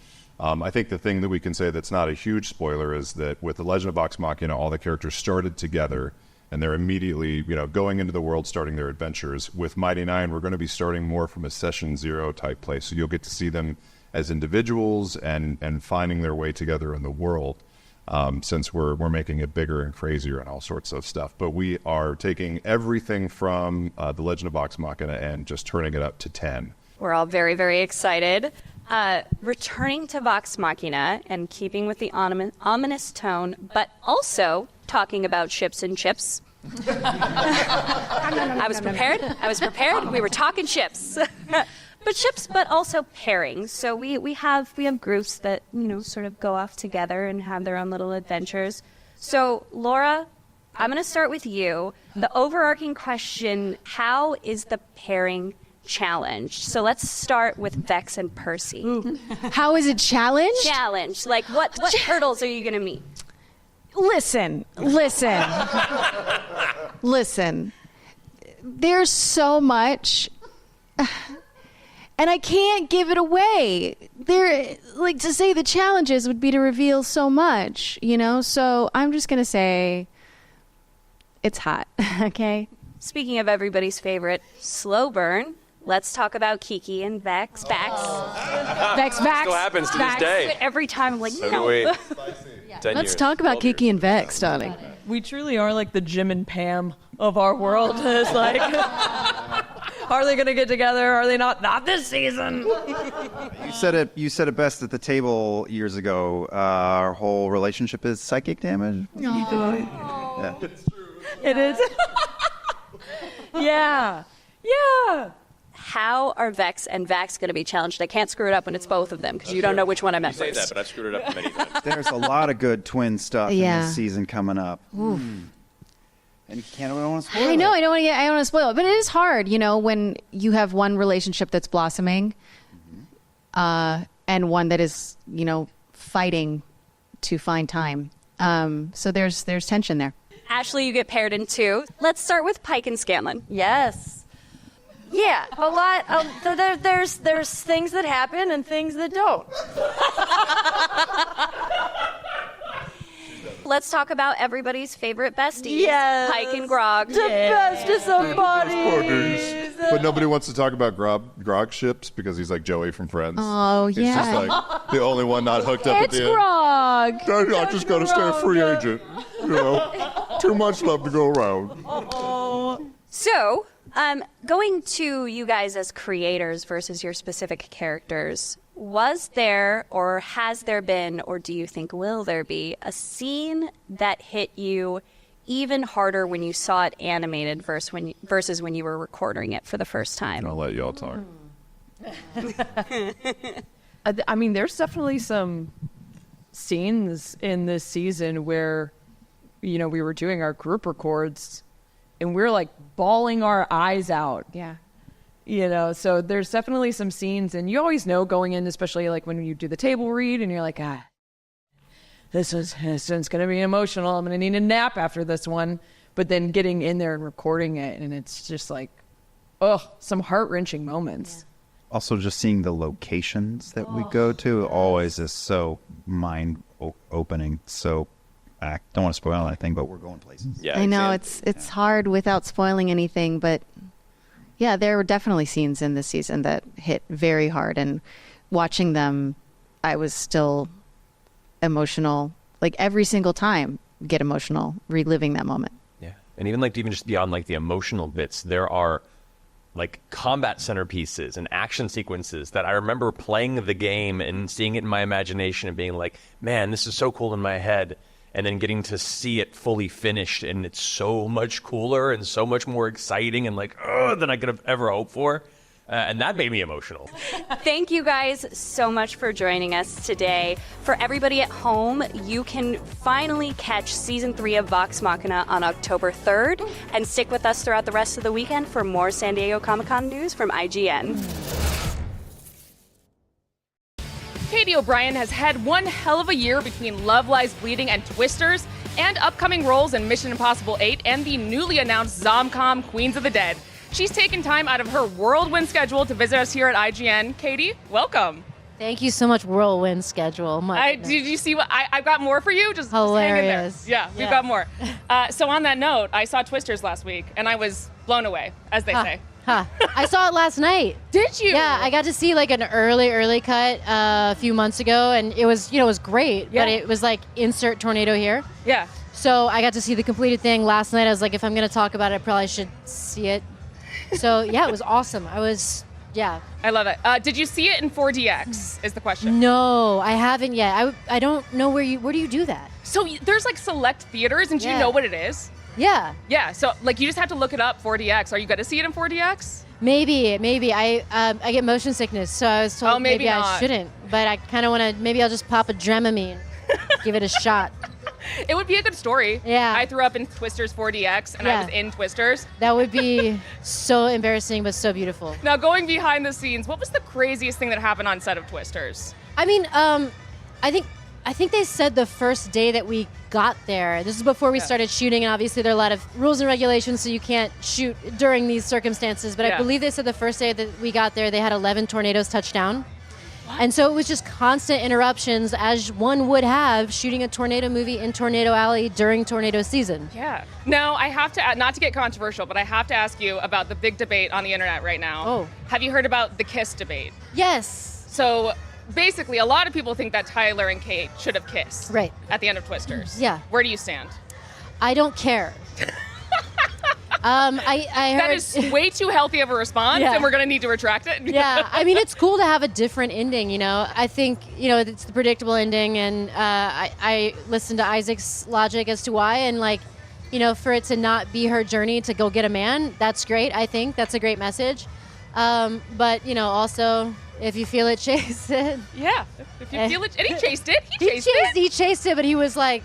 [SPEAKER 6] I think the thing that we can say that's not a huge spoiler is that with The Legend of Vox Machina, all the characters started together, and they're immediately, going into the world, starting their adventures. With Mighty Nine, we're going to be starting more from a Session 0 type place, so you'll get to see them as individuals and finding their way together in the world. Since we're making it bigger and crazier and all sorts of stuff. But we are taking everything from The Legend of Vox Machina and just turning it up to 10.
[SPEAKER 12] We're all very, very excited. Returning to Vox Machina and keeping with the ominous tone, but also talking about ships and chips. I was prepared. We were talking ships. But ships, but also pairings. So we have groups that, sort of go off together and have their own little adventures. So Laura, I'm going to start with you. The overarching question, how is the pairing challenged? So let's start with Vex and Percy.
[SPEAKER 1] How is it challenged?
[SPEAKER 12] Challenged. Like what hurdles are you going to meet?
[SPEAKER 1] Listen. There's so much, and I can't give it away. To say the challenges would be to reveal so much, So I'm just gonna say it's hot. Okay.
[SPEAKER 12] Speaking of everybody's favorite, slow burn. Let's talk about Kiki and Vex. Vex.
[SPEAKER 1] Still
[SPEAKER 15] happens to this day.
[SPEAKER 12] Every time I'm like,
[SPEAKER 15] So
[SPEAKER 12] no.
[SPEAKER 15] do we. 10
[SPEAKER 1] Let's
[SPEAKER 15] years.
[SPEAKER 1] talk about Kiki and Vex, darling.
[SPEAKER 17] We truly are like the Jim and Pam of our world. It's like, are they going to get together? Are they not? Not this season.
[SPEAKER 14] You said it best at the table years ago. Our whole relationship is psychic damage. Yeah.
[SPEAKER 17] It is. Yeah.
[SPEAKER 12] How are Vex and Vax going to be challenged? I can't screw it up when it's both of them because you don't know which one I meant
[SPEAKER 15] You say
[SPEAKER 12] first.
[SPEAKER 15] that, but I've screwed it up many times.
[SPEAKER 14] There's a lot of good twin stuff in
[SPEAKER 1] Yeah.
[SPEAKER 14] this season coming up.
[SPEAKER 1] Oof.
[SPEAKER 14] And you can't want to spoil
[SPEAKER 1] I know.
[SPEAKER 14] it.
[SPEAKER 1] I don't want to spoil it, but it is hard, when you have one relationship that's blossoming, and one that is, fighting to find time. So there's tension there.
[SPEAKER 12] Ashley, you get paired in two. Let's start with Pike and Scanlan.
[SPEAKER 5] Yes. Yeah, a lot. There's things that happen and things that don't.
[SPEAKER 12] Let's talk about everybody's favorite besties.
[SPEAKER 5] Yes.
[SPEAKER 12] Pike and Grog.
[SPEAKER 5] The bestest of buddies.
[SPEAKER 6] But nobody wants to talk about Grog ships because he's like Joey from Friends.
[SPEAKER 1] Oh,
[SPEAKER 6] He's
[SPEAKER 1] yeah.
[SPEAKER 6] just like the only one not hooked up at
[SPEAKER 1] It's
[SPEAKER 6] the end.
[SPEAKER 1] Grog.
[SPEAKER 6] I just got to stay a free agent. Too much love to go around.
[SPEAKER 12] So, going to you guys as creators versus your specific characters, was there or has there been, or do you think will there be, a scene that hit you even harder when you saw it animated versus when you were recording it for the first time?
[SPEAKER 6] I'll let y'all talk.
[SPEAKER 17] I mean, there's definitely some scenes in this season where, we were doing our group records and we're like bawling our eyes out.
[SPEAKER 1] Yeah.
[SPEAKER 17] So there's definitely some scenes, and you always know going in, especially like when you do the table read and you're like, this one's going to be emotional. I'm going to need a nap after this one. But then getting in there and recording it, and it's just like, some heart-wrenching moments.
[SPEAKER 14] Also, just seeing the locations that we go to always is so mind-opening. So, I don't want to spoil anything, but we're going places.
[SPEAKER 1] I know it's hard without spoiling anything, but yeah, there were definitely scenes in this season that hit very hard, and watching them, I was still emotional. Like every single time, get emotional reliving that moment.
[SPEAKER 15] Yeah, and even just beyond like the emotional bits, there are like combat centerpieces and action sequences that I remember playing the game and seeing it in my imagination and being like, man, this is so cool in my head. And then getting to see it fully finished, and it's so much cooler and so much more exciting and than I could have ever hoped for. And that made me emotional.
[SPEAKER 12] Thank you guys so much for joining us today. For everybody at home, you can finally catch Season 3 of Vox Machina on October 3rd, and stick with us throughout the rest of the weekend for more San Diego Comic-Con news from IGN.
[SPEAKER 21] Katie O'Brien has had one hell of a year between Love Lies Bleeding and Twisters, and upcoming roles in Mission Impossible 8 and the newly announced Zomcom Queens of the Dead. She's taken time out of her whirlwind schedule to visit us here at IGN. Katie, welcome.
[SPEAKER 22] Thank you so much, whirlwind schedule.
[SPEAKER 21] Did you see what I've got more for you? Just
[SPEAKER 22] Hilarious.
[SPEAKER 21] hang in there. Yeah, we've got more. So on that note, I saw Twisters last week, and I was blown away, as they say.
[SPEAKER 22] Huh. I saw it last night.
[SPEAKER 21] Did you?
[SPEAKER 22] Yeah, I got to see like an early cut a few months ago, and it was, it was great.
[SPEAKER 21] Yeah.
[SPEAKER 22] But it was like insert tornado here.
[SPEAKER 21] Yeah.
[SPEAKER 22] So I got to see the completed thing last night. I was like, if I'm gonna talk about it, I probably should see it. So yeah, it was awesome.
[SPEAKER 21] I love it. Did you see it in 4DX? Is the question.
[SPEAKER 22] No, I haven't yet. I don't know where do you do that?
[SPEAKER 21] So there's like select theaters, and do you know what it is?
[SPEAKER 22] Yeah.
[SPEAKER 21] Yeah. So like you just have to look it up. 4DX. Are you going to see it in 4DX?
[SPEAKER 22] Maybe. I get motion sickness, so I was told
[SPEAKER 21] maybe
[SPEAKER 22] I
[SPEAKER 21] not.
[SPEAKER 22] shouldn't. But I kind of want to. Maybe I'll just pop a Dramamine, give it a shot.
[SPEAKER 21] It would be a good story.
[SPEAKER 22] Yeah.
[SPEAKER 21] I threw up in Twisters 4DX, and I was in Twisters.
[SPEAKER 22] That would be so embarrassing, but so beautiful.
[SPEAKER 21] Now, going behind the scenes, what was the craziest thing that happened on set of Twisters?
[SPEAKER 22] I mean, I think they said the first day that we got there. This is before we started shooting, and obviously there are a lot of rules and regulations, so you can't shoot during these circumstances. But I believe they said the first day that we got there, they had 11 tornadoes touch down. And so it was just constant interruptions, as one would have shooting a tornado movie in Tornado Alley during tornado season.
[SPEAKER 21] Yeah. Now, I have to, not to get controversial, but I have to ask you about the big debate on the internet right now.
[SPEAKER 22] Oh.
[SPEAKER 21] Have you heard about the kiss debate?
[SPEAKER 22] Yes.
[SPEAKER 21] So basically, a lot of people think that Tyler and Kate should have kissed.
[SPEAKER 22] Right.
[SPEAKER 21] At the end of Twisters.
[SPEAKER 22] Yeah.
[SPEAKER 21] Where do you stand?
[SPEAKER 22] I don't care. I heard
[SPEAKER 21] that is way too healthy of a response,
[SPEAKER 22] Yeah.
[SPEAKER 21] and we're going to need to retract it.
[SPEAKER 22] Yeah, I mean, it's cool to have a different ending, I think, it's the predictable ending, and I listened to Isaac's logic as to why, and for it to not be her journey to go get a man, that's great. I think that's a great message. But, also, if you feel it, chase it.
[SPEAKER 21] Yeah, if you feel it, and he chased it.
[SPEAKER 22] He chased it, but he was like,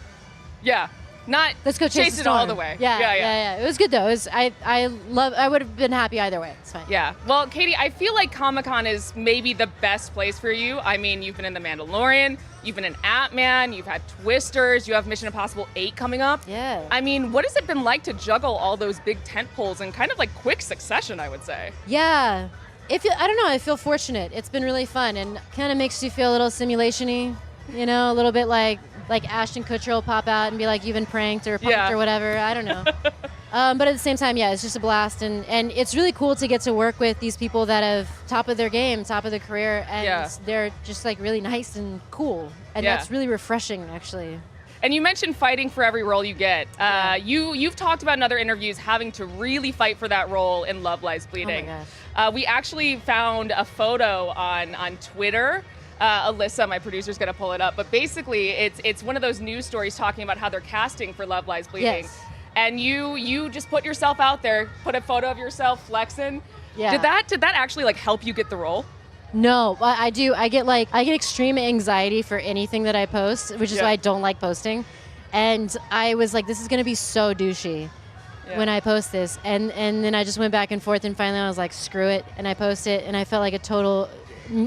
[SPEAKER 21] yeah. Not
[SPEAKER 22] let's go chase
[SPEAKER 21] it
[SPEAKER 22] the storm.
[SPEAKER 21] all the way.
[SPEAKER 22] Yeah. It was good though. I would have been happy either way. It's fine.
[SPEAKER 21] Yeah. Well, Katie, I feel like Comic-Con is maybe the best place for you. I mean, you've been in The Mandalorian, you've been in Ant-Man, you've had Twisters, you have Mission Impossible 8 coming up.
[SPEAKER 22] Yeah.
[SPEAKER 21] I mean, what has it been like to juggle all those big tent poles in kind of like quick succession, I would say?
[SPEAKER 22] Yeah. I don't know. I feel fortunate. It's been really fun and kind of makes you feel a little simulation-y, a little bit like Ashton Kutcher will pop out and be like, you've been pranked or punked or whatever. I don't know. But at the same time, it's just a blast. And it's really cool to get to work with these people that have top of their game, top of their career. And they're just really nice and cool. And that's really refreshing, actually.
[SPEAKER 21] And you mentioned fighting for every role you get. You've talked about in other interviews having to really fight for that role in Love Lies Bleeding.
[SPEAKER 22] Oh my gosh.
[SPEAKER 21] We actually found a photo on Twitter. Alyssa, my producer's gonna pull it up, but basically it's one of those news stories talking about how they're casting for Love Lies Bleeding.
[SPEAKER 22] Yes.
[SPEAKER 21] And you just put yourself out there, put a photo of yourself flexing.
[SPEAKER 22] Yeah.
[SPEAKER 21] Did that actually help you get the role?
[SPEAKER 22] No, I do. I get extreme anxiety for anything that I post, which is why I don't like posting. And I was like, this is gonna be so douchey when I post this. And then I just went back and forth, and finally I was like, screw it. And I post it, and I felt like a total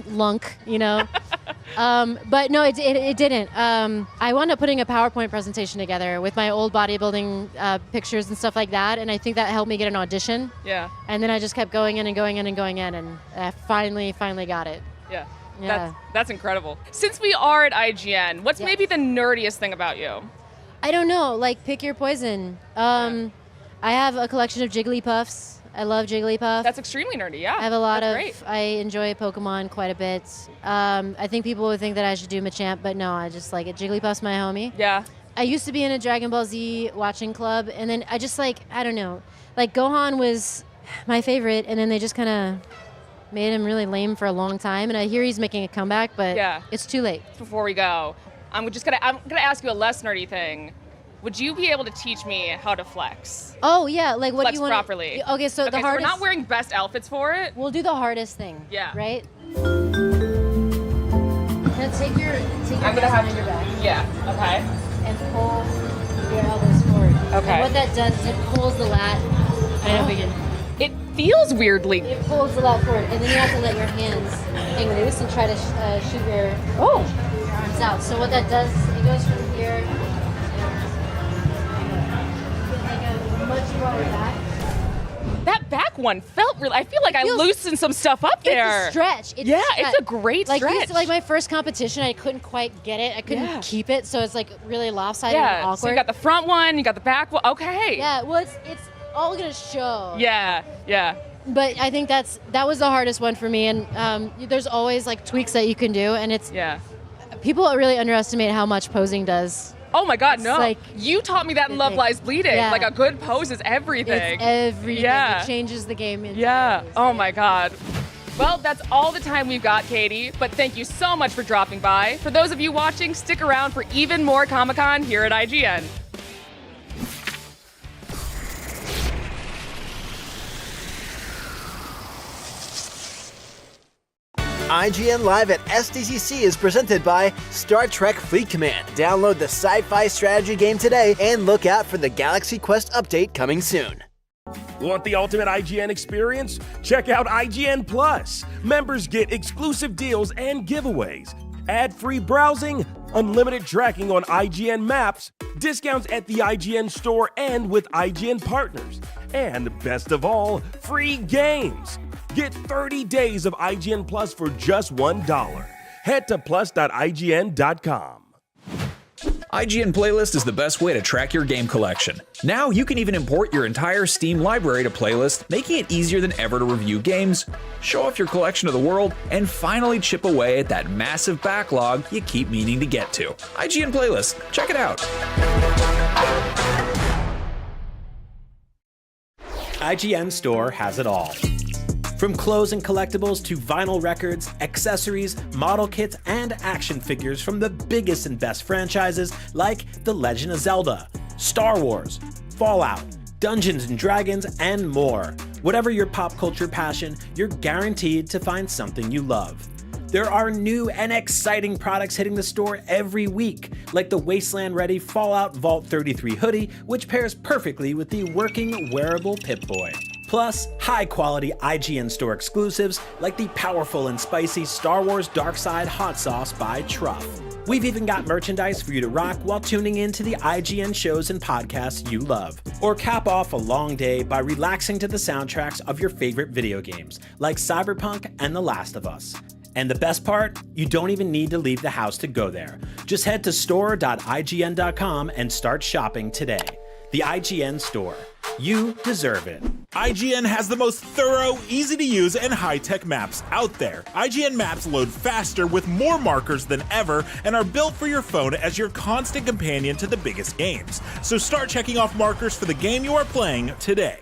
[SPEAKER 22] lunk, but no, it didn't. I wound up putting a PowerPoint presentation together with my old bodybuilding pictures and stuff like that, and I think that helped me get an audition.
[SPEAKER 21] Yeah.
[SPEAKER 22] And then I just kept going in, and I finally got it.
[SPEAKER 21] Yeah. That's incredible. Since we are at IGN, what's maybe the nerdiest thing about you?
[SPEAKER 22] I don't know, pick your poison. I have a collection of Jigglypuffs. I love Jigglypuff.
[SPEAKER 21] That's extremely nerdy, yeah.
[SPEAKER 22] I have a lot
[SPEAKER 21] That's
[SPEAKER 22] of.
[SPEAKER 21] great.
[SPEAKER 22] I enjoy Pokemon quite a bit. I think people would think that I should do Machamp, but no, I just like it. Jigglypuff's my homie.
[SPEAKER 21] Yeah.
[SPEAKER 22] I used to be in a Dragon Ball Z watching club, and then I just I don't know, Gohan was my favorite, and then they just kind of made him really lame for a long time. And I hear he's making a comeback, but it's too late.
[SPEAKER 21] Before we go, I'm gonna ask you a less nerdy thing. Would you be able to teach me how to flex?
[SPEAKER 22] Oh yeah, what
[SPEAKER 21] flex
[SPEAKER 22] do you want?
[SPEAKER 21] Properly.
[SPEAKER 22] Okay, so the hardest.
[SPEAKER 21] So we're not wearing best outfits for it.
[SPEAKER 22] We'll do the hardest thing.
[SPEAKER 21] Yeah.
[SPEAKER 22] Right. Now take your hands behind your back.
[SPEAKER 21] Yeah. Okay.
[SPEAKER 22] And pull your elbows forward.
[SPEAKER 21] Okay.
[SPEAKER 22] And what that does is it pulls the lat. I know if we can.
[SPEAKER 21] It feels weirdly.
[SPEAKER 22] It pulls the lat forward, and then you have to let your hands hang loose and try to shoot your arms out. So what that does is it goes from here. Much lower back.
[SPEAKER 21] That back one felt really. I feel like I loosened some stuff up there.
[SPEAKER 22] It's a stretch.
[SPEAKER 21] It's a great stretch.
[SPEAKER 22] My first competition, I couldn't quite get it. I couldn't keep it, so it's really lopsided and awkward.
[SPEAKER 21] So you got the front one, you got the back one. Okay.
[SPEAKER 22] Yeah. Well, it's all gonna show.
[SPEAKER 21] Yeah.
[SPEAKER 22] But I think that was the hardest one for me. And there's always like tweaks that you can do, and it's people really underestimate how much posing does.
[SPEAKER 21] Oh my God,
[SPEAKER 22] It's
[SPEAKER 21] no!
[SPEAKER 22] like
[SPEAKER 21] You taught me that in Love Lies Bleeding.
[SPEAKER 22] Yeah.
[SPEAKER 21] Like a good pose is everything.
[SPEAKER 22] It's everything.
[SPEAKER 21] Yeah.
[SPEAKER 22] It changes the game.
[SPEAKER 21] Yeah. Oh my God. Well, that's all the time we've got, Katie, but thank you so much for dropping by. For those of you watching, stick around for even more Comic-Con here at IGN.
[SPEAKER 13] IGN Live at SDCC is presented by Star Trek Fleet Command. Download the sci-fi strategy game today and look out for the Galaxy Quest update coming soon.
[SPEAKER 10] Want the ultimate IGN experience? Check out IGN Plus. Members get exclusive deals and giveaways, ad-free browsing, unlimited tracking on IGN maps, discounts at the IGN store and with IGN partners, and best of all, free games. Get 30 days of IGN Plus for just $1. Head to plus.ign.com.
[SPEAKER 8] IGN Playlist is the best way to track your game collection. Now you can even import your entire Steam library to Playlist, making it easier than ever to review games, show off your collection of the world, and finally chip away at that massive backlog you keep meaning to get to. IGN Playlist, check it out.
[SPEAKER 2] IGN Store has it all. From clothes and collectibles to vinyl records, accessories, model kits, and action figures from the biggest and best franchises like The Legend of Zelda, Star Wars, Fallout, Dungeons & Dragons, and more. Whatever your pop culture passion, you're guaranteed to find something you love. There are new and exciting products hitting the store every week, like the Wasteland-ready Fallout Vault 33 hoodie, which pairs perfectly with the working wearable Pip-Boy. Plus, high-quality IGN store exclusives like the powerful and spicy Star Wars Darkside Hot Sauce by Truff. We've even got merchandise for you to rock while tuning in to the IGN shows and podcasts you love. Or cap off a long day by relaxing to the soundtracks of your favorite video games, like Cyberpunk and The Last of Us. And the best part? You don't even need to leave the house to go there. Just head to store.ign.com and start shopping today. The IGN Store. You deserve it.
[SPEAKER 11] IGN has the most thorough, easy to use, and high-tech maps out there. IGN maps load faster with more markers than ever and are built for your phone as your constant companion to the biggest games. So start checking off markers for the game you are playing today.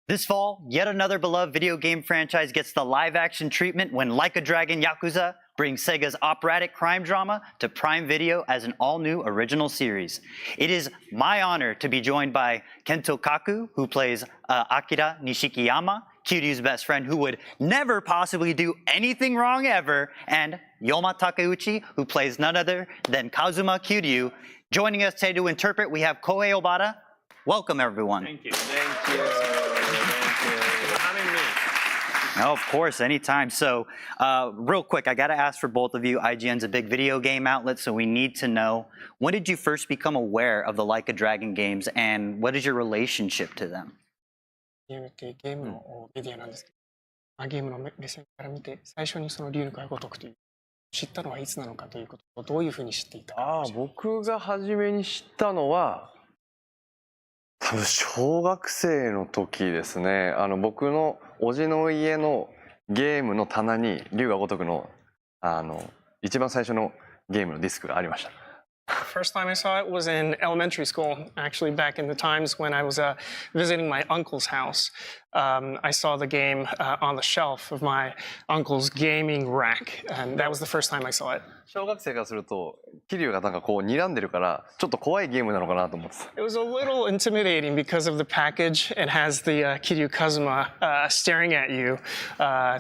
[SPEAKER 9] This fall, yet another beloved video game franchise gets the live-action treatment when Like a Dragon Yakuza brings Sega's operatic crime drama to Prime Video as an all-new original series. It is my honor to be joined by Kento Kaku, who plays Akira Nishikiyama, Kiryu's best friend who would never possibly do anything wrong ever, and Yoma Takeuchi, who plays none other than Kazuma Kiryu. Joining us today to interpret, we have Kohei Obata. Welcome, everyone.
[SPEAKER 19] Thank you. Thank you. For having me.
[SPEAKER 9] No, of course, anytime. So, real quick, I got to ask for both of you. IGN's a big video game outlet, so we need to know, when did you first become aware of the Like a Dragon games, and what is your relationship to them?
[SPEAKER 20] ゲームってゲームのメディアなんですけど、ゲームの目線から見て、最初にその竜の子が如くという知ったのはいつなのかということをどういうふうに知っていたか。
[SPEAKER 19] 僕が初めに知ったのは多分小学生の時ですね。僕のおじの家のゲームの棚に竜が如くの一番最初のゲームのディスクがありました。
[SPEAKER 20] The first time I saw it was in elementary school, actually back in the times when I was visiting my uncle's house. I saw the game on the shelf of my uncle's gaming rack, and that was the first time I saw it.
[SPEAKER 19] 小学生からすると、キリュウがなんかこう睨んでるから、ちょっと怖いゲームなのかなと思ってた。
[SPEAKER 20] It was a little intimidating because of the package. It has the Kiryu Kazuma staring at you,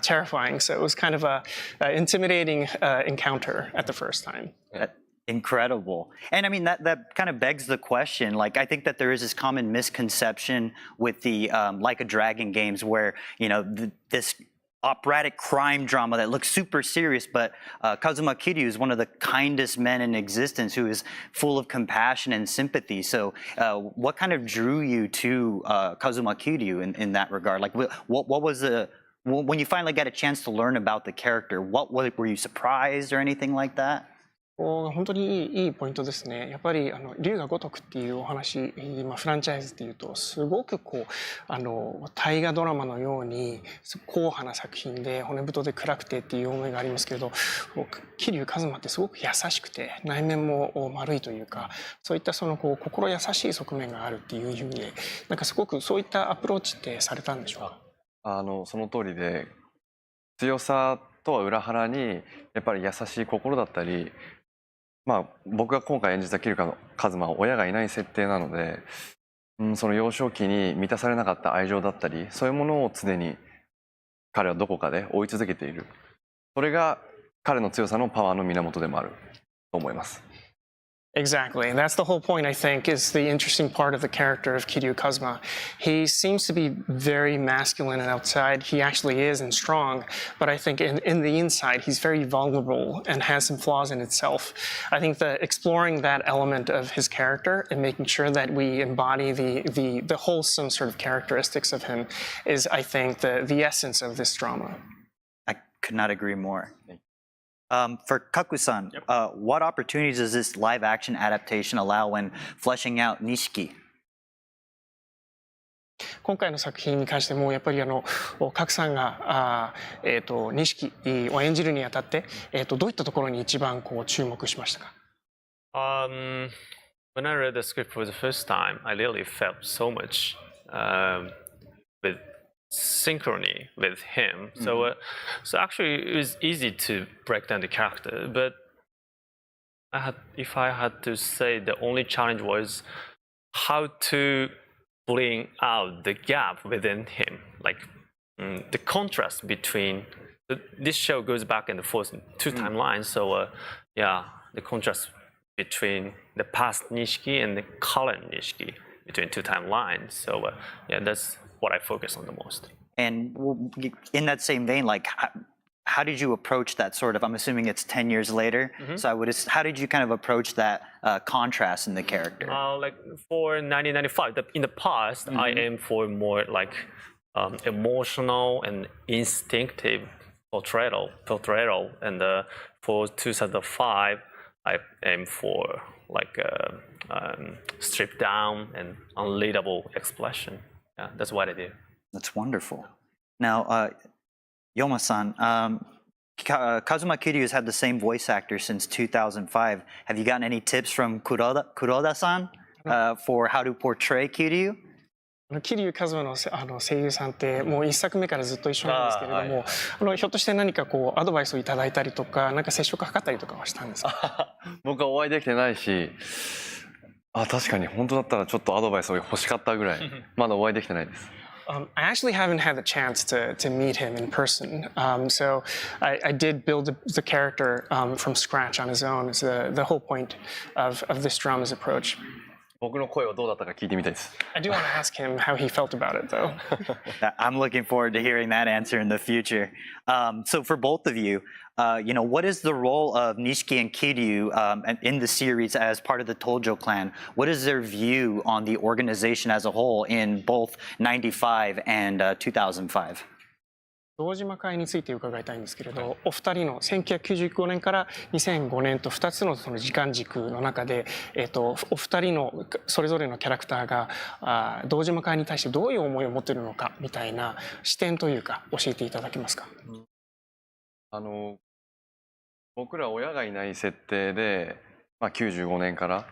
[SPEAKER 20] terrifying. So it was kind of a intimidating encounter at the first time.
[SPEAKER 9] Incredible. And I mean, that kind of begs the question. Like, I think that there is this common misconception with the Like a Dragon games where, you know, this operatic crime drama that looks super serious, but Kazuma Kiryu is one of the kindest men in existence who is full of compassion and sympathy. So what kind of drew you to Kazuma Kiryu in that regard? Like what was the, when you finally got a chance to learn about the character, were you surprised or anything like that?
[SPEAKER 20] 本当にいいポイントですね。やっぱり龍が如くっていうお話、フランチャイズっていうとすごくこう大河ドラマのように硬派な作品で骨太で暗くてっていう思いがありますけど、桐生一馬ってすごく優しくて内面も丸いというか、そういったそのこう心優しい側面があるっていう意味で、なんかすごくそういったアプローチってされたんでしょうか？
[SPEAKER 19] その通りで、強さとは裏腹にやっぱり優しい心だったり。僕が今回演じた桐生一馬は親がいない設定なので、その幼少期に満たされなかった愛情だったり、そういうものを常に彼はどこかで追い続けている。それが彼の強さのパワーの源でもあると思います。
[SPEAKER 20] Exactly, and that's the whole point, I think, is the interesting part of the character of Kiryu Kazuma. He seems to be very masculine and outside. He actually is and strong, but I think in the inside, he's very vulnerable and has some flaws in itself. I think that exploring that element of his character and making sure that we embody the wholesome sort of characteristics of him is, I think, the essence of this drama.
[SPEAKER 9] I could not agree more. For Kaku-san, what opportunities does this live-action adaptation allow when fleshing out Nishiki?
[SPEAKER 20] 今回の作品に関してもやっぱり賀来さんが錦を演じるにあたってどういったところに一番こう注目しましたか？
[SPEAKER 3] When I read the script for the first time, I really felt so much with synchrony with him. So actually it was easy to break down the character, but if I had to say, the only challenge was how to bring out the gap within him, like the contrast between this show goes back and forth in two timelines, so the contrast between the past Nishiki and the current Nishiki between two timelines. So that's what I focus on the most.
[SPEAKER 9] And in that same vein, like how did you approach that sort of, I'm assuming it's 10 years later, so how did you kind of approach that contrast in the character?
[SPEAKER 3] Like for 1995, in the past, I aim for more like emotional and instinctive portrayal, and for 2005, I aim for like stripped down and unreadable expression. Yeah, that's what I do.
[SPEAKER 9] That's wonderful. Now, Yoma-san, Kazuma Kiryu has had the same voice actor since 2005. Have you gotten any tips from Kuroda-san for how to portray Kiryu?
[SPEAKER 20] 桐生一馬の声優さんってもう1作目からずっと一緒なんですけれども、ひょっとして何かこうアドバイスをいただいたりとか、なんか接触を図ったりとかはしたんですか？
[SPEAKER 19] 僕はお会いできてないし、確かに本当だったらちょっとアドバイスを欲しかったぐらい、まだお会いできてないです。
[SPEAKER 20] I actually haven't had the chance to meet him in person, so I did build the character from scratch on his own. It's the whole point of this drama's approach.
[SPEAKER 19] 僕の声はどうだったか聞いてみたいです。
[SPEAKER 20] I do want to ask him how he felt about it, though.
[SPEAKER 9] I'm looking forward to hearing that answer in the future. So for both of you, what is the role of Nishiki and Kiryu in the series as part of the Tojo clan? What is their view on the organization as a whole in both 95 and 2005?
[SPEAKER 20] 堂島会について伺いたいんですけれど、お二人の1995年から2005年と2つのその時間軸の中で、お二人のそれぞれのキャラクターが堂島会に対してどういう思いを持っているのかみたいな視点というか教えていただけますか？
[SPEAKER 19] 僕ら親がいない設定で、95年から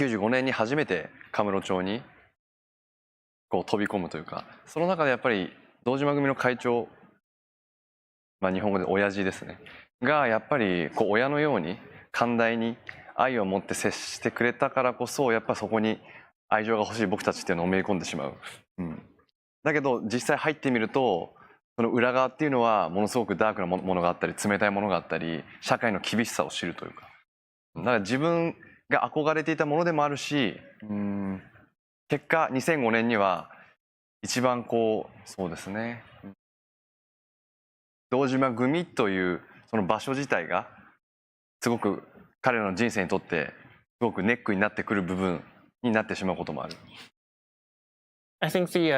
[SPEAKER 19] 95年に初めてカムロ町にこう飛び込むというか、その中でやっぱり堂島組の会長、日本語で親父ですねがやっぱりこう親のように寛大に愛を持って接してくれたからこそ、やっぱそこに愛情が欲しい僕たちっていうのをめり込んでしまう、だけど実際入ってみるとその裏側っていうのはものすごくダークなものがあったり冷たいものがあったり社会の厳しさを知るというか、だから自分が憧れていたものでもあるし、結果2005年には一番こうそうですね堂島組というその場所自体がすごく彼らの人生にとってすごくネックになってくる部分になってしまうこともある。
[SPEAKER 20] I think the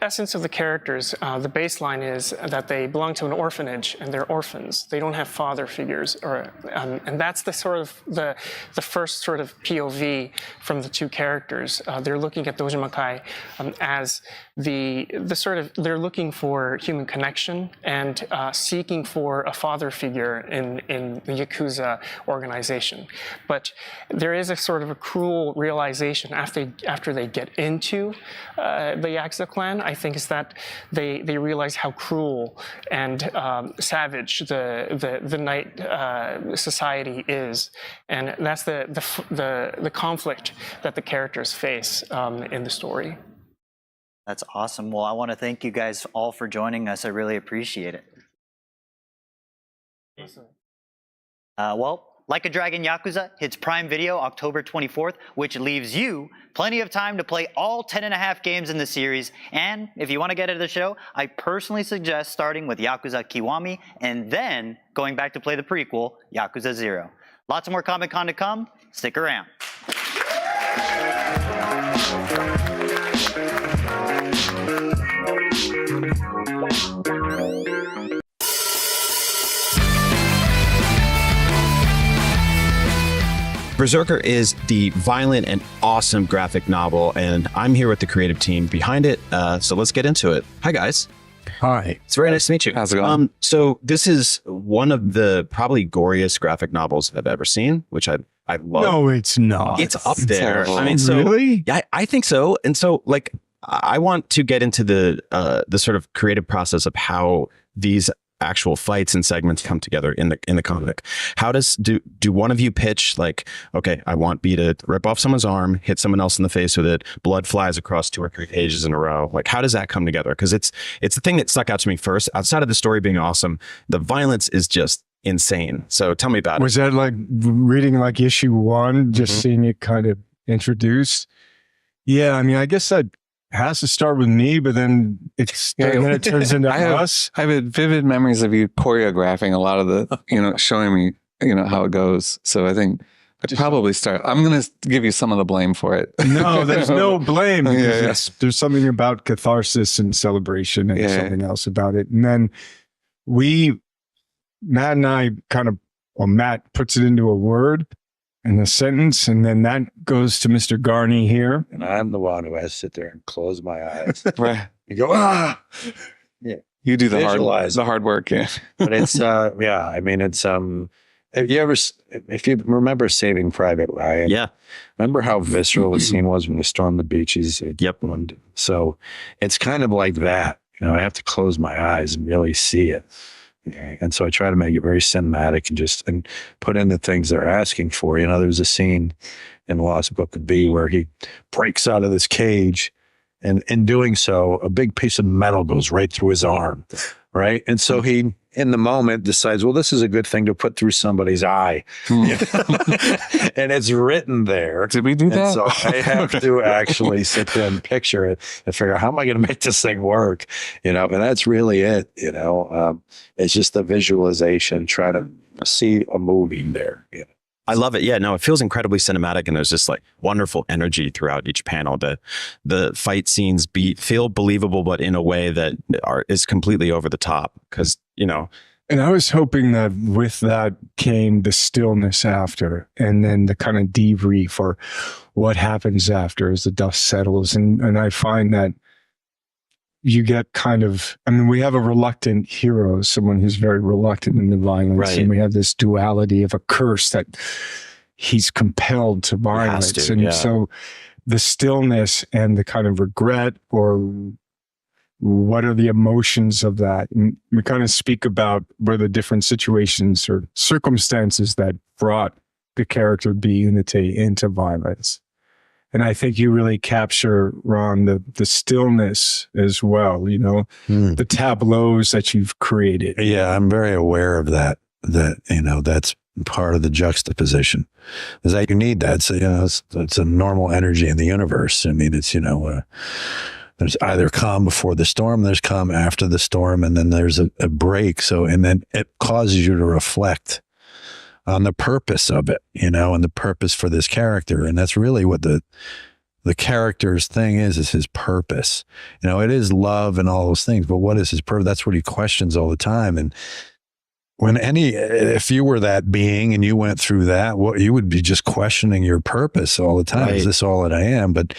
[SPEAKER 20] essence of the characters, the baseline is that they belong to an orphanage and they're orphans. They don't have father figures, and that's the sort of the first sort of POV from the two characters. They're looking at Dojima Kai as the sort of they're looking for human connection and seeking for a father figure in the Yakuza organization. But there is a sort of a cruel realization after they get into the Yakuza clan, I think, is that they realize how cruel and savage the night society is, and that's the conflict that the characters face in the story.
[SPEAKER 9] That's awesome. Well, I want to thank you guys all for joining us. I really appreciate it.
[SPEAKER 20] Awesome.
[SPEAKER 9] Well, Like a Dragon Yakuza hits Prime Video October 24th, which leaves you plenty of time to play all 10.5 games in the series. And if you want to get into the show, I personally suggest starting with Yakuza Kiwami and then going back to play the prequel, Yakuza 0. Lots more Comic-Con to come. Stick around.
[SPEAKER 4] Berserker is the violent and awesome graphic novel, and I'm here with the creative team behind it, so let's get into it. Hi, guys.
[SPEAKER 7] Hi.
[SPEAKER 4] It's very nice to meet you.
[SPEAKER 7] How's it going?
[SPEAKER 4] So this is one of the probably goriest graphic novels I've ever seen, which I love.
[SPEAKER 7] No, it's not.
[SPEAKER 4] It's up there.
[SPEAKER 7] Terrible.
[SPEAKER 4] I mean, so
[SPEAKER 7] Really?
[SPEAKER 4] yeah, I think so. And so, like, I want to get into the sort of creative process of how these actual fights and segments come together in the comic. How do one of you pitch, like, okay, I want B to rip off someone's arm, hit someone else in the face with it, blood flies across 2 or 3 pages in a row? Like, how does that come together? Because it's the thing that stuck out to me first. Outside of the story being awesome, the violence is just insane. So tell me about it.
[SPEAKER 7] Was that like reading like issue 1, just seeing it kind of introduced? Yeah, I mean, I guess that has to start with me, but then then it turns into us.
[SPEAKER 23] I have vivid memories of you choreographing a lot of the, showing me, how it goes. So I think I'd probably start. I'm going to give you some of the blame for it.
[SPEAKER 7] No, there's no blame. There's something about catharsis and celebration and something else about it. And then Matt and I Matt puts it into a word and a sentence, and then that goes to Mr. Garney here.
[SPEAKER 24] And I'm the one who has to sit there and close my eyes.
[SPEAKER 23] Right.
[SPEAKER 24] You go, ah!
[SPEAKER 23] Yeah. You do the hard work, yeah.
[SPEAKER 24] But it's, I mean, it's, if you remember Saving Private Ryan.
[SPEAKER 4] Yeah.
[SPEAKER 24] Remember how visceral the scene was when we stormed the beaches?
[SPEAKER 4] Yep.
[SPEAKER 24] So it's kind of like that. I have to close my eyes and really see it. And so I try to make it very cinematic and put in the things they're asking for. There was a scene in Lost Book of B where he breaks out of this cage, and in doing so, a big piece of metal goes right through his arm, right? And so he, in the moment, decides, well, this is a good thing to put through somebody's eye. And it's written there.
[SPEAKER 23] Did we do that?
[SPEAKER 24] And so I have to actually sit there and picture it and figure out, how am I going to make this thing work? And that's really it. It's just the visualization, try to see a movie there.
[SPEAKER 4] I love it. Yeah, no, it feels incredibly cinematic, and there's just like wonderful energy throughout each panel. The fight scenes feel believable, but in a way that is completely over the top, because
[SPEAKER 7] And I was hoping that with that came the stillness after, and then the kind of debrief or what happens after as the dust settles. And I find that you get we have a reluctant hero, someone who's very reluctant in the violence.
[SPEAKER 4] Right.
[SPEAKER 7] And we have this duality of a curse that he's compelled to violence. So the stillness and the kind of regret, or what are the emotions of that? And we kind of speak about where the different situations or circumstances that brought the character B Unity into violence. And I think you really capture, Ron, the stillness as well, the tableaus that you've created.
[SPEAKER 24] Yeah, I'm very aware of that, that's part of the juxtaposition. Is that you need that. So, it's a normal energy in the universe. I mean, it's, there's either calm before the storm, there's calm after the storm, and then there's a break. So, and then it causes you to reflect on the purpose of it, you know, and the purpose for this character. And that's really what the character's thing is his purpose. You know, it is love and all those things, but what is his purpose? That's what he questions all the time. And if you were that being and you went through that, you would be just questioning your purpose all the time. Right. Is this all that I am? And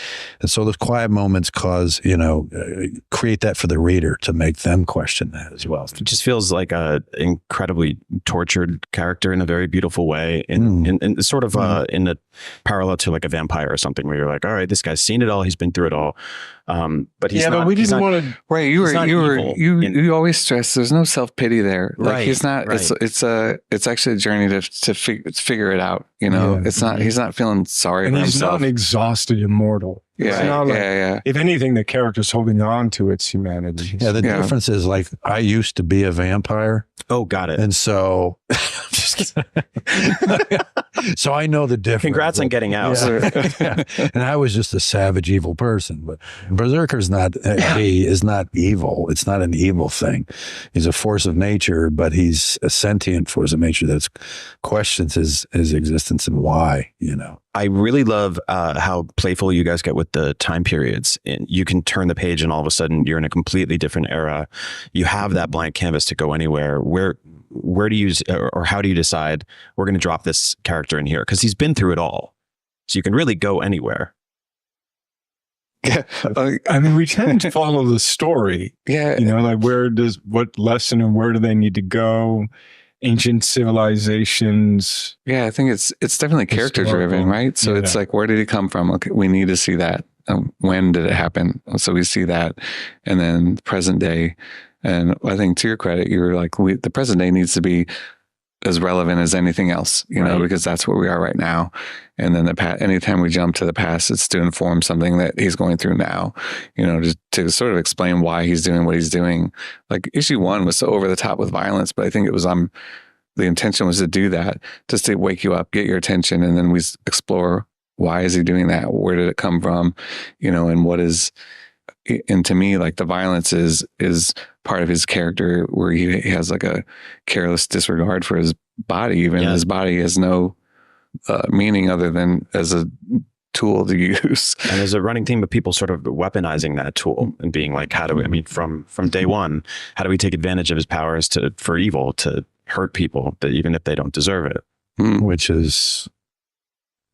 [SPEAKER 24] so those quiet moments create that for the reader to make them question that as well.
[SPEAKER 4] It just feels like a incredibly tortured character in a very beautiful way, in sort of in a parallel to like a vampire or something, where you're like, all right, this guy's seen it all, he's been through it all. But he's not. But we didn't want to.
[SPEAKER 23] Right, you always stress there's no self-pity there. Like
[SPEAKER 4] right,
[SPEAKER 23] he's not.
[SPEAKER 4] Right.
[SPEAKER 23] It's actually a journey to figure it out. You know, it's not. He's not feeling sorry for himself.
[SPEAKER 7] He's not an exhausted immortal.
[SPEAKER 23] Yeah,
[SPEAKER 7] If anything, the character's holding on to its humanity.
[SPEAKER 24] Yeah, the difference is like I used to be a vampire.
[SPEAKER 4] Oh, got it.
[SPEAKER 24] And so, just so I know the difference.
[SPEAKER 4] Congrats on getting out.
[SPEAKER 24] Yeah. And I was just a savage, evil person. But Berserker's he is not evil. It's not an evil thing. He's a force of nature, but he's a sentient force of nature that questions his existence and why, you know.
[SPEAKER 4] I really love how playful you guys get with the time periods. And you can turn the page and all of a sudden you're in a completely different era. You have that blank canvas to go anywhere. Where do you, or how do you decide we're going to drop this character in here? Because he's been through it all. So you can really go anywhere.
[SPEAKER 7] Yeah, I mean, we tend to follow the story.
[SPEAKER 23] Yeah.
[SPEAKER 7] You know, like what lesson and where do they need to go? Ancient civilizations.
[SPEAKER 23] Yeah, I think it's definitely character driven, right? So it's like, where did he come from? Okay, we need to see that. When did it happen? So we see that, and then present day. And I think to your credit, you were like, the present day needs to be as relevant as anything else, you know, because that's where we are right now. And then anytime we jump to the past, it's to inform something that he's going through now, you know, to sort of explain why he's doing what he's doing. Like issue 1 was so over the top with violence, but I think it was the intention was to do that, just to wake you up, get your attention, and then we explore why is he doing that? Where did it come from? You know, and what is. And to me, like the violence is part of his character, where he has like a careless disregard for his body. Even his body has no meaning other than as a tool to use.
[SPEAKER 4] And there's a running theme of people sort of weaponizing that tool and being like, from day one, how do we take advantage of his powers for evil, to hurt people, that even if they don't deserve it?
[SPEAKER 24] Which is,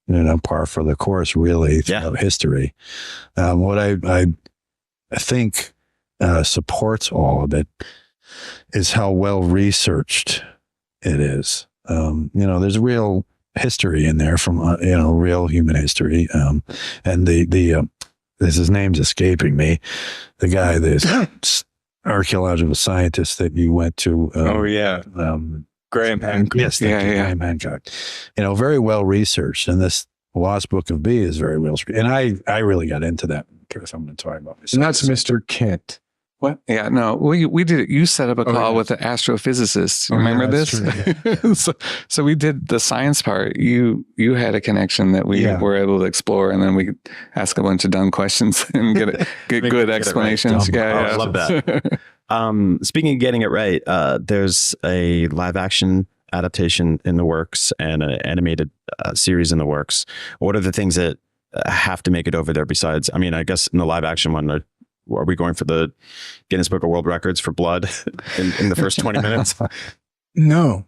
[SPEAKER 24] you know, par for the course, really, throughout history. What I think supports all of it is how well researched it is. You know, there's real history in there from real human history. And his name's escaping me. The guy, this archaeological scientist that you went to.
[SPEAKER 7] Graham Hancock.
[SPEAKER 24] Yes, Graham Hancock. You know, very well researched, and this Lost Book of B is very well. And I really got into that. I'm going to talk about this.
[SPEAKER 7] And that's Mr. Kent.
[SPEAKER 23] What? Yeah, no, we did it. You set up a call with the astrophysicist. Remember this? True, so we did the science part. You had a connection that we were able to explore, and then we could ask a bunch of dumb questions and get good explanations.
[SPEAKER 4] I love that. Speaking of getting it right, there's a live action adaptation in the works and an animated series in the works. What are the things that have to make it over there besides, I mean, I guess in the live action one, are we going for the Guinness Book of World Records for blood in the first 20 minutes?
[SPEAKER 7] No.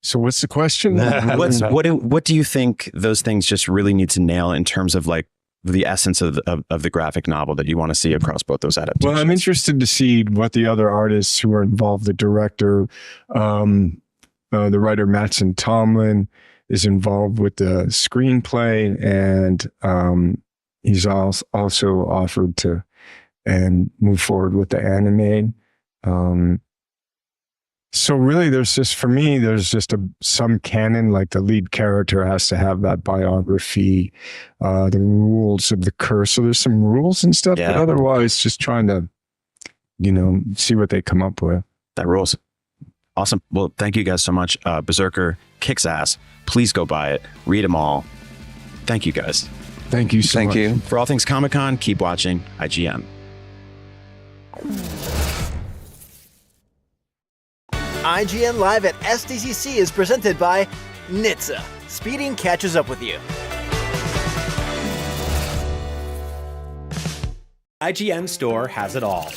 [SPEAKER 24] So what's the question?
[SPEAKER 4] What do you think those things just really need to nail in terms of like the essence of the graphic novel that you want to see across both those adaptations?
[SPEAKER 7] Well, I'm interested to see what the other artists who are involved, the director, the writer Mattson Tomlin is involved with the screenplay, and he's also offered to move forward with the anime. So really, there's just some canon, like the lead character has to have that biography, the rules of the curse. So there's some rules and stuff, but otherwise, just trying to, see what they come up with.
[SPEAKER 4] That rules. Awesome. Well, thank you guys so much. Berserker kicks ass. Please go buy it. Read them all. Thank you guys.
[SPEAKER 7] Thank you so much.
[SPEAKER 23] Thank you.
[SPEAKER 4] For all things Comic-Con, keep watching IGN.
[SPEAKER 13] IGN Live at SDCC is presented by Nitsa. Speeding catches up with you.
[SPEAKER 2] IGN Store has it all.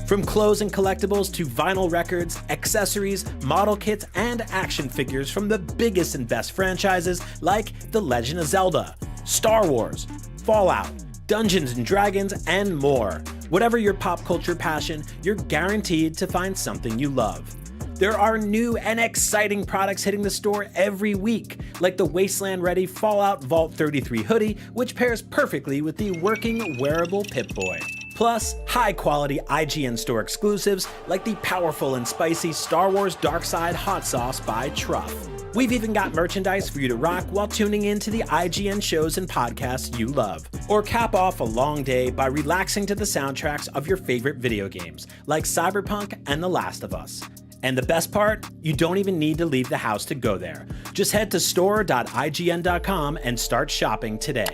[SPEAKER 2] From clothes and collectibles to vinyl records, accessories, model kits, and action figures from the biggest and best franchises like The Legend of Zelda, Star Wars, Fallout, Dungeons & Dragons, and more. Whatever your pop culture passion, you're guaranteed to find something you love. There are new and exciting products hitting the store every week, like the Wasteland-ready Fallout Vault 33 hoodie, which pairs perfectly with the working wearable Pip-Boy. Plus, high-quality IGN Store exclusives like the powerful and spicy Star Wars Darkside Hot Sauce by Truff. We've even got merchandise for you to rock while tuning in to the IGN shows and podcasts you love. Or cap off a long day by relaxing to the soundtracks of your favorite video games, like Cyberpunk and The Last of Us. And the best part? You don't even need to leave the house to go there. Just head to store.ign.com and start shopping today.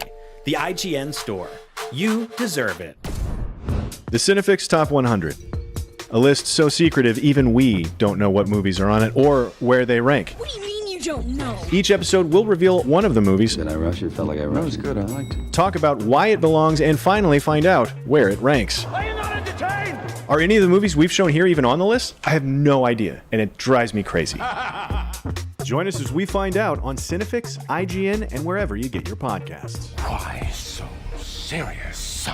[SPEAKER 2] The IGN Store. You deserve it.
[SPEAKER 5] The Cinefix Top 100. A list so secretive even we don't know what movies are on it or where they rank.
[SPEAKER 6] What do you mean you don't know?
[SPEAKER 5] Each episode will reveal one of the movies.
[SPEAKER 16] Did I rush it? Felt like I rushed. That was good. I liked it.
[SPEAKER 5] Talk about why it belongs and finally find out where it ranks.
[SPEAKER 6] Are you not entertained?
[SPEAKER 5] Are any of the movies we've shown here even on the list? I have no idea, and it drives me crazy. Join us as we find out on Cinefix, IGN, and wherever you get your podcasts.
[SPEAKER 11] Why so serious?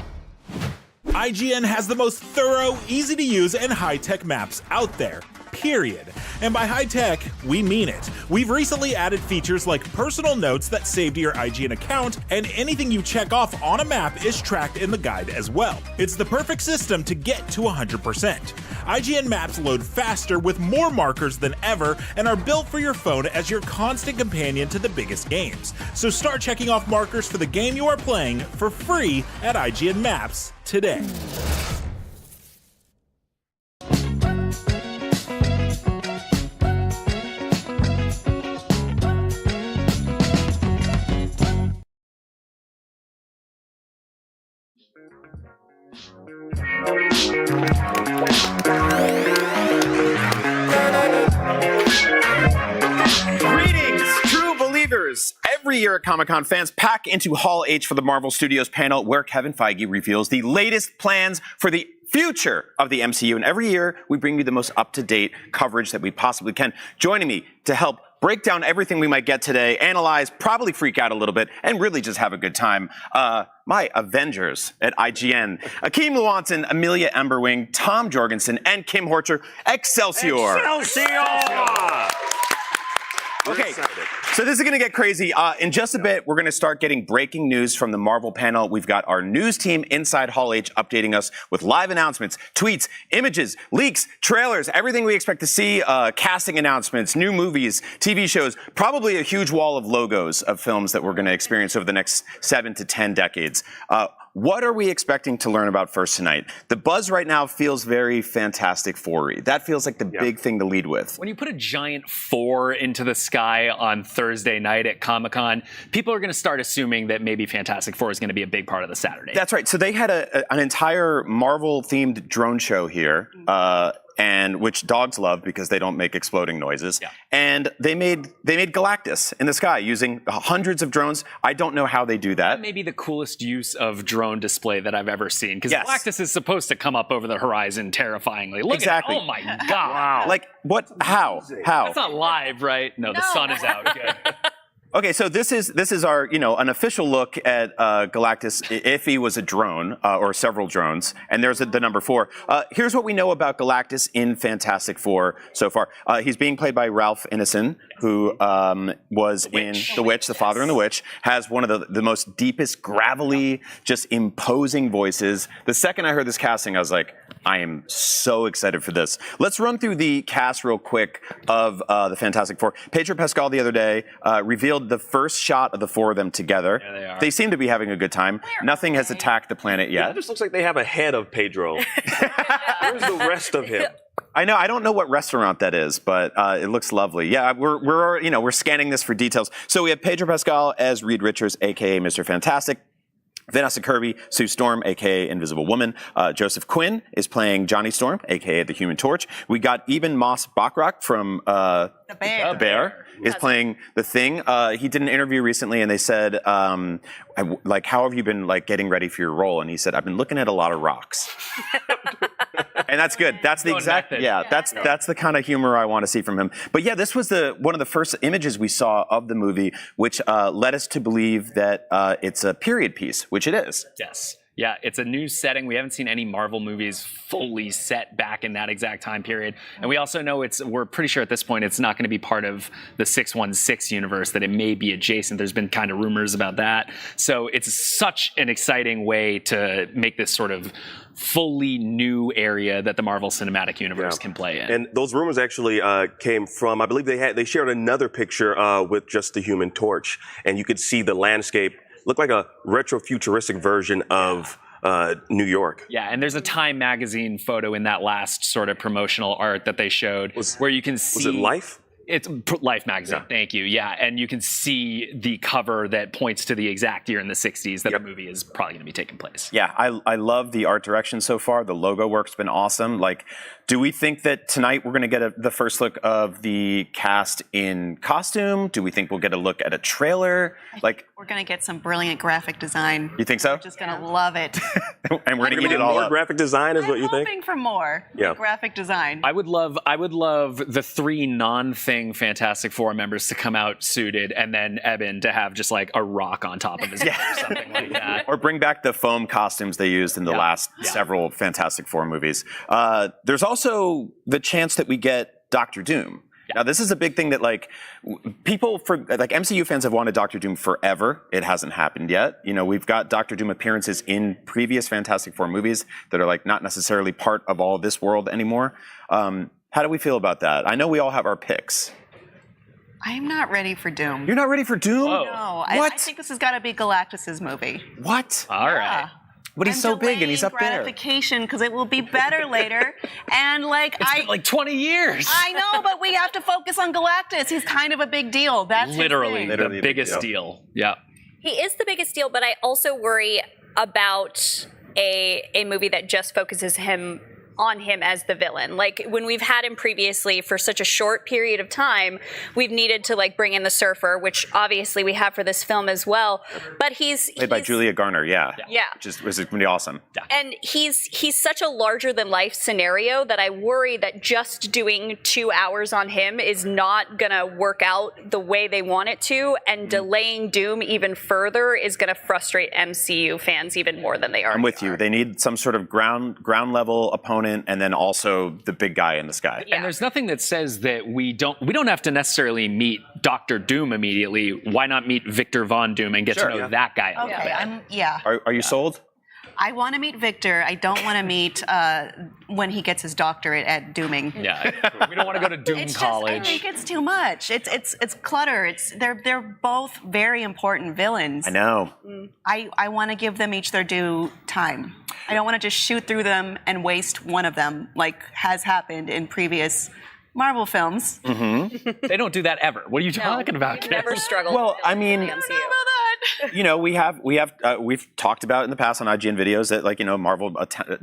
[SPEAKER 11] IGN has the most thorough, easy to use, and high-tech maps out there. Period. And by high tech, we mean it. We've recently added features like personal notes that save to your IGN account, and anything you check off on a map is tracked in the guide as well. It's the perfect system to get to 100%. IGN maps load faster with more markers than ever and are built for your phone as your constant companion to the biggest games. So start checking off markers for the game you are playing for free at IGN Maps today.
[SPEAKER 18] Greetings, true believers! Every year at Comic-Con, fans pack into Hall H for the Marvel Studios panel where Kevin Feige reveals the latest plans for the future of the MCU. And every year, we bring you the most up-to-date coverage that we possibly can. Joining me to help break down everything we might get today, analyze, probably freak out a little bit, and really just have a good time. My Avengers at IGN. Akeem Lewontin, Amelia Emberwing, Tom Jorgensen, and Kim Horcher. Excelsior!
[SPEAKER 6] Excelsior!
[SPEAKER 18] Okay, so this is going to get crazy. In just a bit, we're going to start getting breaking news from the Marvel panel. We've got our news team inside Hall H updating us with live announcements, tweets, images, leaks, trailers, everything we expect to see, casting announcements, new movies, TV shows, probably a huge wall of logos of films that we're going to experience over the next 7 to 10 decades. What are we expecting to learn about first tonight? The buzz right now feels very Fantastic Four-y. That feels like the big thing to lead with.
[SPEAKER 25] When you put a giant 4 into the sky on Thursday night at Comic-Con, people are going to start assuming that maybe Fantastic Four is going to be a big part of the Saturday.
[SPEAKER 18] That's right. So they had an entire Marvel-themed drone show here, and which dogs love because they don't make exploding noises. Yeah. And they made Galactus in the sky using hundreds of drones. I don't know how they do that.
[SPEAKER 25] That may be the coolest use of drone display that I've ever seen, because Galactus is supposed to come up over the horizon terrifyingly. Look at it. Oh my God.
[SPEAKER 18] Wow. Like what? How?
[SPEAKER 25] That's not live, right? No, the sun is out. Good.
[SPEAKER 18] Okay, so this is our, an official look at Galactus if he was a drone, or several drones, and there's the number 4. Here's what we know about Galactus in Fantastic Four so far. He's being played by Ralph Ineson, who was in The Witch, the father in The Witch, has one of the most deepest, gravelly, just imposing voices. The second I heard this casting, I was like, I am so excited for this. Let's run through the cast real quick of the Fantastic Four. Pedro Pascal the other day revealed the first shot of the 4 of them together.
[SPEAKER 15] Yeah, they are.
[SPEAKER 18] They seem to be having a good time. Nothing has attacked the planet yet.
[SPEAKER 15] Yeah, it just looks like they have a head of Pedro. Where's the rest of him?
[SPEAKER 18] I know. I don't know what restaurant that is, but it looks lovely. Yeah, we're scanning this for details. So we have Pedro Pascal as Reed Richards, aka Mr. Fantastic. Vanessa Kirby, Sue Storm, aka Invisible Woman. Joseph Quinn is playing Johnny Storm, aka the Human Torch. We got even Moss Bachrach from The Bear is playing the Thing. He did an interview recently, and they said, how have you been getting ready for your role? And he said, I've been looking at a lot of rocks. And that's good. That's the exact, that's the kind of humor I want to see from him. But yeah, this was one of the first images we saw of the movie, which led us to believe that it's a period piece, which it is.
[SPEAKER 25] Yes. Yeah, it's a new setting. We haven't seen any Marvel movies fully set back in that exact time period. And we also know we're pretty sure at this point it's not going to be part of the 616 universe, that it may be adjacent. There's been kind of rumors about that. So it's such an exciting way to make this sort of fully new area that the Marvel Cinematic Universe can play in.
[SPEAKER 1] And those rumors actually came from, I believe they shared another picture with just the Human Torch, and you could see the landscape look like a retro-futuristic version of New York.
[SPEAKER 25] Yeah, and there's a Time magazine photo in that last sort of promotional art that they showed where you can see...
[SPEAKER 1] Was it Life?
[SPEAKER 25] It's Life magazine, thank you. Yeah, and you can see the cover that points to the exact year in the 60s that the movie is probably going to be taking place.
[SPEAKER 18] Yeah, I love the art direction so far. The logo work's been awesome. Do we think that tonight we're going to get the first look of the cast in costume? Do we think we'll get a look at a trailer?
[SPEAKER 12] We're going to get some brilliant graphic design.
[SPEAKER 18] You think so?
[SPEAKER 12] We're just going to love it.
[SPEAKER 18] And we're going to eat it all
[SPEAKER 1] more
[SPEAKER 18] up.
[SPEAKER 1] graphic design is what you think?
[SPEAKER 12] I'm hoping for more graphic design.
[SPEAKER 25] I would love the 3 non-Thing Fantastic Four members to come out suited, and then Eben to have just a rock on top of his head or something like that.
[SPEAKER 18] Or bring back the foam costumes they used in the last several Fantastic Four movies. There's also the chance that we get Doctor Doom. Now, this is a big thing that people MCU fans have wanted Doctor Doom forever. It hasn't happened yet. We've got Doctor Doom appearances in previous Fantastic Four movies that are not necessarily part of all this world anymore. How do we feel about that? I know we all have our picks.
[SPEAKER 12] I'm not ready for Doom.
[SPEAKER 18] You're not ready for Doom?
[SPEAKER 12] No. I think this has got to be Galactus's movie.
[SPEAKER 18] What?
[SPEAKER 25] All right.
[SPEAKER 18] But he's so big and he's up there.
[SPEAKER 12] Gratification because it will be better later. And
[SPEAKER 25] it's been 20 years.
[SPEAKER 12] I know, but we have to focus on Galactus. He's kind of a big deal. That's
[SPEAKER 25] literally the biggest deal. Yeah.
[SPEAKER 14] He is the biggest deal, but I also worry about a movie that just focuses on him as the villain. When we've had him previously for such a short period of time, we've needed to bring in the Surfer, which obviously we have for this film as well. But he's
[SPEAKER 18] played by Julia Garner,
[SPEAKER 14] yeah,
[SPEAKER 18] which is going to be awesome.
[SPEAKER 14] Yeah. And he's such a larger than life scenario that I worry that just doing 2 hours on him is not gonna work out the way they want it to, and delaying Doom even further is gonna frustrate MCU fans even more than they are.
[SPEAKER 18] I'm with you. They need some sort of ground level opponent, and then also the big guy in the sky.
[SPEAKER 25] And there's nothing that says that we don't have to necessarily meet Dr. Doom immediately. Why not meet Victor Von Doom and get to know that guy a little bit?
[SPEAKER 18] Are you sold?
[SPEAKER 12] I want to meet Victor. I don't want to meet when he gets his doctorate at Dooming.
[SPEAKER 25] Yeah, we don't want to go to Doom College.
[SPEAKER 12] I think it's too much. It's clutter. They're both very important villains.
[SPEAKER 18] I know.
[SPEAKER 12] I want to give them each their due time. I don't want to just shoot through them and waste one of them, like has happened in previous Marvel films.
[SPEAKER 25] Mm-hmm. They don't do that ever. What are you talking about?
[SPEAKER 14] Never struggled.
[SPEAKER 18] Well, I mean, we've talked about in the past on IGN videos that Marvel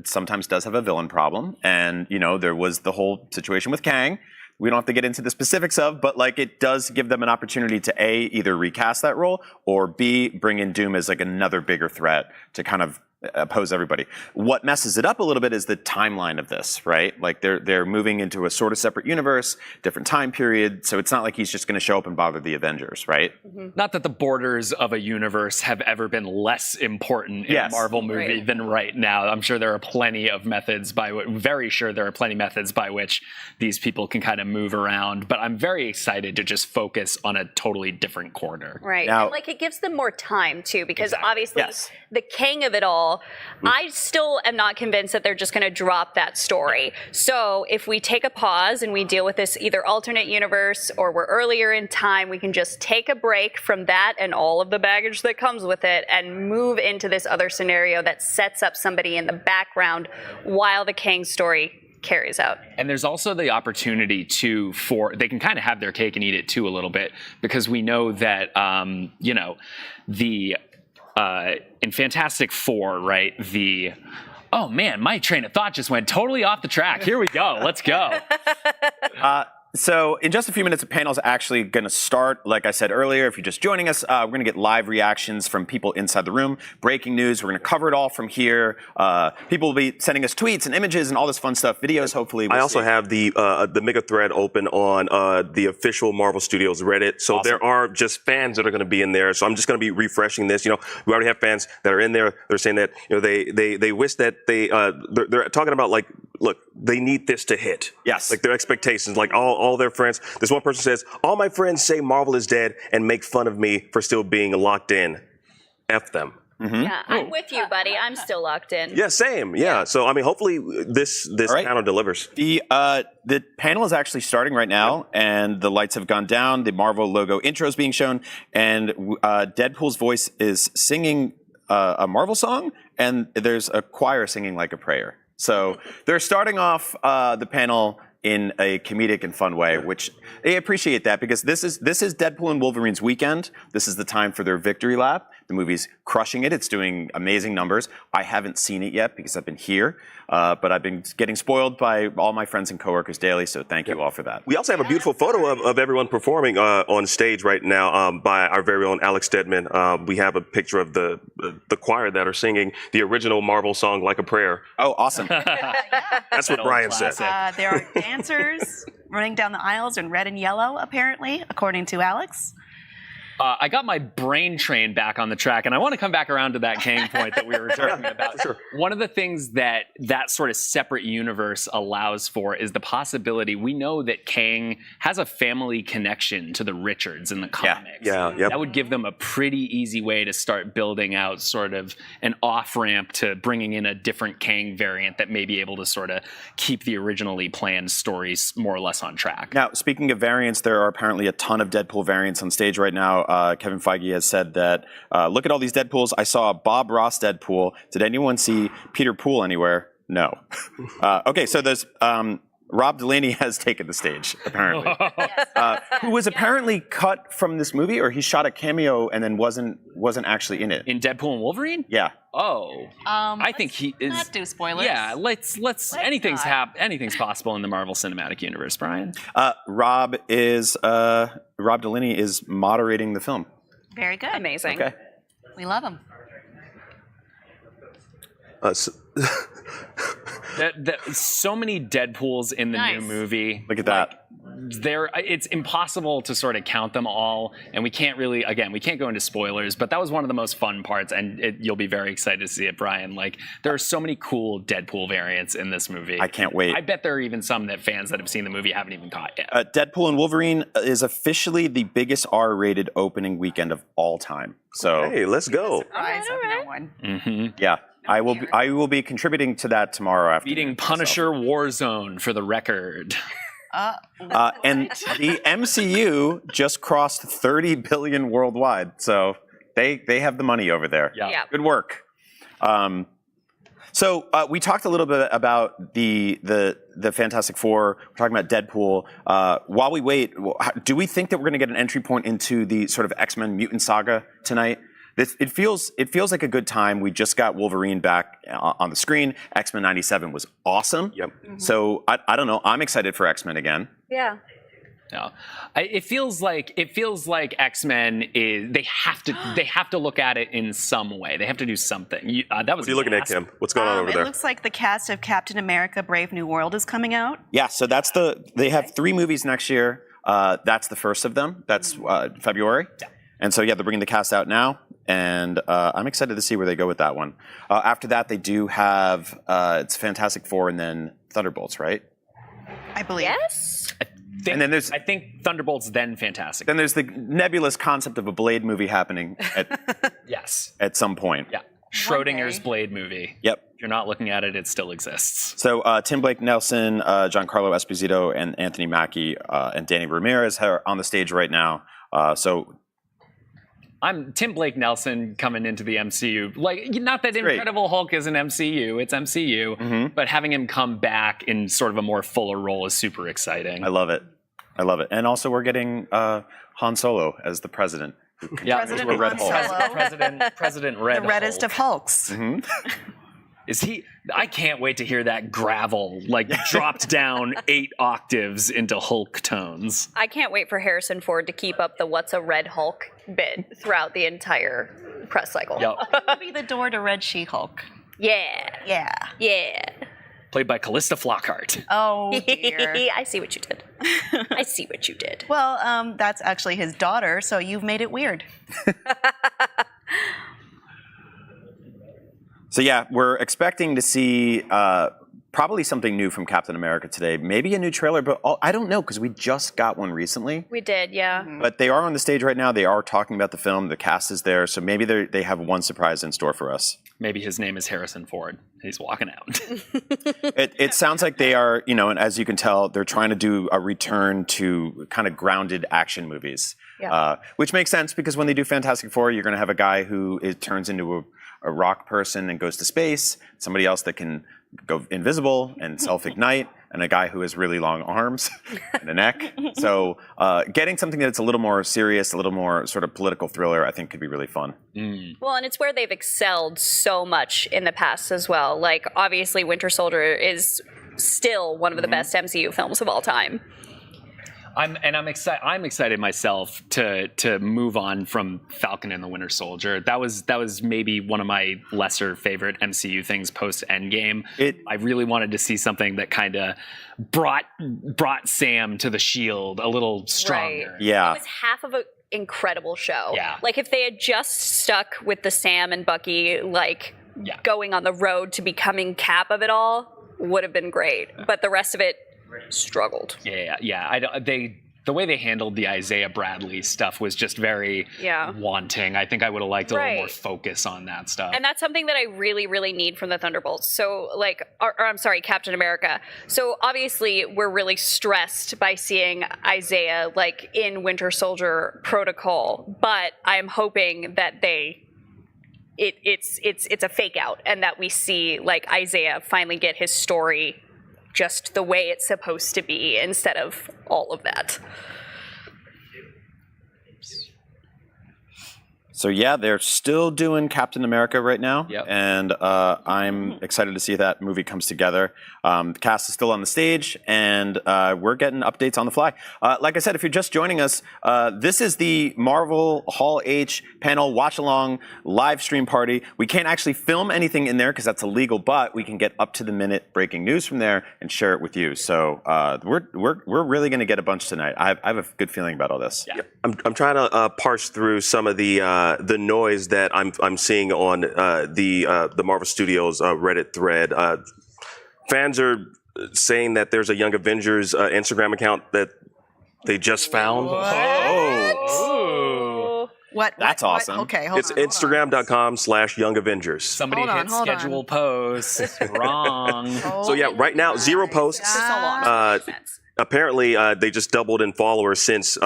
[SPEAKER 18] sometimes does have a villain problem, and there was the whole situation with Kang. We don't have to get into the specifics of, but it does give them an opportunity to A, either recast that role, or B, bring in Doom as another bigger threat to kind of oppose everybody. What messes it up a little bit is the timeline of this, right? They're moving into a sort of separate universe, different time period, so it's not like he's just going to show up and bother the Avengers, right?
[SPEAKER 25] Mm-hmm. Not that the borders of a universe have ever been less important in a Marvel movie than right now. I'm sure there are plenty of methods very sure there are plenty of methods by which these people can kind of move around, but I'm very excited to just focus on a totally different corner.
[SPEAKER 14] Right. Now, and it gives them more time too, because obviously the Kang of it all, I still am not convinced that they're just going to drop that story. So if we take a pause and we deal with this either alternate universe or we're earlier in time, we can just take a break from that and all of the baggage that comes with it and move into this other scenario that sets up somebody in the background while the Kang story carries out.
[SPEAKER 25] And there's also the opportunity for they can kind of have their cake and eat it too a little bit, because we know that in Fantastic Four, right? Oh man, my train of thought just went totally off the track. Here we go. Let's go.
[SPEAKER 18] So in just a few minutes, the panel is actually going to start. Like I said earlier, if you're just joining us, we're going to get live reactions from people inside the room, breaking news. We're going to cover it all from here. People will be sending us tweets and images and all this fun stuff, videos, hopefully.
[SPEAKER 1] I also have the mega thread open on the official Marvel Studios Reddit. So there are just fans that are going to be in there. So I'm just going to be refreshing this. We already have fans that are in there. They're saying that they wish that they're talking about, like, look, they need this to hit.
[SPEAKER 18] Yes.
[SPEAKER 1] Like their expectations, like all their friends. This one person says, all my friends say Marvel is dead and make fun of me for still being locked in. F them.
[SPEAKER 18] Mm-hmm.
[SPEAKER 14] Yeah, I'm with you, buddy. I'm still locked in.
[SPEAKER 1] Yeah, same. Yeah. So, I mean, hopefully this panel delivers.
[SPEAKER 18] The panel is actually starting right now, and the lights have gone down. The Marvel logo intro is being shown, and Deadpool's voice is singing a Marvel song, and there's a choir singing like a prayer. So they're starting off the panel in a comedic and fun way, which they appreciate that, because this is Deadpool and Wolverine's weekend. This is the time for their victory lap. The movie's crushing it. It's doing amazing numbers. I haven't seen it yet because I've been here, but I've been getting spoiled by all my friends and coworkers daily, so thank you all for that.
[SPEAKER 1] We also have a beautiful photo of everyone performing on stage right now by our very own Alex Stedman. We have a picture of the choir that are singing the original Marvel song, Like a Prayer.
[SPEAKER 18] Oh, awesome.
[SPEAKER 1] That's what Brian said.
[SPEAKER 12] There are dancers running down the aisles in red and yellow, apparently, according to Alex.
[SPEAKER 25] I got my brain train back on the track, and I want to come back around to that Kang point that we were talking about.
[SPEAKER 1] Sure.
[SPEAKER 25] One of the things that sort of separate universe allows for is the possibility. We know that Kang has a family connection to the Richards in the comics.
[SPEAKER 1] Yeah.
[SPEAKER 25] That would give them a pretty easy way to start building out sort of an off-ramp to bringing in a different Kang variant that may be able to sort of keep the originally planned stories more or less on track.
[SPEAKER 18] Now, speaking of variants, there are apparently a ton of Deadpool variants on stage right now. Kevin Feige has said that, look at all these Deadpools. I saw a Bob Ross Deadpool. Did anyone see Peter Poole anywhere? No. Okay, so there's Rob Delaney has taken the stage, apparently. Who was apparently cut from this movie, or he shot a cameo and then wasn't actually in it.
[SPEAKER 25] In Deadpool and Wolverine?
[SPEAKER 18] Yeah.
[SPEAKER 25] Oh. I think he is.
[SPEAKER 12] Not do spoilers.
[SPEAKER 25] Yeah, let's anything's possible in the Marvel Cinematic Universe, Brian.
[SPEAKER 18] Rob Delaney is moderating the film.
[SPEAKER 12] Very good.
[SPEAKER 14] Amazing.
[SPEAKER 18] Okay.
[SPEAKER 12] We love him.
[SPEAKER 25] So many Deadpools in the new movie.
[SPEAKER 18] Look at that.
[SPEAKER 25] It's impossible to sort of count them all, and we can't go into spoilers, but that was one of the most fun parts, and you'll be very excited to see it, Brian. Like, there are so many cool Deadpool variants in this movie.
[SPEAKER 18] I can't wait.
[SPEAKER 25] I bet there are even some that fans that have seen the movie haven't even caught yet.
[SPEAKER 18] Deadpool and Wolverine is officially the biggest R-rated opening weekend of all time. So
[SPEAKER 1] hey, let's go.
[SPEAKER 12] Surprise of no one.
[SPEAKER 25] Mm-hmm.
[SPEAKER 18] Yeah. I will be contributing to that tomorrow afternoon.
[SPEAKER 25] Beating Punisher Warzone for the record.
[SPEAKER 18] And the MCU just crossed 30 billion worldwide, so they have the money over there.
[SPEAKER 25] Yeah.
[SPEAKER 18] Good work. So we talked a little bit about the Fantastic Four. We're talking about Deadpool. While we wait, do we think that we're going to get an entry point into the sort of X-Men mutant saga tonight? It feels like a good time. We just got Wolverine back on the screen. X-Men 97 was awesome.
[SPEAKER 1] Yep.
[SPEAKER 14] Mm-hmm.
[SPEAKER 18] So I don't know. I'm excited for X-Men again.
[SPEAKER 14] Yeah.
[SPEAKER 25] No, it feels like X-Men is they have to look at it in some way. They have to do something. That was.
[SPEAKER 1] What are you looking at, Kim? What's going on over there?
[SPEAKER 12] It looks like the cast of Captain America: Brave New World is coming out.
[SPEAKER 18] Yeah. So they have 3 movies next year. That's the first of them. That's February.
[SPEAKER 25] Yeah.
[SPEAKER 18] And so, yeah, they're bringing the cast out now, and I'm excited to see where they go with that one. After that, they do have it's Fantastic Four and then Thunderbolts, right?
[SPEAKER 12] I believe.
[SPEAKER 14] Yes.
[SPEAKER 25] I think Thunderbolts, then Fantastic.
[SPEAKER 18] Then there's the nebulous concept of a Blade movie happening
[SPEAKER 25] yes,
[SPEAKER 18] at some point.
[SPEAKER 25] Yeah, Schrodinger's Blade movie.
[SPEAKER 18] Yep.
[SPEAKER 25] If you're not looking at it, it still exists.
[SPEAKER 18] So Tim Blake Nelson, Giancarlo Esposito, and Anthony Mackie and Danny Ramirez are on the stage right now. So
[SPEAKER 25] I'm Tim Blake Nelson coming into the MCU. Like, not that Incredible Hulk is an MCU, it's MCU, but having him come back in sort of a more fuller role is super exciting.
[SPEAKER 18] I love it. I love it. And also we're getting Han Solo as the president.
[SPEAKER 25] Yeah,
[SPEAKER 8] President Han Solo.
[SPEAKER 25] President Red
[SPEAKER 8] The reddest of Hulks.
[SPEAKER 25] Is he? I can't wait to hear that gravel like dropped down 8 octaves into Hulk tones.
[SPEAKER 14] I can't wait for Harrison Ford to keep up the "What's a Red Hulk" bit throughout the entire press cycle.
[SPEAKER 25] Yep.
[SPEAKER 8] It'll be the door to Red She-Hulk.
[SPEAKER 14] Yeah.
[SPEAKER 8] Yeah.
[SPEAKER 14] Yeah.
[SPEAKER 25] Played by Callista Flockhart.
[SPEAKER 8] Oh dear.
[SPEAKER 14] I see what you did. I see what you did.
[SPEAKER 8] Well, that's actually his daughter, so you've made it weird.
[SPEAKER 18] So yeah, we're expecting to see probably something new from Captain America today. Maybe a new trailer, but I don't know because we just got one recently.
[SPEAKER 14] We did, yeah.
[SPEAKER 18] But they are on the stage right now. They are talking about the film. The cast is there, so maybe they have one surprise in store for us.
[SPEAKER 25] Maybe his name is Harrison Ford. He's walking out.
[SPEAKER 18] It sounds like they are, and as you can tell, they're trying to do a return to kind of grounded action movies, which makes sense because when they do Fantastic Four, you're going to have a guy who turns into a rock person and goes to space, somebody else that can go invisible and self-ignite, and a guy who has really long arms and a neck. So getting something that's a little more serious, a little more sort of political thriller, I think could be really fun.
[SPEAKER 14] Well, and it's where they've excelled so much in the past as well. Like, obviously, Winter Soldier is still one of the best MCU films of all time.
[SPEAKER 25] I'm excited myself to move on from Falcon and the Winter Soldier. That was maybe one of my lesser favorite MCU things post Endgame. I really wanted to see something that kind of brought Sam to the Shield a little stronger.
[SPEAKER 14] Right. Yeah, it was half of an incredible show.
[SPEAKER 25] Yeah,
[SPEAKER 14] like if they had just stuck with the Sam and Bucky going on the road to becoming Cap of it all, would have been great. But the rest of it struggled.
[SPEAKER 25] Yeah. The way they handled the Isaiah Bradley stuff was just very wanting. I think I would have liked a little more focus on that stuff.
[SPEAKER 14] And that's something that I really, really need from the Thunderbolts. So, Captain America. So obviously, we're really stressed by seeing Isaiah in Winter Soldier Protocol, but I'm hoping that it's a fake out and that we see Isaiah finally get his story just the way it's supposed to be instead of all of that.
[SPEAKER 18] So yeah, they're still doing Captain America right now, and I'm excited to see that movie comes together. The cast is still on the stage, and we're getting updates on the fly. Like I said, if you're just joining us, this is the Marvel Hall H panel watch-along live stream party. We can't actually film anything in there because that's illegal, but we can get up-to-the-minute breaking news from there and share it with you. So we're really going to get a bunch tonight. I have a good feeling about all this.
[SPEAKER 1] Yeah. I'm trying to parse through some of the noise that I'm seeing on the Marvel Studios Reddit thread. Fans are saying that there's a Young Avengers Instagram account that they just found.
[SPEAKER 8] What?
[SPEAKER 18] That's awesome.
[SPEAKER 8] Okay, hold
[SPEAKER 1] it's
[SPEAKER 8] on.
[SPEAKER 1] Instagram.com/Young Avengers.
[SPEAKER 25] Somebody hit schedule posts. Wrong.
[SPEAKER 1] So yeah, right now 0 posts. Apparently, they just doubled in followers since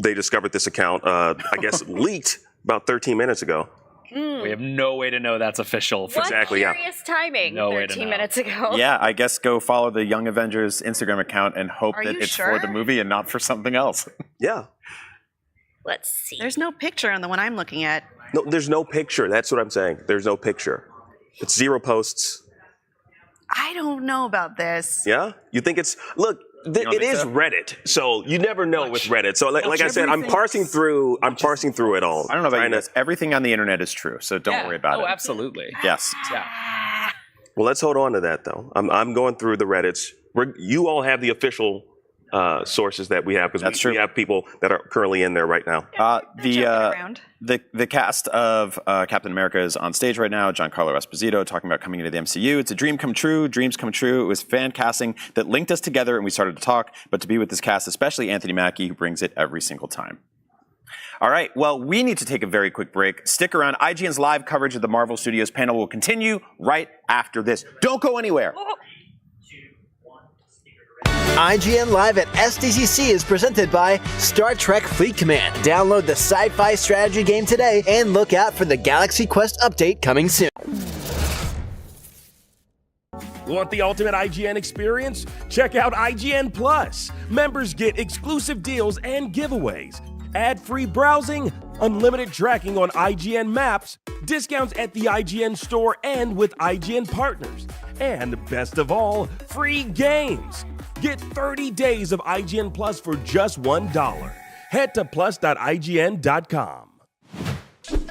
[SPEAKER 1] they discovered this account. I guess leaked about 13 minutes ago.
[SPEAKER 25] We have no way to know that's official.
[SPEAKER 14] What curious timing 13 minutes ago.
[SPEAKER 18] Yeah, I guess go follow the Young Avengers Instagram account and hope that it's for the movie and not for something else.
[SPEAKER 1] Yeah.
[SPEAKER 14] Let's see.
[SPEAKER 8] There's no picture on the one I'm looking at.
[SPEAKER 1] No, there's no picture. That's what I'm saying. There's no picture. It's 0 posts.
[SPEAKER 8] I don't know about this.
[SPEAKER 1] Yeah? You think it's... Look, it is Reddit, so you never know with Reddit. So like I said, I'm parsing through it all.
[SPEAKER 18] I don't know about you guys. Everything on the internet is true, so don't worry about it.
[SPEAKER 25] Oh, absolutely.
[SPEAKER 18] Yes.
[SPEAKER 25] Yeah.
[SPEAKER 1] Well, let's hold on to that, though. I'm going through the Reddits. You all have the official sources that we have, because we have people that are currently in there right now.
[SPEAKER 18] The cast of Captain America is on stage right now. Giancarlo Esposito talking about coming into the MCU. It's a dream come true. Dreams come true. It was fan casting that linked us together, and we started to talk. But to be with this cast, especially Anthony Mackie, who brings it every single time. All right, well, we need to take a very quick break. Stick around. IGN's live coverage of the Marvel Studios panel will continue right after this. Don't go anywhere.
[SPEAKER 13] IGN Live at SDCC is presented by Star Trek Fleet Command. Download the sci-fi strategy game today and look out for the Galaxy Quest update coming soon.
[SPEAKER 3] Want the ultimate IGN experience? Check out IGN Plus. Members get exclusive deals and giveaways, ad-free browsing, unlimited tracking on IGN maps, discounts at the IGN store and with IGN partners, and best of all, free games. Get 30 days of IGN Plus for just $1. Head to plus.ign.com.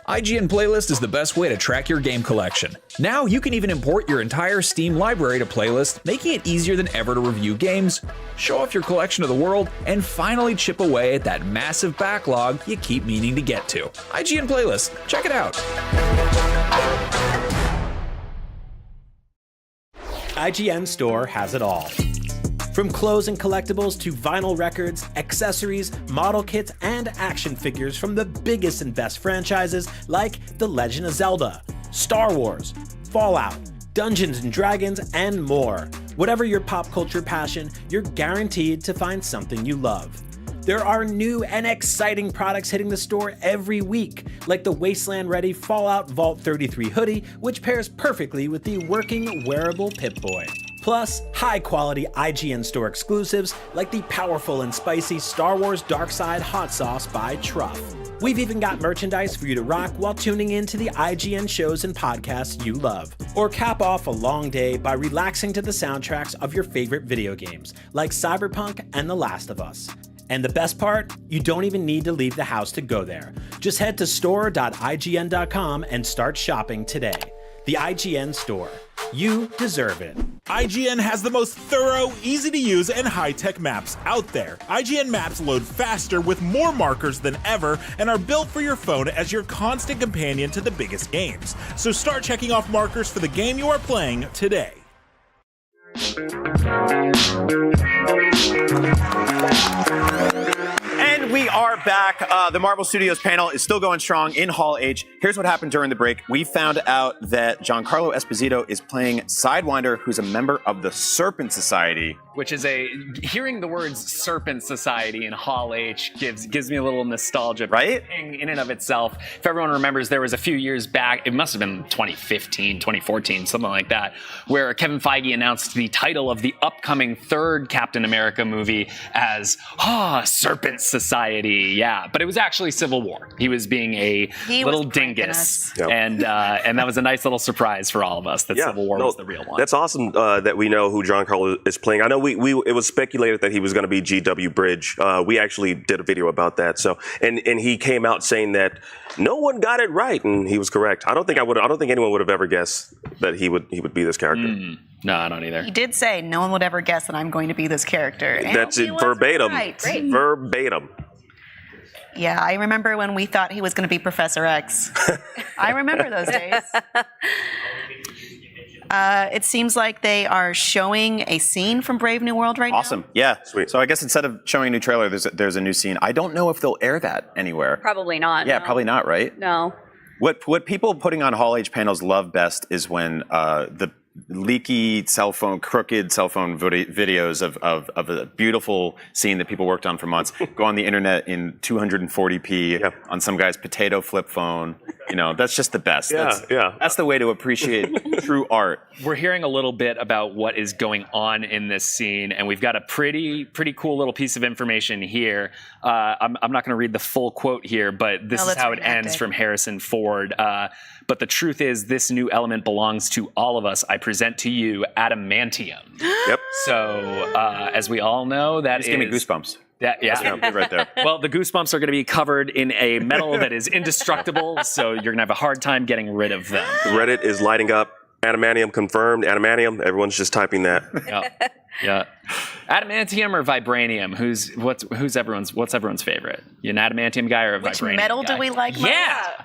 [SPEAKER 10] IGN Playlist is the best way to track your game collection. Now you can even import your entire Steam library to Playlist, making it easier than ever to review games, show off your collection to the world, and finally chip away at that massive backlog you keep meaning to get to. IGN Playlist, check it out.
[SPEAKER 2] IGN Store has it all. From clothes and collectibles to vinyl records, accessories, model kits, and action figures from the biggest and best franchises like The Legend of Zelda, Star Wars, Fallout, Dungeons & Dragons, and more. Whatever your pop culture passion, you're guaranteed to find something you love. There are new and exciting products hitting the store every week, like the Wasteland-ready Fallout Vault 33 hoodie, which pairs perfectly with the working wearable Pip-Boy. Plus, high-quality IGN Store exclusives like the powerful and spicy Star Wars Darkside Hot Sauce by Truff. We've even got merchandise for you to rock while tuning in to the IGN shows and podcasts you love. Or cap off a long day by relaxing to the soundtracks of your favorite video games, like Cyberpunk and The Last of Us. And the best part? You don't even need to leave the house to go there. Just head to store.ign.com and start shopping today. The IGN Store. You deserve it.
[SPEAKER 11] IGN has the most thorough, easy-to-use, and high-tech maps out there. IGN maps load faster with more markers than ever and are built for your phone as your constant companion to the biggest games. So start checking off markers for the game you are playing today.
[SPEAKER 18] And we are back. The Marvel Studios panel is still going strong in Hall H. Here's what happened during the break. We found out that Giancarlo Esposito is playing Sidewinder, who's a member of the Serpent Society.
[SPEAKER 25] Which is hearing the words Serpent Society in Hall H gives me a little nostalgia.
[SPEAKER 18] Right?
[SPEAKER 25] In and of itself. If everyone remembers, there was a few years back, it must have been 2015, 2014, something like that, where Kevin Feige announced the title of the upcoming third Captain America movie as Serpent Society. Yeah, but it was actually Civil War. He was being a little dingus.
[SPEAKER 1] Yep.
[SPEAKER 25] And that was a nice little surprise for all of us that Civil War was the real one.
[SPEAKER 1] That's awesome that we know who Giancarlo is playing. I know it was speculated that he was going to be GW Bridge. We actually did a video about that. So and he came out saying that no one got it right, and he was correct. I don't think anyone would have ever guessed that he would be this character.
[SPEAKER 25] No, I don't either.
[SPEAKER 12] He did say no one would ever guess that I'm going to be this character. And
[SPEAKER 1] that's it, verbatim.
[SPEAKER 12] Right.
[SPEAKER 1] Verbatim.
[SPEAKER 12] Yeah, I remember when we thought he was going to be Professor X. I remember those days. It seems like they are showing a scene from Brave New World right now.
[SPEAKER 18] Awesome. Yeah. Sweet. So I guess instead of showing a new trailer, there's a new scene. I don't know if they'll air that anywhere.
[SPEAKER 14] Probably not.
[SPEAKER 18] Yeah,
[SPEAKER 14] no.
[SPEAKER 18] probably not, right?
[SPEAKER 14] No.
[SPEAKER 18] What people putting on Hall H panels love best is when the leaky crooked cell phone videos of a beautiful scene that people worked on for months go on the internet in 240p on some guy's potato flip phone. You know, that's just the best. That's the way to appreciate true art.
[SPEAKER 25] We're hearing a little bit about what is going on in this scene, and we've got a pretty cool little piece of information here. I'm not going to read the full quote here, but this is how it ends from Harrison Ford. But the truth is, this new element belongs to all of us. I present to you adamantium.
[SPEAKER 1] Yep.
[SPEAKER 18] So,
[SPEAKER 25] as we all know, that
[SPEAKER 18] just give me goosebumps.
[SPEAKER 25] Yeah.
[SPEAKER 18] Right there.
[SPEAKER 25] Well, the goosebumps are going to be covered in a metal that is indestructible, so you're going to have a hard time getting rid of them.
[SPEAKER 1] Reddit is lighting up. Adamantium confirmed. Adamantium. Everyone's just typing that.
[SPEAKER 25] Yeah. Adamantium or vibranium? What's everyone's favorite? You an adamantium guy or a vibranium
[SPEAKER 12] Which metal
[SPEAKER 25] guy?
[SPEAKER 12] do we like most?
[SPEAKER 25] Yeah.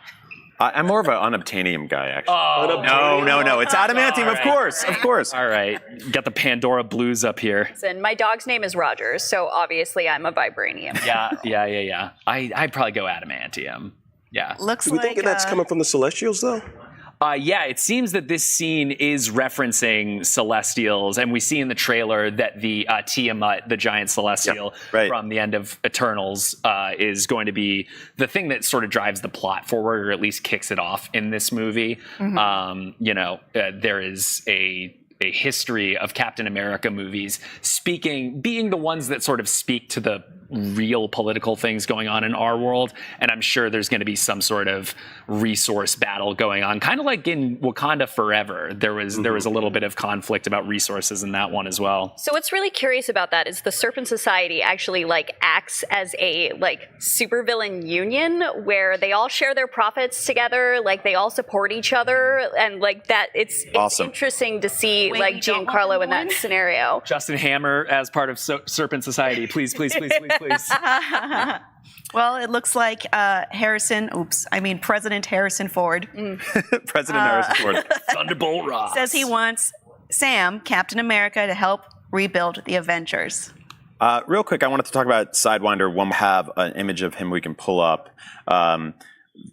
[SPEAKER 18] I'm more of an unobtainium guy, actually.
[SPEAKER 25] Oh,
[SPEAKER 18] no. It's adamantium,
[SPEAKER 25] All right.
[SPEAKER 18] of course.
[SPEAKER 25] All right. Got the Pandora blues up here.
[SPEAKER 14] And my dog's name is Rogers, so obviously I'm a vibranium.
[SPEAKER 25] Yeah. I'd probably go adamantium. Yeah.
[SPEAKER 12] Looks
[SPEAKER 1] Do we
[SPEAKER 12] like
[SPEAKER 1] think that's coming from the Celestials, though?
[SPEAKER 25] Yeah, it seems that this scene is referencing Celestials, and we see in the trailer that the Tiamat, the giant Celestial from the end of Eternals, is going to be the thing that sort of drives the plot forward, or at least kicks it off in this movie. There is a history of Captain America movies being the ones that sort of speak to the real political things going on in our world, and I'm sure there's going to be some sort of resource battle going on, kind of like in Wakanda Forever. There was a little bit of conflict about resources in that one as well.
[SPEAKER 14] So what's really curious about that is the Serpent Society actually acts as a supervillain union where they all share their profits together, they all support each other, and that it's
[SPEAKER 18] awesome.
[SPEAKER 14] Interesting to see Giancarlo in that scenario.
[SPEAKER 25] Justin Hammer as part of Serpent Society, please.
[SPEAKER 12] Well, it looks like President Harrison Ford.
[SPEAKER 18] President Harrison Ford.
[SPEAKER 25] Thunderbolt Ross.
[SPEAKER 12] Says he wants Sam, Captain America, to help rebuild the Avengers.
[SPEAKER 18] Real quick, I wanted to talk about Sidewinder. One have an image of him we can pull up.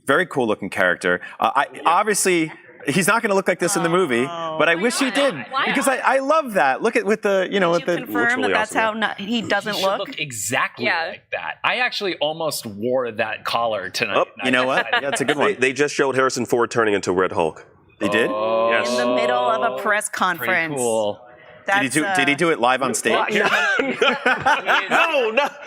[SPEAKER 18] Very cool looking character. Obviously, he's not going to look like this in the movie, but I wish he did because I love that. Look at with the with the.
[SPEAKER 12] Confirm that that's how he doesn't
[SPEAKER 25] should look exactly like that. I actually almost wore that collar tonight.
[SPEAKER 18] Oh, you know what? Yeah, it's a good one.
[SPEAKER 1] They just showed Harrison Ford turning into Red Hulk.
[SPEAKER 18] They did?
[SPEAKER 1] Yes.
[SPEAKER 12] In the middle of a press conference.
[SPEAKER 25] Pretty cool.
[SPEAKER 18] Did he do it live on stage?
[SPEAKER 25] No.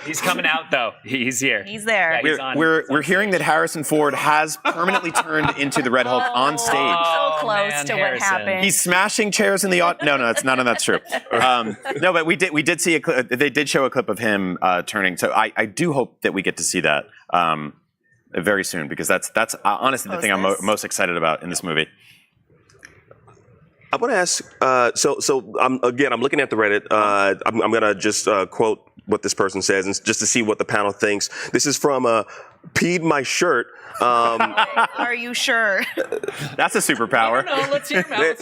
[SPEAKER 25] He's coming out though. He's here.
[SPEAKER 12] He's there.
[SPEAKER 25] Yeah,
[SPEAKER 18] we're hearing that Harrison Ford has permanently turned into the Red Hulk on stage.
[SPEAKER 12] So close to what happened.
[SPEAKER 18] He's smashing chairs in the audience. No, that's none of that's true. No, but we did see they did show a clip of him turning. So I do hope that we get to see that very soon because that's honestly the thing I'm most excited about in this movie.
[SPEAKER 1] I want to ask, I'm looking at the Reddit. I'm going to just quote what this person says and just to see what the panel thinks. This is from Peed My Shirt.
[SPEAKER 12] Are you sure?
[SPEAKER 18] That's a superpower.
[SPEAKER 25] No, let's hear him out.
[SPEAKER 1] Let's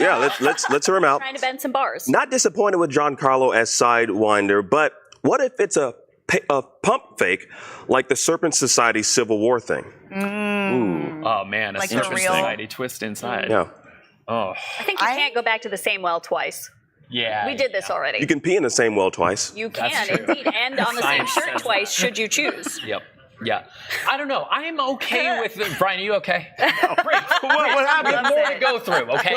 [SPEAKER 1] hear him out.
[SPEAKER 14] Trying to bend some bars.
[SPEAKER 1] Not disappointed with Giancarlo as Sidewinder, but what if it's a pump fake like the Serpent Society Civil War thing?
[SPEAKER 25] Ooh. Oh man, a Serpent Society twist inside.
[SPEAKER 1] Yeah.
[SPEAKER 25] Oh.
[SPEAKER 14] I think you can't go back to the same well twice.
[SPEAKER 25] Yeah.
[SPEAKER 14] We did this already.
[SPEAKER 1] You can pee in the same well twice.
[SPEAKER 14] You can, indeed. And on the same shirt twice, should you choose.
[SPEAKER 25] Yep. Yeah. I don't know. I'm okay with Brian, are you okay?
[SPEAKER 1] What happened?
[SPEAKER 25] More to go through, okay?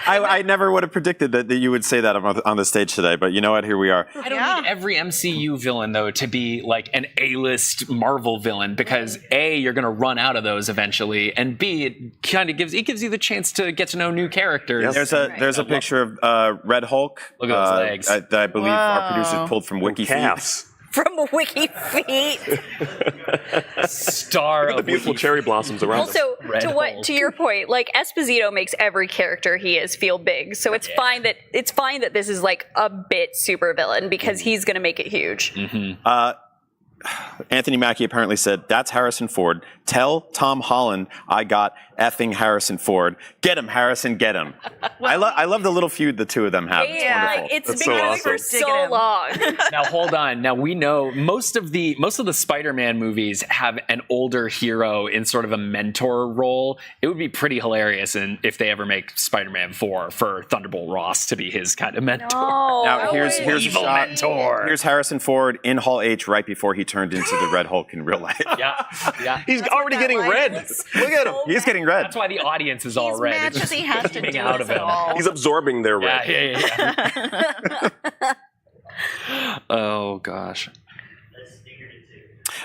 [SPEAKER 18] I never would have predicted that you would say that on the stage today, but you know what? Here we are.
[SPEAKER 25] I don't need every MCU villain, though, to be like an A-list Marvel villain because A, you're going to run out of those eventually, and B, it kind of gives you the chance to get to know new characters.
[SPEAKER 18] Yes. There's a picture of Red Hulk.
[SPEAKER 25] Look at those legs.
[SPEAKER 18] That I believe our producers pulled from WikiFeet.
[SPEAKER 14] From WikiFeet.
[SPEAKER 25] Star
[SPEAKER 1] of the beautiful cherry blossoms around
[SPEAKER 14] also, to your point, Esposito makes every character he is feel big. So it's fine that this is a bit super villain because he's going to make it huge.
[SPEAKER 25] Mm-hmm.
[SPEAKER 18] Anthony Mackie apparently said, "That's Harrison Ford. Tell Tom Holland I got effing Harrison Ford. Get him, Harrison, get him." I love the little feud the two of them have.
[SPEAKER 14] Yeah,
[SPEAKER 18] it's
[SPEAKER 14] it's
[SPEAKER 18] wonderful.
[SPEAKER 14] been going for so long.
[SPEAKER 25] Now hold on. Now we know most of the Spider-Man movies have an older hero in sort of a mentor role. It would be pretty hilarious if they ever make Spider-Man 4 for Thunderbolt Ross to be his kind of mentor.
[SPEAKER 14] No,
[SPEAKER 18] now here's
[SPEAKER 25] evil
[SPEAKER 18] a shot.
[SPEAKER 25] mentor.
[SPEAKER 18] Here's Harrison Ford in Hall H right before he turned into the Red Hulk in real life.
[SPEAKER 25] Yeah.
[SPEAKER 1] He's already getting red. Look at him.
[SPEAKER 18] He's getting red.
[SPEAKER 25] That's why the audience is all red.
[SPEAKER 12] Mad because he has to do
[SPEAKER 25] out of him.
[SPEAKER 1] He's absorbing their red.
[SPEAKER 25] Yeah. Oh gosh.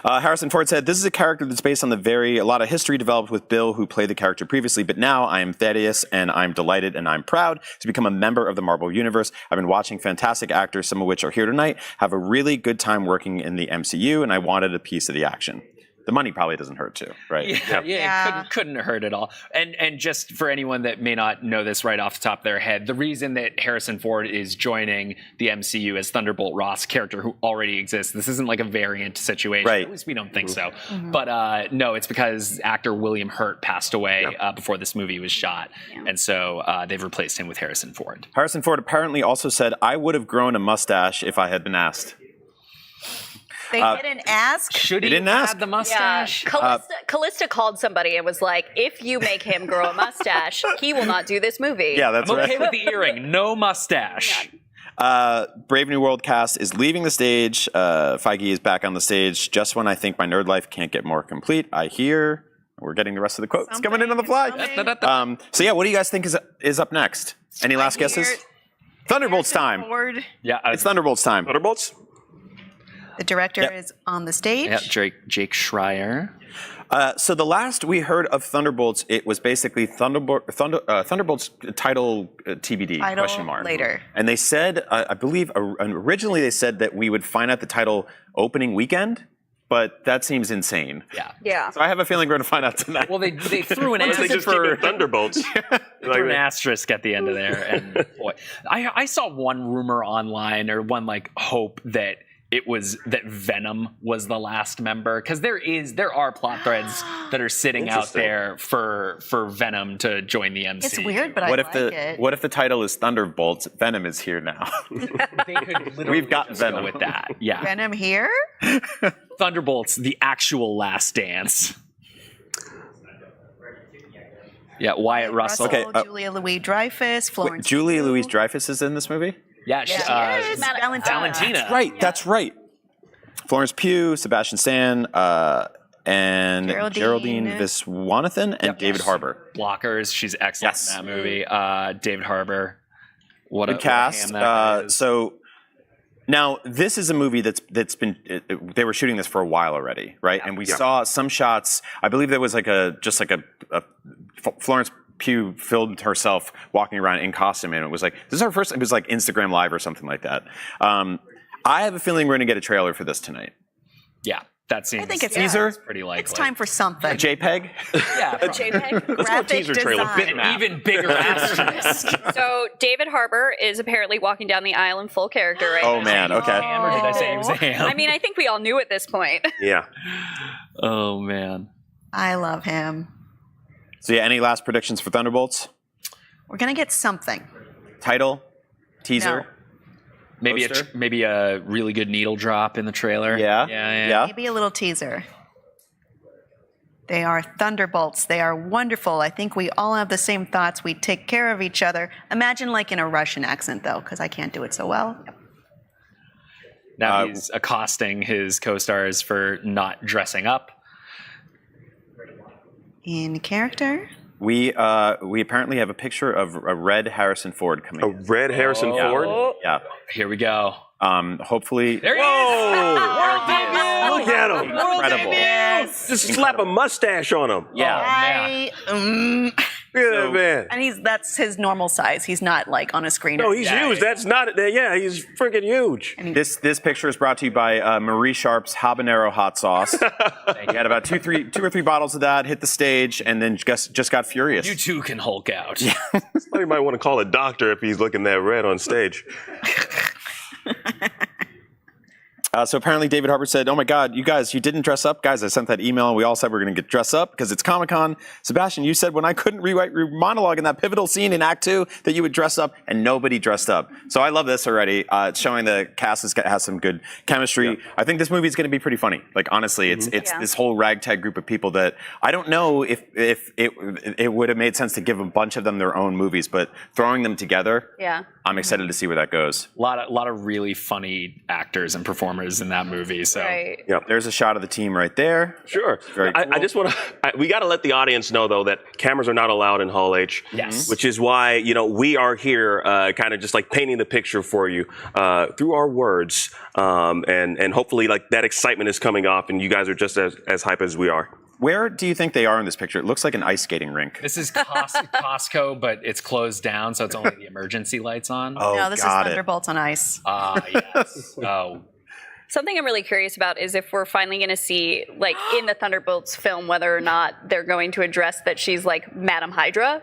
[SPEAKER 18] Harrison Ford said, "This is a character that's based on a lot of history developed with Bill, who played the character previously, but now I am Thaddeus, and I'm delighted and I'm proud to become a member of the Marvel Universe. I've been watching fantastic actors, some of which are here tonight, have a really good time working in the MCU, and I wanted a piece of the action." The money probably doesn't hurt too, right?
[SPEAKER 25] Yeah. Couldn't hurt at all. And just for anyone that may not know this right off the top of their head, the reason that Harrison Ford is joining the MCU as Thunderbolt Ross, character who already exists, this isn't like a variant situation.
[SPEAKER 18] Right.
[SPEAKER 25] At least we don't think so. But no, it's because actor William Hurt passed away before this movie was shot. And so they've replaced him with Harrison Ford.
[SPEAKER 18] Harrison Ford apparently also said, "I would have grown a mustache if I had been asked."
[SPEAKER 12] They didn't ask.
[SPEAKER 25] Should
[SPEAKER 18] They
[SPEAKER 25] he
[SPEAKER 18] didn't
[SPEAKER 25] have
[SPEAKER 18] ask.
[SPEAKER 25] the mustache?
[SPEAKER 14] Yeah. Callista called somebody and was like, if you make him grow a mustache, he will not do this movie.
[SPEAKER 18] Yeah, that's
[SPEAKER 25] I'm okay
[SPEAKER 18] right.
[SPEAKER 25] with the earring. No mustache.
[SPEAKER 18] Brave New World cast is leaving the stage. Feige is back on the stage just when I think my nerd life can't get more complete. I hear we're getting the rest of the quotes coming in on the fly. So yeah, what do you guys think is up next? Any last guesses? Thunderbolts time.
[SPEAKER 25] Yeah,
[SPEAKER 18] it's Thunderbolts time.
[SPEAKER 1] Thunderbolts.
[SPEAKER 12] The director is on the stage.
[SPEAKER 25] Yeah, Jake Schreier.
[SPEAKER 18] So the last we heard of Thunderbolts, it was basically Thunderbolts title TBD
[SPEAKER 12] Title
[SPEAKER 18] question mark
[SPEAKER 12] later.
[SPEAKER 18] And they said, I believe originally they said that we would find out the title opening weekend, but that seems insane.
[SPEAKER 14] Yeah.
[SPEAKER 18] So I have a feeling we're going to find out tonight.
[SPEAKER 25] Well, they threw an
[SPEAKER 1] Unless they just keep it Thunderbolts.
[SPEAKER 25] threw an asterisk at the end of there, and boy, I saw one rumor online or one like hope that it was that Venom was the last member, because there are plot threads that are sitting out there for Venom to join the MC.
[SPEAKER 12] It's weird, but
[SPEAKER 18] what
[SPEAKER 12] I
[SPEAKER 18] if
[SPEAKER 12] like it.
[SPEAKER 18] What if the title is Thunderbolts? Venom is here now.
[SPEAKER 25] They could literally
[SPEAKER 18] We've got
[SPEAKER 25] just
[SPEAKER 18] Venom
[SPEAKER 25] go with that. Yeah,
[SPEAKER 12] Venom here?
[SPEAKER 25] Thunderbolts, the actual last dance. Yeah, Wyatt Russell.
[SPEAKER 18] Okay,
[SPEAKER 12] Julia Louis-Dreyfus, Florence.
[SPEAKER 18] Julia Louis-Dreyfus is in this movie?
[SPEAKER 25] Yeah,
[SPEAKER 12] She is.
[SPEAKER 25] Valentina.
[SPEAKER 18] That's right. Florence Pugh, Sebastian Stan, and Geraldine Viswanathan and David Harbour.
[SPEAKER 25] Blockers. She's excellent in that movie. David Harbour. What
[SPEAKER 18] Good
[SPEAKER 25] a
[SPEAKER 18] cast.
[SPEAKER 25] ham that guy is.
[SPEAKER 18] So now this is a movie that's been they were shooting this for a while already, right? And we saw some shots. I believe there was like a Florence Pugh filmed herself walking around in costume, and it was like, this is our first. It was like Instagram Live or something like that. I have a feeling we're going to get a trailer for this tonight.
[SPEAKER 25] Yeah, that seems.
[SPEAKER 12] I think it's
[SPEAKER 18] teaser.
[SPEAKER 25] Pretty likely.
[SPEAKER 12] It's time for something.
[SPEAKER 18] A JPEG.
[SPEAKER 25] Yeah,
[SPEAKER 14] A JPEG.
[SPEAKER 1] Let's go teaser trailer.
[SPEAKER 12] design.
[SPEAKER 25] Even bigger asterisk.
[SPEAKER 14] So David Harbour is apparently walking down the aisle in full character right
[SPEAKER 18] Oh
[SPEAKER 14] now.
[SPEAKER 18] man. Okay.
[SPEAKER 25] Ham, or did I say he was a ham?
[SPEAKER 14] I mean, I think we all knew at this point.
[SPEAKER 1] Yeah.
[SPEAKER 25] Oh man.
[SPEAKER 12] I love him.
[SPEAKER 18] So yeah, any last predictions for Thunderbolts?
[SPEAKER 12] We're going to get something.
[SPEAKER 18] Title, teaser.
[SPEAKER 25] Maybe a really good needle drop in the trailer.
[SPEAKER 18] Yeah.
[SPEAKER 12] Maybe a little teaser. They are Thunderbolts. They are wonderful. I think we all have the same thoughts. We take care of each other. Imagine like in a Russian accent, though, because I can't do it so well.
[SPEAKER 25] Now he's accosting his co-stars for not dressing up.
[SPEAKER 12] In character?
[SPEAKER 18] We apparently have a picture of a red Harrison Ford coming.
[SPEAKER 1] A red Harrison Ford?
[SPEAKER 18] Yeah.
[SPEAKER 25] Here we go.
[SPEAKER 18] Hopefully.
[SPEAKER 25] There he
[SPEAKER 1] Whoa!
[SPEAKER 25] is.
[SPEAKER 1] Look at him.
[SPEAKER 18] Incredible.
[SPEAKER 1] Just slap a mustache on him.
[SPEAKER 18] Yeah.
[SPEAKER 1] Look at that man.
[SPEAKER 12] And that's his normal size. He's not like on a screen.
[SPEAKER 1] No, he's huge. That's not. Yeah, he's freaking huge.
[SPEAKER 18] This picture is brought to you by Marie Sharp's habanero hot sauce. He had about two or three bottles of that, hit the stage, and then just got furious.
[SPEAKER 25] You too can Hulk out.
[SPEAKER 1] Somebody might want to call a doctor if he's looking that red on stage.
[SPEAKER 18] So apparently David Harbour said, oh my God, you didn't dress up. Guys, I sent that email and we all said we're going to get dressed up because it's Comic-Con. Sebastian, you said when I couldn't rewrite your monologue in that pivotal scene in Act 2 that you would dress up, and nobody dressed up. So I love this already. It's showing the cast has some good chemistry. Yeah. I think this movie is going to be pretty funny. Like, honestly, it's this whole ragtag group of people that I don't know if it would have made sense to give a bunch of them their own movies, but throwing them together, I'm excited to see where that goes.
[SPEAKER 25] A lot of really funny actors and performers in that movie. So
[SPEAKER 18] there's a shot of the team right there.
[SPEAKER 1] Sure.
[SPEAKER 18] Very cool.
[SPEAKER 1] I just want to. We got to let the audience know though that cameras are not allowed in Hall H.
[SPEAKER 25] Yes.
[SPEAKER 1] Which is why we are here, kind of just like painting the picture for you through our words, and hopefully like that excitement is coming off, and you guys are just as hype as we are.
[SPEAKER 18] Where do you think they are in this picture? It looks like an ice skating rink.
[SPEAKER 25] This is Costco, but it's closed down, so it's only the emergency lights on.
[SPEAKER 18] Oh,
[SPEAKER 12] no, this is Thunderbolts on ice.
[SPEAKER 25] Yes. Oh.
[SPEAKER 14] Something I'm really curious about is if we're finally going to see, like, in the Thunderbolts film, whether or not they're going to address that she's like Madam Hydra,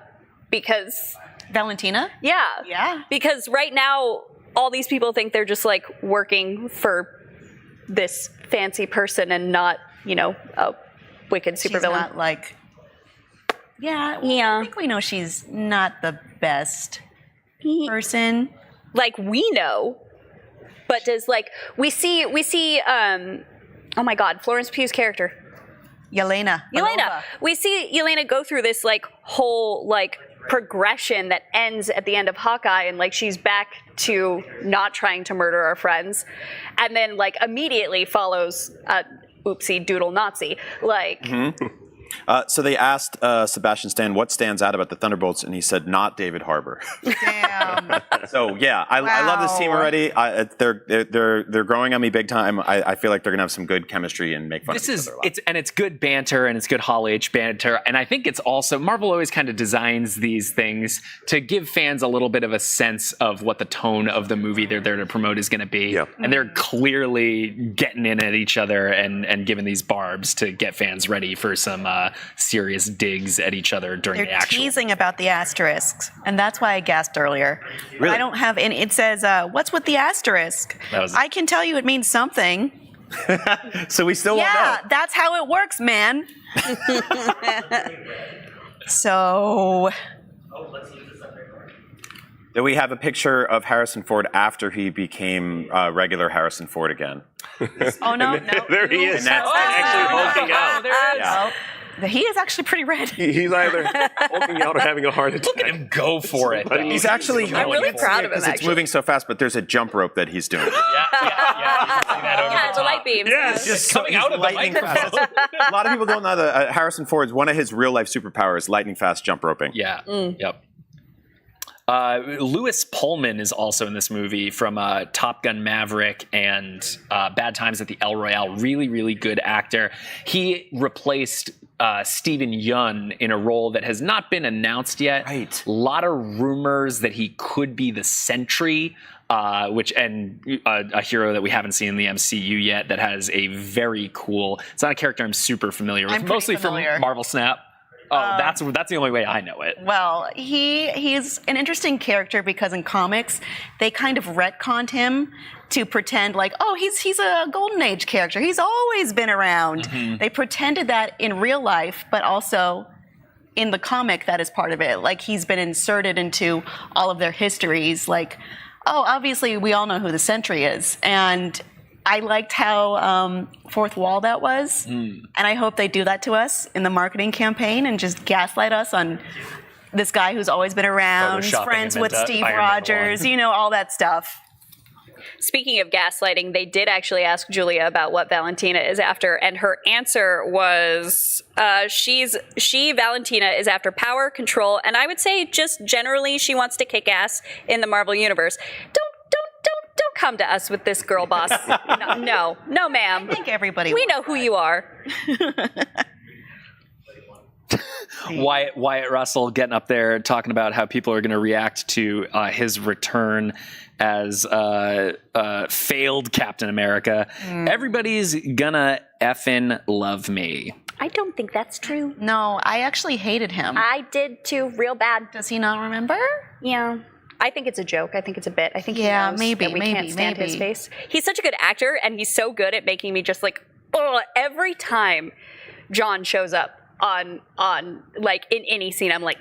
[SPEAKER 14] because
[SPEAKER 12] Valentina?
[SPEAKER 14] Yeah. Because right now, all these people think they're just like working for this fancy person and not, a wicked supervillain.
[SPEAKER 12] She's not like. I think we know she's not the best person.
[SPEAKER 14] Like, we know. But does we see Oh my God, Florence Pugh's character.
[SPEAKER 12] Yelena.
[SPEAKER 14] We see Yelena go through this like whole like progression that ends at the end of Hawkeye, and like she's back to not trying to murder our friends, and then like immediately follows oopsie doodle Nazi. Like
[SPEAKER 18] So they asked Sebastian Stan what stands out about the Thunderbolts, and he said, "Not David Harbour."
[SPEAKER 12] Damn.
[SPEAKER 18] So yeah, I love this team already. They're growing on me big time. I feel like they're gonna have some good chemistry and make fun of each other a lot.
[SPEAKER 25] It's good banter and it's good Hall H banter, and I think it's also Marvel always kind of designs these things to give fans a little bit of a sense of what the tone of the movie they're there to promote is going to be, and they're clearly getting in at each other and giving these barbs to get fans ready for some serious digs at each other during the actual.
[SPEAKER 12] They're teasing about the asterisks, and that's why I gasped earlier.
[SPEAKER 18] Really?
[SPEAKER 12] I don't have any. It says, "What's with the asterisk?" I can tell you it means something.
[SPEAKER 18] So we still won't know.
[SPEAKER 12] Yeah, that's how it works, man. So.
[SPEAKER 18] Then we have a picture of Harrison Ford after he became regular Harrison Ford again.
[SPEAKER 12] Oh no!
[SPEAKER 1] There he is.
[SPEAKER 18] And that's
[SPEAKER 1] actually hulking out.
[SPEAKER 12] There it is. Yeah. He is actually pretty red.
[SPEAKER 1] He's either hulking out or having a heart attack.
[SPEAKER 25] Look at him go for it.
[SPEAKER 18] He's actually.
[SPEAKER 14] I'm really proud of him.
[SPEAKER 18] Because it's moving so fast, but there's a jump rope that he's doing.
[SPEAKER 14] Yeah, the light beams.
[SPEAKER 25] Yes, just coming out of the microphone.
[SPEAKER 18] A lot of people don't know that Harrison Ford's one of his real life superpowers, lightning fast jump roping.
[SPEAKER 25] Yeah. Yep. Lewis Pullman is also in this movie from Top Gun Maverick and Bad Times at the El Royale. Really, really good actor. He replaced Steven Yeun in a role that has not been announced yet.
[SPEAKER 18] Right.
[SPEAKER 25] A lot of rumors that he could be the Sentry, a hero that we haven't seen in the MCU yet that has a very cool. It's not a character I'm super familiar with, mostly from Marvel Snap. Oh, that's the only way I know it.
[SPEAKER 12] Well, he's an interesting character because in comics they kind of retconned him to pretend like, oh, he's a Golden Age character. He's always been around. Mm-hmm. They pretended that in real life, but also in the comic that is part of it. Like he's been inserted into all of their histories. Like, oh, obviously we all know who the Sentry is, and I liked how fourth wall that was, and I hope they do that to us in the marketing campaign and just gaslight us on this guy who's always been around, he's friends with Steve Rogers, you know, all that stuff.
[SPEAKER 14] Speaking of gaslighting, they did actually ask Julia about what Valentina is after, and her answer was Valentina is after power, control, and I would say just generally she wants to kick ass in the Marvel universe. Don't come to us with this girl boss. No, ma'am.
[SPEAKER 12] I think everybody.
[SPEAKER 14] We know who you are.
[SPEAKER 25] Wyatt Russell getting up there talking about how people are going to react to his return as failed Captain America. Everybody's gonna effing love me.
[SPEAKER 14] I don't think that's true.
[SPEAKER 12] No, I actually hated him.
[SPEAKER 14] I did too, real bad.
[SPEAKER 12] Does he not remember?
[SPEAKER 14] Yeah. I think it's a joke. I think it's a bit. I think he knows that we can't stand his face. He's such a good actor, and he's so good at making me just like, oh, every time John shows up on like in any scene, I'm like.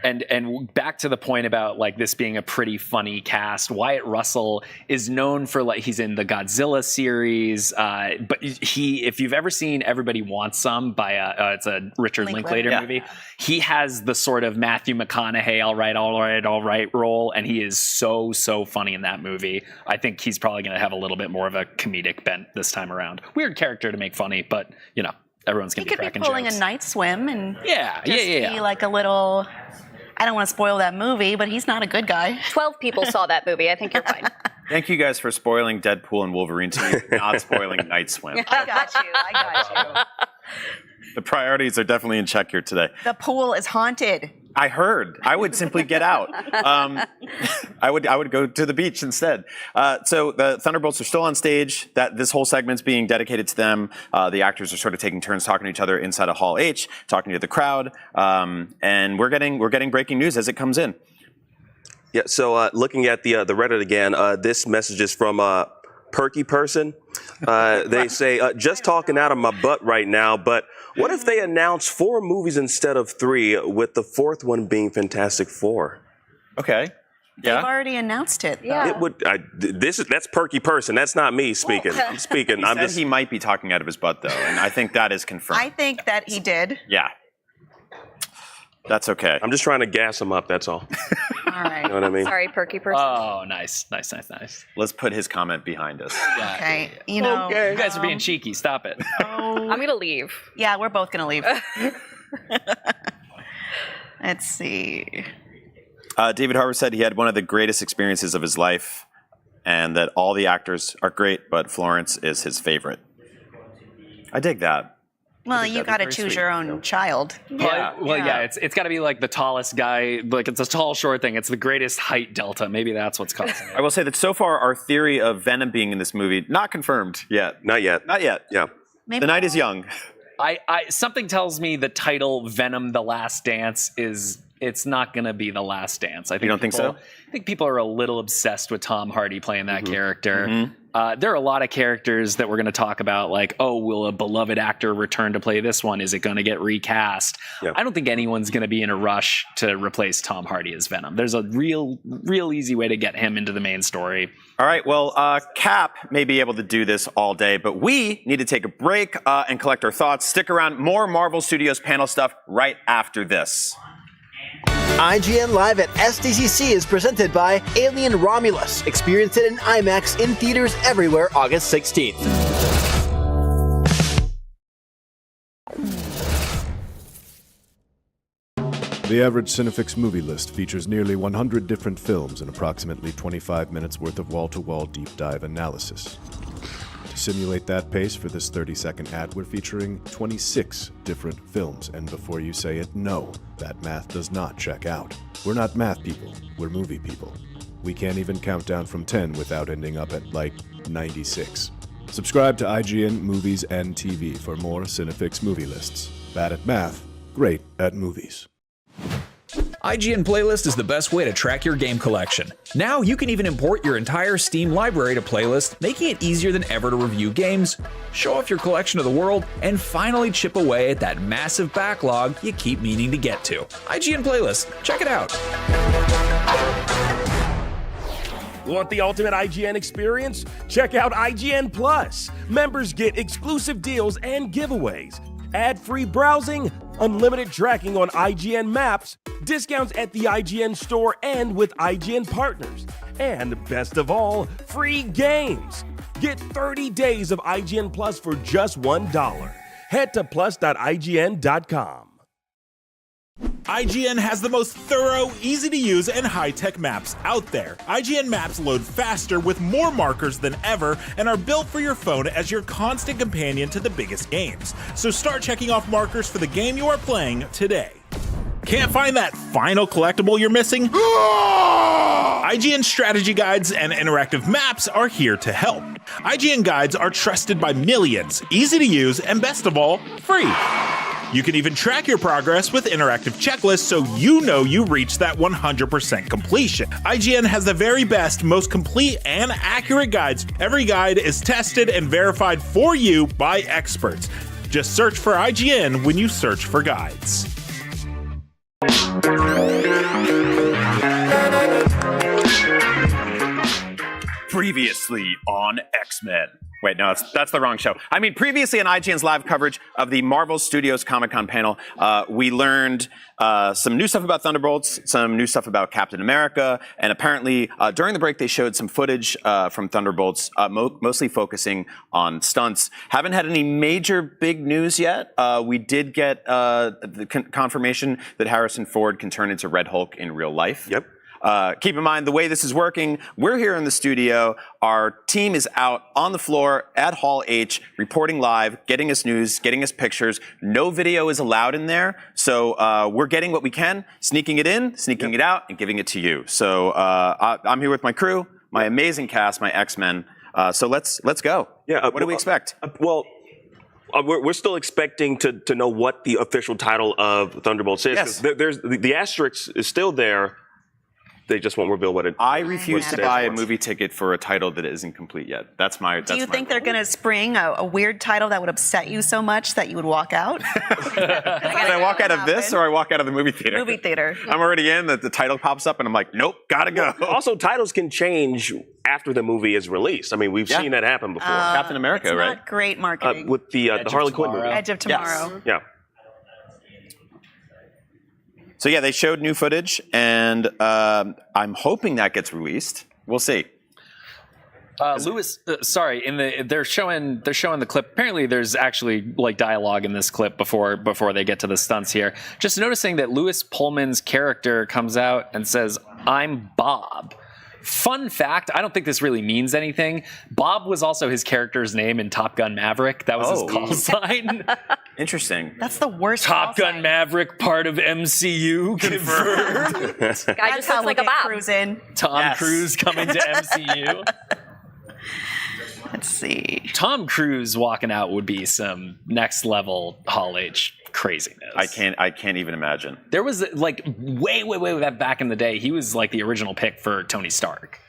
[SPEAKER 25] And back to the point about like this being a pretty funny cast, Wyatt Russell is known for like he's in the Godzilla series, but if you've ever seen Everybody Wants Some by it's a Richard Linklater movie, he has the sort of Matthew McConaughey all right role, and he is so funny in that movie. I think he's probably going to have a little bit more of a comedic bent this time around. Weird character to make funny, but you know everyone's going to be cracking jokes.
[SPEAKER 12] He could be pulling a night swim and
[SPEAKER 25] be
[SPEAKER 12] like a little. I don't want to spoil that movie, but he's not a good guy.
[SPEAKER 14] 12 people saw that movie. I think you're fine.
[SPEAKER 18] Thank you guys for spoiling Deadpool and Wolverine to me, not spoiling Night Swim.
[SPEAKER 12] I got you.
[SPEAKER 18] The priorities are definitely in check here today.
[SPEAKER 12] The pool is haunted.
[SPEAKER 18] I heard. I would simply get out. I would go to the beach instead. So the Thunderbolts are still on stage. This whole segment's being dedicated to them. The actors are sort of taking turns talking to each other inside of Hall H, talking to the crowd, and we're getting breaking news as it comes in.
[SPEAKER 1] Yeah. So looking at the Reddit again, this message is from Perky Person. They say, just talking out of my butt right now, but what if they announce 4 movies instead of 3, with the 4th one being Fantastic Four?
[SPEAKER 18] Okay.
[SPEAKER 12] They've already announced it.
[SPEAKER 14] Yeah.
[SPEAKER 1] It would. That's Perky Person. That's not me speaking. I'm speaking.
[SPEAKER 18] He said he might be talking out of his butt, though, and I think that is confirmed.
[SPEAKER 12] I think that he did.
[SPEAKER 18] Yeah. That's okay.
[SPEAKER 1] I'm just trying to gas him up. That's all.
[SPEAKER 12] All right.
[SPEAKER 1] You know what I mean?
[SPEAKER 14] Sorry, Perky Person.
[SPEAKER 25] Oh, nice.
[SPEAKER 18] Let's put his comment behind us.
[SPEAKER 25] Yeah.
[SPEAKER 12] Okay. You know.
[SPEAKER 25] You guys are being cheeky. Stop it.
[SPEAKER 14] I'm gonna leave.
[SPEAKER 12] Yeah, we're both gonna leave. Let's see.
[SPEAKER 18] David Harbour said he had one of the greatest experiences of his life, and that all the actors are great, but Florence is his favorite. I dig that.
[SPEAKER 12] Well, you got to choose your own child.
[SPEAKER 25] Yeah. It's got to be like the tallest guy. Like it's a tall, short thing. It's the greatest height delta. Maybe that's what's causing it.
[SPEAKER 18] I will say that so far, our theory of Venom being in this movie not confirmed yet.
[SPEAKER 1] Not yet.
[SPEAKER 18] Not yet.
[SPEAKER 1] Yeah.
[SPEAKER 18] The night is young.
[SPEAKER 25] Something tells me the title Venom: The Last Dance it's not going to be The Last Dance. I think
[SPEAKER 18] you don't think so?
[SPEAKER 25] I think people are a little obsessed with Tom Hardy playing that character.
[SPEAKER 18] Mm-hmm.
[SPEAKER 25] There are a lot of characters that we're going to talk about, like, oh, will a beloved actor return to play this one? Is it going to get recast?
[SPEAKER 1] Yeah.
[SPEAKER 25] I don't think anyone's going to be in a rush to replace Tom Hardy as Venom. There's a real easy way to get him into the main story.
[SPEAKER 18] All right, well, Cap may be able to do this all day, but we need to take a break and collect our thoughts. Stick around, more Marvel Studios panel stuff right after this.
[SPEAKER 13] IGN Live at SDCC is presented by Alien Romulus. Experience it in IMAX in theaters everywhere August 16th.
[SPEAKER 5] The average Cinefix movie list features nearly 100 different films and approximately 25 minutes worth of wall-to-wall deep dive analysis. To simulate that pace for this 30-second ad, we're featuring 26 different films, and before you say it, no, that math does not check out. We're not math people, we're movie people. We can't even count down from 10 without ending up at, 96. Subscribe to IGN Movies and TV for more Cinefix movie lists. Bad at math, great at movies.
[SPEAKER 10] IGN Playlist is the best way to track your game collection. Now you can even import your entire Steam library to Playlist, making it easier than ever to review games, show off your collection of the world, and finally chip away at that massive backlog you keep meaning to get to. IGN Playlist, check it out.
[SPEAKER 3] Want the ultimate IGN experience? Check out IGN Plus. Members get exclusive deals and giveaways, ad-free browsing, unlimited tracking on IGN maps, discounts at the IGN store and with IGN partners, and best of all, free games. Get 30 days of IGN Plus for just $1. Head to plus.ign.com.
[SPEAKER 11] IGN has the most thorough, easy-to-use, and high-tech maps out there. IGN maps load faster with more markers than ever and are built for your phone as your constant companion to the biggest games. So start checking off markers for the game you are playing today. Can't find that final collectible you're missing? IGN strategy guides and interactive maps are here to help. IGN guides are trusted by millions, easy to use, and best of all, free. You can even track your progress with interactive checklists so you know you reached that 100% completion. IGN has the very best, most complete, and accurate guides. Every guide is tested and verified for you by experts. Just search for IGN when you search for guides.
[SPEAKER 18] Previously on X-Men. Wait, no, that's the wrong show. I mean, previously on IGN's live coverage of the Marvel Studios Comic-Con panel, we learned some new stuff about Thunderbolts, some new stuff about Captain America, and apparently during the break they showed some footage from Thunderbolts, mostly focusing on stunts. Haven't had any major big news yet. We did get the confirmation that Harrison Ford can turn into Red Hulk in real life.
[SPEAKER 1] Yep.
[SPEAKER 18] Keep in mind, the way this is working, we're here in the studio. Our team is out on the floor at Hall H, reporting live, getting us news, getting us pictures. No video is allowed in there. So we're getting what we can, sneaking it in, sneaking it out, and giving it to you. So I'm here with my crew, my amazing cast, my X-Men. So let's go.
[SPEAKER 1] Yeah.
[SPEAKER 18] What do we expect?
[SPEAKER 1] We're still expecting to know what the official title of Thunderbolts is.
[SPEAKER 18] Yes.
[SPEAKER 1] There's the asterisk is still there. they just won't reveal what it.
[SPEAKER 18] I refuse
[SPEAKER 1] what
[SPEAKER 18] to
[SPEAKER 1] it
[SPEAKER 18] buy a
[SPEAKER 1] was.
[SPEAKER 18] movie ticket for a title that isn't complete yet. That's my.
[SPEAKER 12] Do you think they're going to spring a weird title that would upset you so much that you would walk out?
[SPEAKER 18] Did I walk out of this, or I walk out of the movie theater?
[SPEAKER 12] Movie theater.
[SPEAKER 18] I'm already in. The title pops up, and I'm like, nope, gotta go.
[SPEAKER 1] Also, titles can change after the movie is released. I mean, we've seen that happen before.
[SPEAKER 18] Captain America,
[SPEAKER 12] it's
[SPEAKER 18] right?
[SPEAKER 12] Not great marketing.
[SPEAKER 1] With the Harley Quinn movie.
[SPEAKER 12] Edge of Tomorrow.
[SPEAKER 1] Yeah.
[SPEAKER 18] So yeah, they showed new footage, and I'm hoping that gets released. We'll see.
[SPEAKER 25] Lewis, sorry, they're showing the clip. Apparently, there's actually like dialogue in this clip before they get to the stunts here. Just noticing that Lewis Pullman's character comes out and says, "I'm Bob." Fun fact, I don't think this really means anything. Bob was also his character's name in Top Gun Maverick. That was his call sign.
[SPEAKER 18] Interesting.
[SPEAKER 12] That's the worst.
[SPEAKER 25] Top Gun Maverick, part of MCU, confirmed.
[SPEAKER 14] Guy just looks like a Bob.
[SPEAKER 25] Tom Cruise coming to MCU.
[SPEAKER 12] Let's see.
[SPEAKER 25] Tom Cruise walking out would be some next level Hall H craziness.
[SPEAKER 18] I can't even imagine.
[SPEAKER 25] There was like way back in the day, he was like the original pick for Tony Stark.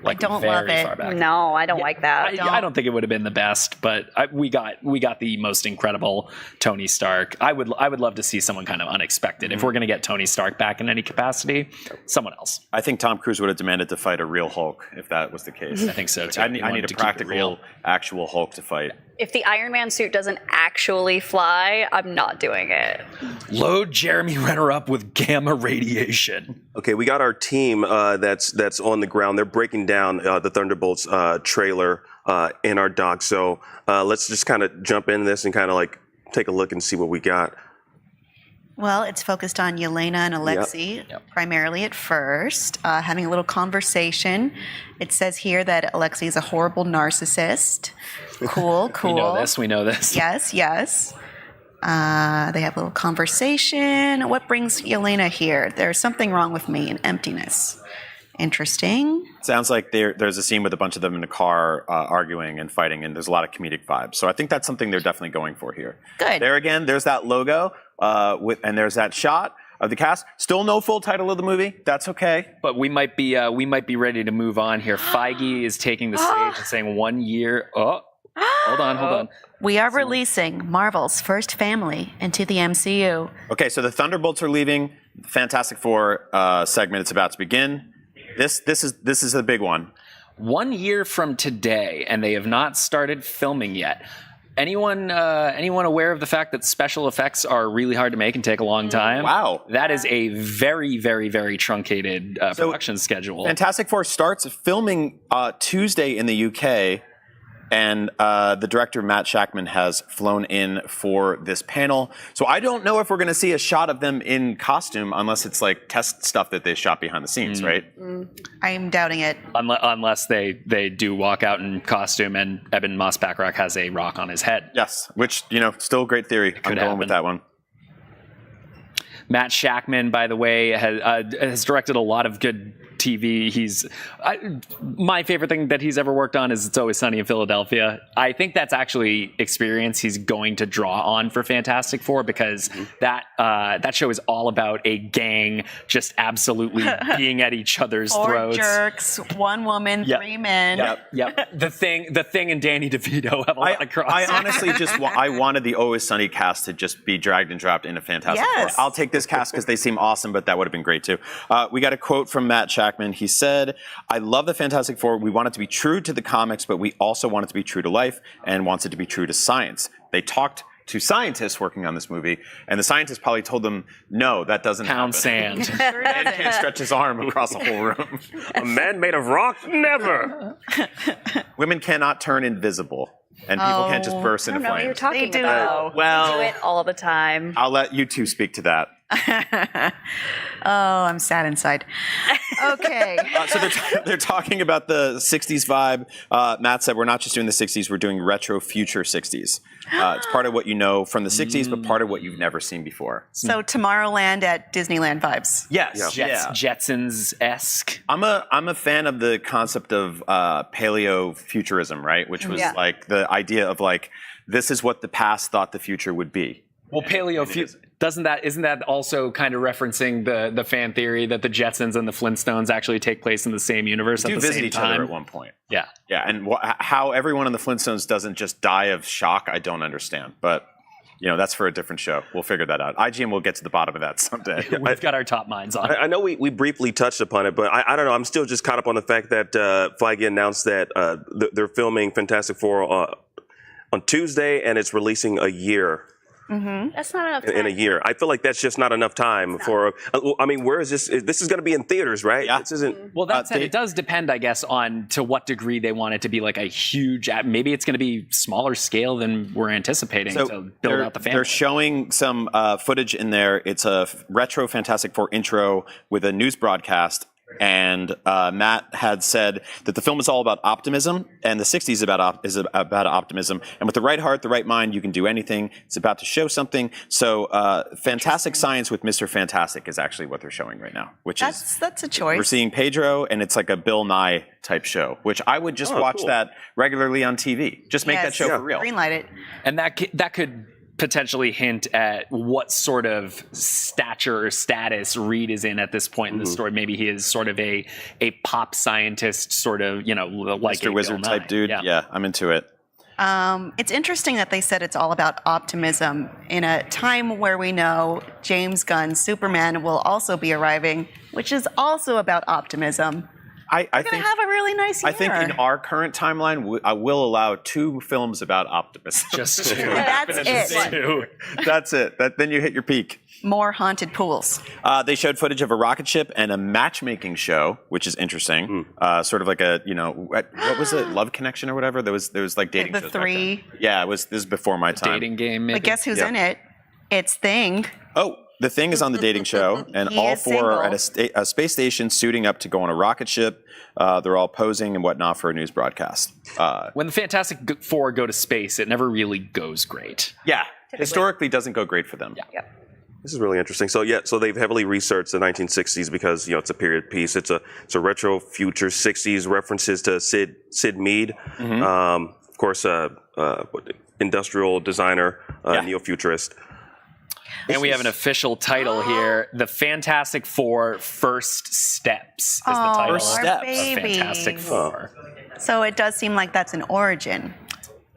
[SPEAKER 25] Like
[SPEAKER 12] I don't love
[SPEAKER 25] very
[SPEAKER 12] it.
[SPEAKER 25] far back.
[SPEAKER 14] No, I don't like that.
[SPEAKER 25] I don't think it would have been the best, but we got the most incredible Tony Stark. I would love to see someone kind of unexpected. If we're going to get Tony Stark back in any capacity, someone else.
[SPEAKER 18] I think Tom Cruise would have demanded to fight a real Hulk if that was the case.
[SPEAKER 25] I think so too.
[SPEAKER 18] I need a practical, actual Hulk to fight.
[SPEAKER 14] If the Iron Man suit doesn't actually fly, I'm not doing it.
[SPEAKER 25] Load Jeremy Renner up with gamma radiation.
[SPEAKER 1] Okay, we got our team that's on the ground. They're breaking down the Thunderbolts trailer in our doc. So let's just kind of jump in this and kind of like take a look and see what we got.
[SPEAKER 12] Well, it's focused on Yelena and Alexei primarily at first, having a little conversation. It says here that Alexei is a horrible narcissist. Cool.
[SPEAKER 25] We know this.
[SPEAKER 12] Yes. They have a little conversation. What brings Yelena here? There's something wrong with me, an emptiness. Interesting.
[SPEAKER 18] Sounds like there's a scene with a bunch of them in a car arguing and fighting, and there's a lot of comedic vibes. So I think that's something they're definitely going for here.
[SPEAKER 12] Good.
[SPEAKER 18] There again, there's that logo, and there's that shot of the cast. Still no full title of the movie. That's okay.
[SPEAKER 25] But we might be ready to move on here. Feige is taking the stage and saying 1 year. Oh, hold on.
[SPEAKER 12] We are releasing Marvel's first family into the MCU.
[SPEAKER 18] Okay, so the Thunderbolts are leaving. The Fantastic Four segment is about to begin. This is a big one.
[SPEAKER 25] 1 year from today, and they have not started filming yet. Anyone aware of the fact that special effects are really hard to make and take a long time?
[SPEAKER 18] Wow.
[SPEAKER 25] That is a very, very, very truncated production schedule.
[SPEAKER 18] Fantastic Four starts filming Tuesday in the UK, and the director, Matt Shackman, has flown in for this panel. So I don't know if we're going to see a shot of them in costume unless it's like test stuff that they shot behind the scenes, right?
[SPEAKER 12] I'm doubting it.
[SPEAKER 25] Unless they do walk out in costume and Eben Moss-Bachrach has a rock on his head.
[SPEAKER 18] Yes, which, still a great theory. I'm going with that one.
[SPEAKER 25] Matt Shackman, by the way, has directed a lot of good TV. My favorite thing that he's ever worked on is It's Always Sunny in Philadelphia. I think that's actually experience he's going to draw on for Fantastic Four, because that show is all about a gang just absolutely being at each other's throats.
[SPEAKER 12] 4 jerks, 1 woman, 3 men.
[SPEAKER 25] Yep. The thing and Danny DeVito have a lot of crossover.
[SPEAKER 18] I honestly I wanted the Always Sunny cast to just be dragged and dropped into Fantastic Four. I'll take this cast because they seem awesome, but that would have been great too. We got a quote from Matt Shackman. He said, "I love the Fantastic Four. We want it to be true to the comics, but we also want it to be true to life and wants it to be true to science." They talked to scientists working on this movie, and the scientists probably told them, "No, that doesn't happen."
[SPEAKER 25] Sand.
[SPEAKER 18] Man can't stretch his arm across the whole room.
[SPEAKER 1] A man made of rock? Never.
[SPEAKER 18] Women cannot turn invisible, and people can't just burst into
[SPEAKER 14] I don't know what you're
[SPEAKER 18] flames.
[SPEAKER 14] talking about.
[SPEAKER 18] Well,
[SPEAKER 14] We do it all the time.
[SPEAKER 18] I'll let you two speak to that.
[SPEAKER 12] Oh, I'm sad inside. Okay.
[SPEAKER 18] So they're talking about the 60s vibe. Matt said, we're not just doing the 60s, we're doing retro future 60s. It's part of what you know from the 60s, but part of what you've never seen before.
[SPEAKER 12] So Tomorrowland at Disneyland vibes.
[SPEAKER 18] Yes.
[SPEAKER 25] Jetsons-esque.
[SPEAKER 18] I'm a fan of the concept of paleo-futurism, right? Which was like the idea of like, this is what the past thought the future would be.
[SPEAKER 25] Well, isn't that also kind of referencing the fan theory that the Jetsons and the Flintstones actually take place in the same universe
[SPEAKER 18] They
[SPEAKER 25] at
[SPEAKER 18] do
[SPEAKER 25] the
[SPEAKER 18] visit
[SPEAKER 25] same
[SPEAKER 18] each
[SPEAKER 25] time?
[SPEAKER 18] other at one point.
[SPEAKER 25] Yeah.
[SPEAKER 18] Yeah, and how everyone in the Flintstones doesn't just die of shock, I don't understand. But, that's for a different show. We'll figure that out. IGN will get to the bottom of that someday.
[SPEAKER 25] We've got our top minds on it.
[SPEAKER 1] I know we briefly touched upon it, but I don't know. I'm still just caught up on the fact that Feige announced that they're filming Fantastic Four on Tuesday, and it's releasing a year.
[SPEAKER 14] That's not enough time.
[SPEAKER 1] In a year. I feel like that's just not enough time for. I mean, where is this? This is going to be in theaters, right?
[SPEAKER 18] Yeah.
[SPEAKER 1] This isn't.
[SPEAKER 25] Well, that said, it does depend, I guess, on to what degree they want it to be like a huge. Maybe it's going to be smaller scale than we're anticipating to build out the family.
[SPEAKER 18] They're showing some footage in there. It's a retro Fantastic Four intro with a news broadcast. And Matt had said that the film is all about optimism, and the 60s is about optimism. And with the right heart, the right mind, you can do anything. It's about to show something. So, Fantastic Science with Mr. Fantastic is actually what they're showing right now,
[SPEAKER 12] That's a choice.
[SPEAKER 18] we're seeing Pedro, and it's like a Bill Nye type show, which I would just watch that regularly on TV. Just make that show for real.
[SPEAKER 12] Greenlight it.
[SPEAKER 25] And that could potentially hint at what sort of stature or status Reed is in at this point in the story. Maybe he is sort of a pop scientist, sort of, like
[SPEAKER 18] Mr. Wizard type dude. Yeah, I'm into it.
[SPEAKER 12] It's interesting that they said it's all about optimism in a time where we know James Gunn's Superman will also be arriving, which is also about optimism.
[SPEAKER 18] I
[SPEAKER 12] We're going to have a really nice year.
[SPEAKER 18] I think in our current timeline, I will allow 2 films about optimism.
[SPEAKER 25] Just 2.
[SPEAKER 12] That's it.
[SPEAKER 18] That's it. Then you hit your peak.
[SPEAKER 12] More haunted pools.
[SPEAKER 18] They showed footage of a rocket ship and a matchmaking show, which is interesting. Sort of like a, what was it? Love Connection or whatever? There was like dating
[SPEAKER 12] The
[SPEAKER 18] shows.
[SPEAKER 12] 3.
[SPEAKER 18] Back then. Yeah, this is before my time.
[SPEAKER 25] Dating game, maybe.
[SPEAKER 12] But guess who's in it? It's Thing.
[SPEAKER 18] Oh, The Thing is on the dating show, and
[SPEAKER 12] He
[SPEAKER 18] all
[SPEAKER 12] is
[SPEAKER 18] 4 are at a space station suiting up to go on a rocket ship. They're all posing and whatnot for a news broadcast.
[SPEAKER 25] When the Fantastic Four go to space, it never really goes great.
[SPEAKER 18] Yeah, historically doesn't go great for them.
[SPEAKER 25] Yeah.
[SPEAKER 1] This is really interesting. So they've heavily researched the 1960s because it's a period piece. It's a retro future 60s references to Sid Mead, of course, industrial designer, neo-futurist.
[SPEAKER 25] And we have an official title here. The Fantastic Four First Steps is the title
[SPEAKER 18] First Steps.
[SPEAKER 25] of Fantastic Four.
[SPEAKER 12] So it does seem like that's an origin.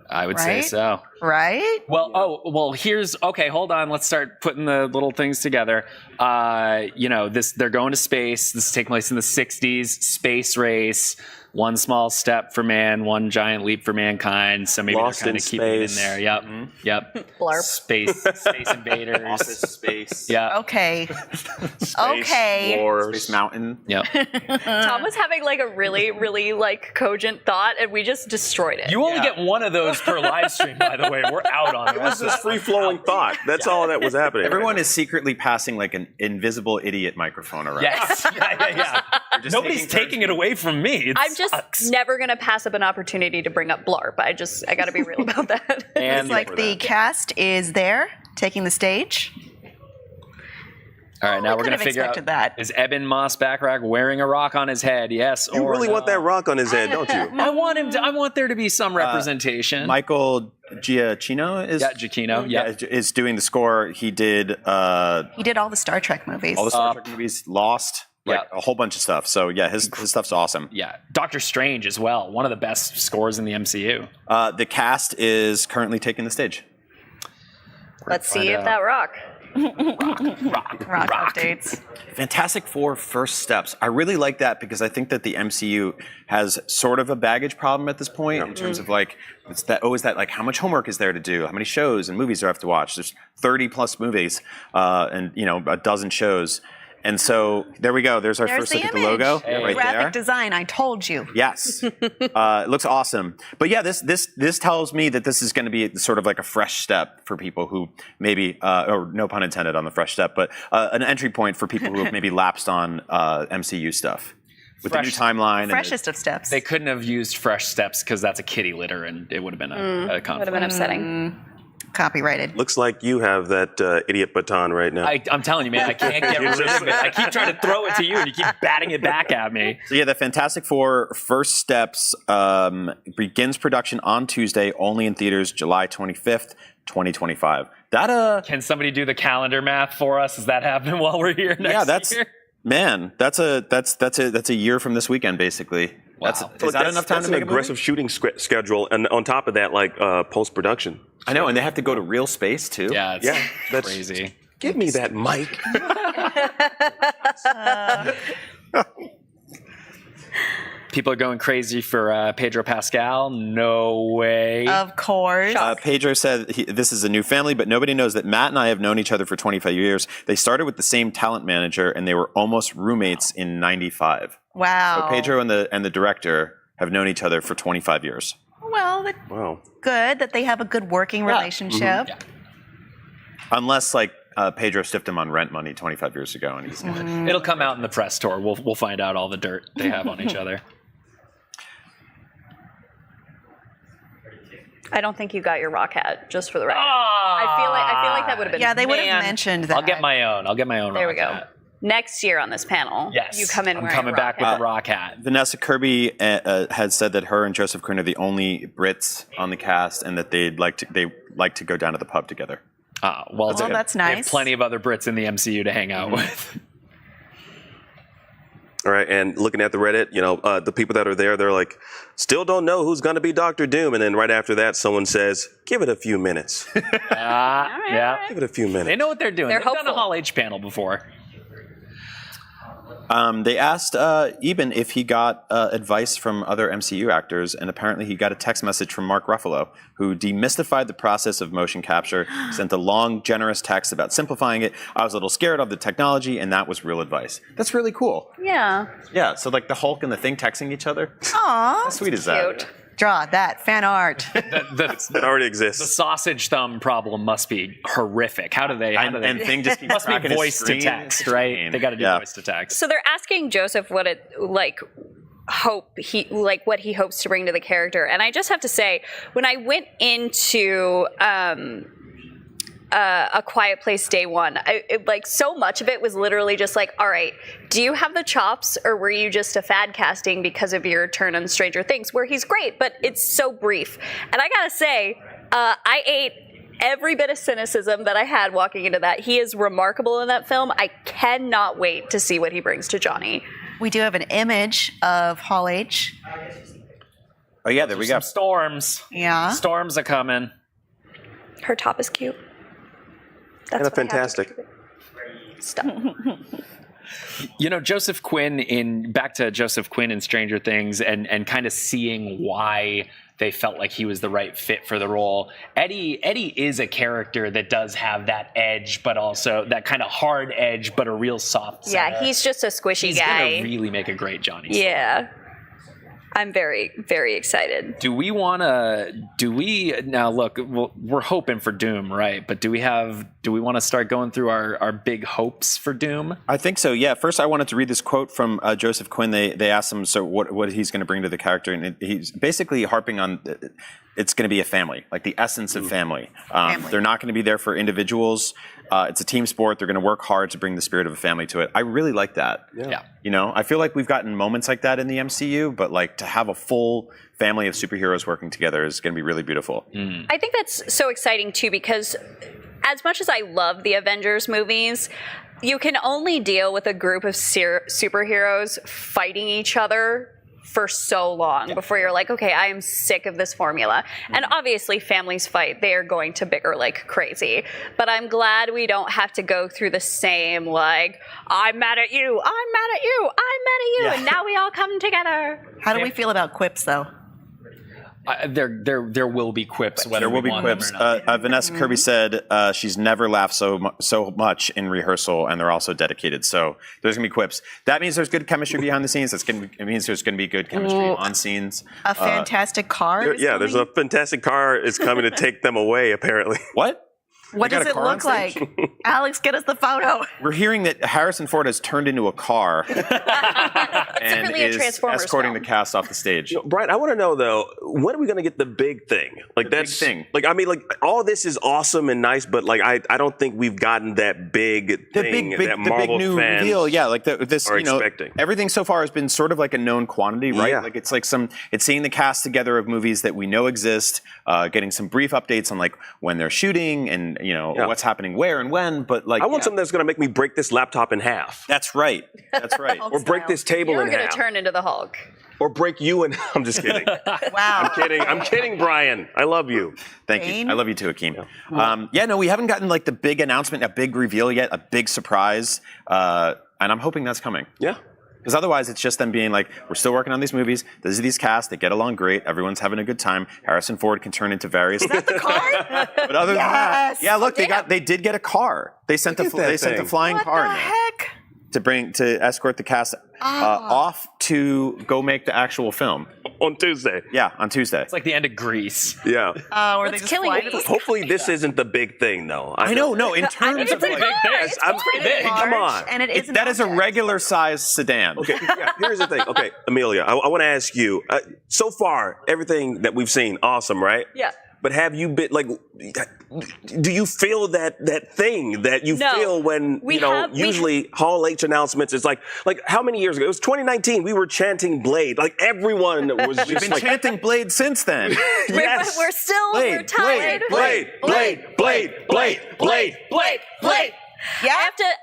[SPEAKER 25] I would say so.
[SPEAKER 12] Right?
[SPEAKER 25] Well, here's okay. Hold on. Let's start putting the little things together. They're going to space. This is taking place in the 60s. Space race. One small step for man, one giant leap for mankind. So maybe
[SPEAKER 1] Lost
[SPEAKER 25] they're kind
[SPEAKER 1] in
[SPEAKER 25] of keeping it in
[SPEAKER 1] space.
[SPEAKER 25] there. Yep.
[SPEAKER 14] Blarp.
[SPEAKER 25] Space invaders.
[SPEAKER 18] Office Space.
[SPEAKER 25] Yeah.
[SPEAKER 12] Okay.
[SPEAKER 18] Space Mountain.
[SPEAKER 25] Yep.
[SPEAKER 14] Tom was having like a really, really like cogent thought, and we just destroyed it.
[SPEAKER 25] You only get one of those per live stream, by the way. We're out on
[SPEAKER 1] It was just free-flowing thought. That's all that was happening.
[SPEAKER 18] Everyone is secretly passing like an invisible idiot microphone around.
[SPEAKER 25] Yes. Yeah. Nobody's taking it away from me.
[SPEAKER 14] I'm just never gonna pass up an opportunity to bring up Blarp. I got to be real about that.
[SPEAKER 12] It's like the cast is there, taking the stage.
[SPEAKER 25] All right, now we're
[SPEAKER 12] could
[SPEAKER 25] gonna
[SPEAKER 12] have
[SPEAKER 25] figure out:
[SPEAKER 12] expected that.
[SPEAKER 25] is Eben Moss-Backrack wearing a rock on his head? Yes
[SPEAKER 1] You
[SPEAKER 25] or
[SPEAKER 1] really
[SPEAKER 25] no?
[SPEAKER 1] want that rock on his head, don't you?
[SPEAKER 25] I want him to. I want there to be some representation.
[SPEAKER 18] Michael Giacchino is
[SPEAKER 25] Giacchino. Yeah.
[SPEAKER 18] is doing the score. He did
[SPEAKER 12] He did all the Star Trek movies.
[SPEAKER 18] all the Star Trek movies, Lost, a whole bunch of stuff. So yeah, his stuff's awesome.
[SPEAKER 25] Yeah, Doctor Strange as well. One of the best scores in the MCU.
[SPEAKER 18] The cast is currently taking the stage.
[SPEAKER 14] Let's see if that rock.
[SPEAKER 12] Rock updates.
[SPEAKER 18] Fantastic Four First Steps. I really like that because I think that the MCU has sort of a baggage problem at this point in terms of like, it's that always that like how much homework is there to do? How many shows and movies do I have to watch? There's 30 plus movies and a dozen shows. And so there we go. There's our
[SPEAKER 12] There's
[SPEAKER 18] first
[SPEAKER 12] the
[SPEAKER 18] look at the
[SPEAKER 12] image.
[SPEAKER 18] logo right
[SPEAKER 12] Graphic
[SPEAKER 18] there.
[SPEAKER 12] design, I told you.
[SPEAKER 18] Yes, it looks awesome. But yeah, this tells me that this is going to be sort of like a fresh step for people who maybe, or no pun intended on the fresh step, but an entry point for people who have maybe lapsed on MCU stuff with the new timeline.
[SPEAKER 12] Freshest of steps.
[SPEAKER 25] They couldn't have used Fresh Steps because that's a kitty litter, and it would have been a conflict.
[SPEAKER 14] Would have been upsetting.
[SPEAKER 12] Copyrighted.
[SPEAKER 1] Looks like you have that idiot baton right now.
[SPEAKER 25] I'm telling you, man, I can't get rid of it. I keep trying to throw it to you, and you keep batting it back at me.
[SPEAKER 18] So yeah, the Fantastic Four First Steps begins production on Tuesday, only in theaters July 25th, 2025. That
[SPEAKER 25] Can somebody do the calendar math for us? Does that happen while we're here next year?
[SPEAKER 18] Man, that's a year from this weekend, basically.
[SPEAKER 25] Wow.
[SPEAKER 18] Is that enough time to make
[SPEAKER 1] an aggressive shooting schedule, and on top of that, like post production.
[SPEAKER 18] I know, and they have to go to real space too.
[SPEAKER 25] Yeah,
[SPEAKER 1] that's
[SPEAKER 25] crazy.
[SPEAKER 1] Give me that mic.
[SPEAKER 25] People are going crazy for Pedro Pascal. No way.
[SPEAKER 12] Of course.
[SPEAKER 18] Pedro said this is a new family, but nobody knows that Matt and I have known each other for 25 years. They started with the same talent manager, and they were almost roommates in '95.
[SPEAKER 12] Wow.
[SPEAKER 18] So Pedro and the director have known each other for 25 years.
[SPEAKER 12] Well, good that they have a good working relationship.
[SPEAKER 18] Unless like Pedro stiffed him on rent money 25 years ago, and he's
[SPEAKER 25] It'll come out in the press tour. We'll find out all the dirt they have on each other.
[SPEAKER 14] I don't think you got your rock hat, just for the record. I feel like that would have been.
[SPEAKER 12] Yeah, they would have mentioned that.
[SPEAKER 25] I'll get my own.
[SPEAKER 14] There we
[SPEAKER 25] rock
[SPEAKER 14] go.
[SPEAKER 25] hat.
[SPEAKER 14] Next year on this panel,
[SPEAKER 25] Yes.
[SPEAKER 14] you come in
[SPEAKER 25] I'm
[SPEAKER 14] wearing
[SPEAKER 25] coming
[SPEAKER 14] a rock
[SPEAKER 25] back with
[SPEAKER 14] hat.
[SPEAKER 25] the rock hat.
[SPEAKER 18] Vanessa Kirby had said that her and Joseph Quinn are the only Brits on the cast, and that they like to go down to the pub together.
[SPEAKER 12] Well, that's
[SPEAKER 25] They have
[SPEAKER 12] nice.
[SPEAKER 25] plenty of other Brits in the MCU to hang out with.
[SPEAKER 1] All right, and looking at the Reddit, the people that are there, they're like, still don't know who's going to be Doctor Doom. And then right after that, someone says, give it a few minutes.
[SPEAKER 25] Yeah.
[SPEAKER 1] Give it a few minutes.
[SPEAKER 25] They know what they're doing.
[SPEAKER 14] They're
[SPEAKER 25] They've done a Hall H panel before.
[SPEAKER 18] They asked Eben if he got advice from other MCU actors, and apparently he got a text message from Mark Ruffalo, who demystified the process of motion capture, sent a long, generous text about simplifying it. I was a little scared of the technology, and that was real advice. That's really cool.
[SPEAKER 14] Yeah.
[SPEAKER 18] Yeah, so like the Hulk and the Thing texting each other.
[SPEAKER 12] Aw.
[SPEAKER 18] How sweet is that?
[SPEAKER 12] Draw that fan art.
[SPEAKER 1] That already exists.
[SPEAKER 25] The sausage thumb problem must be horrific. How do they?
[SPEAKER 18] And Thing just keeps
[SPEAKER 25] must be
[SPEAKER 18] tracking his
[SPEAKER 25] voice to
[SPEAKER 18] screen.
[SPEAKER 25] text, right? They got to do voice to text.
[SPEAKER 14] So they're asking Joseph what what he hopes to bring to the character, and I just have to say, when I went into A Quiet Place day one, so much of it was literally just like, all right, do you have the chops, or were you just a fad casting because of your turn on Stranger Things, where he's great, but it's so brief. And I gotta say, I ate every bit of cynicism that I had walking into that. He is remarkable in that film. I cannot wait to see what he brings to Johnny.
[SPEAKER 12] We do have an image of Hall H.
[SPEAKER 18] Oh yeah, there we go.
[SPEAKER 25] Storms.
[SPEAKER 12] Yeah.
[SPEAKER 25] Storms are coming.
[SPEAKER 14] Her top is cute.
[SPEAKER 1] Kind of fantastic.
[SPEAKER 25] Joseph Quinn back to Joseph Quinn in Stranger Things, and kind of seeing why they felt like he was the right fit for the role. Eddie is a character that does have that edge, but also that kind of hard edge, but a real soft center.
[SPEAKER 14] Yeah, he's just a squishy
[SPEAKER 25] He's
[SPEAKER 14] guy.
[SPEAKER 25] gonna really make a great Johnny.
[SPEAKER 14] Yeah. I'm very, very excited.
[SPEAKER 25] Now look, we're hoping for Doom, right? But do we want to start going through our big hopes for Doom?
[SPEAKER 18] I think so, yeah. First, I wanted to read this quote from Joseph Quinn. They asked him, so what he's going to bring to the character, and he's basically harping on it's going to be a family, like the essence of family. They're not going to be there for individuals. It's a team sport. They're going to work hard to bring the spirit of a family to it. I really like that.
[SPEAKER 25] Yeah.
[SPEAKER 18] I feel like we've gotten moments like that in the MCU, but like to have a full family of superheroes working together is going to be really beautiful.
[SPEAKER 14] I think that's so exciting too, because as much as I love the Avengers movies, you can only deal with a group of superheroes fighting each other for so long before you're like, okay, I am sick of this formula. And obviously families fight. They are going to bicker like crazy. But I'm glad we don't have to go through the same, like, I'm mad at you, I'm mad at you, I'm mad at you, and now we all come together.
[SPEAKER 12] How do we feel about quips, though?
[SPEAKER 25] There will be quips.
[SPEAKER 18] There will be quips. Vanessa Kirby said she's never laughed so much in rehearsal, and they're also dedicated. So there's gonna be quips. That means there's good chemistry behind the scenes. It means there's gonna be good chemistry on scenes.
[SPEAKER 12] A fantastic car.
[SPEAKER 1] Yeah, there's a fantastic car is coming to take them away. Apparently.
[SPEAKER 18] What?
[SPEAKER 12] What does it look like? Alex, get us the photo.
[SPEAKER 18] We're hearing that Harrison Ford has turned into a car and
[SPEAKER 14] really a
[SPEAKER 18] is
[SPEAKER 14] Transformers
[SPEAKER 18] escorting the cast off the stage.
[SPEAKER 1] Brian, I want to know though, when are we going to get the big thing? Like that's
[SPEAKER 18] big thing.
[SPEAKER 1] Like I mean, like all this is awesome and nice, but like I don't think we've gotten that big thing that Marvel
[SPEAKER 18] new
[SPEAKER 1] fans
[SPEAKER 18] reveal. Yeah, like this.
[SPEAKER 1] are
[SPEAKER 18] You know,
[SPEAKER 1] expecting.
[SPEAKER 18] everything so far has been sort of like a known quantity, right?
[SPEAKER 1] Yeah.
[SPEAKER 18] Like it's like it's seeing the cast together of movies that we know exist, getting some brief updates on like when they're shooting and and what's happening where and when. But like,
[SPEAKER 1] I want something that's going to make me break this laptop in half.
[SPEAKER 18] That's right. That's right.
[SPEAKER 1] Or break this table
[SPEAKER 14] You're
[SPEAKER 1] in
[SPEAKER 14] going
[SPEAKER 1] half.
[SPEAKER 14] to turn into the Hulk.
[SPEAKER 1] Or break you in. I'm just kidding.
[SPEAKER 12] Wow.
[SPEAKER 1] I'm kidding, Brian. I love you.
[SPEAKER 18] Thank you. I love you too, Akeem. We haven't gotten like the big announcement, a big reveal yet, a big surprise. And I'm hoping that's coming.
[SPEAKER 1] Yeah.
[SPEAKER 18] Because otherwise, it's just them being like, we're still working on these movies. These are these casts. They get along great. Everyone's having a good time. Harrison Ford can turn into various.
[SPEAKER 12] Is that the car?
[SPEAKER 18] But other than that, yeah, look, they did get a car. They sent a flying car in there.
[SPEAKER 12] Heck?
[SPEAKER 18] To escort the cast off to go make the actual film
[SPEAKER 1] on Tuesday.
[SPEAKER 18] Yeah, on Tuesday.
[SPEAKER 25] It's like the end of Grease.
[SPEAKER 1] Yeah.
[SPEAKER 12] Were they just flying to the
[SPEAKER 1] Hopefully, this isn't the big thing, though.
[SPEAKER 18] I know. No, in terms
[SPEAKER 25] It's a pretty big thing.
[SPEAKER 12] It's
[SPEAKER 1] I'm
[SPEAKER 12] pretty
[SPEAKER 1] big.
[SPEAKER 12] large,
[SPEAKER 1] Come on.
[SPEAKER 12] and it is
[SPEAKER 18] that is a regular size sedan.
[SPEAKER 1] Okay, yeah, here's the thing. Okay, Amelia, I want to ask you. So far, everything that we've seen, awesome, right?
[SPEAKER 14] Yeah.
[SPEAKER 1] But have you been like? Do you feel that thing that you feel when usually Hall H announcements? It's like how many years ago? It was 2019. We were chanting Blade. Like everyone was.
[SPEAKER 18] We've been chanting Blade since then.
[SPEAKER 1] Yes.
[SPEAKER 14] We're still we're tired.
[SPEAKER 1] Blade.
[SPEAKER 14] Yeah.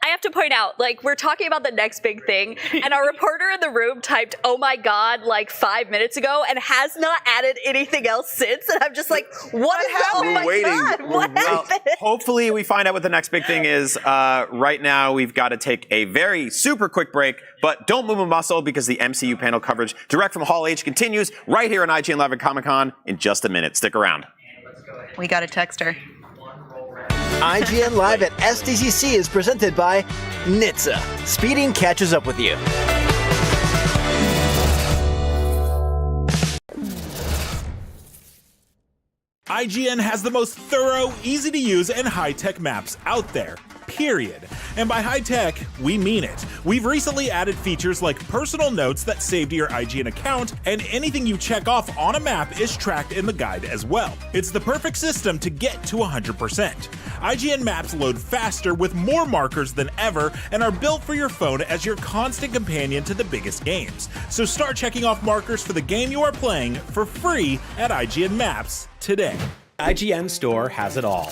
[SPEAKER 14] I have to point out, like, we're talking about the next big thing, and our reporter in the room typed, "Oh my God," like 5 minutes ago, and has not added anything else since. And I'm just like, what happened?
[SPEAKER 1] We're waiting.
[SPEAKER 14] What happened?
[SPEAKER 18] Hopefully, we find out what the next big thing is. Right now, we've got to take a very super quick break, but don't move a muscle because the MCU panel coverage direct from Hall H continues right here on IGN-live at Comic-Con in just a minute. Stick around.
[SPEAKER 12] We got a texter.
[SPEAKER 13] IGN Live at SDCC is presented by NHTSA. Speeding catches up with you.
[SPEAKER 11] IGN has the most thorough, easy to use, and high-tech maps out there. Period. And by high tech, we mean it. We've recently added features like personal notes that save to your IGN account, and anything you check off on a map is tracked in the guide as well. It's the perfect system to get to 100%. IGN maps load faster with more markers than ever and are built for your phone as your constant companion to the biggest games. So start checking off markers for the game you are playing for free at IGN Maps today.
[SPEAKER 2] IGN Store has it all.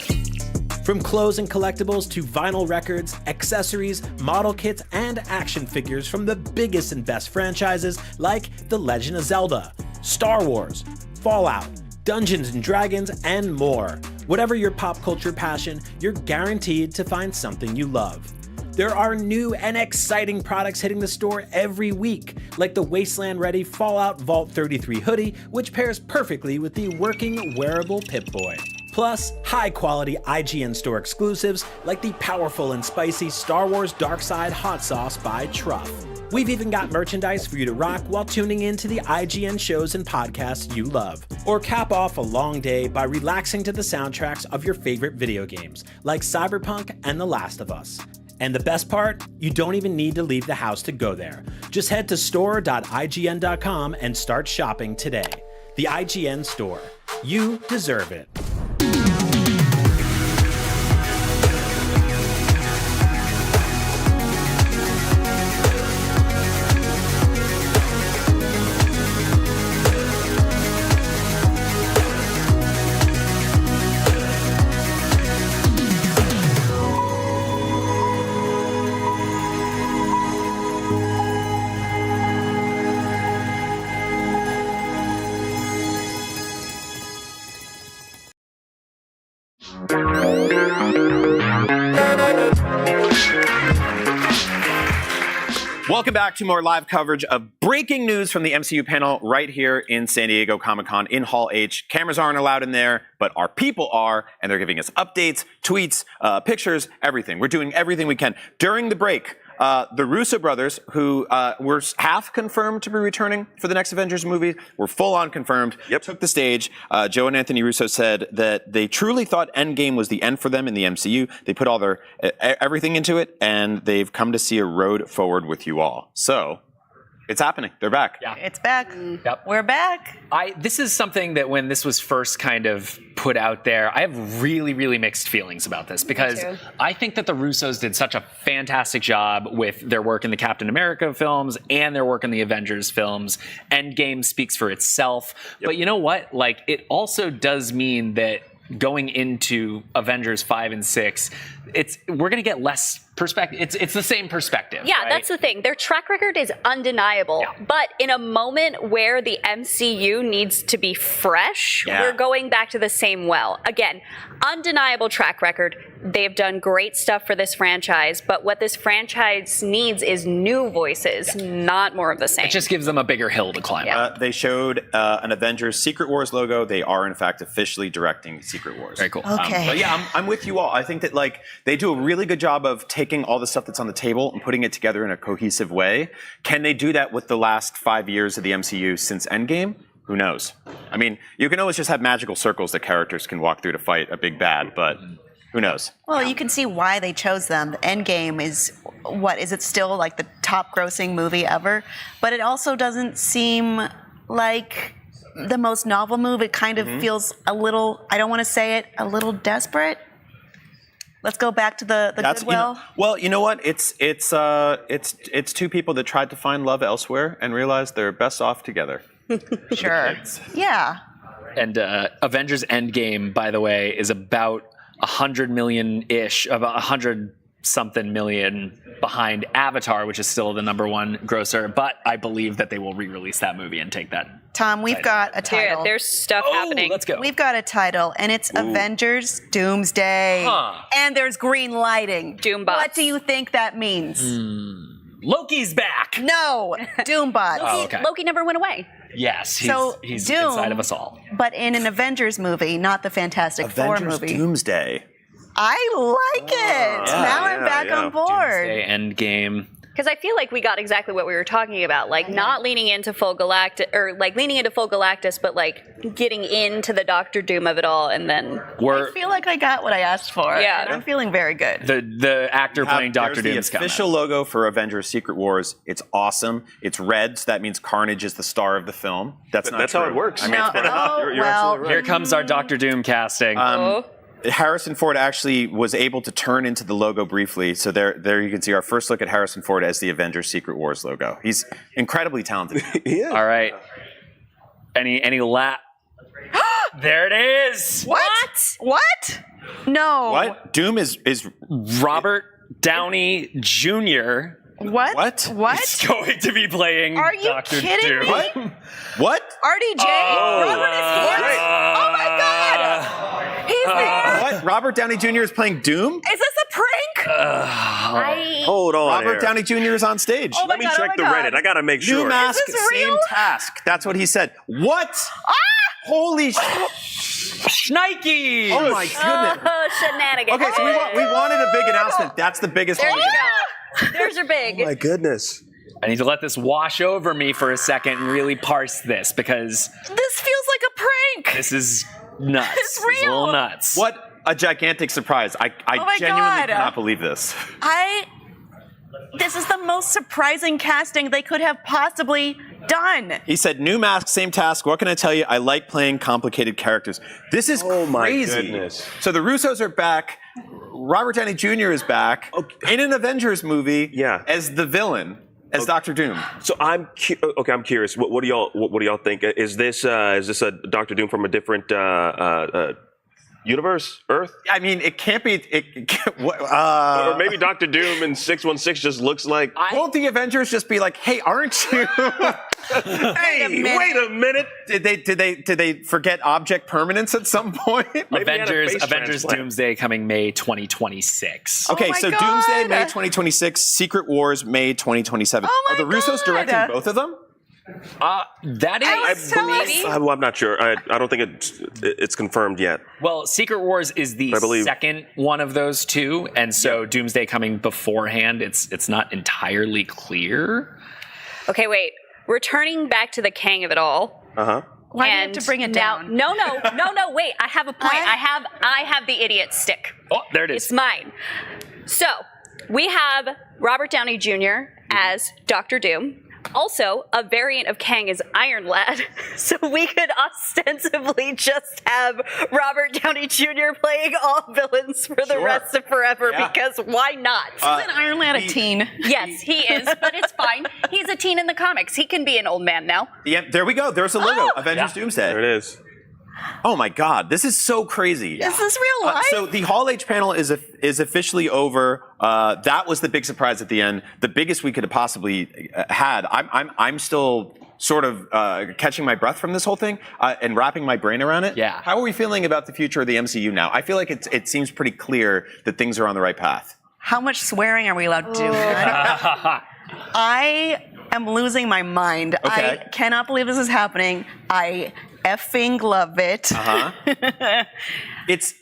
[SPEAKER 2] From clothes and collectibles to vinyl records, accessories, model kits, and action figures from the biggest and best franchises like The Legend of Zelda, Star Wars, Fallout, Dungeons & Dragons, and more. Whatever your pop culture passion, you're guaranteed to find something you love. There are new and exciting products hitting the store every week, like the Wasteland-ready Fallout Vault 33 hoodie, which pairs perfectly with the working wearable Pip-Boy. Plus, high-quality IGN Store exclusives like the powerful and spicy Star Wars Darkside Hot Sauce by Truff. We've even got merchandise for you to rock while tuning in to the IGN shows and podcasts you love. Or cap off a long day by relaxing to the soundtracks of your favorite video games, like Cyberpunk and The Last of Us. And the best part? You don't even need to leave the house to go there. Just head to store.ign.com and start shopping today. The IGN Store. You deserve it.
[SPEAKER 18] Welcome back to more live coverage of breaking news from the MCU panel right here in San Diego Comic-Con in Hall H. Cameras aren't allowed in there, but our people are, and they're giving us updates, tweets, pictures, everything. We're doing everything we can. During the break, the Russo brothers, who were half confirmed to be returning for the next Avengers movie, were full-on confirmed, took the stage. Joe and Anthony Russo said that they truly thought Endgame was the end for them in the MCU. They put all their everything into it, and they've come to see a road forward with you all. So, it's happening. They're back.
[SPEAKER 25] Yeah.
[SPEAKER 12] It's back.
[SPEAKER 25] Yep.
[SPEAKER 12] We're back.
[SPEAKER 25] This is something that when this was first kind of put out there, I have really, really mixed feelings about this because I think that the Russos did such a fantastic job with their work in the Captain America films and their work in the Avengers films. Endgame speaks for itself. But you know what? Like, it also does mean that going into Avengers 5 and 6, we're going to get less perspective. It's the same perspective.
[SPEAKER 14] Yeah,
[SPEAKER 25] right?
[SPEAKER 14] that's the thing. Their track record is undeniable. Yeah. But in a moment where the MCU needs to be fresh, we're going back to the same well. Again, undeniable track record. They've done great stuff for this franchise, but what this franchise needs is new voices, not more of the same.
[SPEAKER 25] It just gives them a bigger hill to climb.
[SPEAKER 18] They showed an Avengers Secret Wars logo. They are, in fact, officially directing Secret Wars.
[SPEAKER 25] Very cool.
[SPEAKER 12] Okay.
[SPEAKER 18] But yeah, I'm with you all. I think that they do a really good job of taking all the stuff that's on the table and putting it together in a cohesive way. Can they do that with the last 5 years of the MCU since Endgame? Who knows? I mean, you can always just have magical circles that characters can walk through to fight a big bad, but who knows?
[SPEAKER 12] Well, you can see why they chose them. The Endgame is, is it still like the top grossing movie ever? But it also doesn't seem like the most novel move. It kind of feels a little, I don't want to say it, a little desperate. Let's go back to the Goodwill.
[SPEAKER 18] You know what? It's two people that tried to find love elsewhere and realized they're best off together.
[SPEAKER 12] Sure. Yeah.
[SPEAKER 25] And Avengers Endgame, by the way, is about 100 million-ish, about 100-something million behind Avatar, which is still the #1 grosser. But I believe that they will re-release that movie and take that.
[SPEAKER 12] Tom, we've got a title.
[SPEAKER 14] Yeah, there's stuff happening.
[SPEAKER 25] Let's go.
[SPEAKER 12] We've got a title, and it's Avengers Doomsday. And there's green lighting.
[SPEAKER 14] Doombots.
[SPEAKER 12] What do you think that means?
[SPEAKER 25] Loki's back.
[SPEAKER 12] No, Doombots.
[SPEAKER 14] Loki never went away.
[SPEAKER 25] Yes, he's
[SPEAKER 12] Doom,
[SPEAKER 25] inside of us all.
[SPEAKER 12] But in an Avengers movie, not the Fantastic Four movie.
[SPEAKER 18] Doomsday.
[SPEAKER 12] I like it. Now I'm back on board.
[SPEAKER 25] Doomsday Endgame.
[SPEAKER 14] Because I feel like we got exactly what we were talking about, like not leaning into full Galactus, or like leaning into full Galactus, but like getting into the Doctor Doom of it all, and then
[SPEAKER 12] I feel like I got what I asked for.
[SPEAKER 14] Yeah,
[SPEAKER 12] and I'm feeling very good.
[SPEAKER 25] The actor playing Doctor Doom is
[SPEAKER 18] the official logo for Avengers Secret Wars. It's awesome. It's red, so that means Carnage is the star of the film. That's how it works.
[SPEAKER 1] I mean, you're absolutely right.
[SPEAKER 25] Here comes our Doctor Doom casting.
[SPEAKER 18] Harrison Ford actually was able to turn into the logo briefly. So there you can see our first look at Harrison Ford as the Avengers Secret Wars logo. He's incredibly talented.
[SPEAKER 25] All right. Any lap? There it is.
[SPEAKER 12] What? No.
[SPEAKER 18] What? Doom is
[SPEAKER 25] Robert Downey Jr.
[SPEAKER 12] What?
[SPEAKER 25] He's going to be playing
[SPEAKER 12] Are you
[SPEAKER 25] Dr.
[SPEAKER 12] kidding
[SPEAKER 25] Doom.
[SPEAKER 12] me?
[SPEAKER 18] What?
[SPEAKER 12] RDJ? Robert is here? Oh my God! He's there!
[SPEAKER 18] What? Robert Downey Jr. is playing Doom?
[SPEAKER 12] Is this a prank?
[SPEAKER 1] Hold on.
[SPEAKER 18] Robert Downey Jr. is on stage.
[SPEAKER 12] Oh my
[SPEAKER 1] Let me
[SPEAKER 12] God,
[SPEAKER 1] check the Reddit. I gotta make sure.
[SPEAKER 18] New mask,
[SPEAKER 12] Is this
[SPEAKER 18] same
[SPEAKER 12] real?
[SPEAKER 18] task. That's what he said. What? Holy
[SPEAKER 25] Nike!
[SPEAKER 18] Oh my goodness.
[SPEAKER 14] Shenanigans.
[SPEAKER 18] Okay, so we wanted a big announcement. That's the biggest
[SPEAKER 14] There
[SPEAKER 18] one.
[SPEAKER 14] you go. There's your big.
[SPEAKER 1] My goodness.
[SPEAKER 25] I need to let this wash over me for a second and really parse this, because
[SPEAKER 12] This feels like a prank.
[SPEAKER 25] this is nuts.
[SPEAKER 12] It's
[SPEAKER 25] This is a little
[SPEAKER 12] real.
[SPEAKER 25] nuts.
[SPEAKER 18] What a gigantic surprise. I
[SPEAKER 12] my
[SPEAKER 18] genuinely
[SPEAKER 12] God.
[SPEAKER 18] cannot believe this.
[SPEAKER 12] This is the most surprising casting they could have possibly done.
[SPEAKER 18] He said, new mask, same task. What can I tell you? I like playing complicated characters. This is crazy.
[SPEAKER 1] My goodness.
[SPEAKER 18] So the Russos are back. Robert Downey Jr. is back in an Avengers movie as the villain, as Dr. Doom.
[SPEAKER 1] So I'm curious. What do y'all think? Is this a Doctor Doom from a different universe, Earth?
[SPEAKER 18] I mean, it can't be.
[SPEAKER 1] Or maybe Doctor Doom in 616 just looks like.
[SPEAKER 18] Won't the Avengers just be like, "Hey, aren't you?"
[SPEAKER 1] Hey, wait a minute.
[SPEAKER 18] Did they forget object permanence at some point?
[SPEAKER 25] Avengers Doomsday coming May 2026.
[SPEAKER 18] Okay,
[SPEAKER 12] my
[SPEAKER 18] so
[SPEAKER 12] God.
[SPEAKER 18] Doomsday May 2026, Secret Wars May 2027. Are the Russos directing both of them?
[SPEAKER 25] That is,
[SPEAKER 1] I'm not sure. I don't think it's confirmed yet.
[SPEAKER 25] Well, Secret Wars is the second one of those two, and so Doomsday coming beforehand. It's not entirely clear.
[SPEAKER 14] Okay, wait. Returning back to the Kang of it all.
[SPEAKER 1] Uh-huh.
[SPEAKER 12] Why do you have to bring it down?
[SPEAKER 14] No, wait. I have a point. I have the idiot stick.
[SPEAKER 25] Oh, there it is.
[SPEAKER 14] It's mine. So, we have Robert Downey Jr. as Dr. Doom. Also, a variant of Kang is Iron Lad. So we could ostensibly just have Robert Downey Jr. playing all villains for the rest of forever, because why not?
[SPEAKER 12] Isn't Iron Lad a teen?
[SPEAKER 14] Yes, he is, but it's fine. He's a teen in the comics. He can be an old man now.
[SPEAKER 18] Yeah, there we go. There's a logo. Avengers Doomsday.
[SPEAKER 1] There it is.
[SPEAKER 18] Oh my God, this is so crazy.
[SPEAKER 12] Is this real life?
[SPEAKER 18] So the Hall H panel is officially over. That was the big surprise at the end. The biggest we could have possibly had. I'm still sort of catching my breath from this whole thing and wrapping my brain around it.
[SPEAKER 25] Yeah.
[SPEAKER 18] How are we feeling about the future of the MCU now? I feel like it seems pretty clear that things are on the right path.
[SPEAKER 12] How much swearing are we allowed to do? I am losing my mind.
[SPEAKER 18] Okay.
[SPEAKER 12] I cannot believe this is happening. I effing love it.
[SPEAKER 18] It's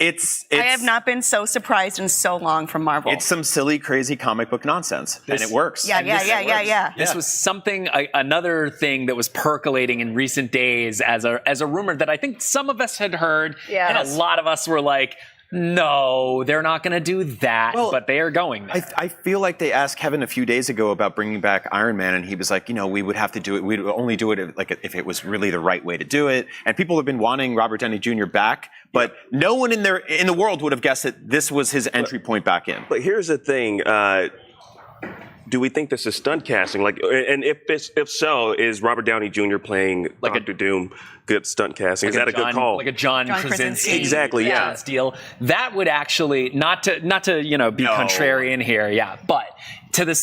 [SPEAKER 12] I have not been so surprised in so long from Marvel.
[SPEAKER 18] It's some silly, crazy comic book nonsense, and it works.
[SPEAKER 12] Yeah.
[SPEAKER 25] This was something, another thing that was percolating in recent days as a rumor that I think some of us had heard, and a lot of us were like, no, they're not going to do that, but they are going there.
[SPEAKER 18] I feel like they asked Kevin a few days ago about bringing back Iron Man, and he was like, we would have to do it. We'd only do it if it was really the right way to do it. And people have been wanting Robert Downey Jr. back, but no one in the world would have guessed that this was his entry point back in.
[SPEAKER 1] But here's the thing. Do we think this is stunt casting? And if so, is Robert Downey Jr. playing Dr. Doom good stunt casting? Is that a good call?
[SPEAKER 25] Like a John Krasinski.
[SPEAKER 1] Exactly, yeah.
[SPEAKER 25] Deal. That would actually not to be contrarian here, but in the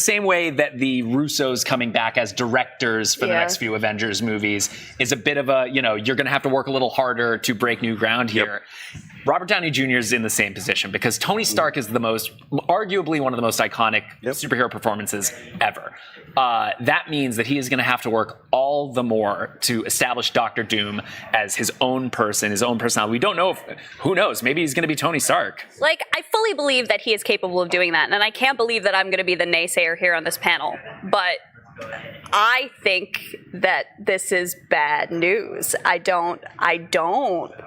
[SPEAKER 25] same way that the Russos coming back as directors for the next few Avengers movies is a bit of a, you're going to have to work a little harder to break new ground here. Robert Downey Jr. is in the same position because Tony Stark is arguably one of the most iconic superhero performances ever. That means that he is going to have to work all the more to establish Dr. Doom as his own person, his own personality. We don't know who knows? Maybe he's going to be Tony Stark.
[SPEAKER 14] Like, I fully believe that he is capable of doing that, and I can't believe that I'm going to be the naysayer here on this panel, but I think that this is bad news. I don't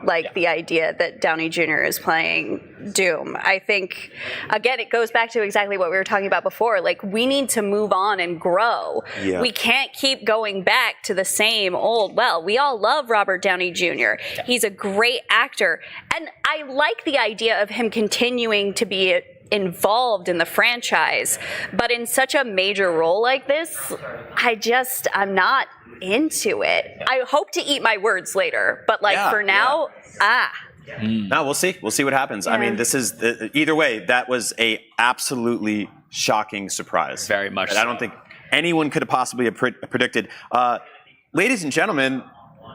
[SPEAKER 14] like the idea that Downey Jr. is playing Doom. I think, again, it goes back to exactly what we were talking about before. Like, we need to move on and grow. Yeah. We can't keep going back to the same old, we all love Robert Downey Jr. He's a great actor. And I like the idea of him continuing to be involved in the franchise, but in such a major role like this, I'm not into it. I hope to eat my words later, but for now,
[SPEAKER 18] No, we'll see. We'll see what happens. I mean, this is either way. That was a absolutely shocking surprise.
[SPEAKER 25] Very much.
[SPEAKER 18] I don't think anyone could have possibly predicted. Ladies and gentlemen,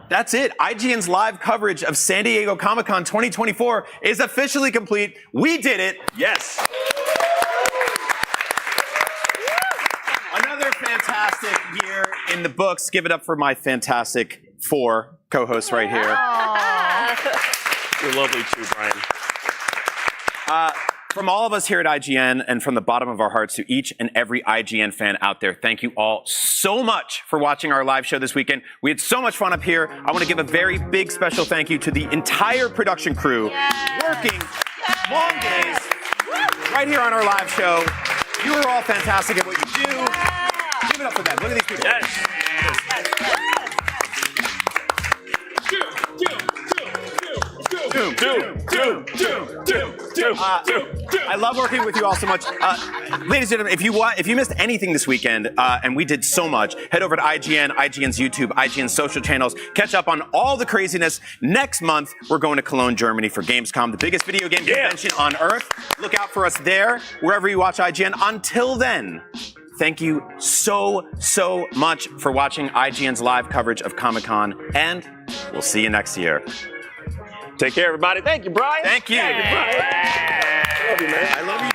[SPEAKER 18] that's it. IGN's live coverage of San Diego Comic-Con 2024 is officially complete. We did it.
[SPEAKER 1] Yes.
[SPEAKER 18] Another fantastic year in the books. Give it up for my fantastic 4 co-hosts right here.
[SPEAKER 1] You're lovely too, Brian.
[SPEAKER 18] From all of us here at IGN and from the bottom of our hearts to each and every IGN fan out there, thank you all so much for watching our live show this weekend. We had so much fun up here. I want to give a very big special thank you to the entire production crew working long days right here on our live show. You are all fantastic at what you do. Give it up for them. Look at these people.
[SPEAKER 1] Yes.
[SPEAKER 18] I love working with you all so much. Ladies and gentlemen, if you missed anything this weekend, and we did so much, head over to IGN, IGN's YouTube, IGN's social channels. Catch up on all the craziness. Next month, we're going to Cologne, Germany for Gamescom, the biggest video game convention on Earth. Look out for us there, wherever you watch IGN. Until then, thank you so much for watching IGN's live coverage of Comic-Con, and we'll see you next year.
[SPEAKER 1] Take care, everybody. Thank you, Brian.
[SPEAKER 18] Thank you.
[SPEAKER 1] Thank you, Brian.
[SPEAKER 18] I love you, man.
[SPEAKER 1] I love you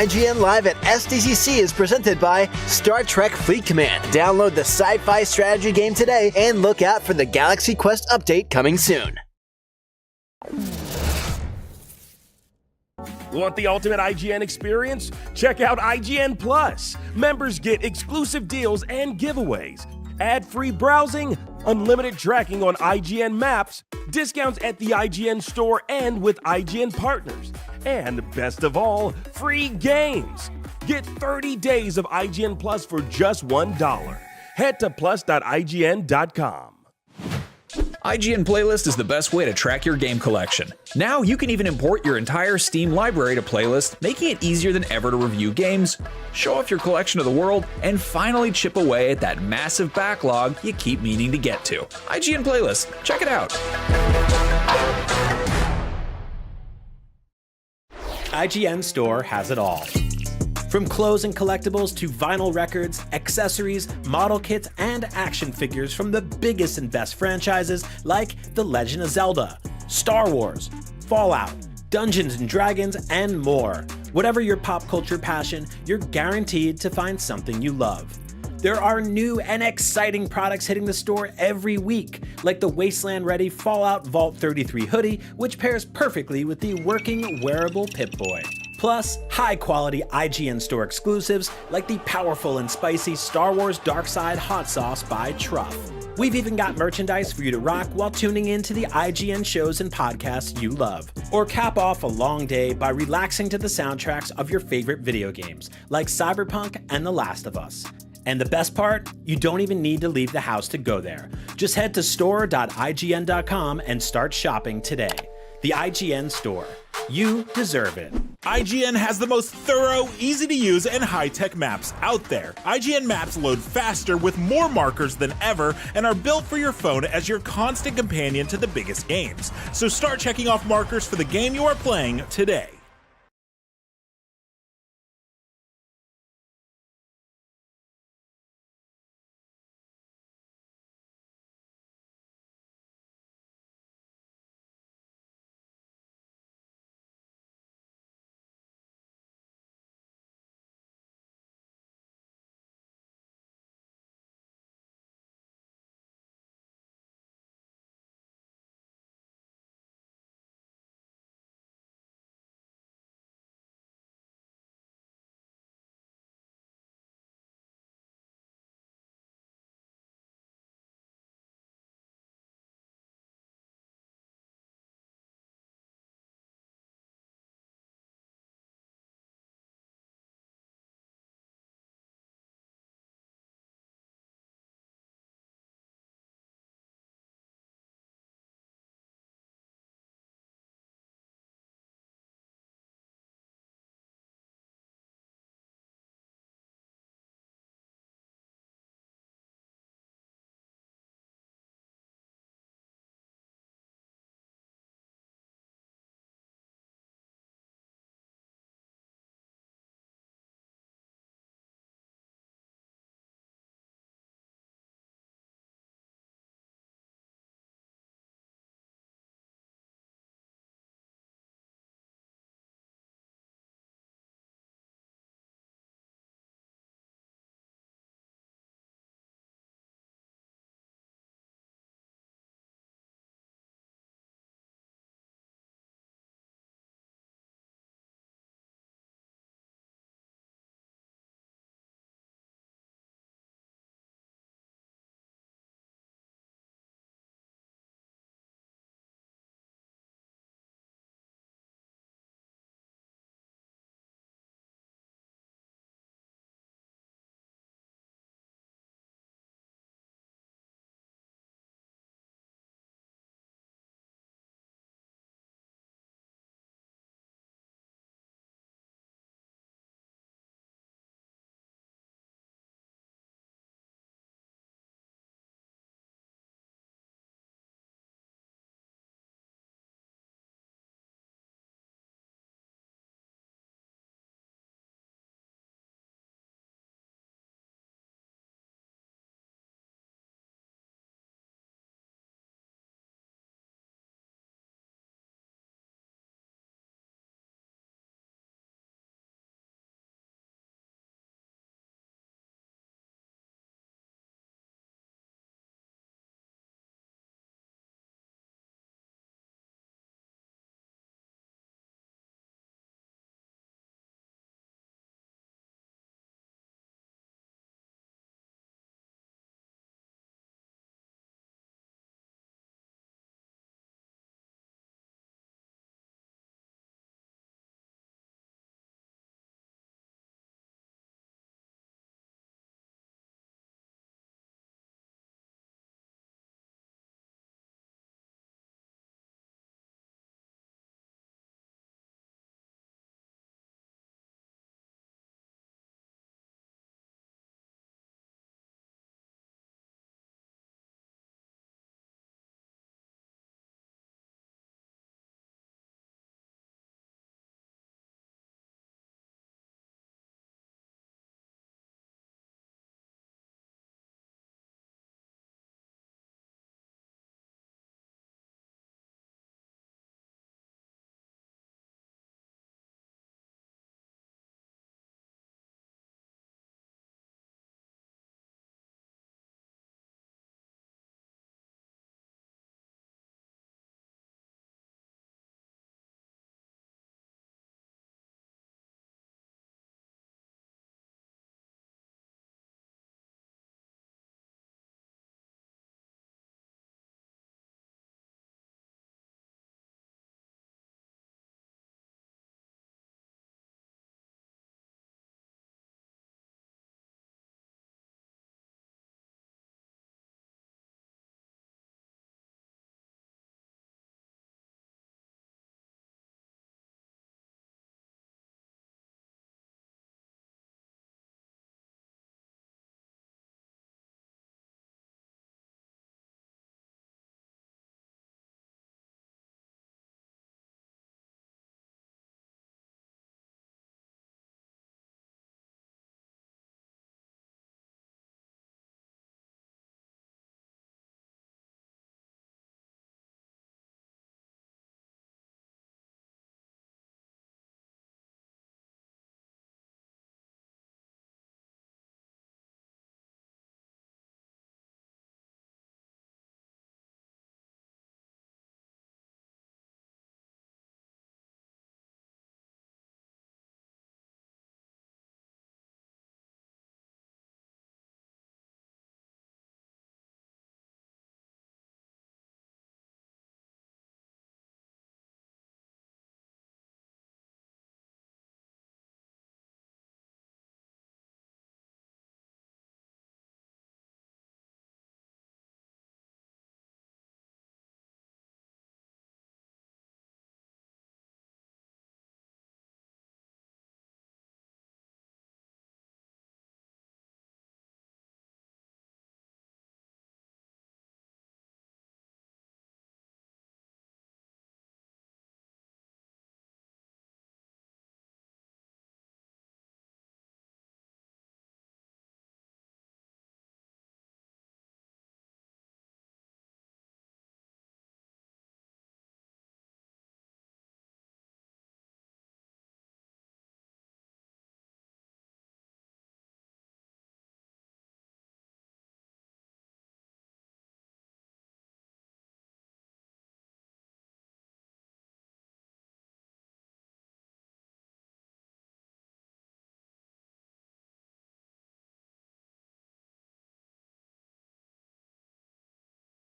[SPEAKER 1] too.
[SPEAKER 13] IGN Live at SDCC is presented by Star Trek Fleet Command. Download the sci-fi strategy game today and look out for the Galaxy Quest update coming soon.
[SPEAKER 3] Want the ultimate IGN experience? Check out IGN Plus. Members get exclusive deals and giveaways, ad-free browsing, unlimited tracking on IGN maps, discounts at the IGN store and with IGN partners, and best of all, free games. Get 30 days of IGN Plus for just $1. Head to plus.ign.com.
[SPEAKER 10] IGN Playlist is the best way to track your game collection. Now you can even import your entire Steam library to Playlist, making it easier than ever to review games, show off your collection of the world, and finally chip away at that massive backlog you keep meaning to get to. IGN Playlist, check it out.
[SPEAKER 2] IGN Store has it all. From clothes and collectibles to vinyl records, accessories, model kits, and action figures from the biggest and best franchises like The Legend of Zelda, Star Wars, Fallout, Dungeons & Dragons, and more. Whatever your pop culture passion, you're guaranteed to find something you love. There are new and exciting products hitting the store every week, like the Wasteland-ready Fallout Vault 33 hoodie, which pairs perfectly with the working wearable Pip-Boy. Plus, high-quality IGN Store exclusives like the powerful and spicy Star Wars Darkside Hot Sauce by Truff. We've even got merchandise for you to rock while tuning in to the IGN shows and podcasts you love. Or cap off a long day by relaxing to the soundtracks of your favorite video games, like Cyberpunk and The Last of Us. And the best part? You don't even need to leave the house to go there. Just head to store.ign.com and start shopping today. The IGN Store. You deserve it.
[SPEAKER 11] IGN has the most thorough, easy to use, and high-tech maps out there. IGN maps load faster with more markers than ever and are built for your phone as your constant companion to the biggest games. So start checking off markers for the game you are playing today.